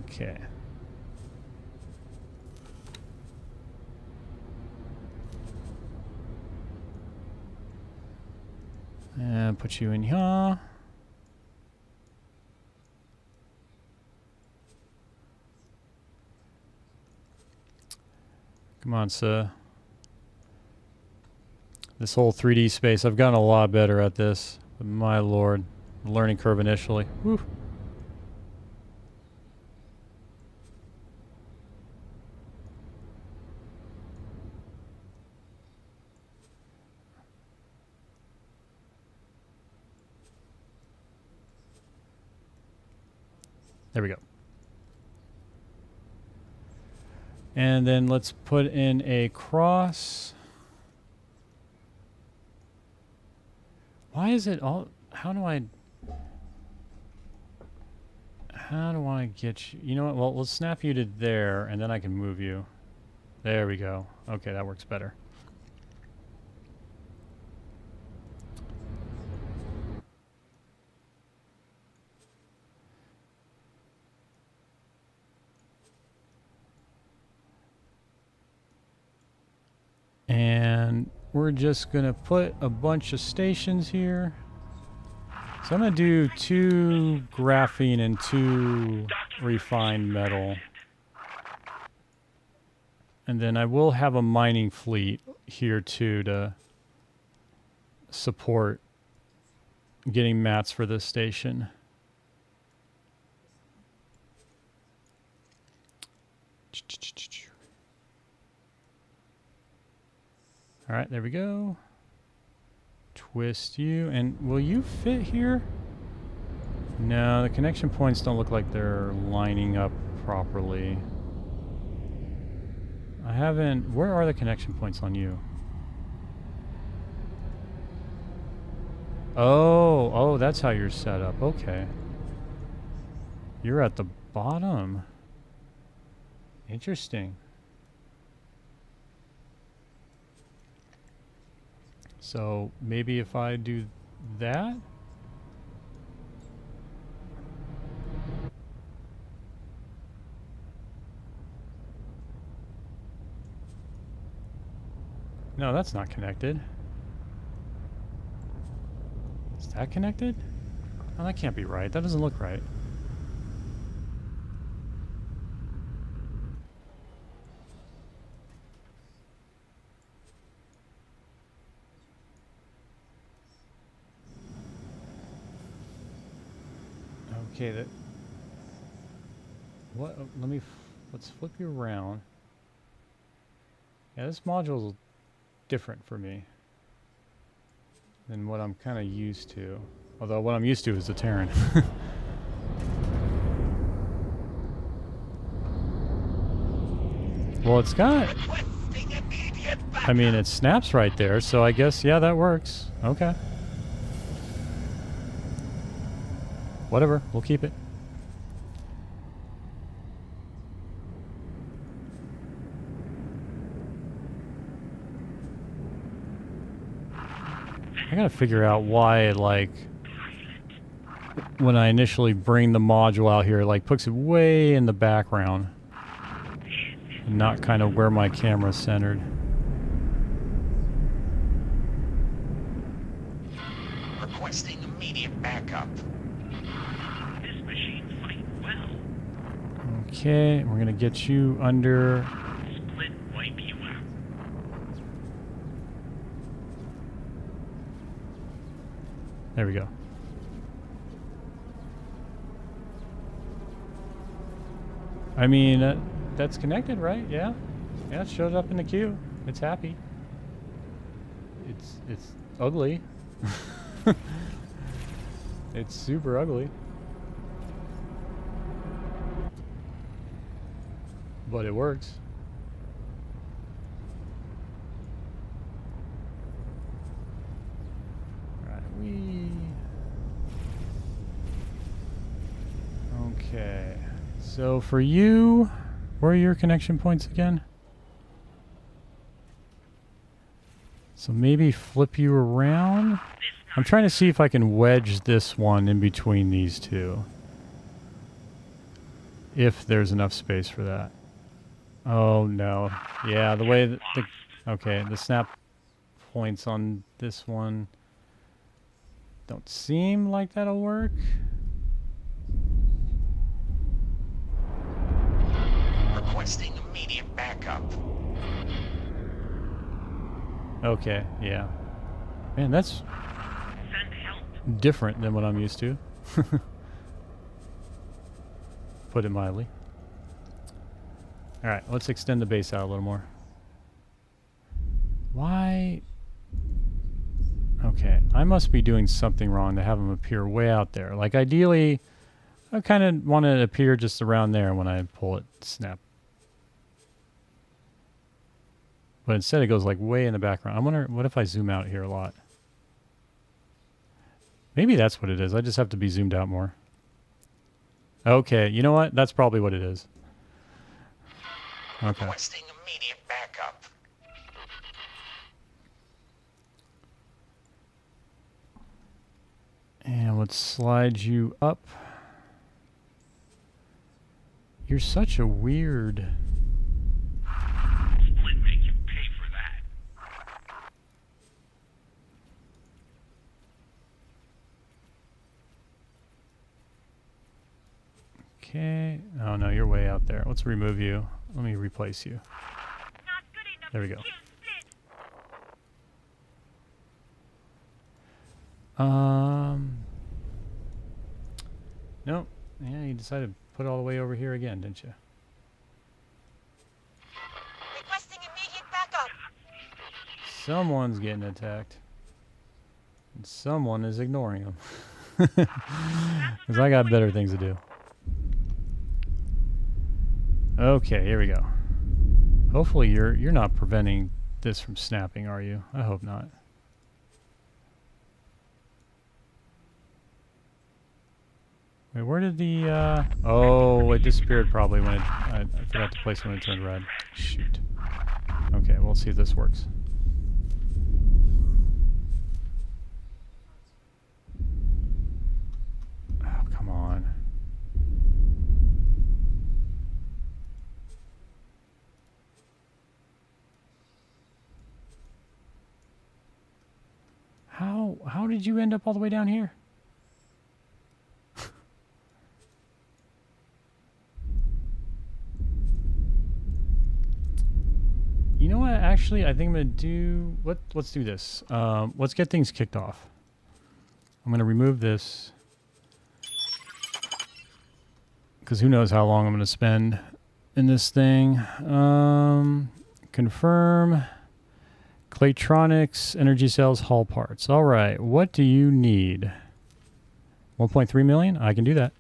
Okay. And put you in here. Come on, sir. This whole 3D space, I've gotten a lot better at this. But my lord. Learning curve initially. Woo. There we go. And then let's put in a cross. Why is it all... How do I get you... You know what? Well, let's snap you to there, and then I can move you. There we go. Okay, that works better. And we're just going to put a bunch of stations here. So I'm going to do 2 graphene and 2 refined metal. And then I will have a mining fleet here too to support getting mats for this station. All right, there we go. Twist you, and will you fit here? No, the connection points don't look like they're lining up properly. I haven't... Where are the connection points on you? Oh, that's how you're set up. Okay. You're at the bottom. Interesting. So maybe if I do that? No, that's not connected. Is that connected? Oh, that can't be right. That doesn't look right. Okay, that... What? Let's flip you around. Yeah, this module's different for me than what I'm kind of used to. Although what I'm used to is the Terran. Well, it's got... I mean, it snaps right there, so I guess, yeah, that works. Okay. Whatever, we'll keep it. I gotta figure out why, like, when I initially bring the module out here, like, puts it way in the background. And not kind of where my camera's centered. Requesting immediate backup. Okay, we're gonna get you under. Split wipe you out. There we go. I mean, that's connected, right? Yeah. Yeah, it showed up in the queue. It's happy. It's ugly. It's super ugly. But it works. Alright, okay. So for you, where are your connection points again? So maybe flip you around. I'm trying to see if I can wedge this one in between these two. If there's enough space for that. Oh no. Yeah, the way that okay, the snap points on this one don't seem like that'll work. Requesting immediate backup. Okay, yeah. Man, that's Send help. different than what I'm used to. Put it mildly. Alright, let's extend the base out a little more. Why? Okay, I must be doing something wrong to have them appear way out there. Like ideally, I kind of want it to appear just around there when I pull it, snap. But instead it goes like way in the background. I wonder, what if I zoom out here a lot? Maybe that's what it is. I just have to be zoomed out more. Okay, you know what? That's probably what it is. Okay. Requesting immediate backup. And let's slide you up. You're such a weird... Split make you pay for that. Okay. Oh no, you're way out there. Let's remove you. Let me replace you. Not good enough There we to go. kill Split. Nope. Yeah, you decided to put it all the way over here again, didn't you? Requesting immediate backup. Someone's getting attacked. And someone is ignoring them. Because I got better things to do. Okay, here we go. Hopefully you're not preventing this from snapping, are you? I hope not. Wait, where did the oh, it disappeared probably when I forgot to place it when it turned red. Shoot. Okay, we'll see if this works. Oh, come on. How did you end up all the way down here? You know what? Actually, I think I'm gonna do. Let's do this. Let's get things kicked off. I'm gonna remove this because who knows how long I'm gonna spend in this thing. Confirm. Claytronics, energy cells, hull parts. All right. What do you need? 1.3 million? I can do that.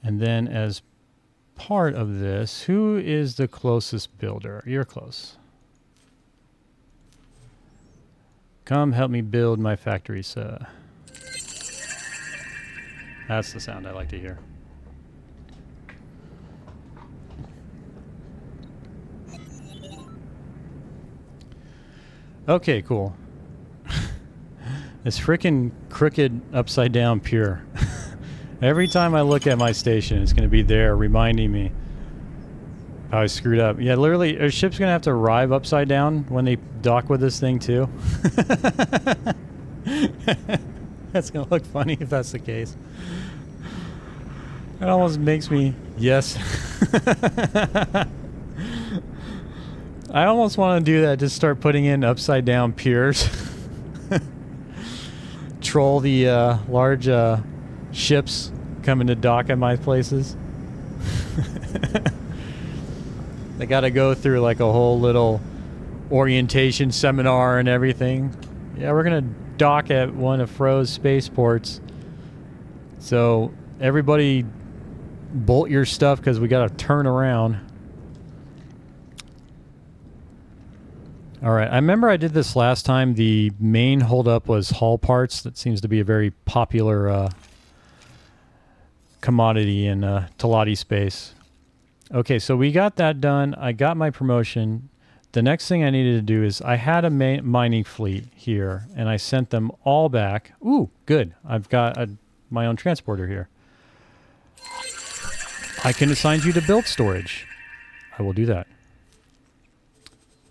And then as part of this, who is the closest builder? You're close. Come help me build my factory, sir. That's the sound I like to hear. Okay, cool. This freaking crooked upside down pure. Every time I look at my station, it's going to be there reminding me how I screwed up. Yeah, literally, a ship's going to have to arrive upside down when they dock with this thing too. That's gonna look funny if that's the case. It almost makes me yes. I almost want to do that. Just start putting in upside down piers. Troll the large ships coming to dock at my places. They got to go through like a whole little orientation seminar and everything. Yeah, we're gonna dock at one of Fro's spaceports. So everybody bolt your stuff because we got to turn around. All right, I remember I did this last time. The main holdup was hull parts. That seems to be a very popular commodity in Talati space. Okay, so we got that done. I got my promotion. The next thing I needed to do is I had a mining fleet here, and I sent them all back. Ooh, good. I've got my own transporter here. I can assign you to build storage. I will do that.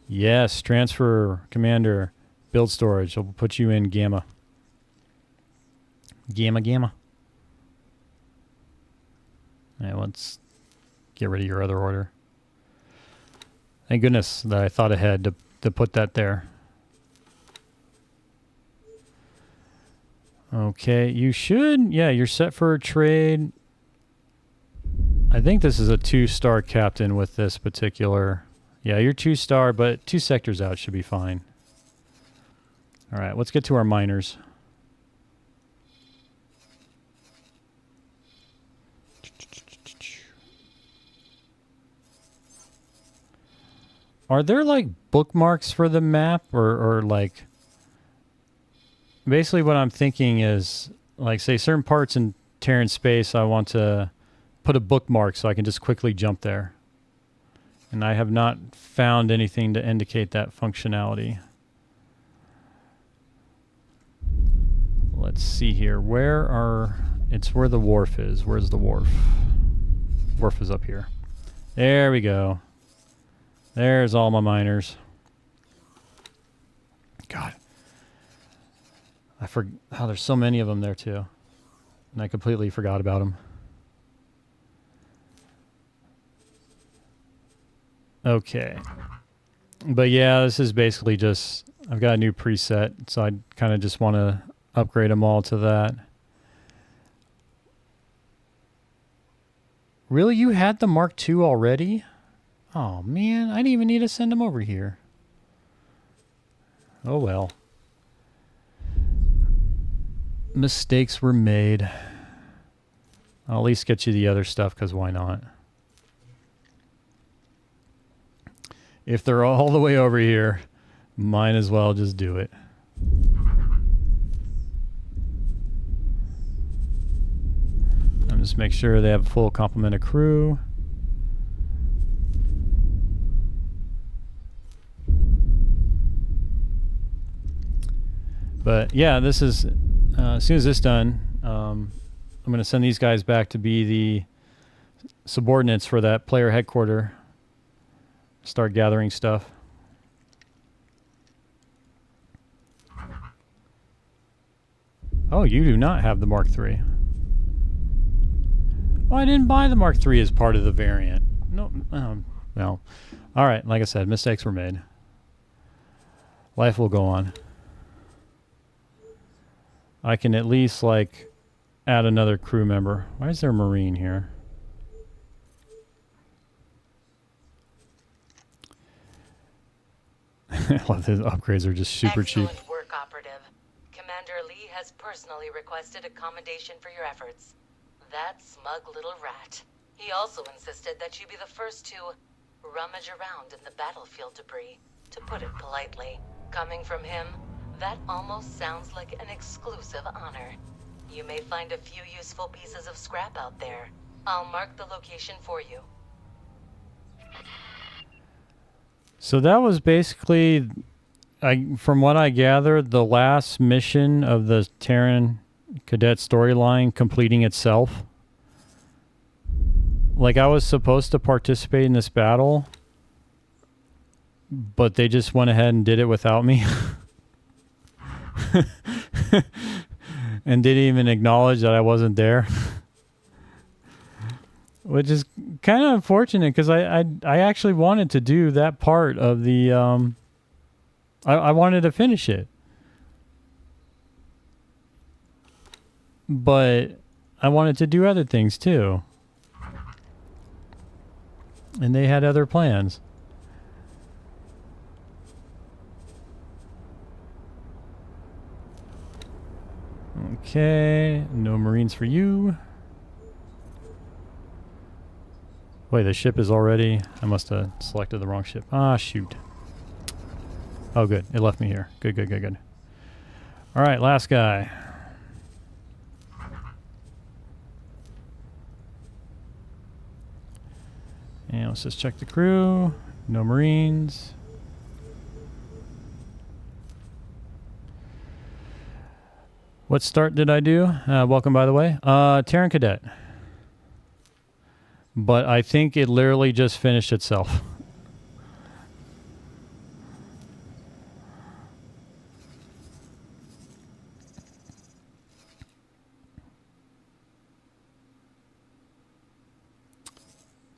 Yes, transfer, commander, build storage. I'll put you in Gamma. Gamma. All right, let's get rid of your other order. Thank goodness that I thought ahead to put that there. Okay, you should... Yeah, you're set for a trade. I think this is a 2-star captain with this particular... Yeah, you're 2-star, but 2 sectors out should be fine. All right, let's get to our miners. Are there like bookmarks for the map or like... Basically what I'm thinking is like say certain parts in Terran space I want to put a bookmark so I can just quickly jump there. And I have not found anything to indicate that functionality. Let's see here. It's where the wharf is. Where's the wharf? Wharf is up here. There we go. There's all my miners. God. I forgot. Oh, there's so many of them there too. And I completely forgot about them. Okay. But yeah, this is basically just... I've got a new preset, so I kind of just want to upgrade them all to that. Really? You had the Mark II already? Oh, man. I didn't even need to send them over here. Oh, well. Mistakes were made. I'll at least get you the other stuff, because why not? If they're all the way over here, might as well just do it. I'm just make sure they have a full complement of crew. But yeah, this is as soon as this is done, I'm going to send these guys back to be the subordinates for that player headquarter. Start gathering stuff. Oh, you do not have the Mark III. Oh, I didn't buy the Mark III as part of the variant. No. All right, like I said, mistakes were made. Life will go on. I can at least, like, add another crew member. Why is there a Marine here? Well, the upgrades are just super cheap. Excellent work, Operative. Commander Lee has personally requested accommodation for your efforts. That smug little rat. He also insisted that you be the first to rummage around in the battlefield debris, to put it politely. Coming from him, that almost sounds like an exclusive honor. You may find a few useful pieces of scrap out there. I'll mark the location for you. So that was basically, from what I gathered, the last mission of the Terran Cadet storyline completing itself. Like, I was supposed to participate in this battle, but they just went ahead and did it without me. and didn't even acknowledge that I wasn't there. Which is kind of unfortunate because I actually wanted to do that part of the I wanted to finish it. But I wanted to do other things too. And they had other plans. Okay, no Marines for you. Wait, the ship is already... I must have selected the wrong ship. Ah, shoot. Oh, good. It left me here. Good, good, good, good. All right, last guy. And let's just check the crew. No Marines. What start did I do? Welcome, by the way. Terran Cadet. But I think it literally just finished itself.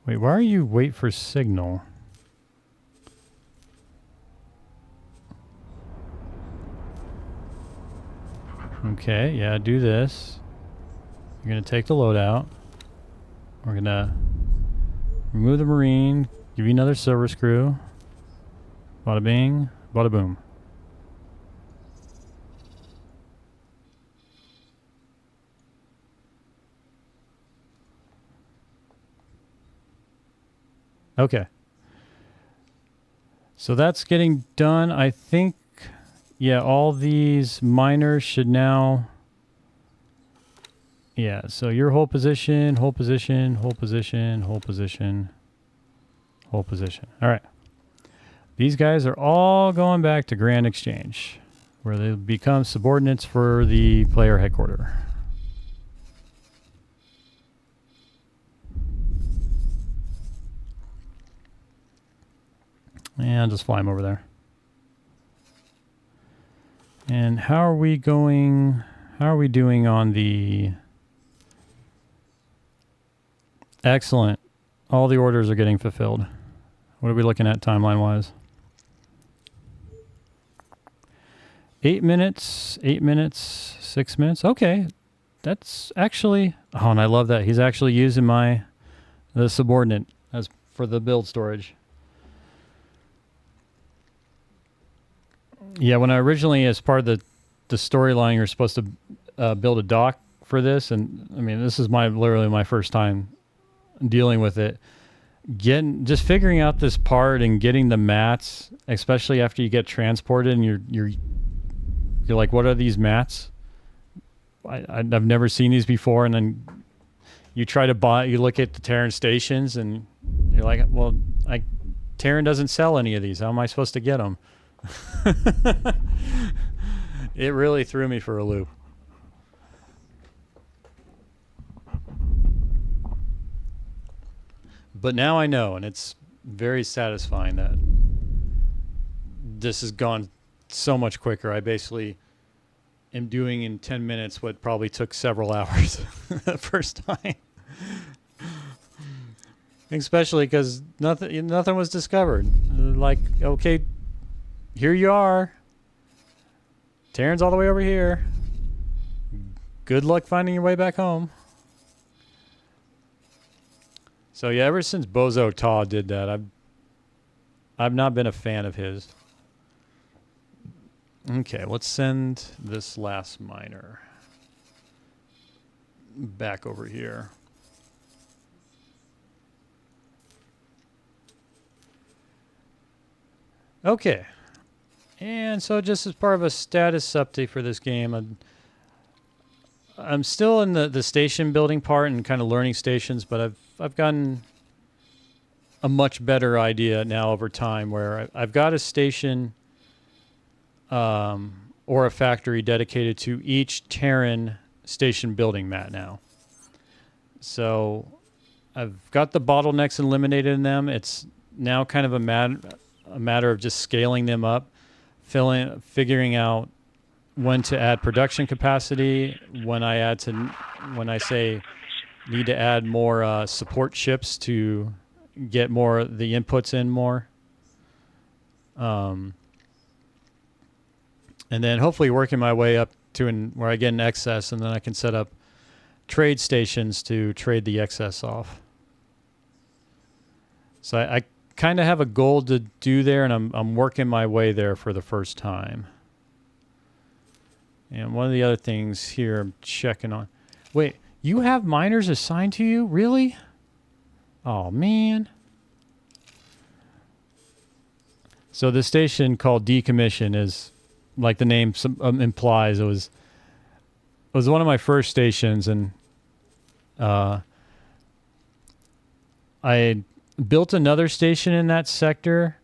Wait, why are you wait for signal? Okay, yeah, do this. You're going to take the loadout. We're going to remove the Marine, give you another service crew. Bada bing, bada boom. Okay. So that's getting done. I think, yeah, all these miners should now... Yeah, so your whole position, whole position, whole position, whole position, whole position. All right. These guys are all going back to Grand Exchange, where they become subordinates for the player headquarters. And just fly them over there. And how are we going? How are we doing on the... Excellent. All the orders are getting fulfilled. What are we looking at timeline-wise? 8 minutes, 8 minutes, 6 minutes. Okay. That's actually... Oh, and I love that. He's actually using the subordinate as for the build storage. Yeah, when I originally, as part of the storyline, you're supposed to build a dock for this, and I mean, this is literally my first time dealing with it. Just figuring out this part and getting the mats, especially after you get transported, and you're like, what are these mats? I've never seen these before, and then you try to buy. You look at the Terran stations, and you're like, well, Terran doesn't sell any of these. How am I supposed to get them? It really threw me for a loop. But now I know, and it's very satisfying that this has gone so much quicker. I basically am doing in 10 minutes what probably took several hours the first time. Especially because nothing was discovered. Like, okay, here you are. Terran's all the way over here. Good luck finding your way back home. So yeah, ever since Bozo Ta did that, I've not been a fan of his. Okay, let's send this last miner back over here. Okay. And so just as part of a status update for this game, I'm still in the station building part and kind of learning stations, but I've gotten a much better idea now over time where I've got a station or a factory dedicated to each Terran station building mat now. So I've got the bottlenecks eliminated in them. It's now kind of a matter of just scaling them up, figuring out when to add production capacity, when I say need to add more support chips to get more the inputs in more. And then hopefully working my way up to where I get an excess, and then I can set up trade stations to trade the excess off. So I kind of have a goal to do there, and I'm working my way there for the first time. And one of the other things here I'm checking on. Wait, you have miners assigned to you? Really? Oh, man. So the station called Decommission is, like the name implies, it was one of my first stations, and I built another station in that sector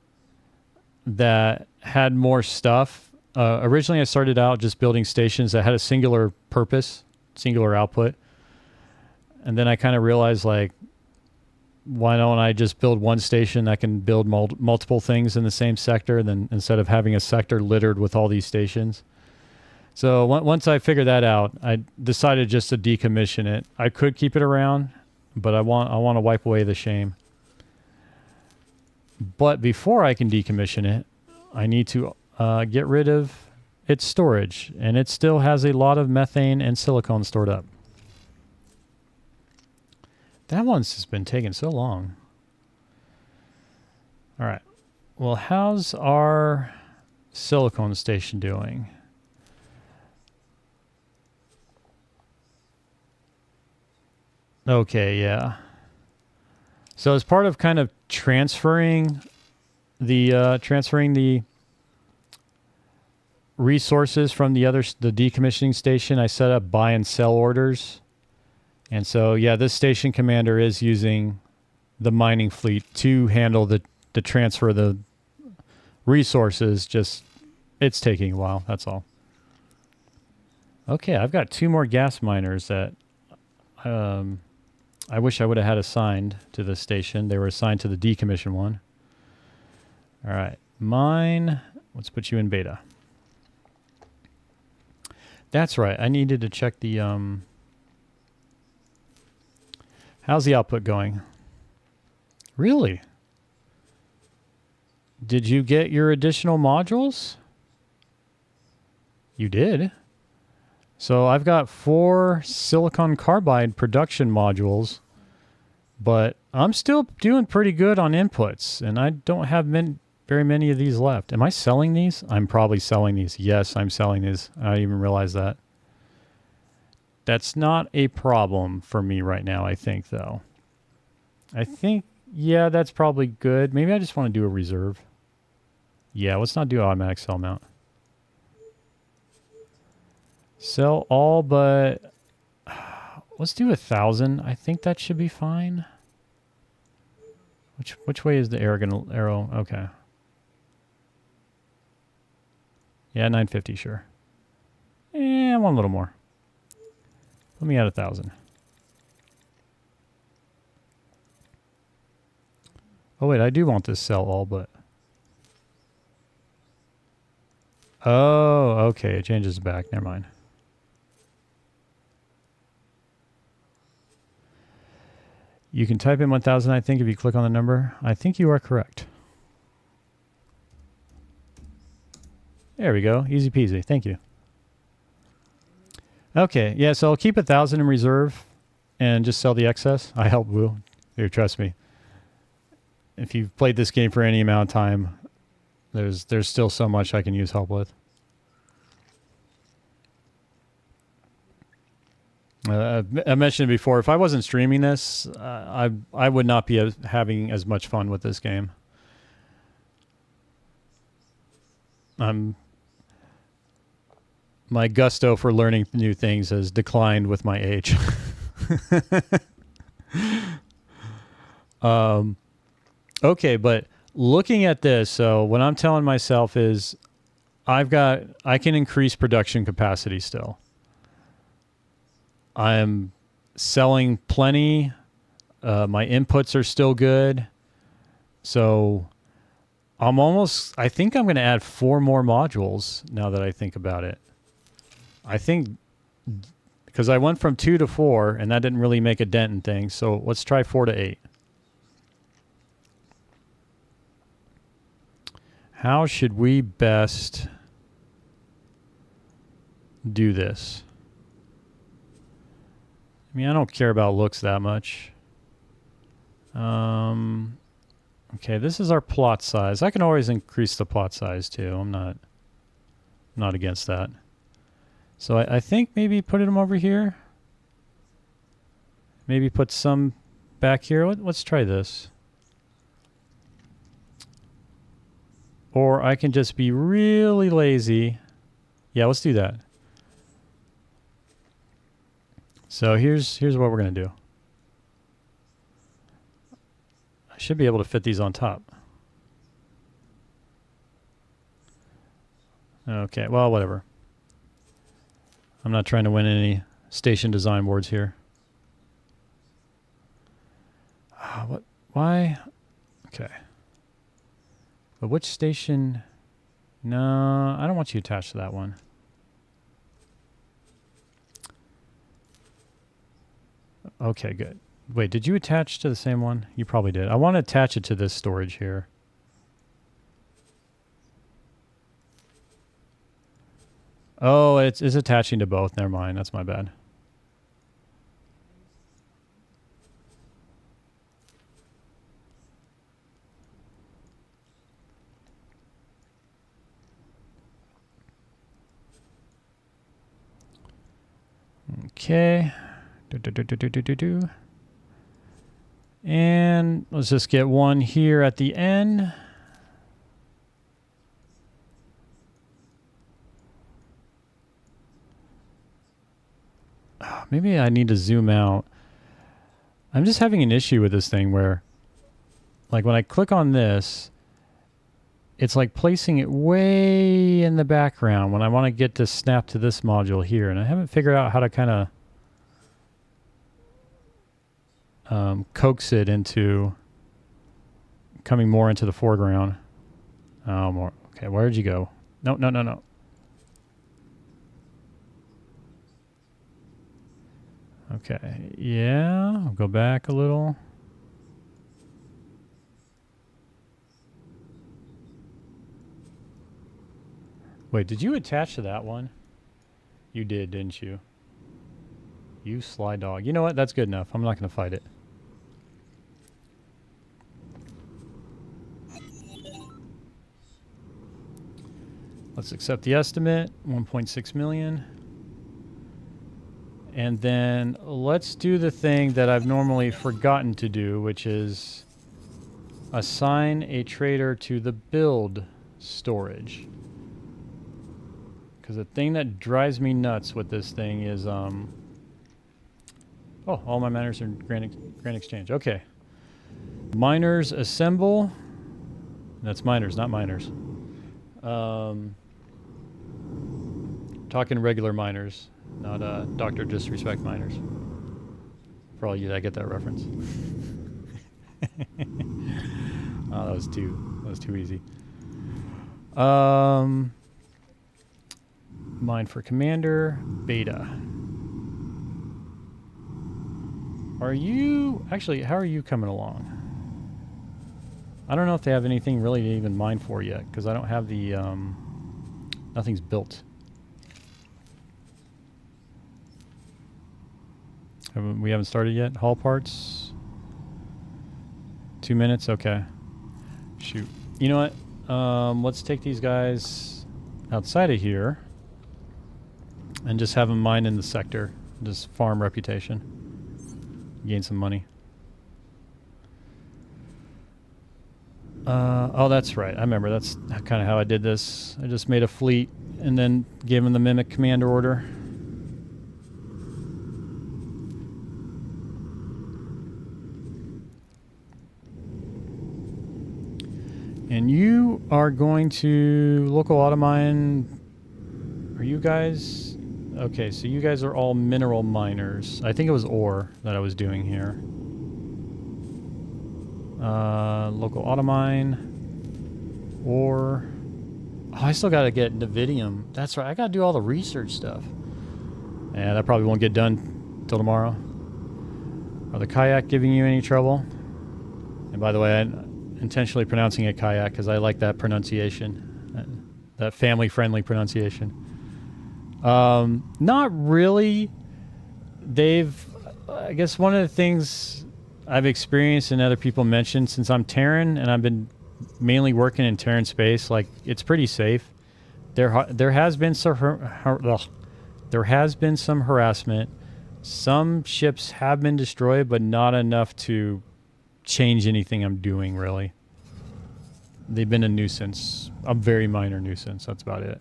that had more stuff. Originally, I started out just building stations that had a singular purpose, singular output. And then I kind of realized, like, why don't I just build one station that can build multiple things in the same sector, then instead of having a sector littered with all these stations. So once I figured that out, I decided just to decommission it. I could keep it around, but I want to wipe away the shame. But before I can decommission it, I need to get rid of its storage, and it still has a lot of methane and silicone stored up. That one's just been taking so long. All right. Well, how's our silicone station doing? Okay, yeah. So as part of kind of transferring the resources from the decommissioning station, I set up buy and sell orders. And so, yeah, this station commander is using the mining fleet to handle the transfer of the resources. Just, it's taking a while, that's all. Okay, I've got 2 more gas miners that I wish I would have had assigned to this station. They were assigned to the decommission one. All right, mine, let's put you in beta. That's right, I needed to check the... How's the output going? Really? Did you get your additional modules? You did. So I've got 4 silicon carbide production modules, but I'm still doing pretty good on inputs, and I don't have very many of these left. Am I selling these? I'm probably selling these. Yes, I'm selling these. I didn't even realize that. That's not a problem for me right now, I think, though. I think, yeah, that's probably good. Maybe I just want to do a reserve. Yeah, let's not do automatic sell mount. Sell all, but let's do 1,000. I think that should be fine. Which way is the arrow? Okay. Yeah, 950, sure. I want a little more. Let me add 1,000. Oh wait, I do want this sell all, but... Oh, okay, it changes back. Never mind. You can type in 1,000, I think, if you click on the number. I think you are correct. There we go. Easy peasy. Thank you. Okay, yeah, so I'll keep 1,000 in reserve and just sell the excess. I help Wu. Here, trust me. If you've played this game for any amount of time, there's still so much I can use help with. I mentioned it before. If I wasn't streaming this, I would not be having as much fun with this game. My gusto for learning new things has declined with my age. Okay, but looking at this, so what I'm telling myself is I can increase production capacity still. I'm selling plenty. My inputs are still good. So I think I'm going to add 4 more modules now that I think about it. I think because I went from 2 to 4 and that didn't really make a dent in things. So let's try 4 to 8. How should we best do this? I mean, I don't care about looks that much. Okay, this is our plot size. I can always increase the plot size too. I'm not against that. So I think maybe put them over here. Maybe put some back here. Let's try this. Or I can just be really lazy. Yeah, let's do that. So here's what we're going to do. I should be able to fit these on top. Okay, well, whatever. I'm not trying to win any station design awards here. What? Why? Okay. But which station? No, I don't want you attached to that one. Okay, good. Wait, did you attach to the same one? You probably did. I want to attach it to this storage here. Oh, it's attaching to both. Never mind. That's my bad. Okay. And let's just get one here at the end. Oh, maybe I need to zoom out. I'm just having an issue with this thing where, like, when I click on this, it's like placing it way in the background when I want to get to snap to this module here. And I haven't figured out how to kind of coax it into coming more into the foreground. Oh, more. Okay, where'd you go? No. Okay, yeah, I'll go back a little. Wait, did you attach to that one? You did, didn't you? You sly dog. You know what? That's good enough. I'm not going to fight it. Let's accept the estimate, 1.6 million. And then let's do the thing that I've normally forgotten to do, which is assign a trader to the build storage. Because the thing that drives me nuts with this thing is, oh, all my miners are in Grand Exchange. Okay. Miners assemble. That's miners, not miners. Talking regular miners, not Dr. Disrespect miners. For all you that get that reference. Oh, that was too easy. Mine for commander, beta. Are you actually? How are you coming along? I don't know if they have anything really to even mine for yet, because I don't have the nothing's built. We haven't started yet. Haul parts. 2 minutes. Okay. Shoot. You know what? Let's take these guys outside of here and just have them mine in the sector. Just farm reputation. Gain some money. Oh, that's right. I remember. That's kind of how I did this. I just made a fleet and then gave them the Mimic commander order. And you are going to local auto mine. Are you guys? Okay, so you guys are all mineral miners. I think it was ore that I was doing here. Local auto mine. Ore. Oh, I still got to get Nevidium. That's right. I got to do all the research stuff. And that probably won't get done till tomorrow. Are the kayak giving you any trouble? And by the way, I'm intentionally pronouncing it kayak because I like that pronunciation, that family-friendly pronunciation. Not really. I guess one of the things I've experienced and other people mentioned, since I'm Terran and I've been mainly working in Terran space, like, it's pretty safe. There has been some harassment. Some ships have been destroyed, but not enough to change anything I'm doing, really. They've been a nuisance, a very minor nuisance. That's about it.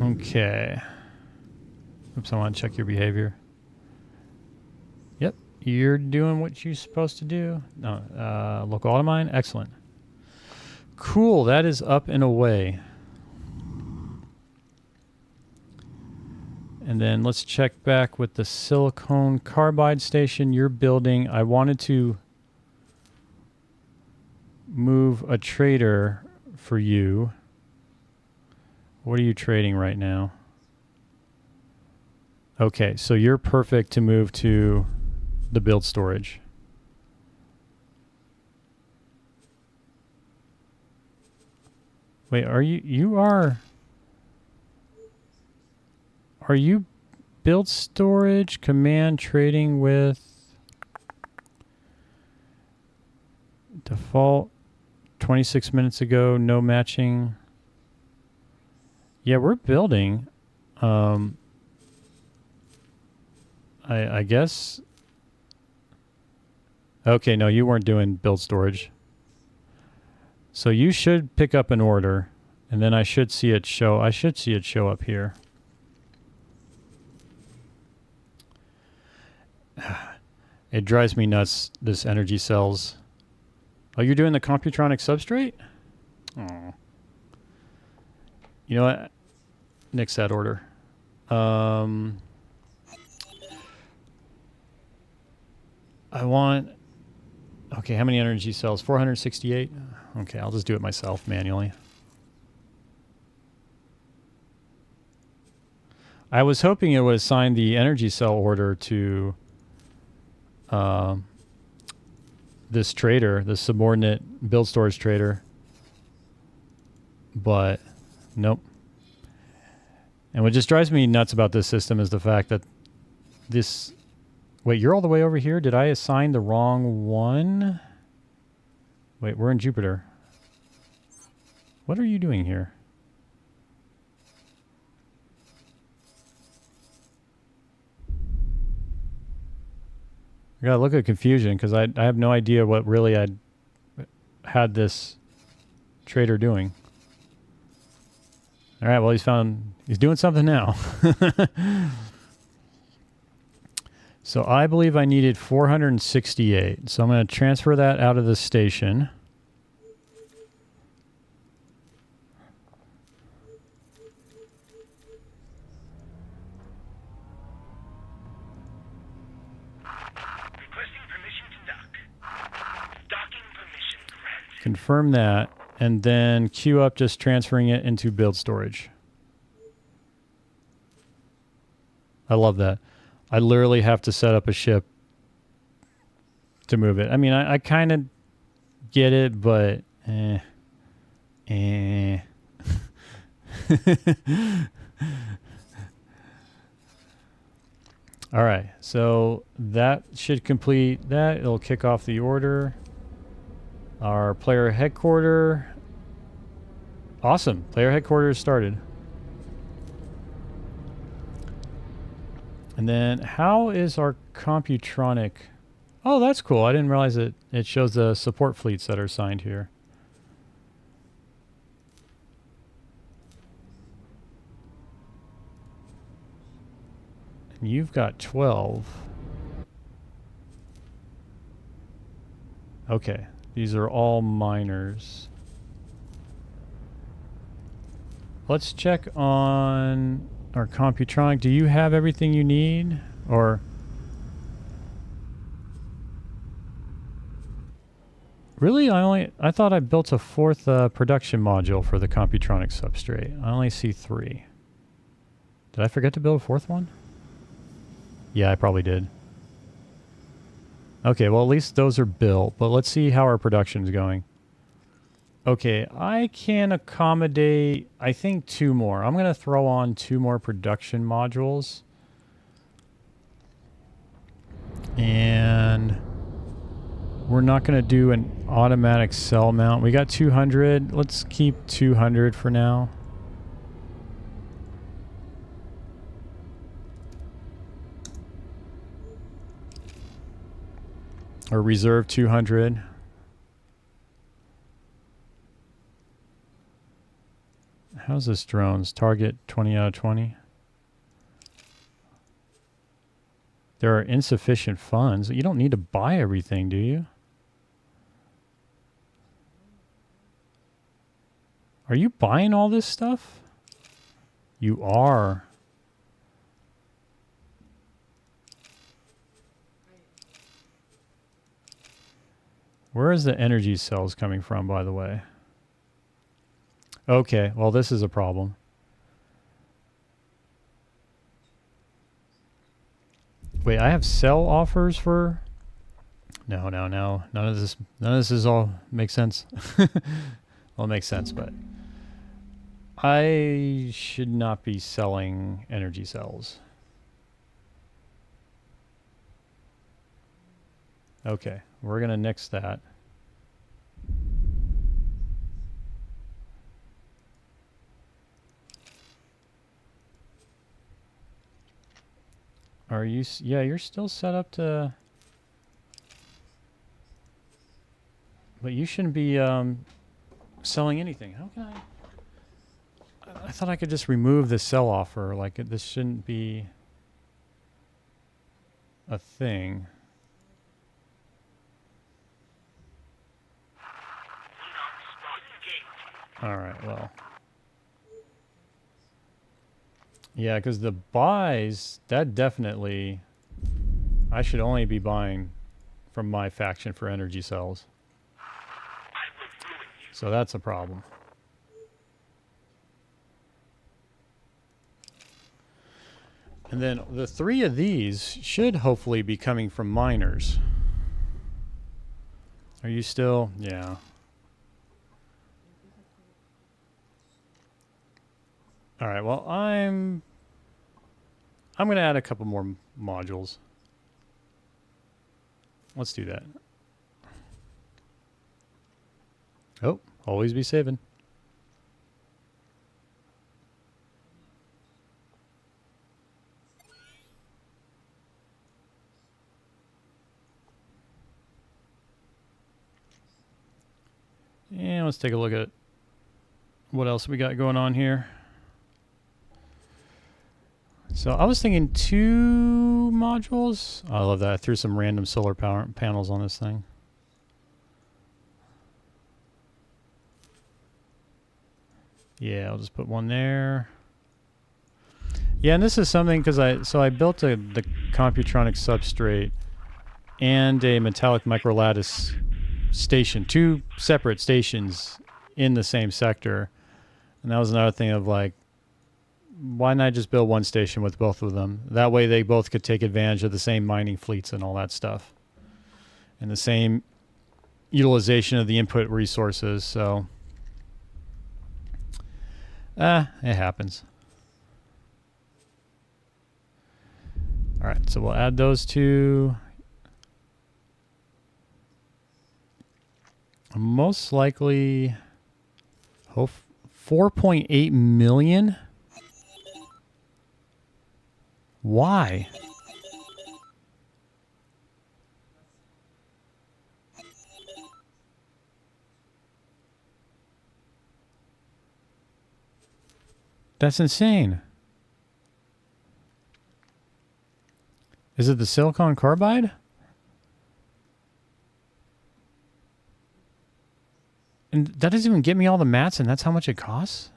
Okay. Oops, I want to check your behavior. Yep, you're doing what you're supposed to do. No, local auto mine, excellent. Cool, that is up and away. And then let's check back with the silicon carbide station you're building. I wanted to move a trader for you. What are you trading right now? Okay, so you're perfect to move to the build storage. Wait, are you build storage, command trading with default 26 minutes ago, no matching? Yeah, we're building. I guess. Okay, no, you weren't doing build storage. So you should pick up an order, and then I should see it show. I should see it show up here. It drives me nuts, this energy cells. Oh, you're doing the Computronic substrate? Oh. You know what? Nix that order. I want... Okay, how many energy cells? 468? Okay, I'll just do it myself manually. I was hoping it would assign the energy cell order to this trader, this subordinate build storage trader. But nope. And what just drives me nuts about this system is the fact that this... Wait, you're all the way over here? Did I assign the wrong one? Wait, we're in Jupiter. What are you doing here? I got a look at confusion because I have no idea what really I'd had this trader doing. All right, well, he's doing something now. So I believe I needed 468. So I'm going to transfer that out of the station. Requesting permission to dock. Docking permission granted. Confirm that, and then queue up just transferring it into build storage. I love that. I literally have to set up a ship to move it. I mean, I kind of get it, but All right, so that should complete that. It'll kick off the order. Our player headquarters. Awesome. Player headquarters started. And then how is our Computronic? Oh, that's cool. I didn't realize it shows the support fleets that are assigned here. And you've got 12. Okay. These are all miners. Let's check on our Computronic. Do you have everything you need? Or Really? I thought I built a fourth production module for the Computronic substrate. I only see 3. Did I forget to build a 4th one? Yeah, I probably did. Okay, well at least those are built, but let's see how our production's going. Okay, I can accommodate, I think 2 more. I'm going to throw on 2 more production modules. And we're not going to do an automatic cell mount. We got 200. Let's keep 200 for now. Or reserve 200. How's this drones? Target 20 out of 20. There are insufficient funds. You don't need to buy everything, do you? Are you buying all this stuff? You are. Where is the energy cells coming from, by the way? Okay, well, this is a problem. Wait, I have cell offers for... No. None of this is all makes sense. Well, it makes sense, but... I should not be selling energy cells. Okay, we're going to nix that. Are you... Yeah, you're still set up to... But you shouldn't be selling anything. How can I thought I could just remove the sell offer. Like, this shouldn't be a thing. Alright, well. Yeah, because the buys, that definitely... I should only be buying from my faction for energy cells. So that's a problem. And then the 3 of these should hopefully be coming from miners. Are you still? Yeah. All right, well, I'm going to add a couple more modules. Let's do that. Oh, always be saving. And let's take a look at what else we got going on here. So I was thinking 2 modules. Oh, I love that. I threw some random solar power panels on this thing. Yeah, I'll just put 1 there. Yeah, and this is something because I built the Computronic substrate and a metallic microlattice station, 2 separate stations in the same sector. And that was another thing of like, why not just build 1 station with both of them? That way they both could take advantage of the same mining fleets and all that stuff. And the same utilization of the input resources, so... it happens. Alright, so we'll add those 2. Most likely... 4.8 million? Why? That's insane. Is it the silicon carbide? And that doesn't even get me all the mats, and that's how much it costs?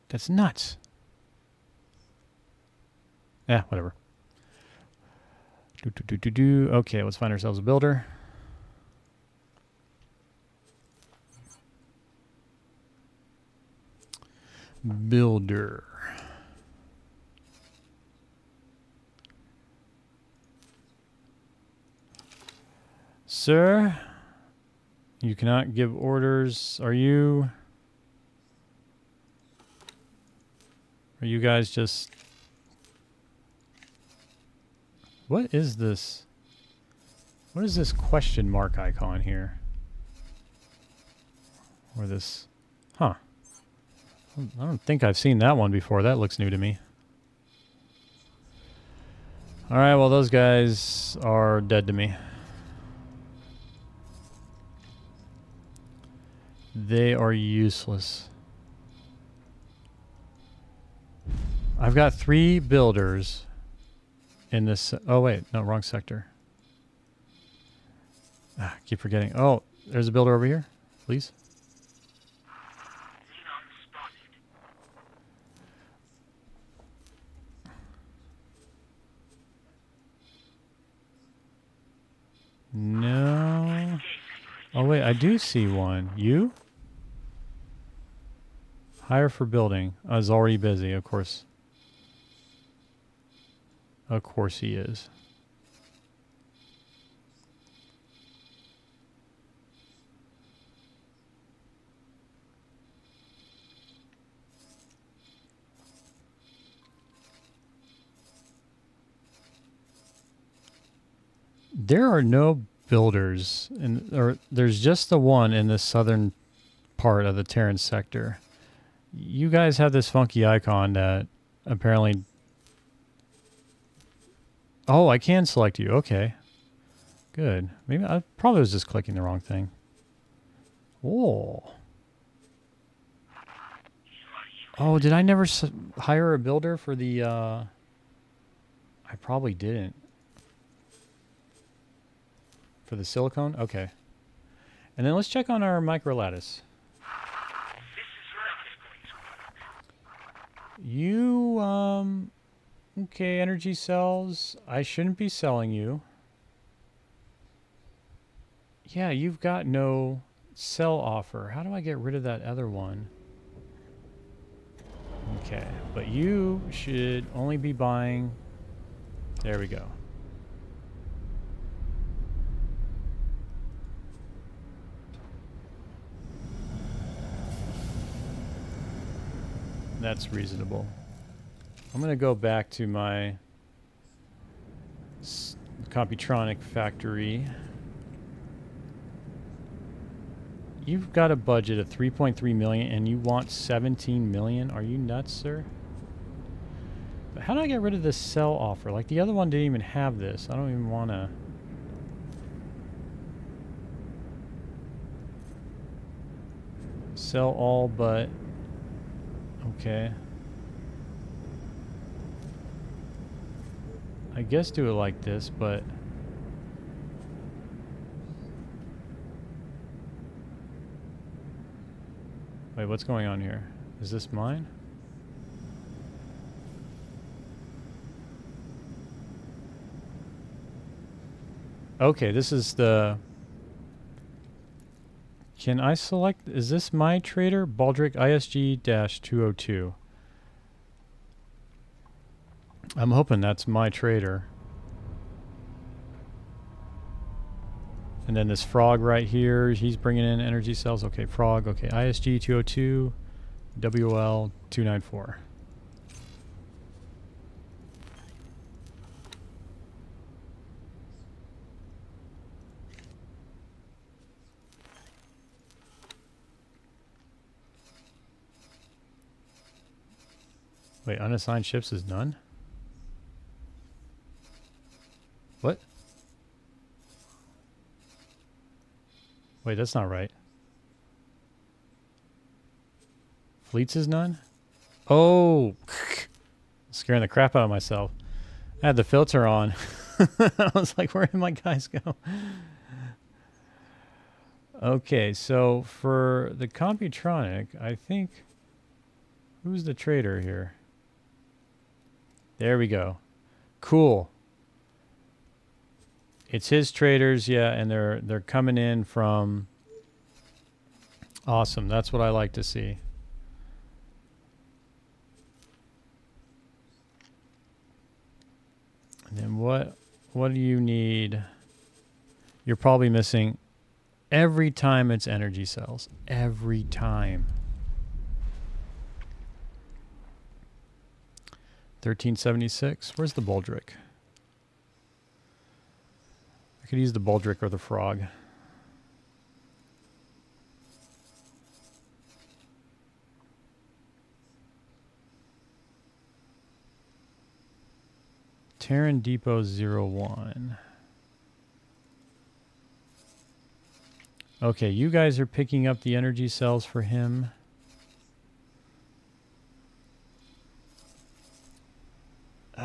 That's nuts. Yeah, whatever. Okay, let's find ourselves a builder. Builder. Sir, you cannot give orders. Are you guys just... What is this? What is this question mark icon here? Or this... Huh. I don't think I've seen that one before. That looks new to me. Alright, well those guys are dead to me. They are useless. I've got 3 builders in this... Oh wait, no, wrong sector. Ah, keep forgetting. Oh, there's a builder over here, please. No. Oh wait, I do see one. You? Hire for building. I was already busy, of course. Of course he is. There are no builders, or there's just the one in the southern part of the Terran sector. You guys have this funky icon that apparently... Oh, I can select you. Okay. Good. Maybe I probably was just clicking the wrong thing. Oh. Oh, did I never hire a builder for the... I probably didn't. For the silicone? Okay. And then let's check on our microlattice. You, okay, energy cells. I shouldn't be selling you. Yeah, you've got no sell offer. How do I get rid of that other one? Okay, but you should only be buying... There we go. That's reasonable. I'm going to go back to my Computronic factory. You've got a budget of 3.3 million and you want 17 million? Are you nuts, sir? But how do I get rid of this sell offer? Like the other one didn't even have this. I don't even want to... Sell all but... Okay. I guess do it like this, but... Wait, what's going on here? Is this mine? Okay, this is the... Can I select... Is this my trader? Baldric ISG-202. I'm hoping that's my trader. And then this frog right here, he's bringing in energy cells. Okay, frog. Okay, ISG-202, WL-294. Wait, unassigned ships is none? What? Wait, that's not right. Fleets is none? Oh! Scaring the crap out of myself. I had the filter on. I was like, where did my guys go? Okay, so for the Computronic, I think... Who's the trader here? There we go. Cool. It's his traders, yeah, and they're coming in from... Awesome, that's what I like to see. What do you need? You're probably missing every time it's energy cells. Every time. 1376. Where's the Baldric? I could use the Baldric or the Frog. Terran Depot 01. Okay, you guys are picking up the energy cells for him.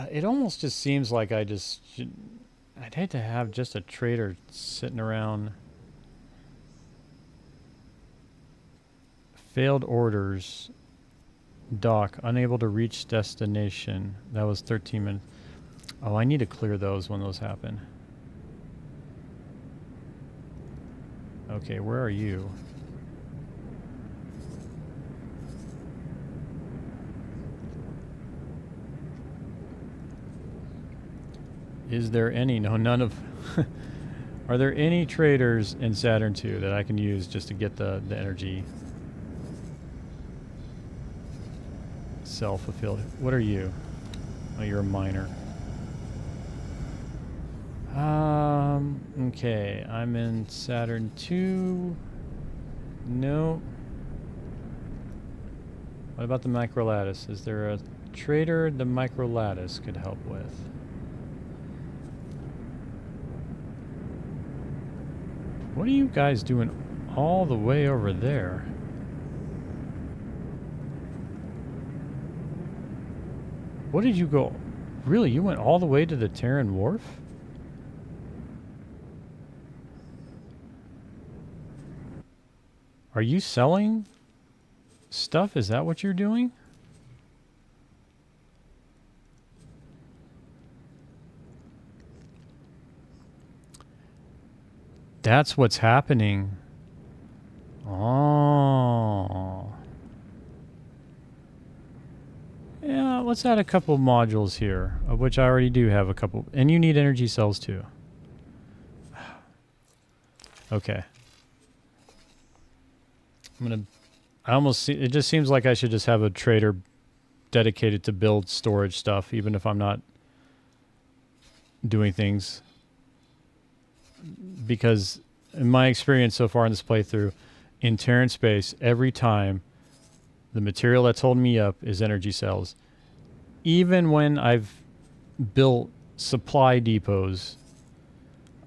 It almost just seems like I'd hate to have just a trader sitting around. Failed orders. Dock, unable to reach destination. That was 13 minutes. Oh, I need to clear those when those happen. Okay, where are you? Is there any? No, none of... Are there any traders in Saturn II that I can use just to get the energy cell fulfilled? What are you? Oh, you're a miner. Okay, I'm in Saturn II. No. What about the microlattice? Is there a trader the microlattice could help with? What are you guys doing all the way over there? What did you go? Really, you went all the way to the Terran Wharf? Are you selling stuff? Is that what you're doing? That's what's happening. Oh. Yeah, let's add a couple modules here, of which I already do have a couple. And you need energy cells too. Okay. I almost see, it just seems like I should just have a trader dedicated to build storage stuff, even if I'm not doing things. Because in my experience so far in this playthrough, in Terran space, every time the material that's holding me up is energy cells. Even when I've built supply depots,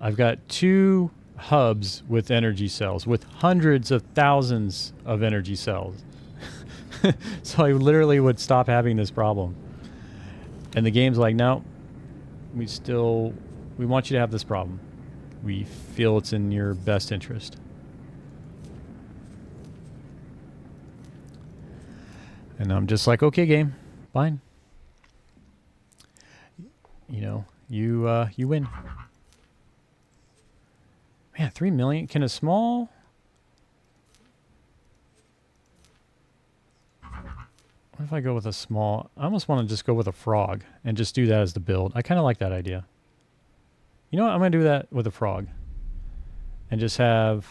I've got 2 hubs with energy cells, with hundreds of thousands of energy cells. So I literally would stop having this problem. And the game's like, no, we want you to have this problem. We feel it's in your best interest. And I'm just like, okay, game, fine. You know, you win. Man, 3 million. Can a small... What if I go with a small... I almost want to just go with a frog and just do that as the build. I kind of like that idea. You know what? I'm going to do that with a frog. And just have...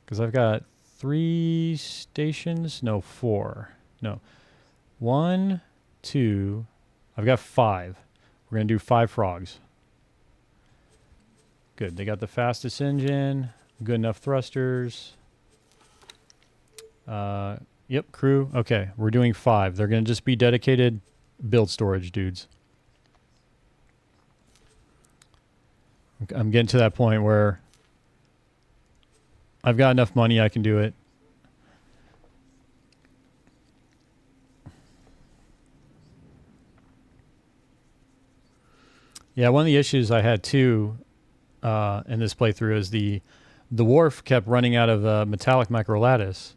Because I've got 3 stations. No, 4. No. 1, 2... I've got 5. We're going to do 5 frogs. Good. They got the fastest engine. Good enough thrusters. Yep, crew. Okay, we're doing 5. They're going to just be dedicated build storage dudes. I'm getting to that point where I've got enough money I can do it. Yeah, one of the issues I had too in this playthrough is the wharf kept running out of metallic microlattice.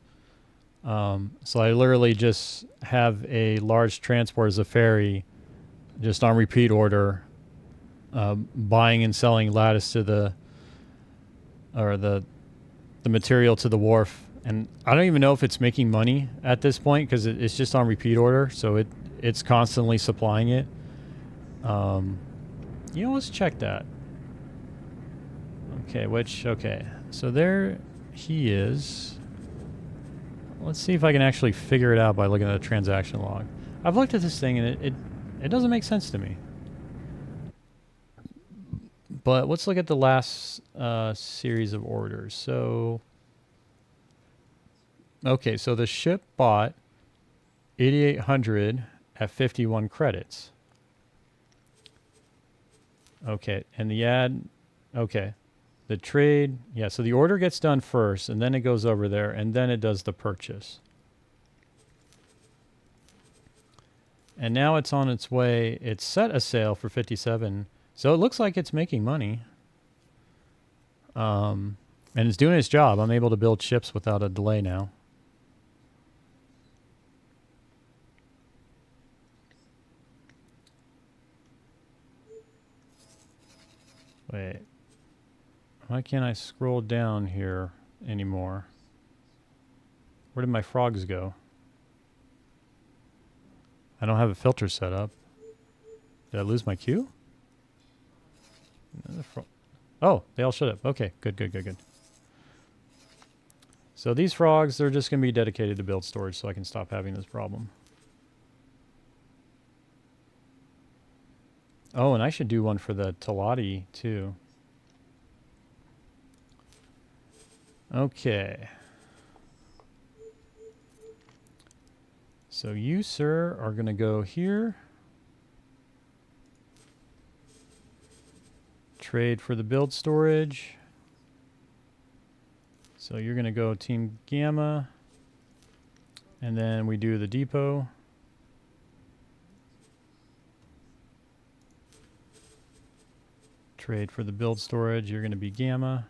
So I literally just have a large transport as a ferry, just on repeat order, buying and selling lattice to the material to the wharf. And I don't even know if it's making money at this point because it's just on repeat order. So it's constantly supplying it. You know, let's check that. Okay, okay. So there he is. Let's see if I can actually figure it out by looking at a transaction log. I've looked at this thing and it doesn't make sense to me. But let's look at the last series of orders. So, okay, so the ship bought 8,800 at 51 credits. Okay, and the ad, okay. The trade, yeah, so the order gets done first, and then it goes over there, and then it does the purchase. And now it's on its way. It's set a sale for 57, so it looks like it's making money. And it's doing its job. I'm able to build ships without a delay now. Wait. Why can't I scroll down here anymore? Where did my frogs go? I don't have a filter set up. Did I lose my queue? Oh, they all shut up. Okay, good. So these frogs, they're just going to be dedicated to build storage so I can stop having this problem. Oh, and I should do one for the Talati too. Okay. So you, sir, are going to go here. Trade for the build storage. So you're going to go Team Gamma. And then we do the depot. Trade for the build storage. You're going to be Gamma.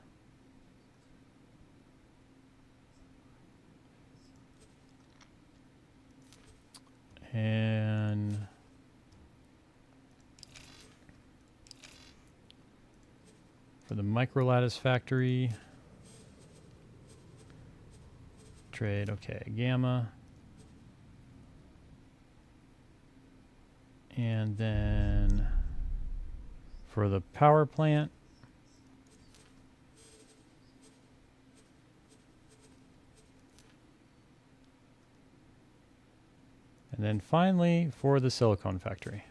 And for the microlattice factory, trade, okay, Gamma. And then for the power plant, and then finally for the silicone factory.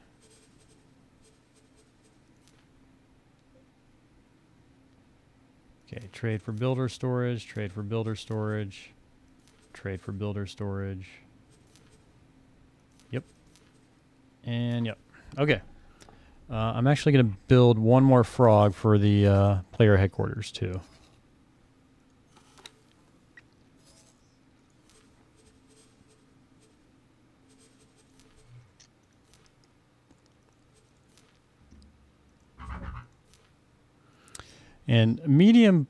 Okay, trade for builder storage, trade for builder storage, trade for builder storage. Yep. And yep. Okay. I'm actually going to build one more frog for the player headquarters too. And medium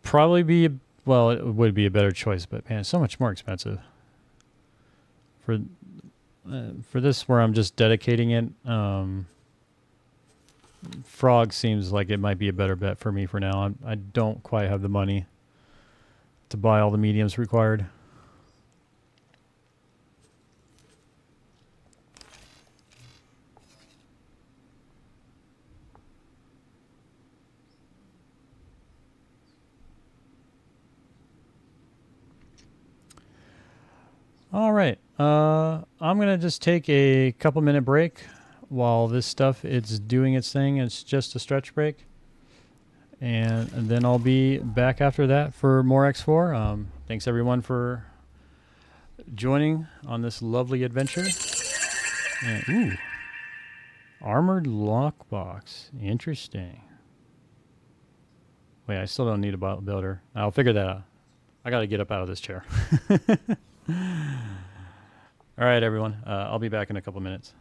probably be, well, it would be a better choice, but man, it's so much more expensive. For this where I'm just dedicating it, frog seems like it might be a better bet for me for now. I don't quite have the money to buy all the mediums required. All right. I'm going to just take a couple minute break while this stuff is doing its thing. It's just a stretch break. And then I'll be back after that for more X4. Thanks everyone for joining on this lovely adventure. And, ooh, armored lockbox. Interesting. Wait, I still don't need a builder. I'll figure that out. I got to get up out of this chair. All right, everyone. I'll be back in a couple minutes.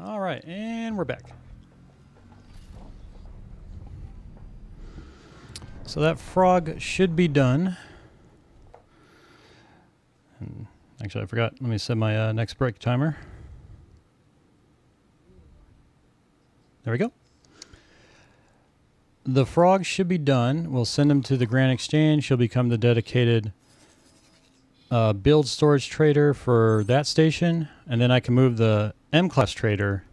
All right, and we're back. So that frog should be done. And actually, I forgot. Let me set my next break timer. There we go. The frog should be done. We'll send him to the Grand Exchange. He'll become the dedicated build storage trader for that station. And then I can move the M-class trader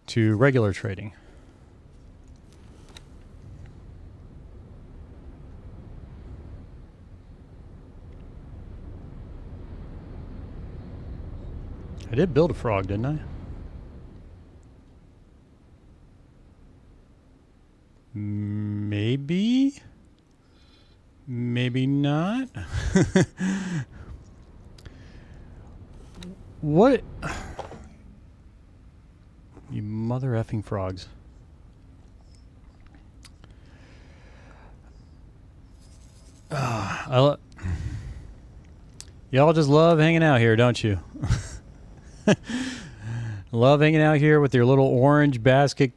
to regular trading. I did build a frog, didn't I? Maybe. Maybe not. What? You mother effing frogs. Y'all just love hanging out here, don't you? Love hanging out here with your little orange basket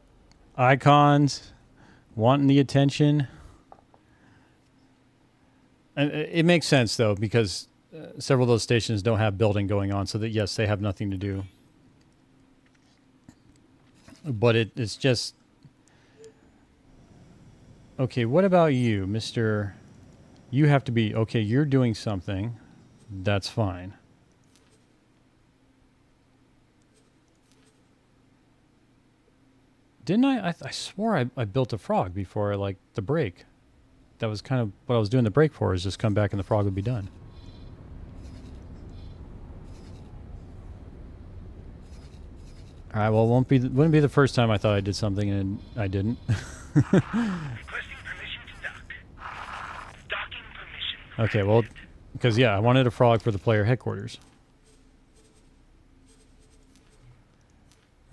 icons, wanting the attention. And it makes sense, though, because several of those stations don't have building going on, so that, yes, they have nothing to do. But it's just... Okay, what about you, Mr. You have to be... Okay, you're doing something. That's fine. Didn't I? I swore I built a frog before, like, the break. That was kind of what I was doing the break for, is just come back and the frog would be done. All right, well, wouldn't be the first time I thought I did something and I didn't. Requesting permission to dock. Docking permission. Okay, well, because, yeah, I wanted a frog for the player headquarters.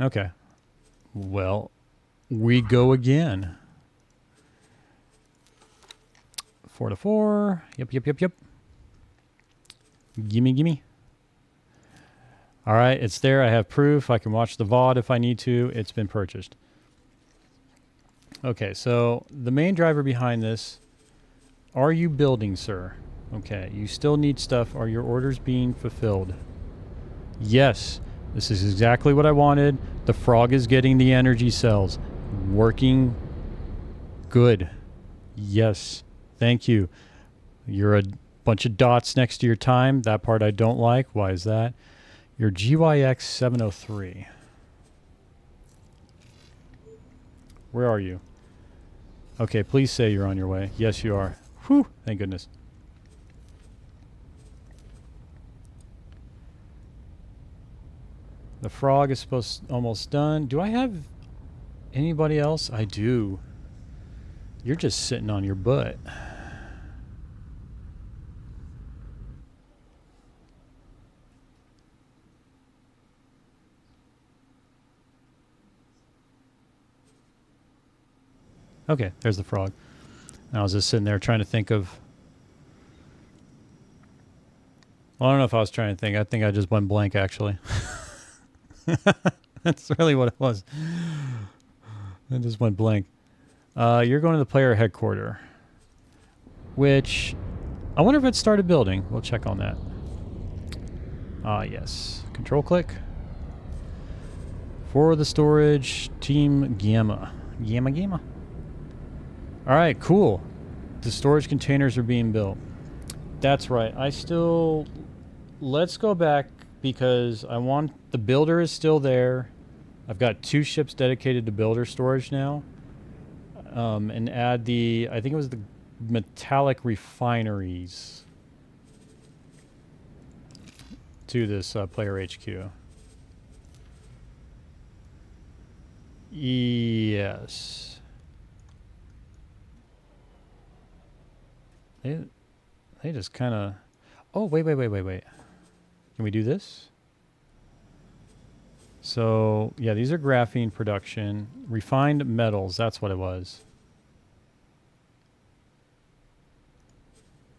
Okay. Well, we go again. 4 to 4. Yep. Gimme. All right, it's there. I have proof. I can watch the VOD if I need to. It's been purchased. Okay, so the main driver behind this, are you building, sir? Okay, you still need stuff. Are your orders being fulfilled? Yes, this is exactly what I wanted. The frog is getting the energy cells. Working good. Yes, thank you. You're a bunch of dots next to your time. That part I don't like. Why is that? You're GYX 703. Where are you? Okay, please say you're on your way. Yes, you are. Whew, thank goodness. The frog is almost done. Do I have anybody else? I do. You're just sitting on your butt. Okay, there's the frog. I was just sitting there trying to think of... Well, I don't know if I was trying to think. I think I just went blank, actually. That's really what it was. I just went blank. You're going to the player headquarters. Which... I wonder if it started building. We'll check on that. Yes. Control click. For the storage, Team Gamma. Gamma. All right, cool. The storage containers are being built. That's right. Let's go back because the builder is still there. I've got 2 ships dedicated to builder storage now. And add I think it was the metallic refineries to this player HQ. Yes. They just kind of... Oh, wait. Can we do this? So, yeah, these are graphene production. Refined metals, that's what it was.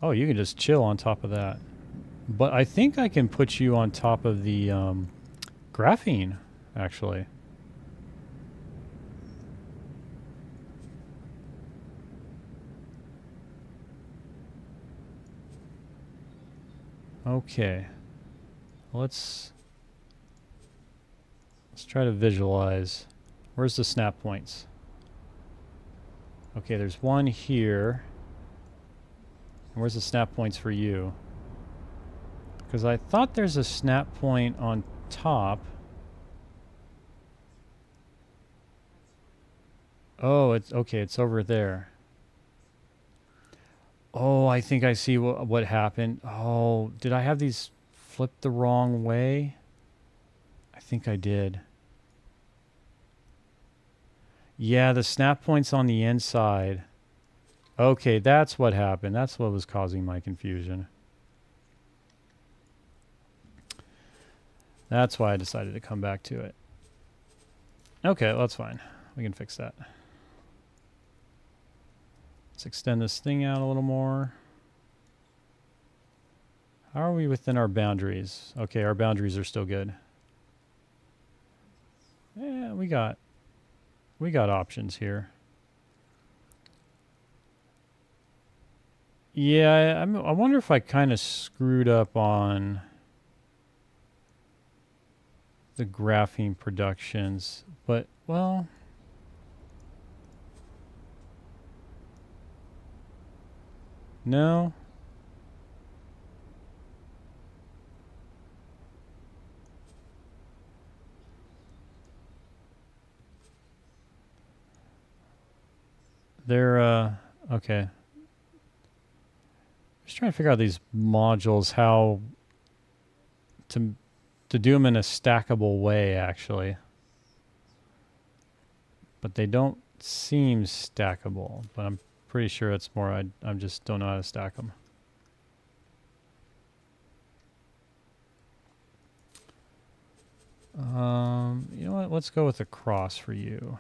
Oh, you can just chill on top of that. But I think I can put you on top of the graphene, actually. Okay. Let's try to visualize. Where's the snap points? Okay, there's one here. And where's the snap points for you? Because I thought there's a snap point on top. Oh, it's okay. It's over there. Oh, I think I see what happened. Oh, did I have these flipped the wrong way? I think I did. Yeah, the snap point's on the inside. Okay, that's what happened. That's what was causing my confusion. That's why I decided to come back to it. Okay, well, that's fine. We can fix that. Let's extend this thing out a little more. How are we within our boundaries? Okay, our boundaries are still good. Yeah, we got options here. Yeah, I wonder if I kind of screwed up on the graphene productions, but well, no. They're okay. Just trying to figure out these modules, how to do them in a stackable way, actually. But they don't seem stackable, but I'm pretty sure it's more I just don't know how to stack them. You know what? Let's go with a cross for you.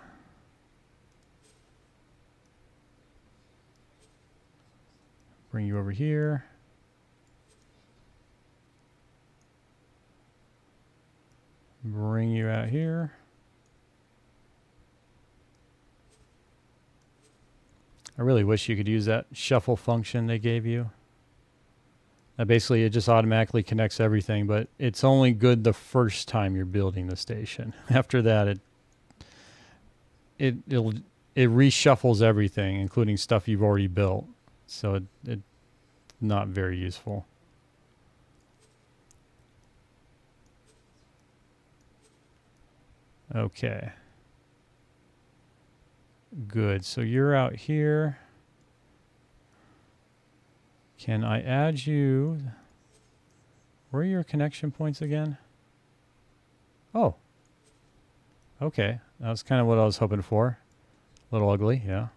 Bring you over here. Bring you out here. I really wish you could use that shuffle function they gave you. Basically, it just automatically connects everything, but it's only good the first time you're building the station. After that, it reshuffles everything, including stuff you've already built. So it's not very useful. Okay. Good. So you're out here. Can I add you? Where are your connection points again? Oh. Okay. That's kind of what I was hoping for. A little ugly, yeah.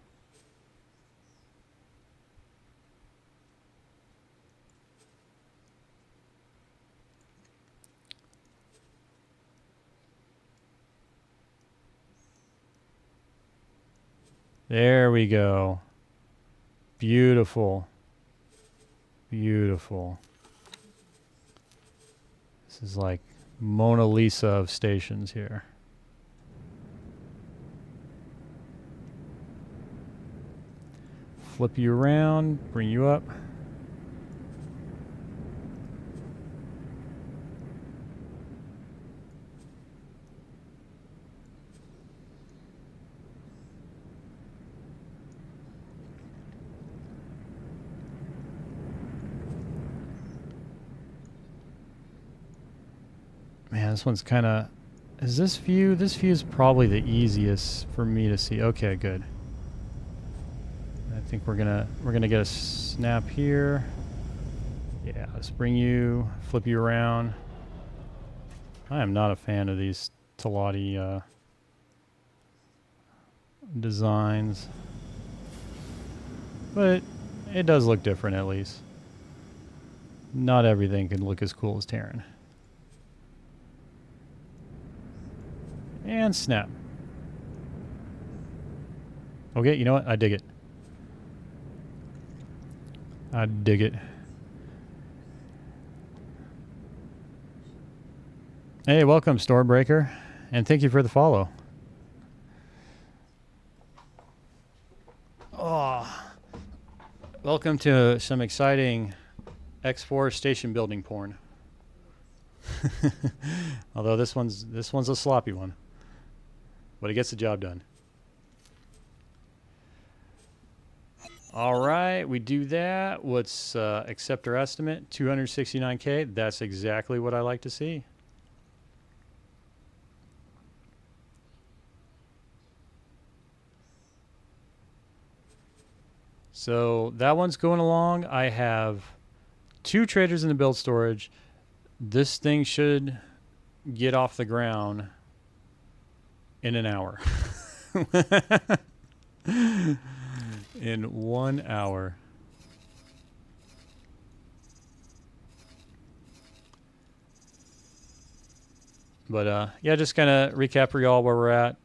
There we go. Beautiful. Beautiful. This is like Mona Lisa of stations here. Flip you around, bring you up. Man, this one's kind of... Is this view? This view is probably the easiest for me to see. Okay, good. I think we're gonna get a snap here. Yeah, let's bring you, flip you around. I am not a fan of these Talati designs, but it does look different at least. Not everything can look as cool as Terran. And snap. Okay, you know what? I dig it. I dig it. Hey, welcome, Stormbreaker, and thank you for the follow. Oh, welcome to some exciting X4 station building porn. Although this one's a sloppy one, but it gets the job done. All right, we do that. What's accept our estimate? 269K. That's exactly what I like to see. So that one's going along. I have 2 traders in the build storage. This thing should get off the ground in an hour. In 1 hour. But yeah, just kind of recap for y'all where we're at.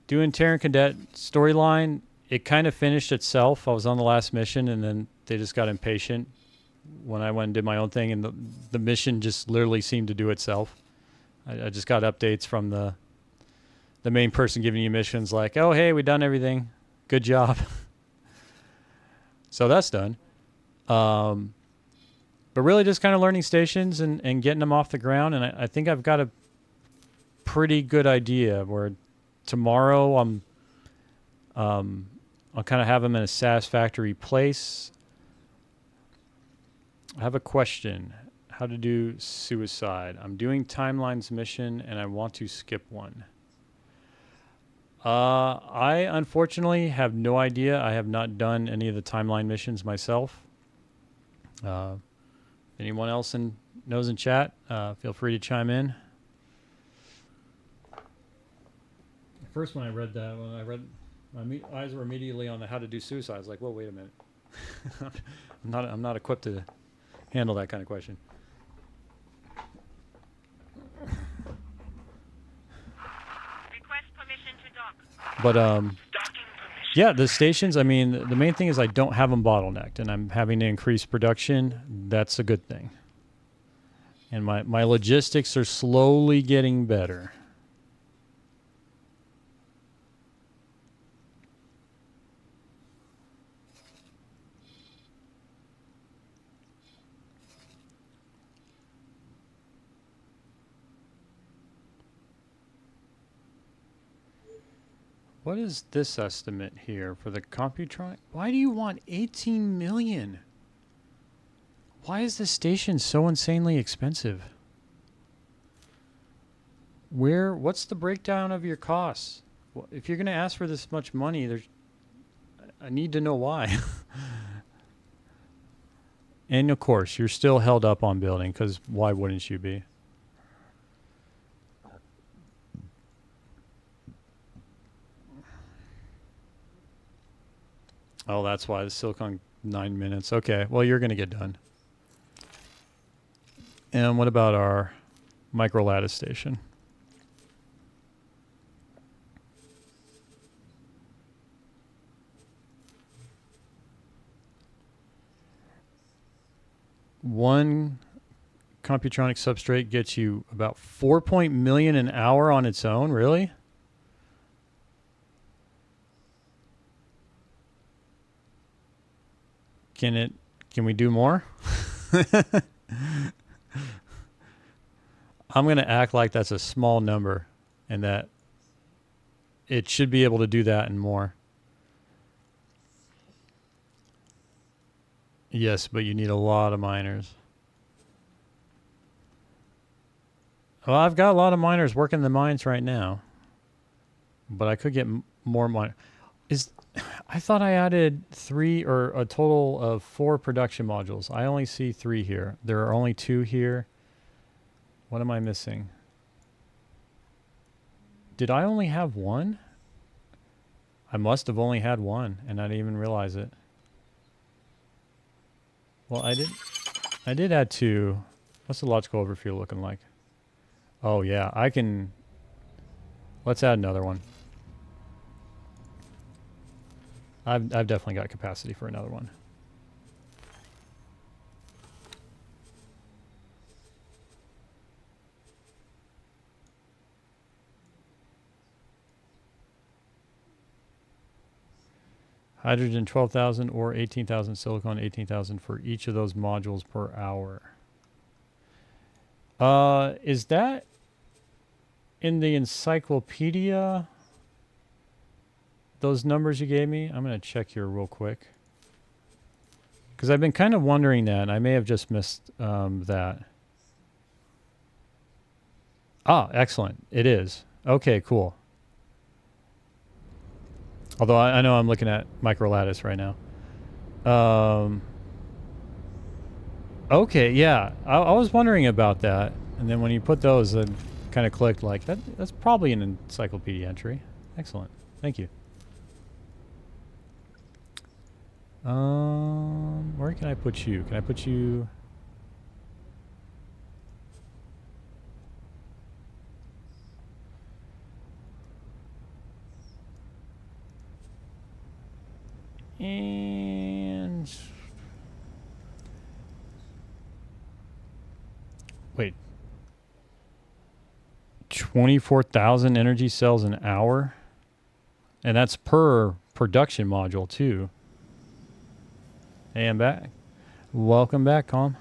Doing Terran Cadet storyline, it kind of finished itself. I was on the last mission, and then they just got impatient when I went and did my own thing, and the mission just literally seemed to do itself. I just got updates from the main person giving you missions like, oh, hey, we done everything. Good job. So that's done. But really just kind of learning stations and getting them off the ground. And I think I've got a pretty good idea where tomorrow I'll kind of have them in a satisfactory place. I have a question. How to do suicide. I'm doing Timelines mission and I want to skip one. I unfortunately have no idea. I have not done any of the timeline missions myself. Anyone else knows in chat, feel free to chime in. First, when I read that, my eyes were immediately on the how to do suicide. I was like, "Whoa, wait a minute! I'm not equipped to handle that kind of question." Request permission to dock. But yeah, the stations. I mean, the main thing is I don't have them bottlenecked, and I'm having to increase production. That's a good thing. And my logistics are slowly getting better. What is this estimate here for the Computronic? Why do you want 18 million? Why is this station so insanely expensive? What's the breakdown of your costs? Well, if you're going to ask for this much money, I need to know why. And of course, you're still held up on building, because why wouldn't you be? Oh, that's why the Silicon 9 minutes. Okay, well, you're going to get done. And what about our microlattice station? One Computronic substrate gets you about 4 million an hour on its own. Really? Can we do more? I'm going to act like that's a small number and that it should be able to do that and more. Yes, but you need a lot of miners. Well, I've got a lot of miners working the mines right now, but I could get more miners. I thought I added 3 or a total of 4 production modules. I only see 3 here. There are only 2 here. What am I missing? Did I only have 1? I must have only had 1 and I didn't even realize it. Well, I did add 2. What's the logical overfield looking like? Oh yeah, let's add another one. I've definitely got capacity for another one. Hydrogen 12,000 or 18,000, silicon 18,000 for each of those modules per hour. Is that in the encyclopedia? Those numbers you gave me? I'm going to check here real quick. Because I've been kind of wondering that, and I may have just missed that. Ah, excellent. It is. Okay, cool. Although I know I'm looking at Microlattice right now. Okay, yeah. I was wondering about that. And then when you put those, I kind of clicked like, that's probably an encyclopedia entry. Excellent. Thank you. Where can I put you? Can I put you... And... Wait. 24,000 energy cells an hour? And that's per production module, too. Hey, I'm back. Welcome back, Calm.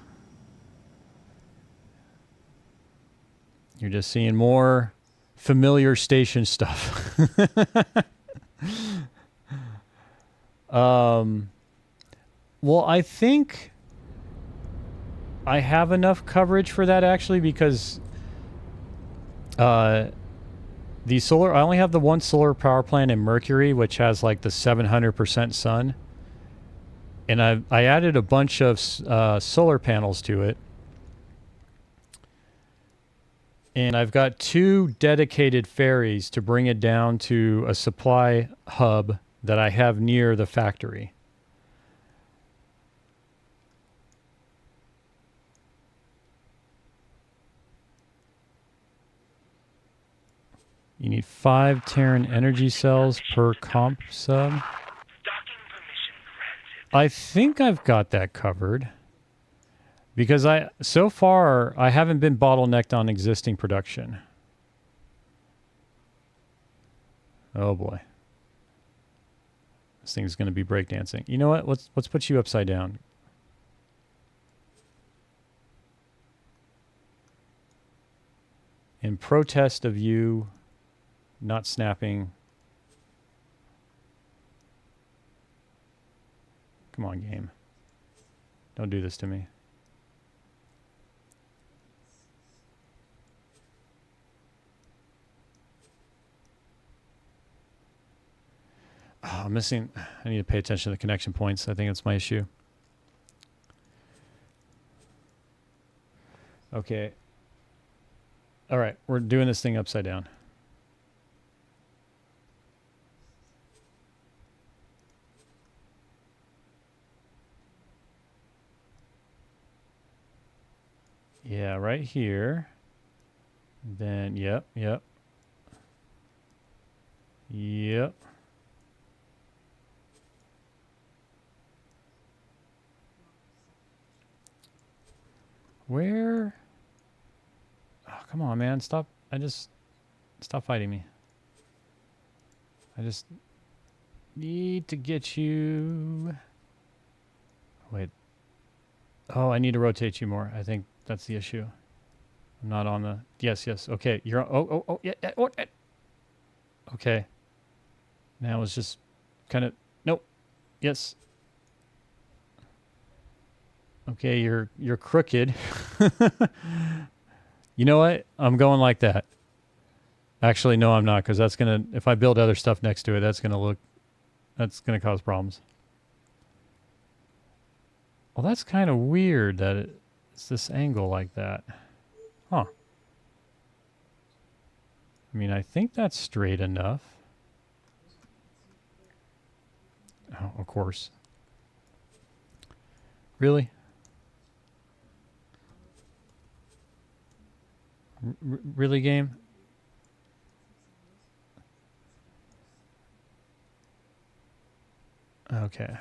You're just seeing more familiar station stuff. Well, I think I have enough coverage for that, actually, because the solar, I only have the one solar power plant in Mercury, which has like the 700% sun. And I added a bunch of solar panels to it. And I've got 2 dedicated ferries to bring it down to a supply hub that I have near the factory. You need 5 Terran energy cells per comp sub. I think I've got that covered. Because so far, I haven't been bottlenecked on existing production. Oh boy. This thing's going to be breakdancing. You know what? Let's put you upside down. In protest of you not snapping. Come on, game. Don't do this to me. Oh, I'm missing. I need to pay attention to the connection points. I think that's my issue. Okay. All right. We're doing this thing upside down. Yeah, right here. Then, yep. Yep. Where? Oh, come on, man. Stop. Stop fighting me. I just need to get you. Wait. Oh, I need to rotate you more. I think that's the issue. I'm not on the... Yes. Okay. You're... Yeah. Okay. Now it's just kind of... Nope. Yes. Okay, you're crooked. You know what? I'm going like that. Actually, no, I'm not, because that's going to... If I build other stuff next to it, that's going to cause problems. Well, that's kind of weird that it's this angle like that. Huh. I mean, I think that's straight enough. Oh, of course. Really? Really, game? Okay.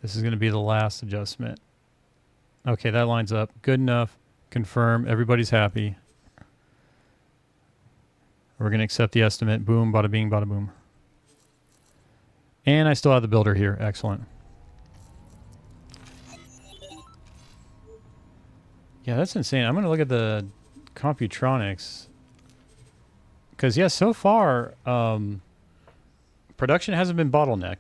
This is going to be the last adjustment. Okay, that lines up. Good enough. Confirm. Everybody's happy. We're going to accept the estimate. Boom, bada bing, bada boom. And I still have the builder here. Excellent. Yeah, that's insane. I'm going to look at the Computronics. Because, yeah, so far, production hasn't been bottlenecked.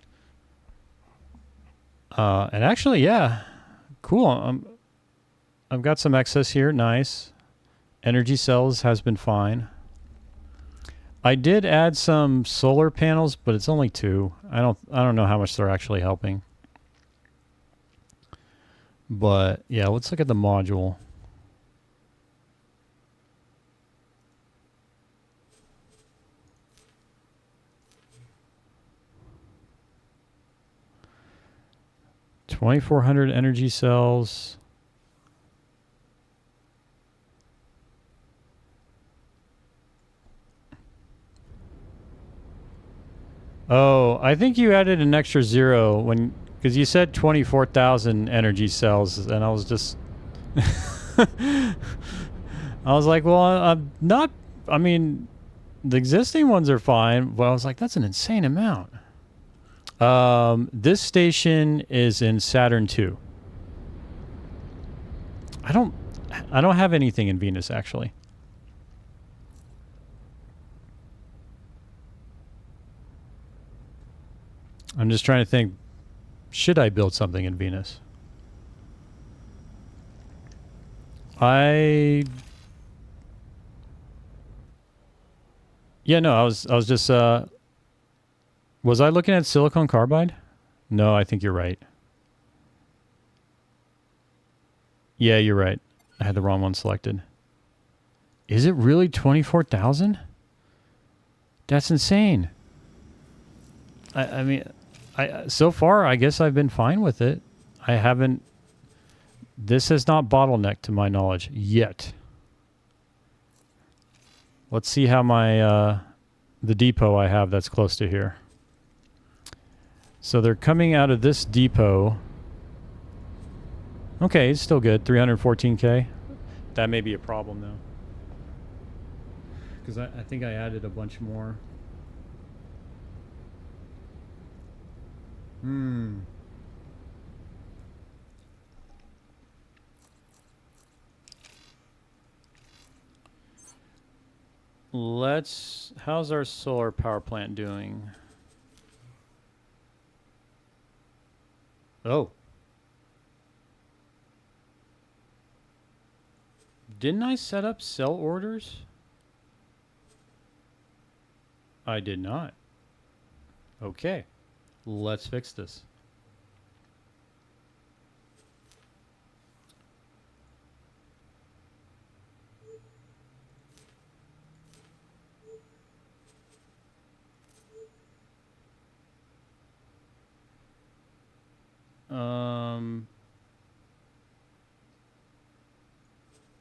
And actually, yeah, cool. I've got some excess here. Nice. Energy cells has been fine. I did add some solar panels, but it's only 2. I don't know how much they're actually helping. But yeah, let's look at the module. $2,400 energy cells. Oh, I think you added an extra 0 because you said 24,000 energy cells, and I was just, I was like, well, I'm not. I mean, the existing ones are fine, but I was like, that's an insane amount. This station is in Saturn II. I don't have anything in Venus actually. I'm just trying to think, should I build something in Venus? Yeah, no, I was just was I looking at silicon carbide? No, I think you're right. Yeah, you're right. I had the wrong one selected. Is it really 24,000? That's insane. I mean, so far, I guess I've been fine with it. I haven't. This has not bottlenecked to my knowledge yet. Let's see how my the depot I have that's close to here. So they're coming out of this depot. Okay, it's still good. 314K. That may be a problem though, because I think I added a bunch more. How's our solar power plant doing? Oh. Didn't I set up cell orders? I did not. Okay. Let's fix this.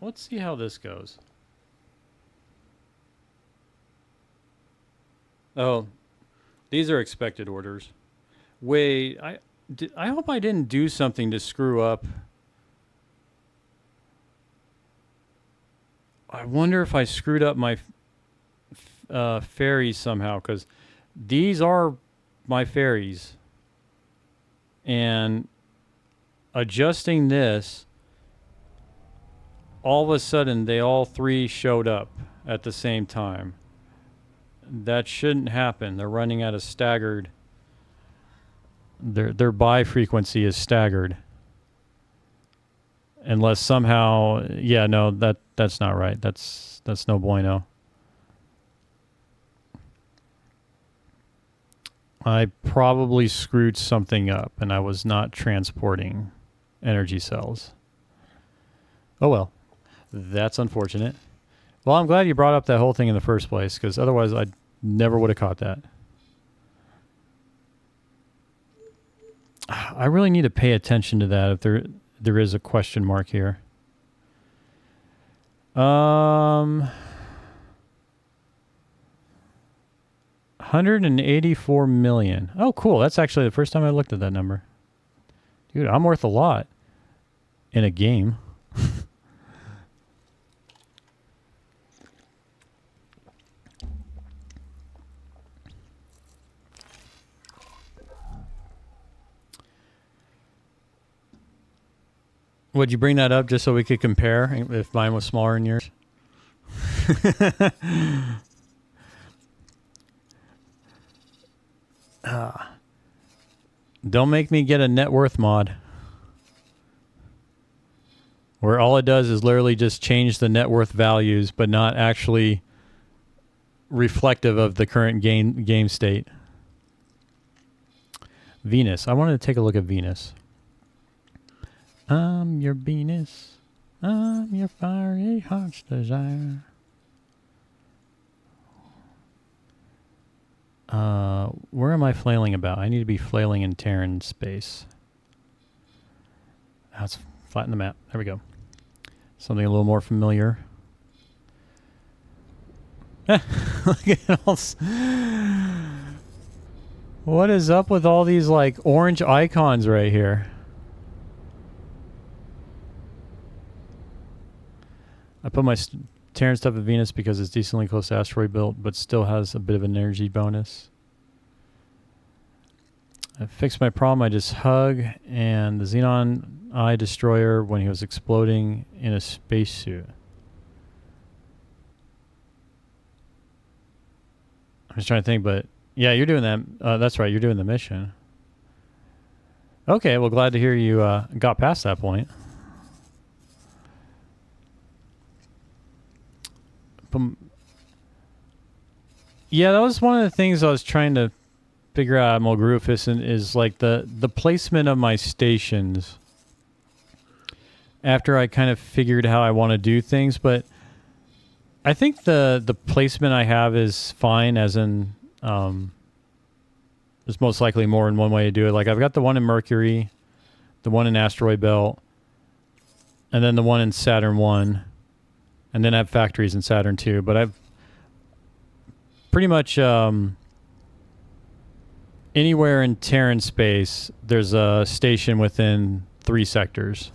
Let's see how this goes. Oh, these are expected orders. Wait, I hope I didn't do something to screw up. I wonder if I screwed up my ferries somehow, because these are my ferries. And adjusting this, all of a sudden they all 3 showed up at the same time. That shouldn't happen. They're running at a staggered. Their buy frequency is staggered. Unless somehow, yeah, no, that's not right. That's no bueno. I probably screwed something up, and I was not transporting energy cells. Oh well, that's unfortunate. Well, I'm glad you brought up that whole thing in the first place, because otherwise I never would have caught that. I really need to pay attention to that if there is a question mark here. 184 million. Oh, cool. That's actually the first time I looked at that number. Dude, I'm worth a lot in a game. Would you bring that up just so we could compare if mine was smaller than yours? Don't make me get a net worth mod. Where all it does is literally just change the net worth values, but not actually reflective of the current game state. Venus. I wanted to take a look at Venus. I'm your Venus. I'm your fiery heart's desire. Where am I flailing about? I need to be flailing in Terran space. Let's flatten the map. There we go. Something a little more familiar. Look at all. What is up with all these like orange icons right here? I put my Terran stuff at Venus because it's decently close to asteroid belt, but still has a bit of an energy bonus. I fixed my problem. I just hug and the Xenon Eye Destroyer when he was exploding in a spacesuit. I'm just trying to think, but yeah, you're doing that. That's right, you're doing the mission. Okay, well, glad to hear you got past that point. Yeah, that was one of the things I was trying to figure out, Admiral Groofus, and is like the placement of my stations after I kind of figured how I want to do things. But I think the placement I have is fine, as in there's most likely more than one way to do it. Like I've got the one in Mercury, the one in Asteroid Belt, and then the one in Saturn 1. And then I have factories in Saturn 2. But I've pretty much anywhere in Terran space, there's a station within 3 sectors.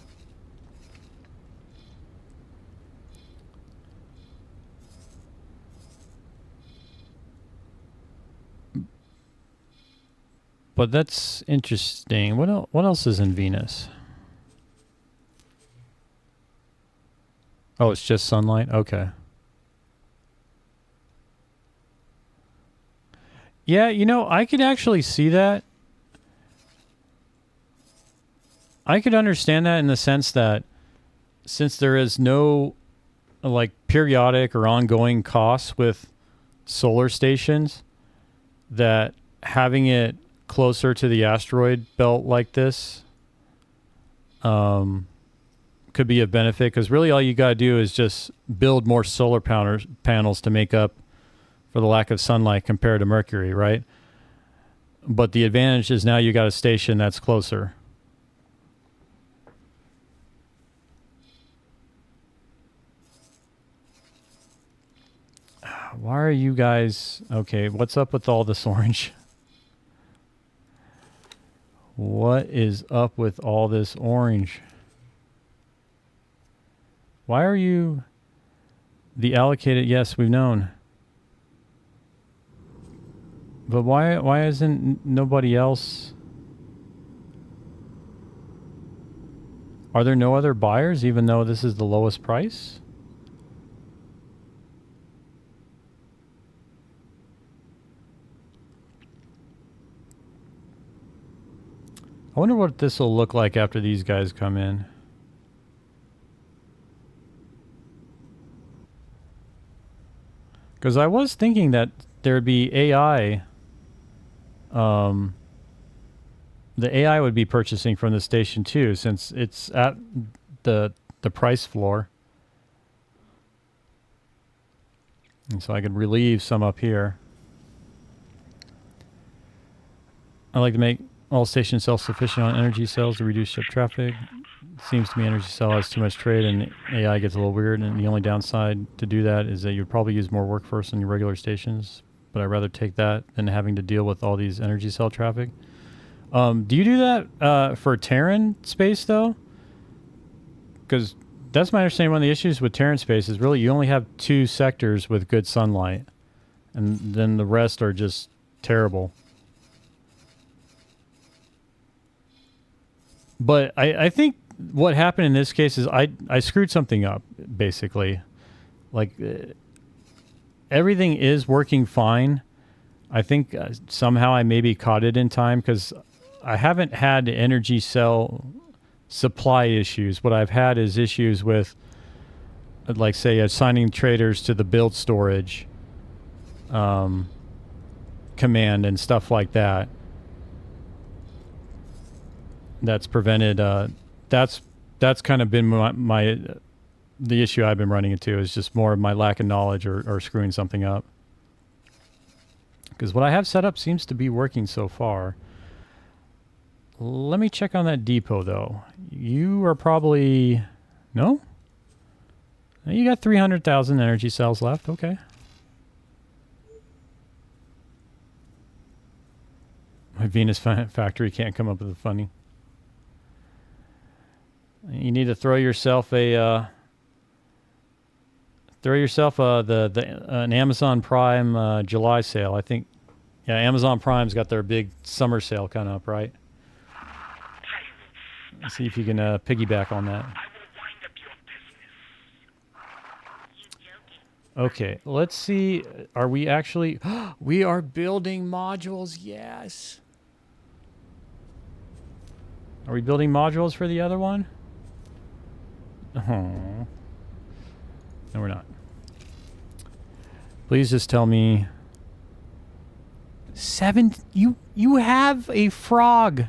But that's interesting. What else is in Venus? Oh, it's just sunlight? Okay. Yeah, you know, I could actually see that. I could understand that in the sense that since there is no like periodic or ongoing costs with solar stations, that having it closer to the asteroid belt like this could be a benefit, because really all you got to do is just build more solar panels to make up for the lack of sunlight compared to Mercury, right? But the advantage is now you got a station that's closer. Why are you guys... Okay, what's up with all this orange? What is up with all this orange? Why are you the allocated? Yes, we've known. But why isn't nobody else? Are there no other buyers even though this is the lowest price? I wonder what this will look like after these guys come in. Because I was thinking that there'd be AI. The AI would be purchasing from the station too, since it's at the price floor. And so I could relieve some up here. I like to make all stations self-sufficient on energy cells to reduce ship traffic. Seems to me energy cell has too much trade and AI gets a little weird, and the only downside to do that is that you'd probably use more workforce on your regular stations, but I'd rather take that than having to deal with all these energy cell traffic. Do you do that for Terran space though? Because that's my understanding. One of the issues with Terran space is really you only have 2 sectors with good sunlight, and then the rest are just terrible. But I think what happened in this case is I screwed something up, basically. Like, everything is working fine. I think somehow I maybe caught it in time because I haven't had energy cell supply issues. What I've had is issues with, like, say, assigning traders to the build storage command and stuff like that. That's prevented. That's kind of been the issue I've been running into is just more of my lack of knowledge or screwing something up. Because what I have set up seems to be working so far. Let me check on that depot, though. You are probably... No? You got 300,000 energy cells left. Okay. My Venus factory can't come up with the funding. You need to throw yourself an Amazon Prime July sale. I think, yeah, Amazon Prime's got their big summer sale coming up, right? Let's see if you can piggyback on that. Okay, let's see. Are we actually... We are building modules, yes. Are we building modules for the other one? Oh. No, we're not. Please just tell me... You have a frog.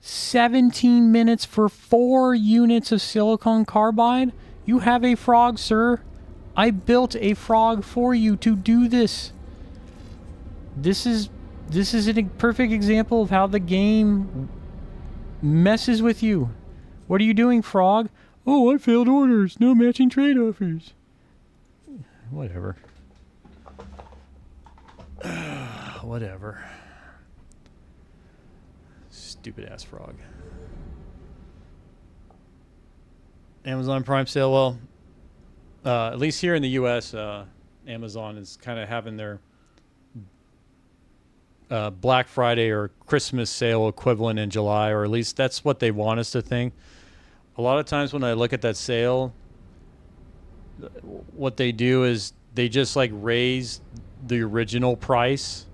17 minutes for 4 units of silicon carbide? You have a frog, sir. I built a frog for you to do this. This is a perfect example of how the game messes with you. What are you doing, frog? Oh, I failed orders. No matching trade offers. Whatever. Whatever. Stupid ass frog. Amazon Prime sale. Well, at least here in the U.S., Amazon is kind of having their Black Friday or Christmas sale equivalent in July, or at least that's what they want us to think. A lot of times when I look at that sale, what they do is they just like raise the original price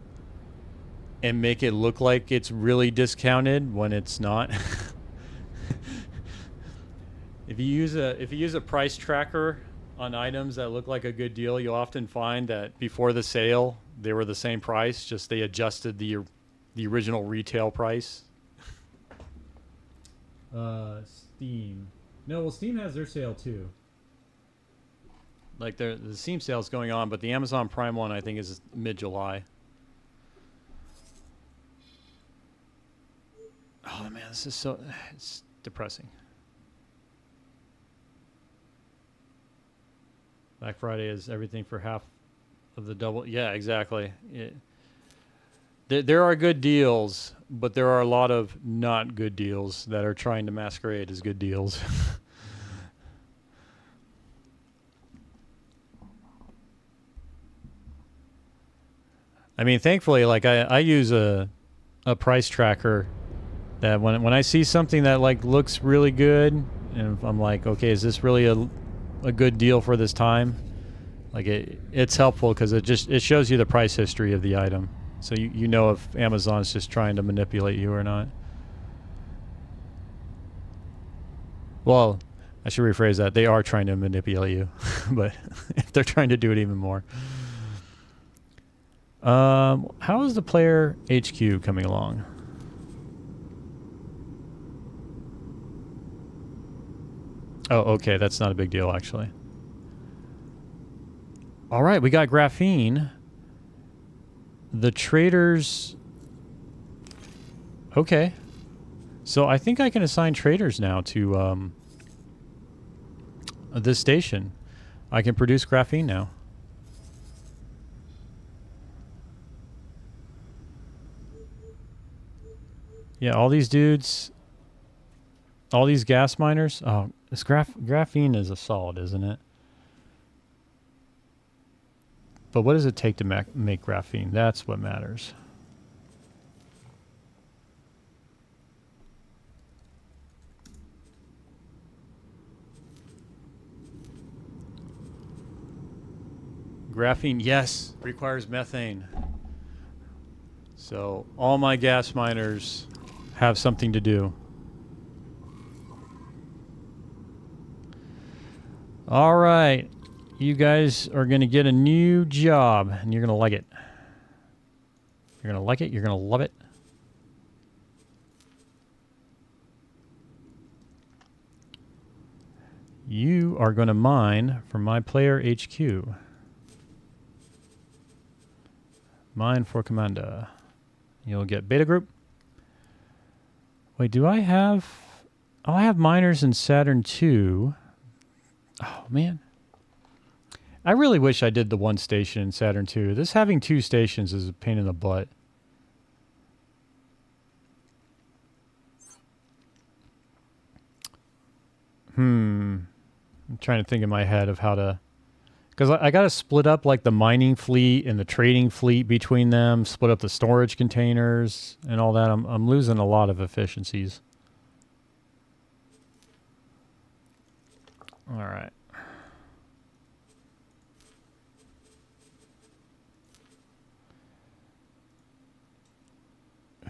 and make it look like it's really discounted when it's not. If you use a price tracker on items that look like a good deal, you'll often find that before the sale they were the same price, just they adjusted the original retail price. Steam. No, well, Steam has their sale too. Like the Steam sale's going on, but the Amazon Prime one I think is mid-July. Oh man, this is it's depressing. Black Friday is everything for half of the double. Yeah, exactly. There are good deals, but there are a lot of not good deals that are trying to masquerade as good deals. I mean, thankfully, like I use a price tracker that when I see something that like looks really good, and I'm like, okay, is this really a good deal for this time? Like it's helpful because it shows you the price history of the item, so you know if Amazon's just trying to manipulate you or not. Well, I should rephrase that. They are trying to manipulate you, but if they're trying to do it even more. How is the player HQ coming along? Oh, okay. That's not a big deal, actually. All right, we got graphene. The traders... Okay. So I think I can assign traders now to this station. I can produce graphene now. Yeah, all these dudes... All these gas miners... Oh, this graphene is a solid, isn't it? But what does it take to make graphene? That's what matters. graphene, yes, requires methane. So all my gas miners have something to do. All right. You guys are going to get a new job, and you're going to like it. You're going to like it. You're going to love it. You are going to mine from my player HQ. Mine for Commander. You'll get beta group. Wait, do I have... Oh, I have miners in Saturn 2. Oh, man. I really wish I did the one station in Saturn 2. This having two stations is a pain in the butt. I'm trying to think in my head of how to... Because I got to split up like the mining fleet and the trading fleet between them, split up the storage containers and all that. I'm losing a lot of efficiencies. All right.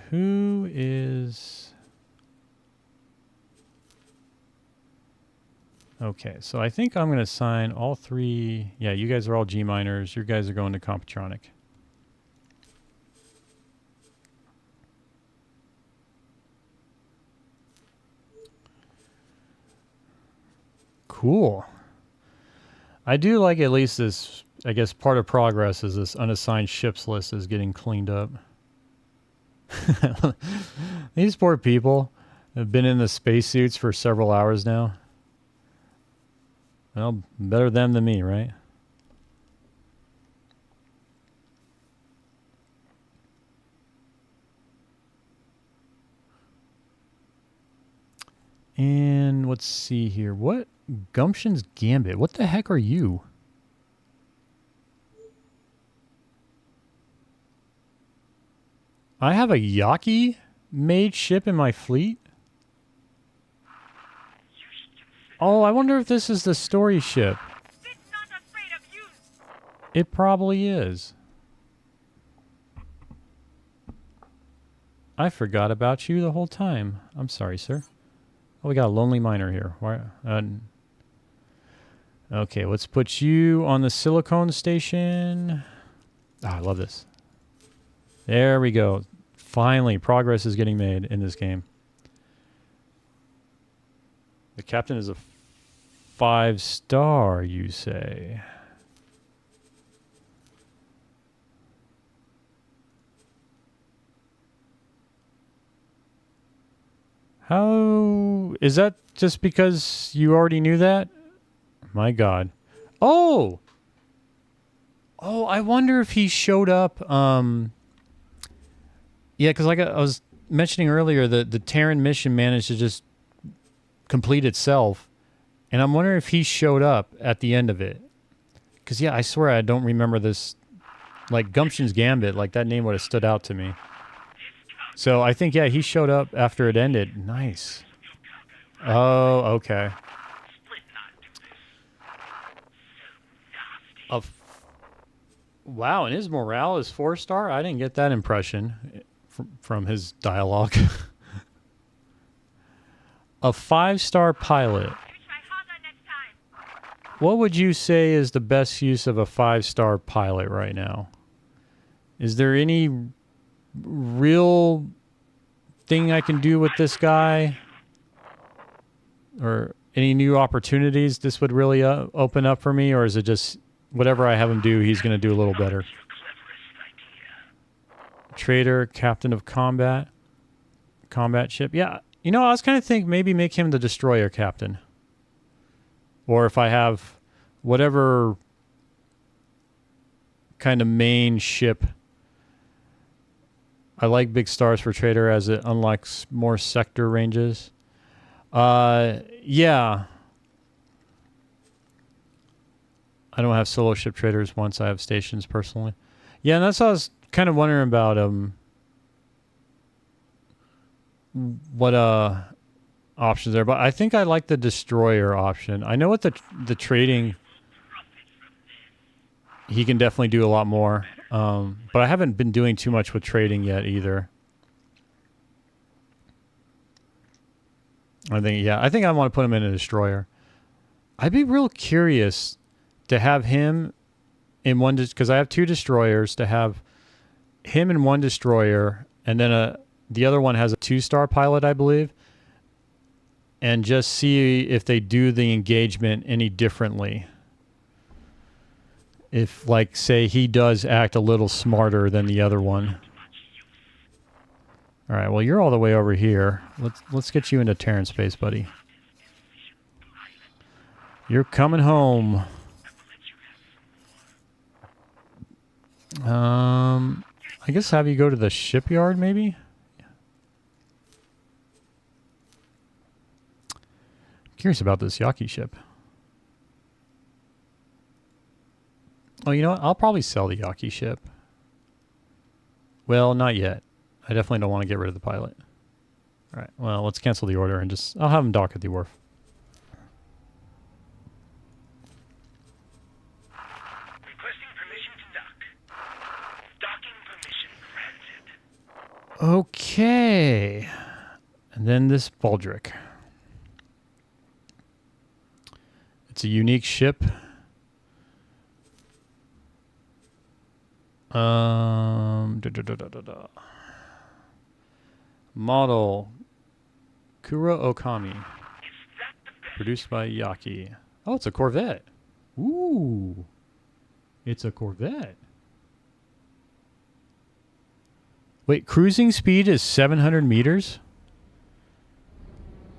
Who is... Okay, so I think I'm going to assign all three... Yeah, you guys are all G miners. You guys are going to Computronic. Cool. I do like at least this... I guess part of progress is this unassigned ships list is getting cleaned up. These poor people have been in the spacesuits for several hours now. Well, better them than me, right? And let's see here. What? Gumption's Gambit. What the heck are you? I have a Yaki made ship in my fleet? Oh, I wonder if this is the story ship. It probably is. I forgot about you the whole time. I'm sorry, sir. Oh, we got a lonely miner here. Why? Okay, let's put you on the silicone station. Oh, I love this. There we go. Finally, progress is getting made in this game. The captain is a 5-star, you say? How... Is that just because you already knew that? My God. Oh! Oh, I wonder if he showed up... Yeah, because like I was mentioning earlier, the Terran mission managed to just complete itself. And I'm wondering if he showed up at the end of it. Because, yeah, I swear I don't remember this. Like, Gumption's Gambit, like, that name would have stood out to me. So I think, yeah, he showed up after it ended. Nice. Oh, okay. Wow, and his morale is 4-star? I didn't get that impression from his dialogue. A 5-star pilot. What would you say is the best use of a 5-star pilot right now? Is there any real thing I can do with this guy? Or any new opportunities this would really open up for me? Or is it just whatever I have him do, he's going to do a little better? Trader, captain of combat ship. Yeah, you know, I was kind of thinking maybe make him the destroyer captain. Or if I have whatever kind of main ship. I like big stars for trader as it unlocks more sector ranges. Yeah. I don't have solo ship traders once I have stations personally. Yeah, and that's what I was kind of wondering about what options there, but I think I like the destroyer option. I know what the trading he can definitely do a lot more. But I haven't been doing too much with trading yet either. I think I want to put him in a destroyer. I'd be real curious to have him in one, because I have 2 destroyers, to have him in one destroyer, and then the other one has a 2-star pilot, I believe, and just see if they do the engagement any differently. If, like, say he does act a little smarter than the other one. All right, well, you're all the way over here. Let's get you into Terran space, buddy. You're coming home. I guess have you go to the shipyard, maybe? I'm curious about this Yaki ship. Oh, you know what? I'll probably sell the Yaki ship. Well, not yet. I definitely don't want to get rid of the pilot. All right, well, let's cancel the order and I'll have him dock at the wharf. Requesting permission to dock. Docking permission granted. Okay. And then this Baldric. It's a unique ship. Model Kura Okami. Produced by Yaki. Oh, it's a Corvette. Ooh. It's a Corvette. Wait, cruising speed is 700 meters?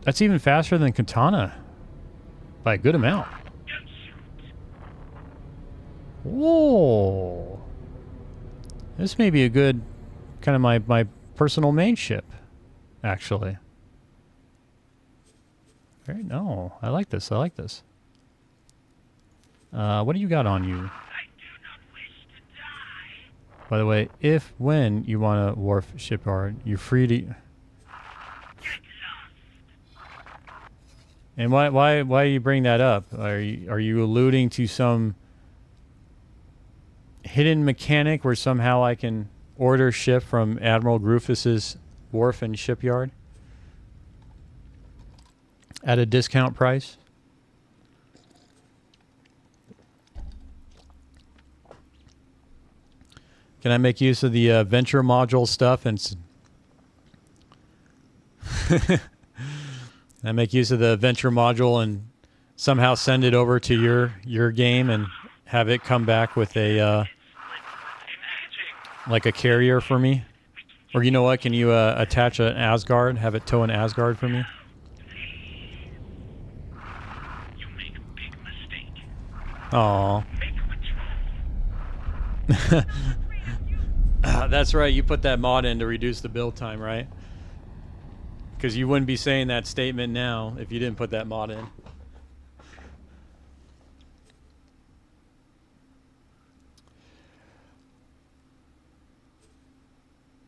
That's even faster than Katana. By a good amount. Whoa. This may be a good, kind of my personal main ship, actually. Very, no, I like this. I like this. What do you got on you? By the way, when you want to wharf shipyard, you're free to... And why do you bring that up? Are you alluding to some hidden mechanic where somehow I can order ship from Admiral Grufus's wharf and shipyard at a discount price? Can I make use of the venture module stuff and I make use of the venture module and somehow send it over to your game and have it come back with a like a carrier for me? Or you know what? Can you attach an Asgard? Have it tow an Asgard for me? You make a big mistake. Aww. Make That's right. You put that mod in to reduce the build time, right? Because you wouldn't be saying that statement now if you didn't put that mod in.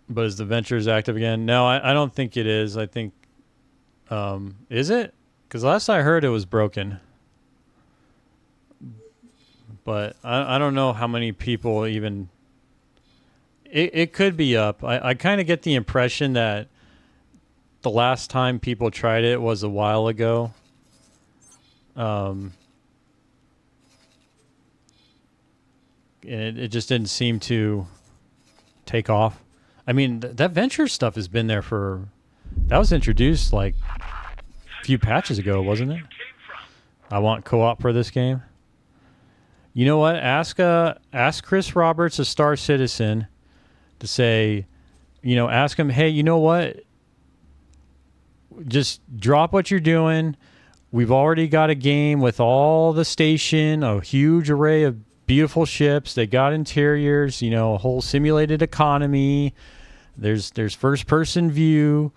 But is the Ventures active again? No, I don't think it is. I think... is it? Because last I heard it was broken. But I don't know how many people even... It could be up. I kind of get the impression that the last time people tried it was a while ago. And it just didn't seem to take off. I mean, that venture stuff has been there for... That was introduced like a few patches ago, wasn't it? I want co-op for this game. You know what? Ask Chris Roberts, a Star Citizen, to say, ask him, hey, you know what? Just drop what you're doing. We've already got a game with all the station, a huge array of beautiful ships. They got interiors, a whole simulated economy. There's first person view,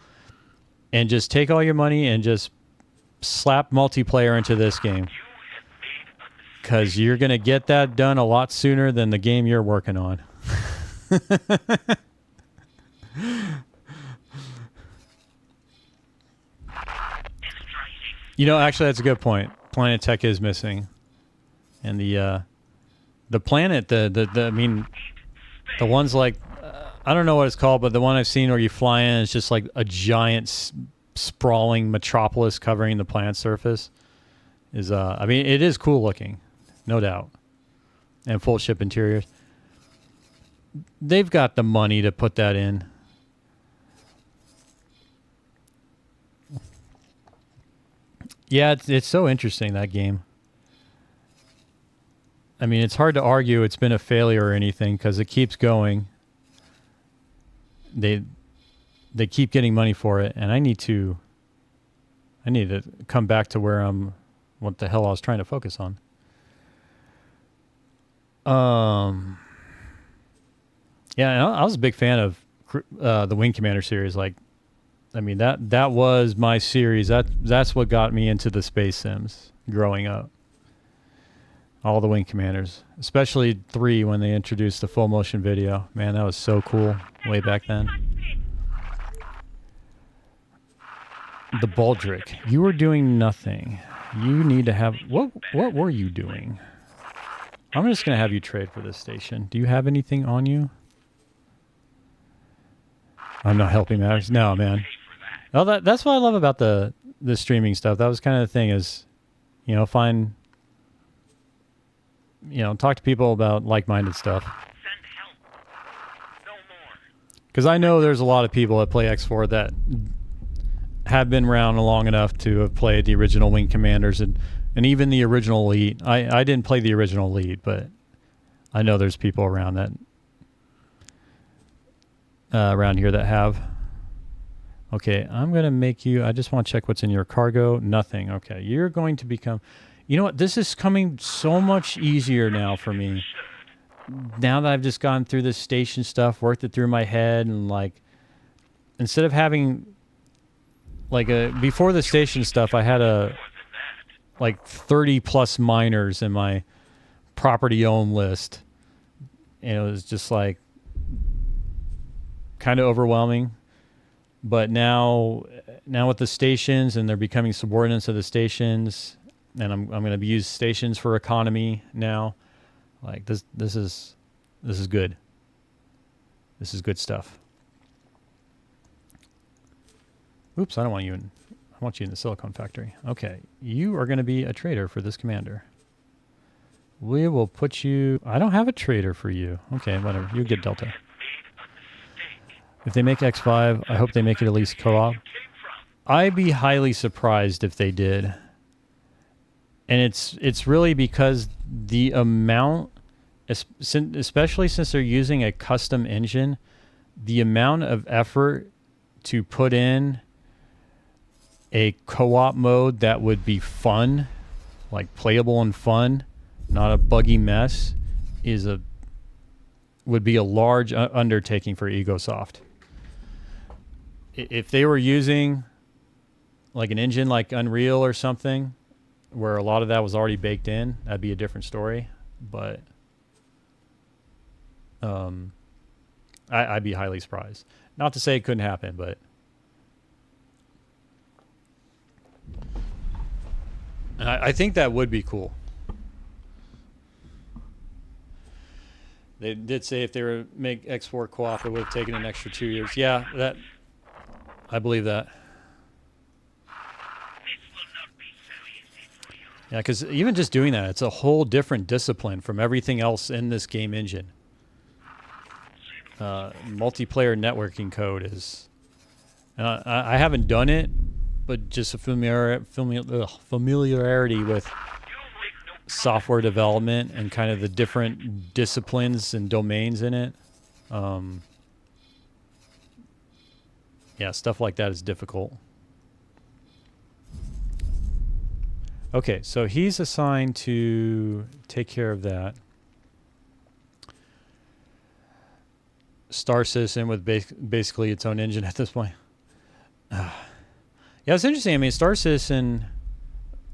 and just take all your money and just slap multiplayer into this game. Because you're going to get that done a lot sooner than the game you're working on. Actually, that's a good point. Planet Tech is missing. And the The planet, I mean, the ones like, I don't know what it's called, but the one I've seen where you fly in, it's just like a giant sprawling metropolis covering the planet's surface. Is I mean, it is cool looking, no doubt, and full ship interiors. They've got the money to put that in. Yeah, it's so interesting, that game. I mean, it's hard to argue it's been a failure or anything because it keeps going. They keep getting money for it, and I need to come back to where what the hell I was trying to focus on. Yeah, I was a big fan of the Wing Commander series. Like, I mean, that was my series. That's what got me into the space sims growing up. All the Wing Commanders, especially 3 when they introduced the full motion video. Man, that was so cool way back then. The Baldric, you were doing nothing. You need to have what were you doing? I'm just gonna have you trade for this station. Do you have anything on you? I'm not helping matters. No, man. Well, that's what I love about the streaming stuff. That was kind of the thing is, talk to people about like-minded stuff. Because I know there's a lot of people that play X4 that have been around long enough to have played the original Wing Commanders and even the original Elite. I didn't play the original Elite, but I know there's people around that around here that have. Okay, I'm going to make you... I just want to check what's in your cargo. Nothing. Okay, you're going to become... You know what? This is coming so much easier now for me. Now that I've just gone through this station stuff, worked it through my head, and like, instead of having like before the station stuff, I had like 30 plus miners in my property owned list. And it was just like kind of overwhelming. But now with the stations, and they're becoming subordinates of the stations, and I'm going to use stations for economy now. Like this is good. This is good stuff. Oops, I don't want you in. I want you in the Silicon Factory. Okay, you are going to be a trader for this commander. We will put you... I don't have a trader for you. Okay, whatever. You get Delta. If they make X5, I hope they make it at least co-op. I'd be highly surprised if they did. And it's really because the amount, especially since they're using a custom engine, the amount of effort to put in a co-op mode that would be fun, like playable and fun, not a buggy mess, would be a large undertaking for Egosoft. If they were using like an engine like Unreal or something, where a lot of that was already baked in, that'd be a different story. But I'd be highly surprised. Not to say it couldn't happen, but I think that would be cool. They did say if they were to make X4 co-op, it would have taken an extra 2 years. Yeah, I believe that. Yeah, because even just doing that, it's a whole different discipline from everything else in this game engine. Multiplayer networking code is... I haven't done it, but just a familiarity with software development and kind of the different disciplines and domains in it. Yeah, stuff like that is difficult. Okay, so he's assigned to take care of that. Star Citizen with basically its own engine at this point. Yeah, it's interesting. I mean, Star Citizen,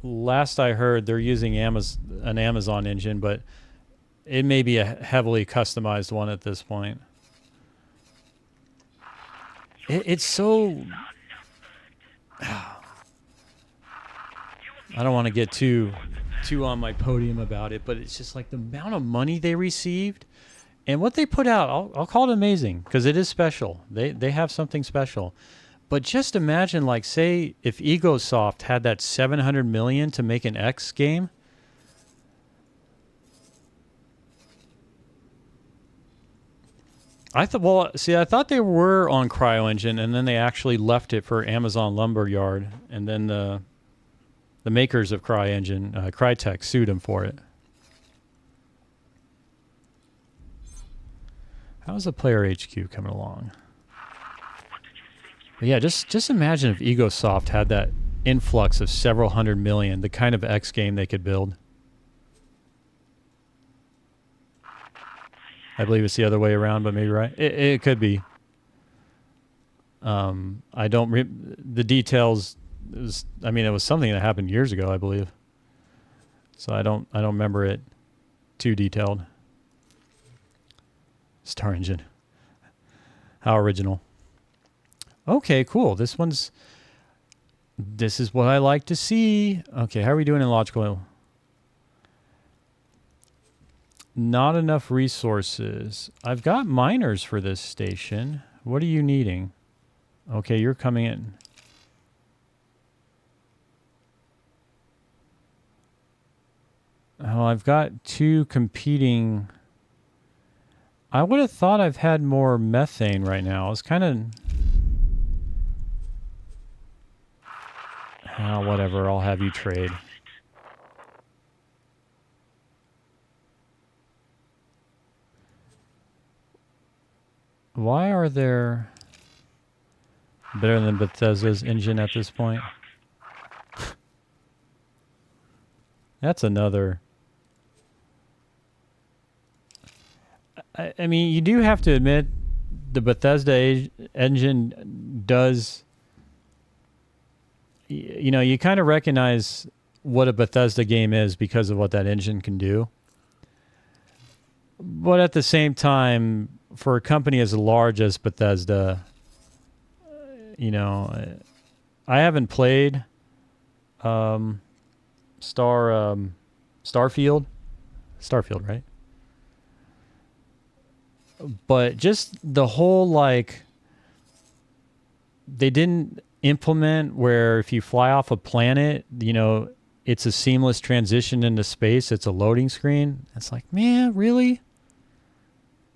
last I heard, they're using an Amazon engine, but it may be a heavily customized one at this point. It's so... I don't want to get too too on my podium about it, but it's just like the amount of money they received and what they put out. I'll call it amazing because it is special. They have something special. But just imagine, like, say if Egosoft had that $700 million to make an X game. I thought they were on CryoEngine, and then they actually left it for Amazon Lumberyard, and then the makers of CryoEngine, Crytek, sued them for it. How's the Player HQ coming along? But yeah, just imagine if Egosoft had that influx of several hundred million, the kind of X game they could build. I believe it's the other way around, but maybe right. It could be. I don't the details. I mean, it was something that happened years ago, I believe. So I don't remember it too detailed. Star Engine. How original. Okay, cool. This is what I like to see. Okay, how are we doing in logical? Not enough resources. I've got miners for this station. What are you needing? Okay, you're coming in. Oh, I've got two competing. I would have thought I've had more methane right now. It's kind of... Oh, whatever. I'll have you trade. Why are there... Better than Bethesda's engine at this point? That's another... I mean, you do have to admit the Bethesda engine does... You know, you kind of recognize what a Bethesda game is because of what that engine can do. But at the same time, for a company as large as Bethesda, you know, I haven't played Starfield, right? But just the whole, like, they didn't implement where if you fly off a planet, you know, it's a seamless transition into space. It's a loading screen. It's like, man, really?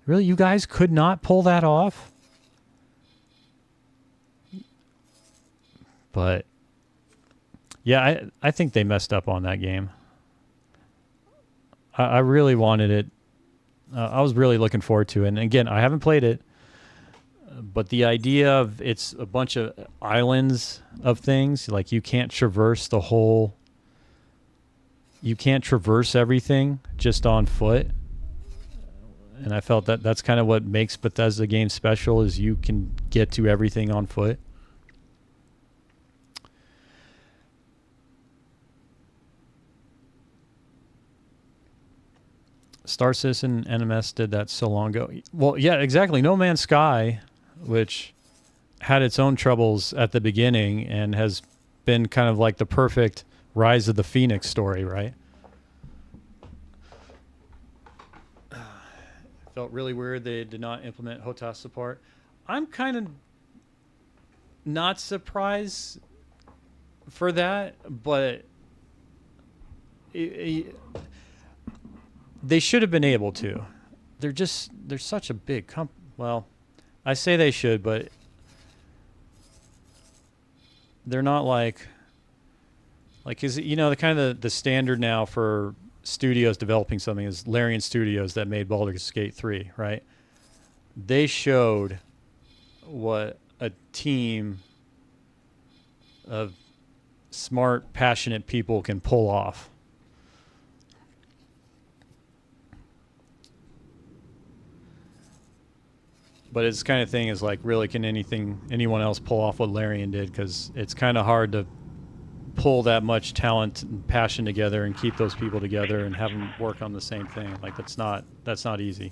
Really? You guys could not pull that off? But, yeah, I think they messed up on that game. I really wanted it. I was really looking forward to it. And again, I haven't played it. But the idea of it's a bunch of islands of things, like you can't traverse the whole... You can't traverse everything just on foot. And I felt that that's kind of what makes Bethesda games special, is you can get to everything on foot. Star Citizen NMS did that so long ago. Well, yeah, exactly. No Man's Sky, which had its own troubles at the beginning and has been kind of like the perfect Rise of the Phoenix story, right? Felt really weird they did not implement HOTAS support. I'm kind of not surprised for that, but they should have been able to. They're such a big company. Well, I say they should, but they're not like, is you know, the kind of the standard now for studios developing something is Larian Studios that made Baldur's Gate 3, right? They showed what a team of smart, passionate people can pull off. But it's kind of thing is like, really, can anyone else pull off what Larian did? Because it's kind of hard to pull that much talent and passion together and keep those people together and have them work on the same thing. Like, that's not easy.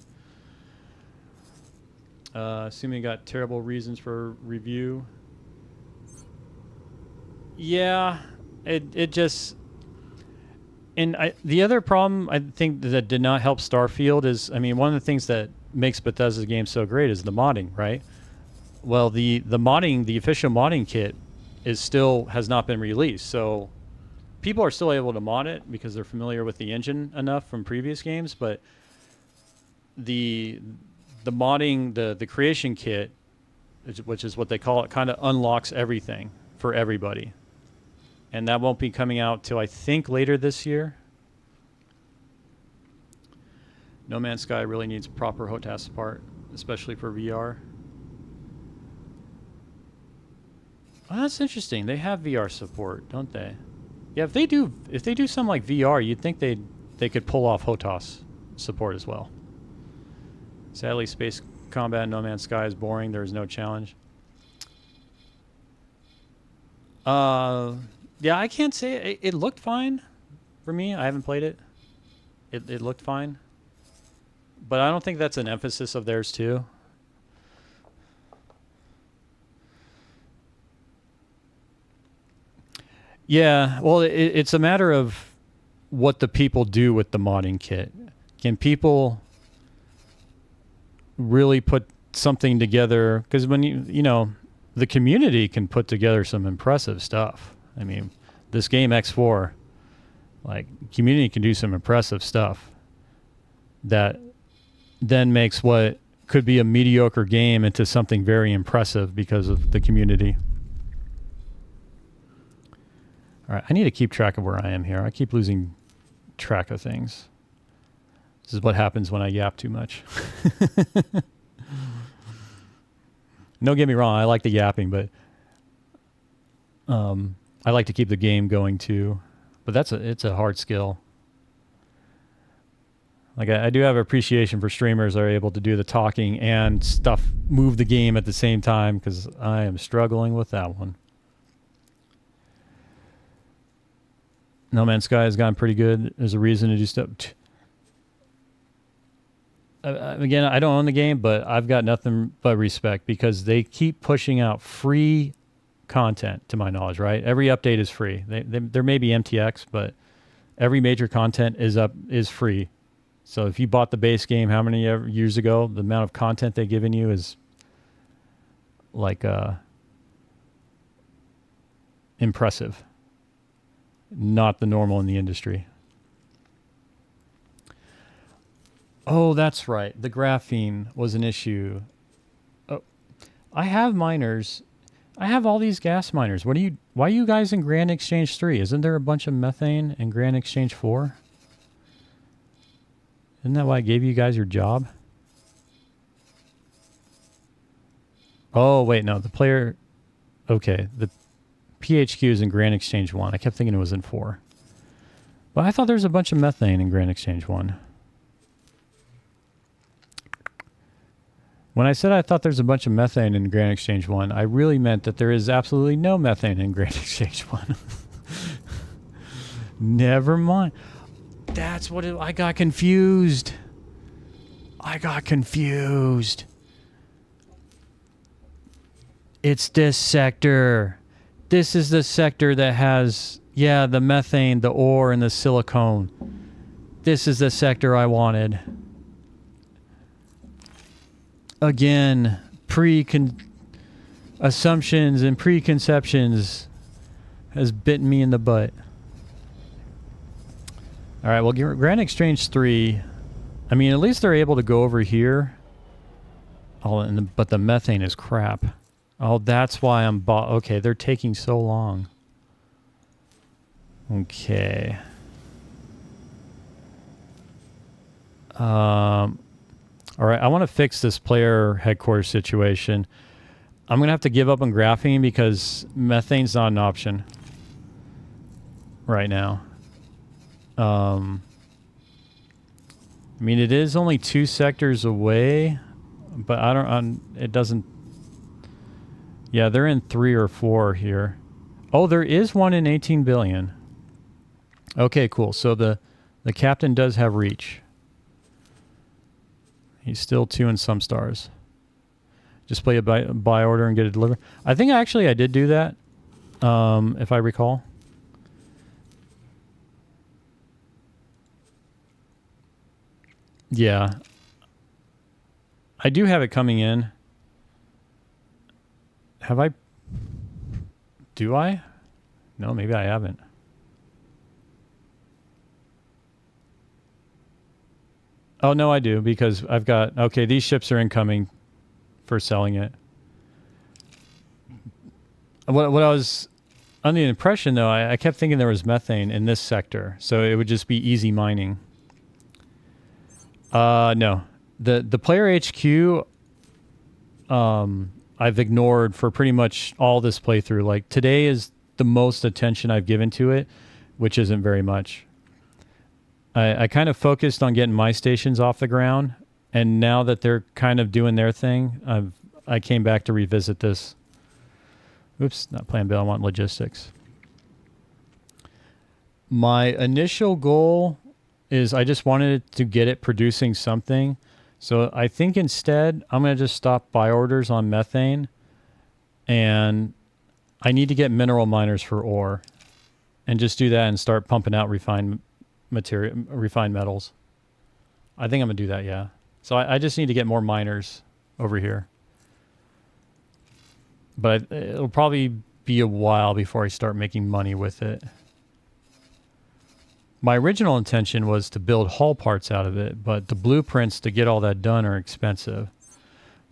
Assuming you got terrible reasons for review. Yeah, it just... And the other problem I think that did not help Starfield is, I mean, one of the things that makes Bethesda's game so great is the modding, right? Well, the modding, the official modding kit has not been released. So people are still able to mod it because they're familiar with the engine enough from previous games, but the modding, the creation kit, which is what they call it, kind of unlocks everything for everybody. And that won't be coming out till I think later this year. No Man's Sky really needs proper HOTAS support, especially for VR. Oh, that's interesting. They have VR support, don't they? Yeah, if they do something like VR, you'd think they could pull off HOTAS support as well. Sadly, space combat in No Man's Sky is boring. There is no challenge. Yeah, I can't say it looked fine for me. I haven't played it. It looked fine. But I don't think that's an emphasis of theirs too. Yeah, well, it's a matter of what the people do with the modding kit. Can people really put something together? Because when you know, the community can put together some impressive stuff. I mean, this game X4, like, community can do some impressive stuff that then makes what could be a mediocre game into something very impressive because of the community. All right, I need to keep track of where I am here. I keep losing track of things. This is what happens when I yap too much. Don't get me wrong, I like the yapping, but I like to keep the game going too. But it's a hard skill. Like, I do have appreciation for streamers that are able to do the talking and move the game at the same time, because I am struggling with that one. No Man's Sky has gotten pretty good. There's a reason to do stuff. Again, I don't own the game, but I've got nothing but respect because they keep pushing out free content, to my knowledge, right? Every update is free. There may be MTX, but every major content is free. So if you bought the base game how many years ago, the amount of content they've given you is like impressive. Not the normal in the industry. Oh, that's right. The graphene was an issue. Oh, I have miners. I have all these gas miners. Why are you guys in Grand Exchange 3? Isn't there a bunch of methane in Grand Exchange 4? Isn't that why I gave you guys your job? Oh, wait, no. The player... Okay, the PHQ is in Grand Exchange 1. I kept thinking it was in 4. But I thought there was a bunch of methane in Grand Exchange 1. When I said I thought there's a bunch of methane in Grand Exchange 1, I really meant that there is absolutely no methane in Grand Exchange 1. Never mind. That's what I got confused. It's this sector. This is the sector that has, yeah, the methane, the ore, and the silicone. This is the sector I wanted. Again, assumptions and preconceptions has bitten me in the butt. All right, well, Grand Exchange 3, I mean, at least they're able to go over here. But the methane is crap. Oh, that's why I'm okay, they're taking so long. Okay. All right, I want to fix this player headquarters situation. I'm going to have to give up on graphene because methane's not an option right now. I mean, it is only 2 sectors away, but it doesn't... Yeah, they're in 3 or 4 here. Oh, there is one in 18 billion. Okay, cool. So the captain does have reach. He's still 2 and some stars. Just play a buy order and get it delivered. I think I did do that, if I recall. Yeah. I do have it coming in. Have I? Do I? No, maybe I haven't. Oh, no, I do, because I've got... Okay, these ships are incoming for selling it. What I was under the impression, though, I kept thinking there was methane in this sector, so it would just be easy mining. No. The player HQ, I've ignored for pretty much all this playthrough. Like, today is the most attention I've given to it, which isn't very much. I kind of focused on getting my stations off the ground, and now that they're kind of doing their thing, I came back to revisit this. Oops, not plan B, I want logistics. My initial goal is I just wanted to get it producing something. So I think instead I'm going to just stop buy orders on methane, and I need to get mineral miners for ore and just do that and start pumping out refined metals. I think I'm going to do that, yeah. So I just need to get more miners over here. But it'll probably be a while before I start making money with it. My original intention was to build hull parts out of it, but the blueprints to get all that done are expensive.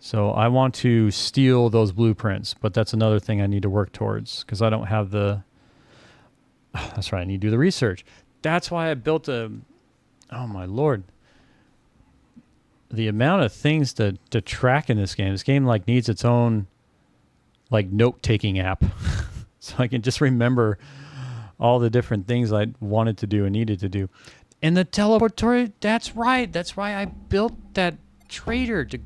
So I want to steal those blueprints, but that's another thing I need to work towards because I don't have the... That's right, I need to do the research. That's why I built a... Oh my lord. The amount of things to track in this game like needs its own like note-taking app. So I can just remember all the different things I wanted to do and needed to do. And the teleporter, that's right. That's why I built that trader to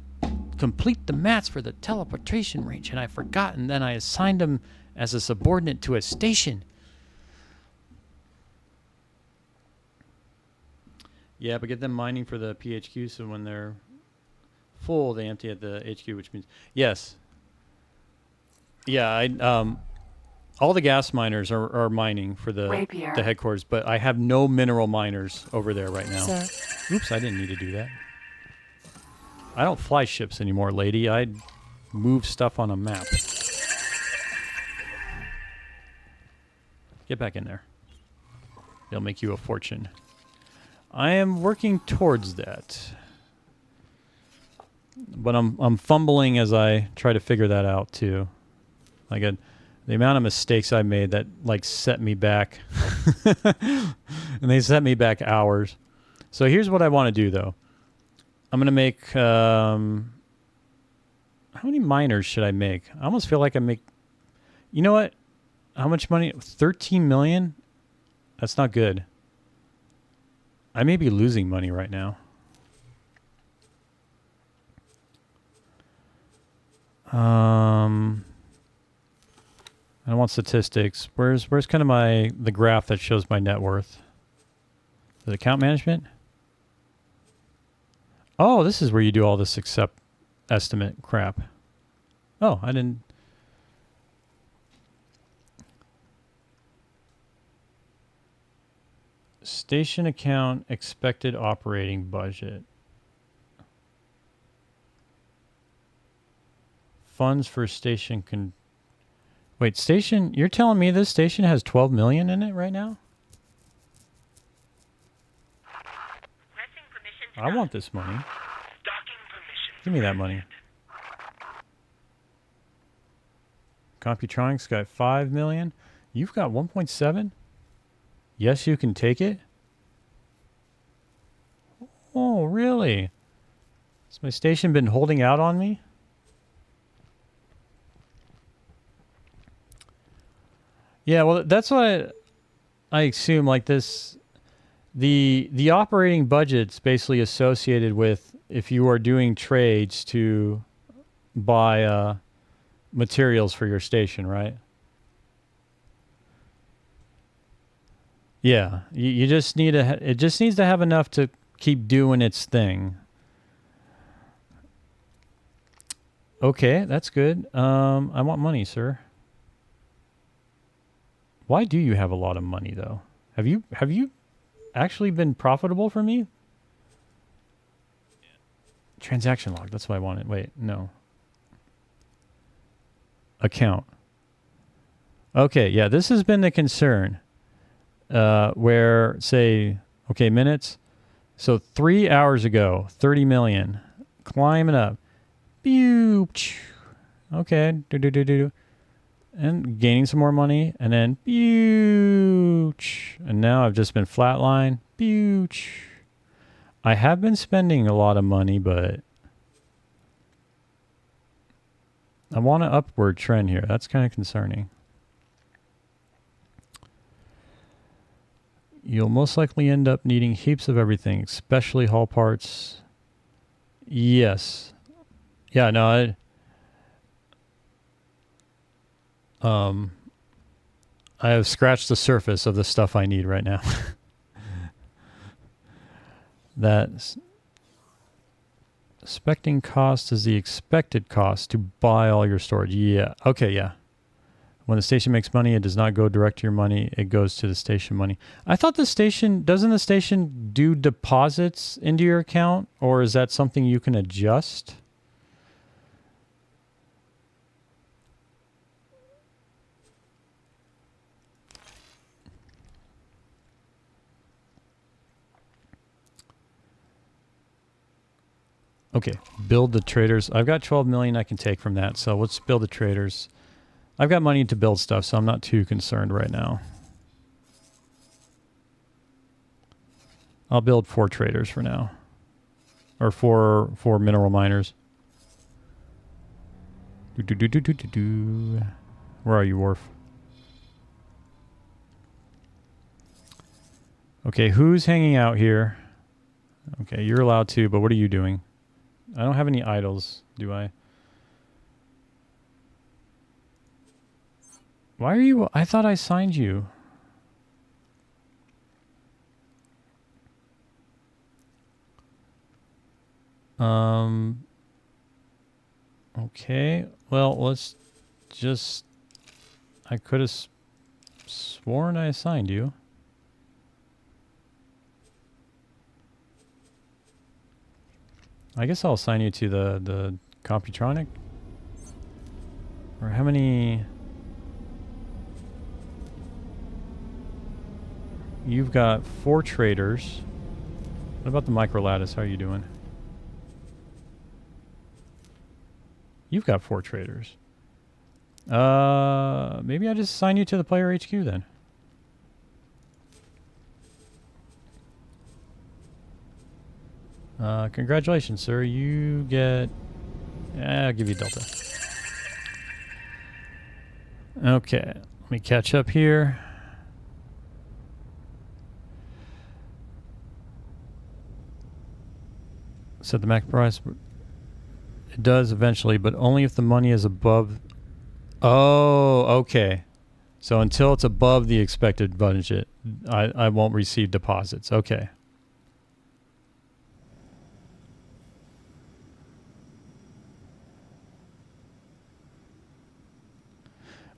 complete the mats for the teleportation range. And I forgot, and then I assigned him as a subordinate to a station. Yeah, but get them mining for the PHQ so when they're full, they empty at the HQ, which means... Yes. Yeah, all the gas miners are mining for the headquarters, but I have no mineral miners over there right now. Sir. Oops, I didn't need to do that. I don't fly ships anymore, lady. I move stuff on a map. Get back in there. They'll make you a fortune. I am working towards that. But I'm fumbling as I try to figure that out too. Like the amount of mistakes I made that like set me back. And they set me back hours. So here's what I want to do though. I'm going to make how many miners should I make? I almost feel like I make... You know what? How much money? 13 million? That's not good. I may be losing money right now. I want statistics. Where's kind of the graph that shows my net worth? The account management? Oh, this is where you do all this accept estimate crap. Oh, I didn't... Station account expected operating budget. Funds for station Wait, station... You're telling me this station has 12 million in it right now? I want this money. Give me that money. Computronics got 5 million. You've got 1.7? Yes, you can take it? Oh, really? Has my station been holding out on me? Yeah, well, that's what I assume, like this... The operating budget's basically associated with if you are doing trades to buy materials for your station, right? Yeah, you just need it just needs to have enough to keep doing its thing. Okay, that's good. I want money, sir. Why do you have a lot of money though? Have you actually been profitable for me? Transaction log. That's what I wanted. Wait, no. Account. Okay, yeah, this has been the concern. Where, say, okay, minutes. So 3 hours ago, 30 million. Climbing up. Pew. Okay. Do. And gaining some more money. And then pew. And now I've just been flatline. Pew. I have been spending a lot of money, but I want an upward trend here. That's kind of concerning. You'll most likely end up needing heaps of everything, especially hull parts. Yes. Yeah, no, I have scratched the surface of the stuff I need right now. That's expecting cost is the expected cost to buy all your storage. Yeah. Okay, yeah. When the station makes money, it does not go direct to your money. It goes to the station money. I thought doesn't the station do deposits into your account? Or is that something you can adjust? Okay, build the traders. I've got 12 million I can take from that, so let's build the traders. I've got money to build stuff, so I'm not too concerned right now. I'll build 4 traders for now. Or 4 mineral miners. Where are you, Worf? Okay, who's hanging out here? Okay, you're allowed to, but what are you doing? I don't have any idols, do I? Why are you... I thought I signed you. Okay. Well, let's just... I could have sworn I assigned you. I guess I'll assign you to the Computronic. Or how many... You've got 4 traders. What about the microlattice? How are you doing? You've got 4 traders. Maybe I just assign you to the player HQ then. Congratulations, sir. You get... I'll give you Delta. Okay. Let me catch up here. Set the max price. It does eventually, but only if the money is above... Oh, okay. So until it's above the expected budget, I won't receive deposits. Okay.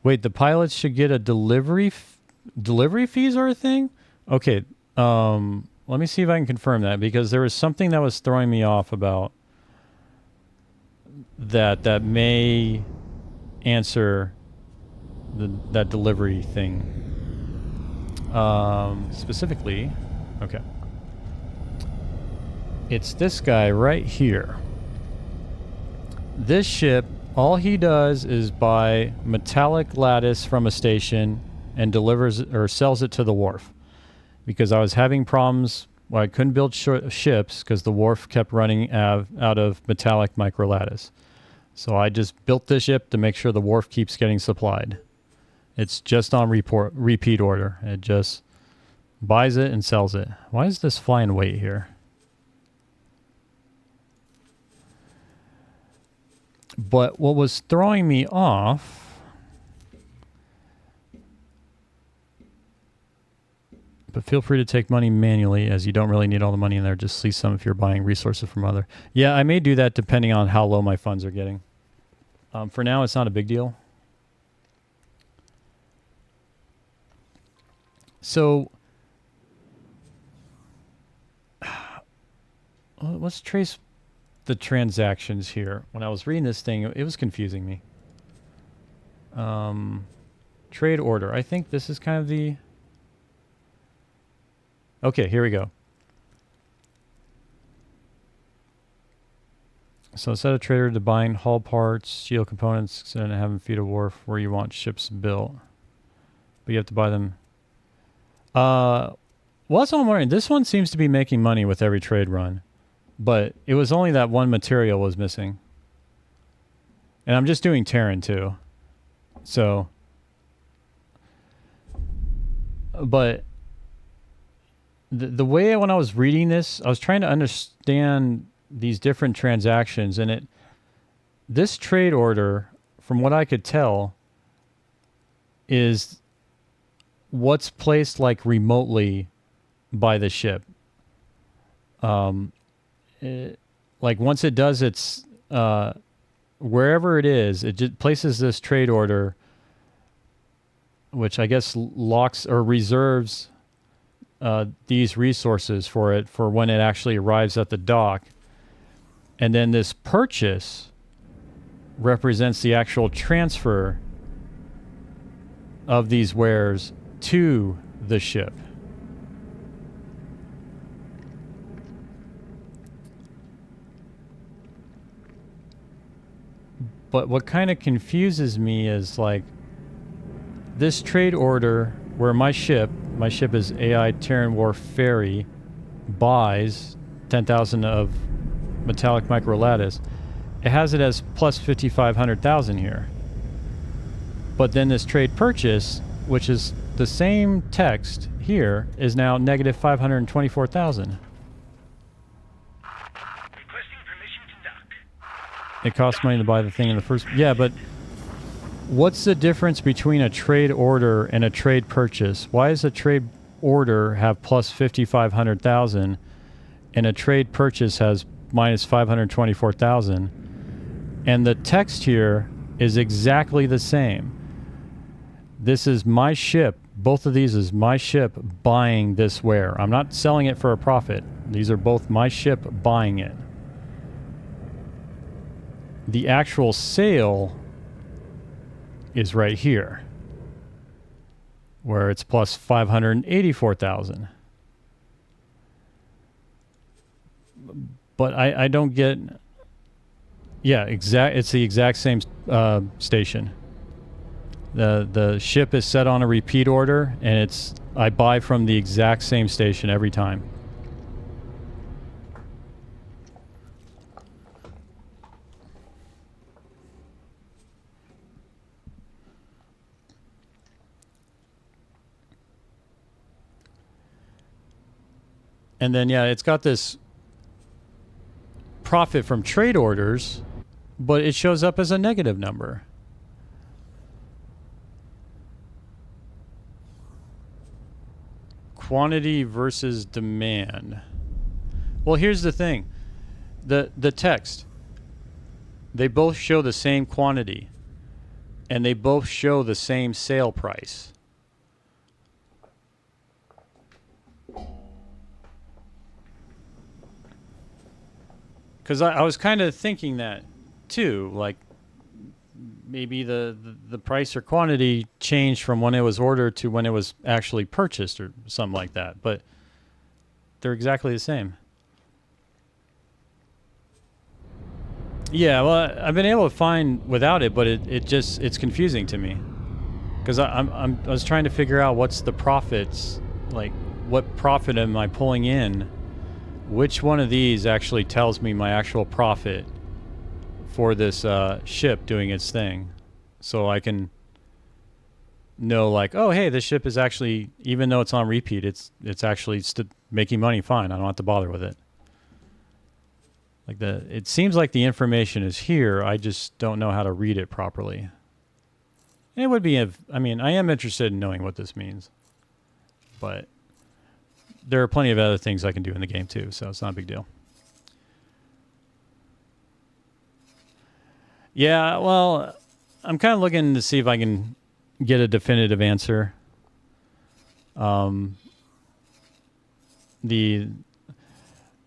Wait, the pilots should get a delivery fees are a thing? Okay. Let me see if I can confirm that, because there was something that was throwing me off about that may answer that delivery thing. Specifically, okay. It's this guy right here. This ship, all he does is buy metallic lattice from a station and delivers or sells it to the wharf. Because I was having problems where I couldn't build ships because the wharf kept running out of metallic microlattice. So I just built this ship to make sure the wharf keeps getting supplied. It's just on repeat order. It just buys it and sells it. Why is this flying weight here? But what was throwing me off... But feel free to take money manually, as you don't really need all the money in there. Just leave some if you're buying resources from other. Yeah, I may do that depending on how low my funds are getting. For now, it's not a big deal. So, let's trace the transactions here. When I was reading this thing, it was confusing me. Trade order. I think this is kind of the... Okay, here we go. So set a trader to buying hull parts, steel components, and having feed a wharf where you want ships built. But you have to buy them. Well, that's what I'm wondering. This one seems to be making money with every trade run. But it was only that one material was missing. And I'm just doing Terran too. So... But... The way when I was reading this, I was trying to understand these different transactions, and this trade order, from what I could tell, is what's placed like remotely by the ship. Like once it does its wherever it is, it just places this trade order, which I guess locks or reserves these resources for it for when it actually arrives at the dock. And then this purchase represents the actual transfer of these wares to the ship. But what kind of confuses me is like this trade order where my ship is AI Terran War Ferry, buys 10,000 of metallic microlattice. It has it as plus 5,500,000 here. But then this trade purchase, which is the same text here, is now negative 524,000. It costs money to buy the thing in the first... Yeah, but what's the difference between a trade order and a trade purchase? Why does a trade order have plus 5,500,000 and a trade purchase has minus 524,000? And the text here is exactly the same. This is my ship. Both of these is my ship buying this ware. I'm not selling it for a profit. These are both my ship buying it. The actual sale is right here, where it's plus 584,000. But I don't get... Yeah, it's the exact same station. The ship is set on a repeat order, and I buy from the exact same station every time. And then, yeah, it's got this profit from trade orders, but it shows up as a negative number. Quantity versus demand. Well, here's the thing. The text. They both show the same quantity, and they both show the same sale price. Because I was kind of thinking that too, like maybe the price or quantity changed from when it was ordered to when it was actually purchased or something like that. But they're exactly the same. Yeah, well, I've been able to find without it, but it's confusing to me. Because I was trying to figure out what's the profits, like what profit am I pulling in? Which one of these actually tells me my actual profit for this ship doing its thing? So I can know like, oh, hey, this ship is actually, even though it's on repeat, it's actually making money fine. I don't have to bother with it. Like it seems like the information is here. I just don't know how to read it properly. And it would be, I mean, I am interested in knowing what this means. But there are plenty of other things I can do in the game too, so it's not a big deal. Yeah, well, I'm kind of looking to see if I can get a definitive answer. The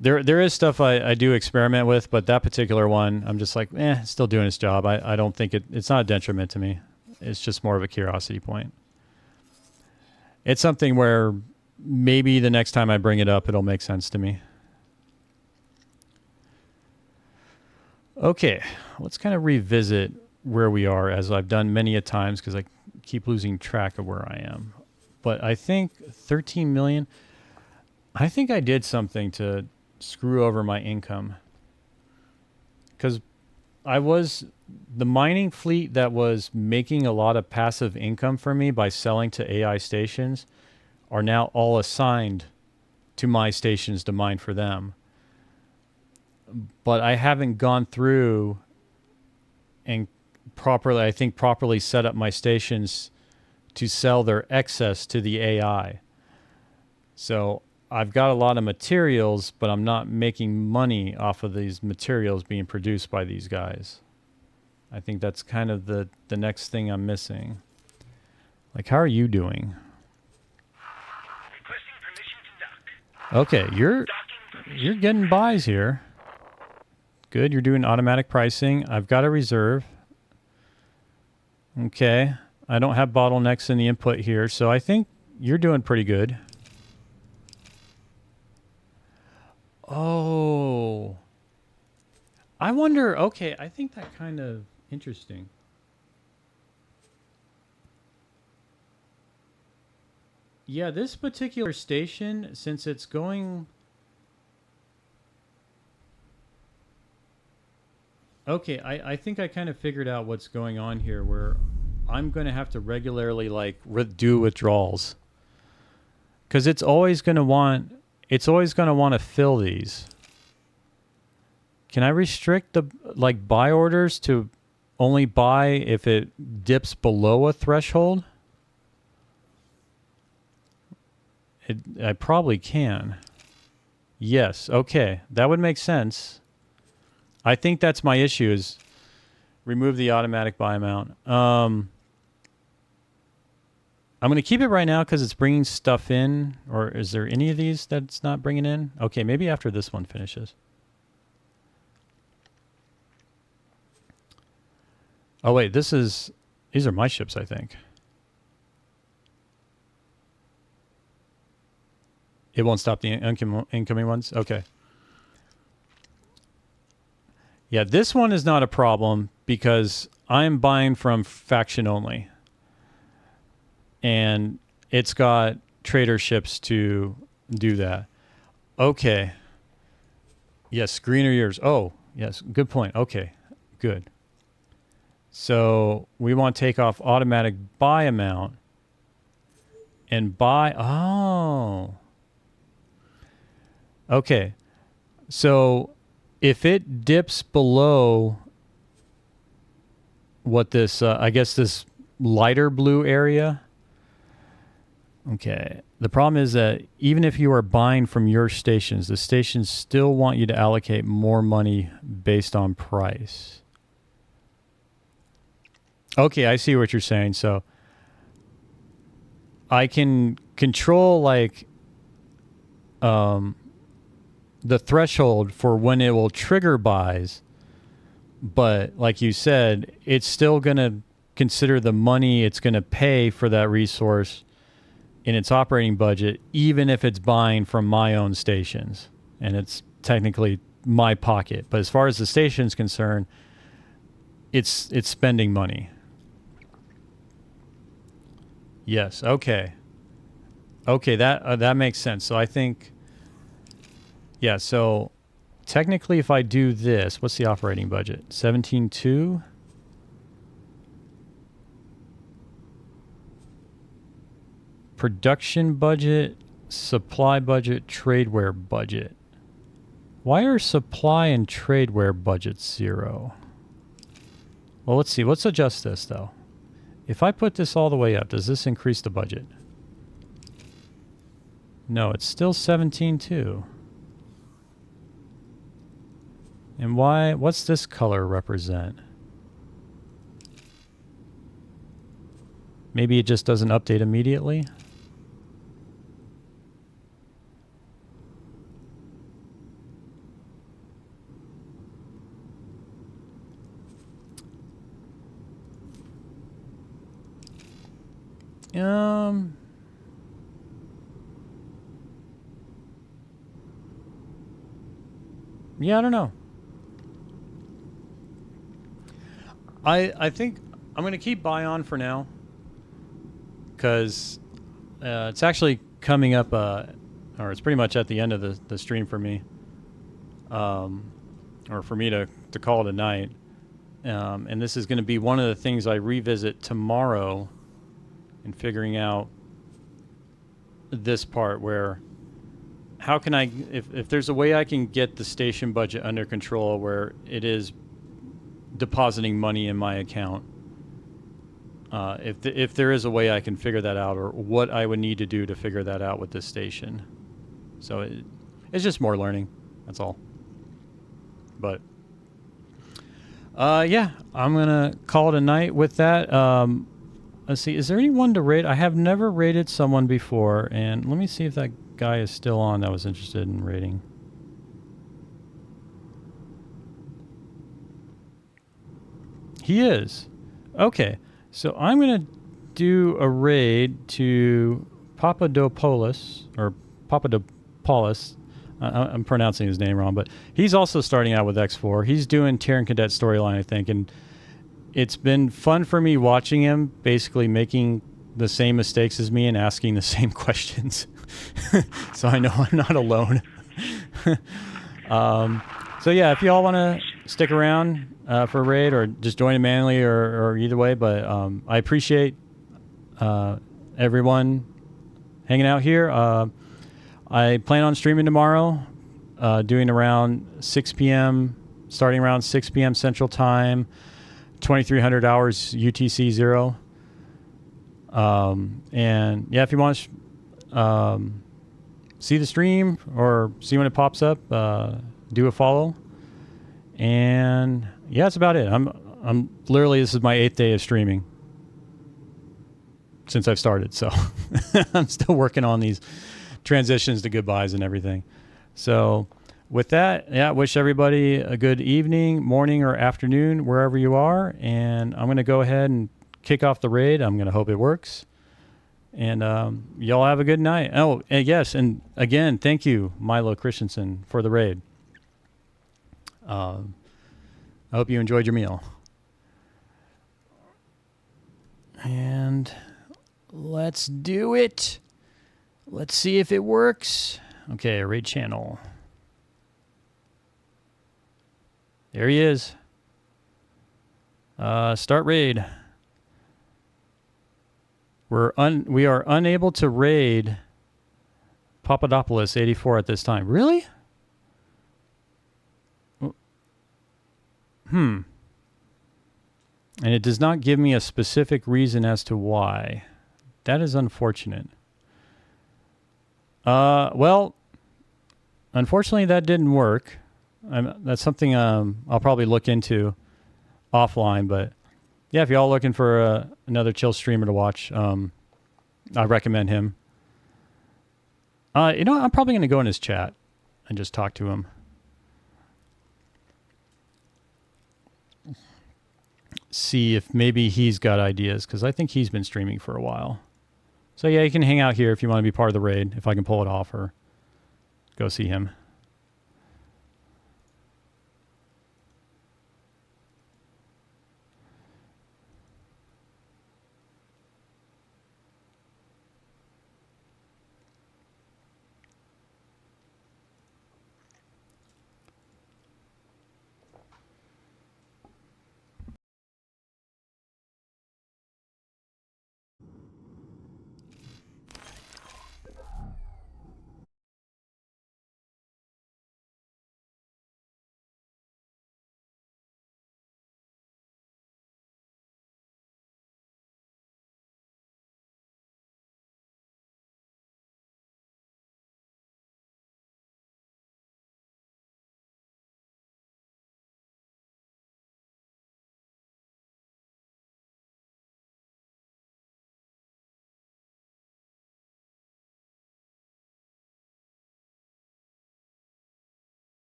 There is stuff I do experiment with, but that particular one, I'm just like, it's still doing its job. I don't think it's not a detriment to me. It's just more of a curiosity point. It's something where maybe the next time I bring it up, it'll make sense to me. Okay, let's kind of revisit where we are, as I've done many a times, because I keep losing track of where I am. But I think 13 million, I think I did something to screw over my income. Because the mining fleet that was making a lot of passive income for me by selling to AI stations are now all assigned to my stations to mine for them. But I haven't gone through and properly set up my stations to sell their excess to the AI. So I've got a lot of materials, but I'm not making money off of these materials being produced by these guys. I think that's kind of the next thing I'm missing. Like, how are you doing? Okay, you're getting buys here. Good, you're doing automatic pricing. I've got a reserve. Okay, I don't have bottlenecks in the input here, so I think you're doing pretty good. Oh, I wonder, okay, I think that kind of interesting. Yeah, this particular station, since it's going... Okay, I think I kind of figured out what's going on here, where I'm going to have to regularly do withdrawals. Because it's always going to want to fill these. Can I restrict the buy orders to only buy if it dips below a threshold? I probably can. Yes, okay. That would make sense. I think that's my issue, is remove the automatic buy amount. I'm going to keep it right now because it's bringing stuff in. Or is there any of these that's not bringing in? Okay, maybe after this one finishes. Oh, wait, these are my ships, I think. It won't stop the incoming ones? Okay. Yeah, this one is not a problem because I'm buying from faction only. And it's got trader ships to do that. Okay. Yes, greener years. Oh, yes, good point. Okay, good. So we want to take off automatic buy amount and buy. Oh. Okay. So if it dips below what this, I guess this lighter blue area. Okay. The problem is that even if you are buying from your stations, the stations still want you to allocate more money based on price. Okay, I see what you're saying. So I can control the threshold for when it will trigger buys, but like you said, it's still going to consider the money it's going to pay for that resource in its operating budget, even if it's buying from my own stations and it's technically my pocket. But as far as the station's concerned, it's spending money. Yes. Okay. Okay. That makes sense. So I think, yeah. So technically, if I do this, what's the operating budget? 17.2. Production budget, supply budget, tradeware budget. Why are supply and tradeware budgets 0? Well, let's see. Let's adjust this though. If I put this all the way up, does this increase the budget? No, it's still 17.2. And why? What's this color represent? Maybe it just doesn't update immediately. Yeah, I don't know. I think I'm gonna keep Bion for now, because it's actually coming up, or it's pretty much at the end of the stream for me, or for me to call it a night. And this is going to be one of the things I revisit tomorrow in figuring out this part where how can I, if there's a way I can get the station budget under control where it is depositing money in my account, if there is a way I can figure that out, or what I would need to do to figure that out with this station. So it's just more learning, that's all. But yeah, I'm gonna call it a night with that. Let's see, is there anyone to rate? I have never rated someone before, and let me see if that guy is still on that was interested in rating. He is. Okay, so I'm gonna do a raid to Papadopoulos, or Papadopoulos. I'm pronouncing his name wrong, but he's also starting out with X4. He's doing Terran Cadet storyline, I think, and it's been fun for me watching him basically making the same mistakes as me and asking the same questions. So I know I'm not alone. So yeah, if you all want to stick around for a raid, or just join it manually, or either way, but I appreciate everyone hanging out here. I plan on streaming tomorrow, doing around 6 p.m., starting around 6 p.m. Central Time, 2300 hours UTC 0. And yeah, if you want to see the stream or see when it pops up, do a follow. And yeah, that's about it. I'm literally, this is my 8th day of streaming since I've started. So I'm still working on these transitions to goodbyes and everything. So with that, yeah, wish everybody a good evening, morning, or afternoon, wherever you are. And I'm going to go ahead and kick off the raid. I'm going to hope it works. And y'all have a good night. Oh, and yes, and again, thank you, Milo Christensen, for the raid. I hope you enjoyed your meal. And let's do it. Let's see if it works. Okay, raid channel. There he is. Start raid. We are unable to raid Papadopoulos 84 at this time. Really? And it does not give me a specific reason as to why. That is unfortunate. Well, unfortunately that didn't work. That's something I'll probably look into offline, but yeah, if you're all looking for another chill streamer to watch, I recommend him. You know, I'm probably going to go in his chat and just talk to him. See if maybe he's got ideas, because I think he's been streaming for a while. So yeah, you can hang out here if you want to be part of the raid, if I can pull it off, or go see him.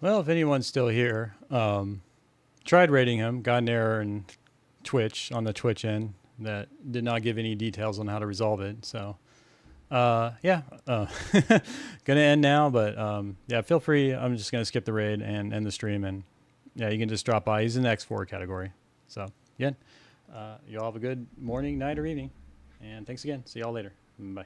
Well, if anyone's still here, tried rating him, got an error in Twitch on the Twitch end that did not give any details on how to resolve it. So, yeah, gonna end now, but yeah, feel free. I'm just gonna skip the raid and end the stream, and yeah, you can just drop by. He's in the X4 category. So, again, you all have a good morning, night, or evening, and thanks again. See y'all later. Bye.